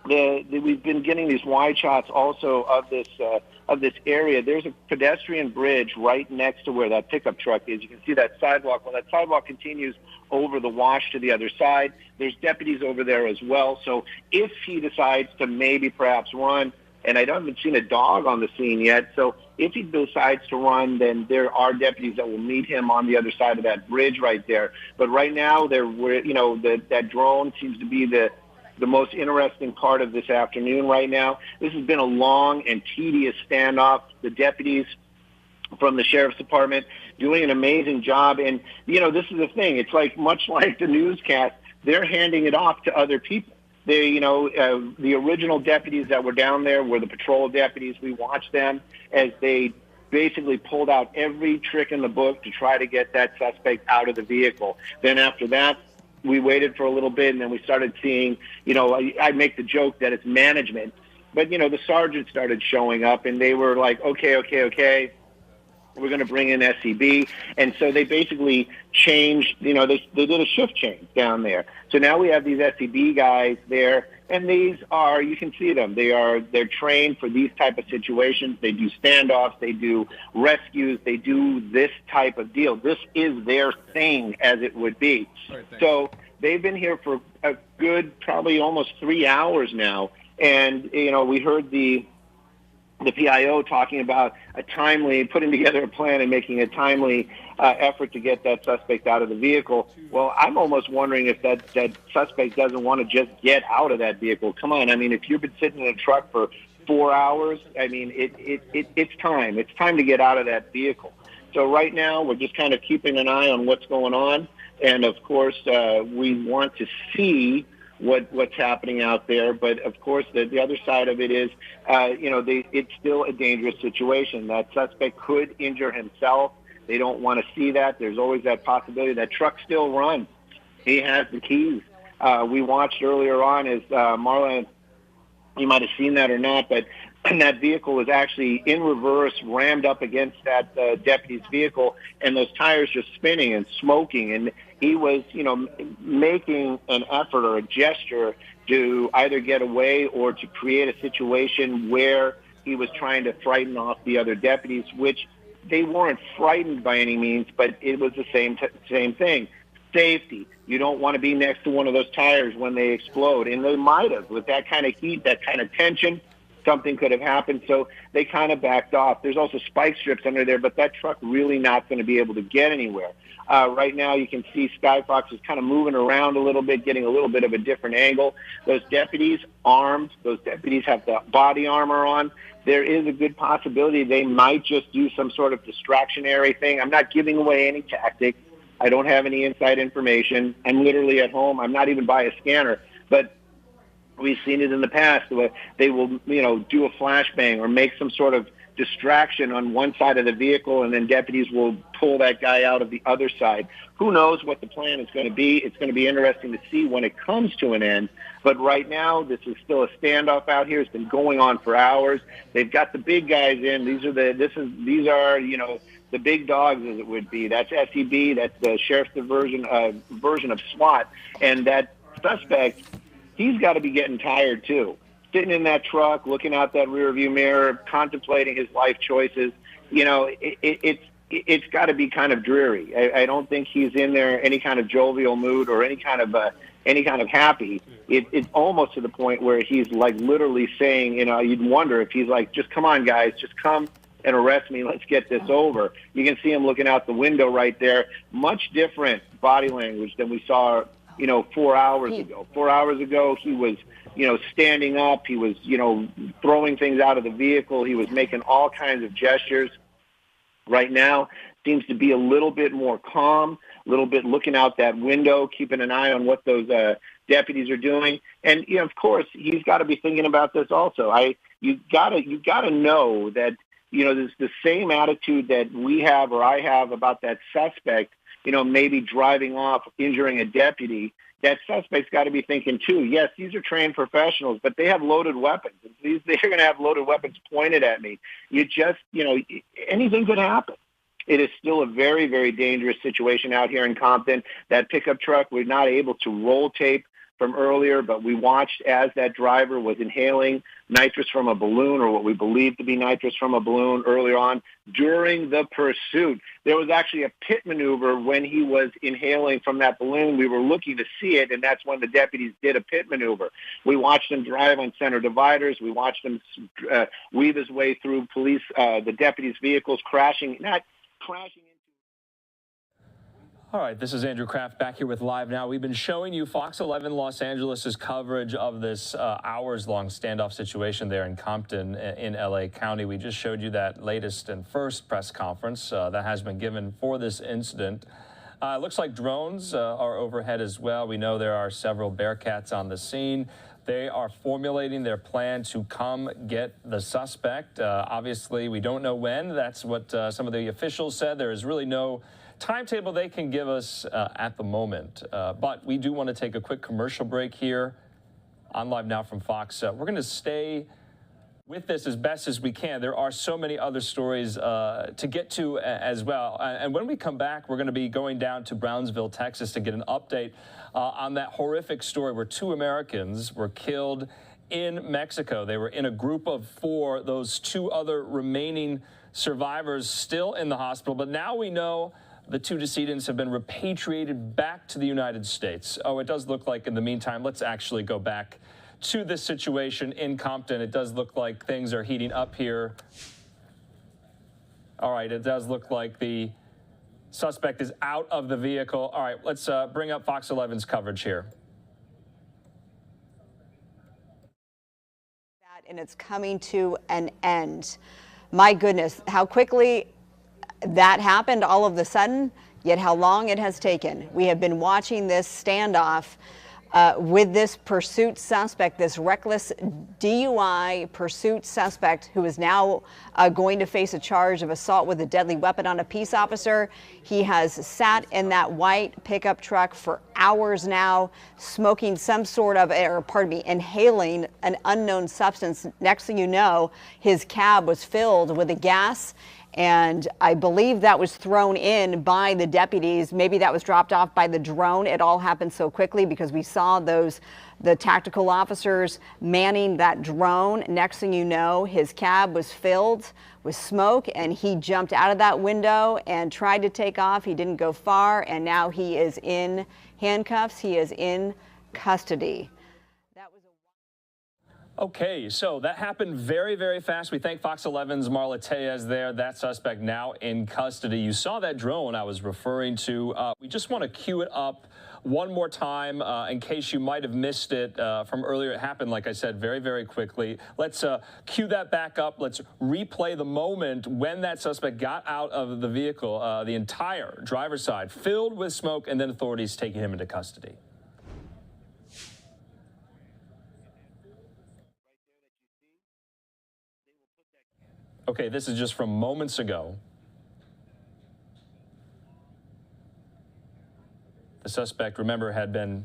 We've been getting these wide shots also of this area. There's a pedestrian bridge right next to where that pickup truck is. You can see that sidewalk. Well, that sidewalk continues over the wash to the other side. There's deputies over there as well. So if he decides to maybe perhaps run, and I haven't seen a dog on the scene yet, so if he decides to run, then there are deputies that will meet him on the other side of that bridge right there. But right now, that drone seems to be the most interesting part of this afternoon right now. This has been a long and tedious standoff. The deputies from the Sheriff's Department doing an amazing job. And, this is the thing. It's much like the newscast, they're handing it off to other people. The original deputies that were down there were the patrol deputies. We watched them as they basically pulled out every trick in the book to try to get that suspect out of the vehicle. Then after that, we waited for a little bit, and then we started seeing, I make the joke that it's management, but, the sergeant started showing up, and they were like, okay, we're going to bring in SEB. And so they basically changed, they did a shift change down there. So now we have these SEB guys there, and these are, you can see them, they're trained for these type of situations. They do standoffs, they do rescues, they do this type of deal. This is their thing, as it would be. Right, so they've been here for a good, probably almost 3 hours now. And, we heard the PIO talking about putting together a plan and making a timely effort to get that suspect out of the vehicle. Well, I'm almost wondering if that suspect doesn't want to just get out of that vehicle. Come on. I mean, if you've been sitting in a truck for 4 hours, I mean, it's time. It's time to get out of that vehicle. So right now, we're just kind of keeping an eye on what's going on. And, of course, we want to see what's happening out there. But of course, the other side of it is, it's still a dangerous situation. That suspect could injure himself. They don't want to see that. There's always that possibility. That truck still runs. He has the keys. We watched earlier on as Marla, you might have seen that or not, but that vehicle was actually in reverse, rammed up against that deputy's vehicle, and those tires just spinning and smoking. And he was, making an effort or a gesture to either get away or to create a situation where he was trying to frighten off the other deputies, which they weren't frightened by any means, but it was the same thing. Safety. You don't want to be next to one of those tires when they explode. And they might have. With that kind of heat, that kind of tension, something could have happened. So they kind of backed off. There's also spike strips under there, but that truck really not going to be able to get anywhere. Right now you can see Skyfox is kind of moving around a little bit, getting a little bit of a different angle. Those deputies armed. Those deputies have the body armor on. There is a good possibility they might just do some sort of distractionary thing. I'm not giving away any tactics. I don't have any inside information. I'm literally at home. I'm not even by a scanner. But we've seen it in the past where they will, do a flashbang or make some sort of distraction on one side of the vehicle, and then deputies will pull that guy out of the other side. Who knows what the plan is going to be? It's going to be interesting to see when it comes to an end. But right now, this is still a standoff out here. It's been going on for hours. They've got the big guys in. These are the big dogs, as it would be. That's SEB. That's the sheriff's version of SWAT. And that suspect, he's got to be getting tired too. Sitting in that truck, looking out that rearview mirror, contemplating his life choices. It's got to be kind of dreary. I don't think he's in there any kind of jovial mood or any kind of happy. It's almost to the point where he's like literally saying, you'd wonder if he's like, just come on, guys, just come and arrest me. Let's get this over. You can see him looking out the window right there. Much different body language than we saw, 4 hours ago. 4 hours ago, he was, standing up. He was, throwing things out of the vehicle. He was making all kinds of gestures. Right now, seems to be a little bit more calm, a little bit looking out that window, keeping an eye on what those deputies are doing. And, of course, he's got to be thinking about this also. You got to know that, there's the same attitude that we have or I have about that suspect, maybe driving off, injuring a deputy. That suspect's got to be thinking, too, yes, these are trained professionals, but they have loaded weapons. They're going to have loaded weapons pointed at me. Anything could happen. It is still a very, very dangerous situation out here in Compton. That pickup truck, we're not able to roll tape from earlier, but we watched as that driver was inhaling nitrous from a balloon, or what we believe to be nitrous from a balloon earlier on during the pursuit. There was actually a pit maneuver when he was inhaling from that balloon. We were looking to see it, and that's when the deputies did a pit maneuver. We watched him drive on center dividers. We watched him weave his way through the deputies' vehicles, crashing. All right, this is Andrew Kraft back here with Live Now. We've been showing you Fox 11 Los Angeles' coverage of this hours-long standoff situation there in Compton in L.A. County. We just showed you that latest and first press conference that has been given for this incident. It looks like drones are overhead as well. We know there are several Bearcats on the scene. They are formulating their plan to come get the suspect. Obviously, we don't know when. That's what some of the officials said. There is really no timetable they can give us at the moment. But we do want to take a quick commercial break here on Live Now from Fox. We're going to stay with this as best as we can. There are so many other stories to get to as well. And when we come back, we're going to be going down to Brownsville, Texas to get an update on that horrific story where 2 Americans were killed in Mexico. They were in a group of 4. Those 2 other remaining survivors still in the hospital. But now we know the 2 decedents have been repatriated back to the United States. Oh, it does look like in the meantime, let's actually go back to this situation in Compton. It does look like things are heating up here. All right, it does look like the suspect is out of the vehicle. All right, let's bring up Fox 11's coverage here. And it's coming to an end. My goodness, how quickly that happened all of a sudden, yet how long it has taken. We have been watching this standoff with this pursuit suspect, this reckless DUI pursuit suspect, who is now going to face a charge of assault with a deadly weapon on a peace officer. He has sat in that white pickup truck for hours now, smoking some sort of, or pardon me, inhaling an unknown substance. Next thing you know, his cab was filled with a gas. And I believe that was thrown in by the deputies. Maybe that was dropped off by the drone. It all happened so quickly because we saw the tactical officers manning that drone. Next thing you know, his cab was filled with smoke and he jumped out of that window and tried to take off. He didn't go far, and now he is in handcuffs. He is in custody. Okay, so that happened very, very fast. We thank Fox 11's Marla Tellez there. That suspect now in custody. You saw that drone I was referring to. We just want to cue it up one more time in case you might have missed it from earlier. It happened, like I said, very, very quickly. Let's cue that back up. Let's replay the moment when that suspect got out of the vehicle, the entire driver's side filled with smoke, and then authorities taking him into custody. Okay, this is just from moments ago. The suspect, remember, had been,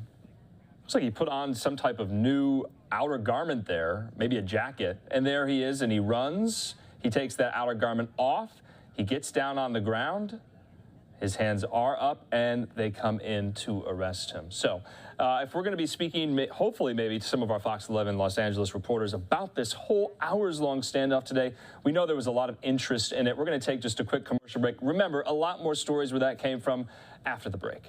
looks like he put on some type of new outer garment there, maybe a jacket, and there he is, and he runs. He takes that outer garment off. He gets down on the ground. His hands are up, and they come in to arrest him. So if we're going to be speaking, hopefully maybe to some of our Fox 11 Los Angeles reporters about this whole hours-long standoff today, we know there was a lot of interest in it. We're going to take just a quick commercial break. Remember, a lot more stories where that came from after the break.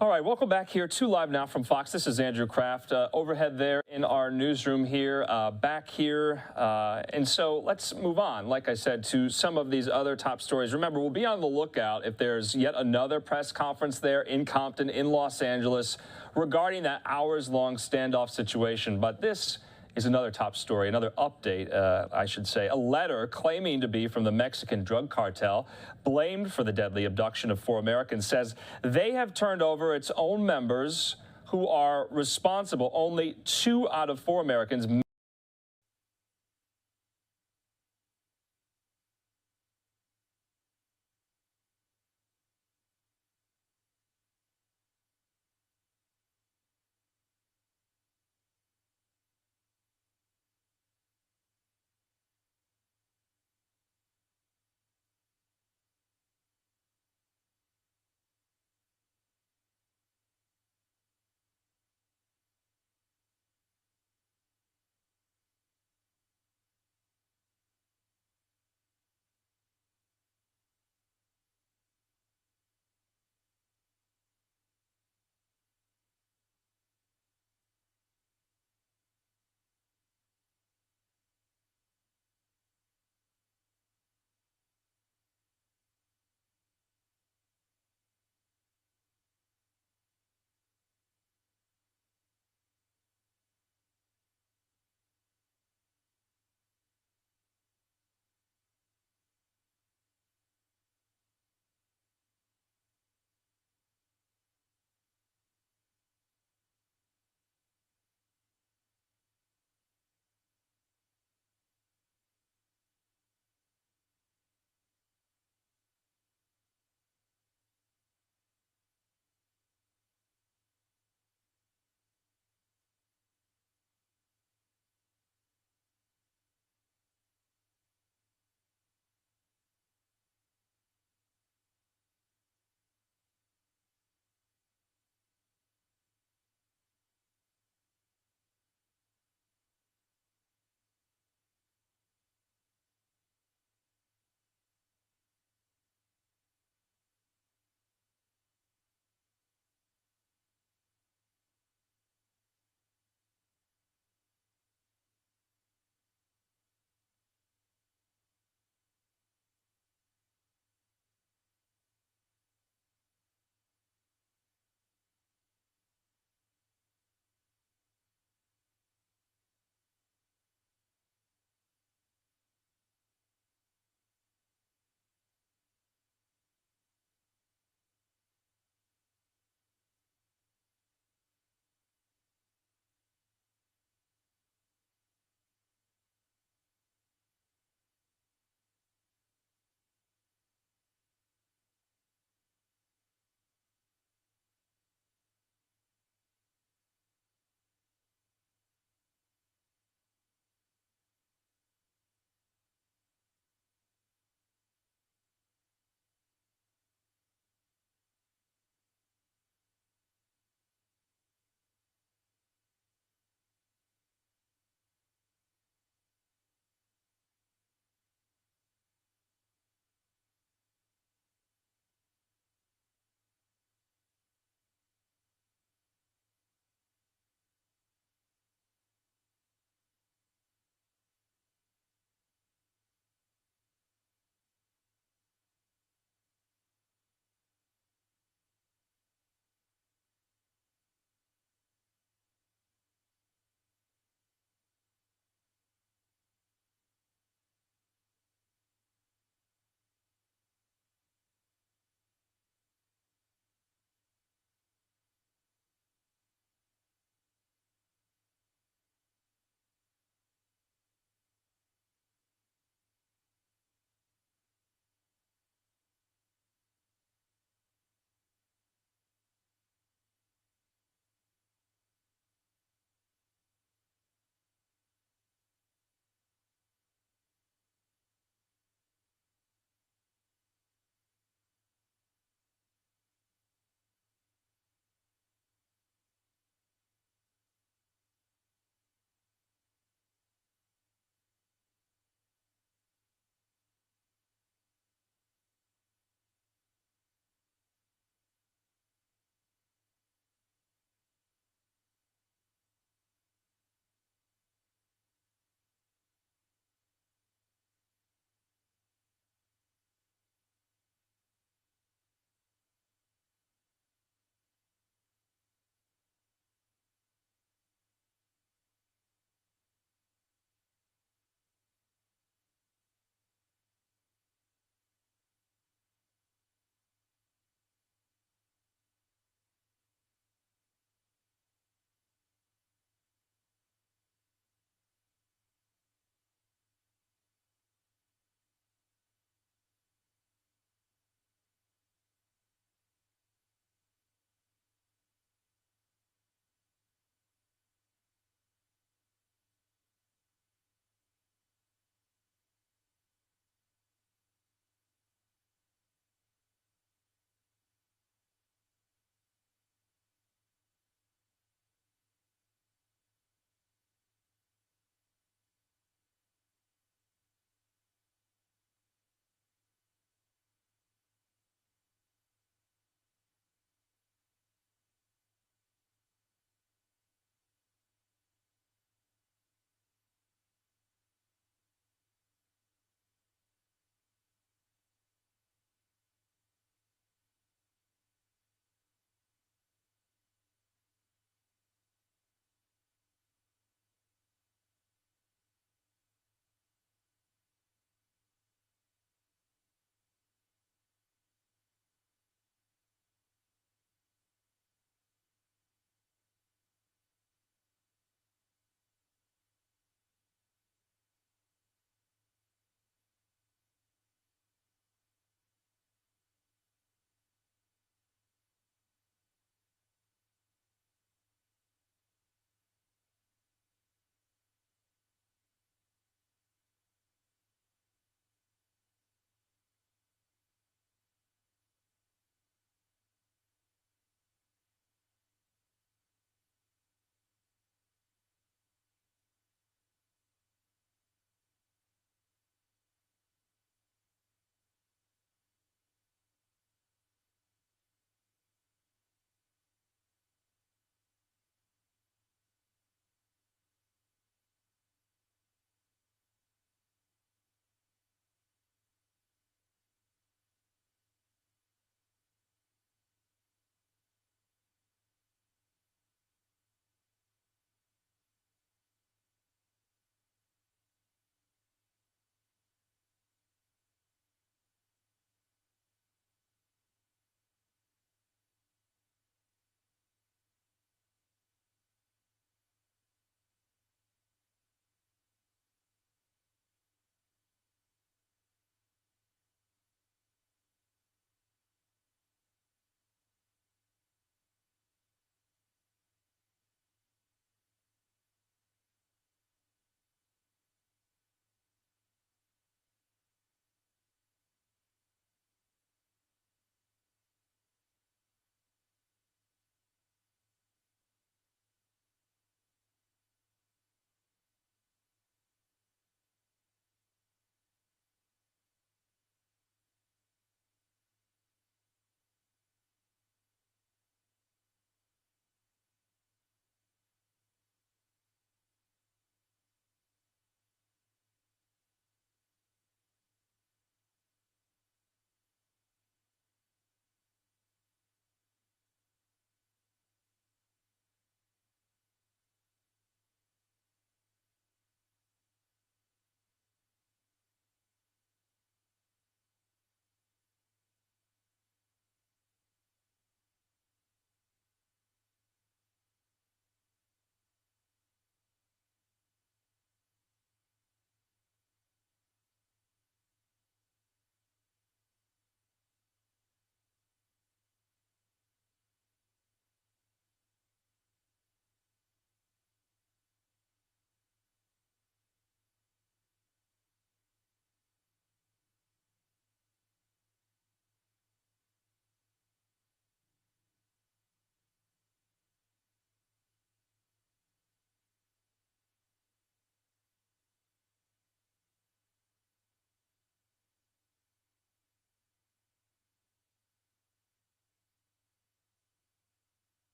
All right, welcome back here to Live Now from Fox. This is Andrew Kraft, overhead there in our newsroom here, back here. And so let's move on, like I said, to some of these other top stories. Remember, we'll be on the lookout if there's yet another press conference there in Compton, in Los Angeles, regarding that hours-long standoff situation. But this is another top story, another update, I should say. A letter claiming to be from the Mexican drug cartel, blamed for the deadly abduction of 4 Americans, says they have turned over its own members who are responsible. Only 2 out of 4 Americans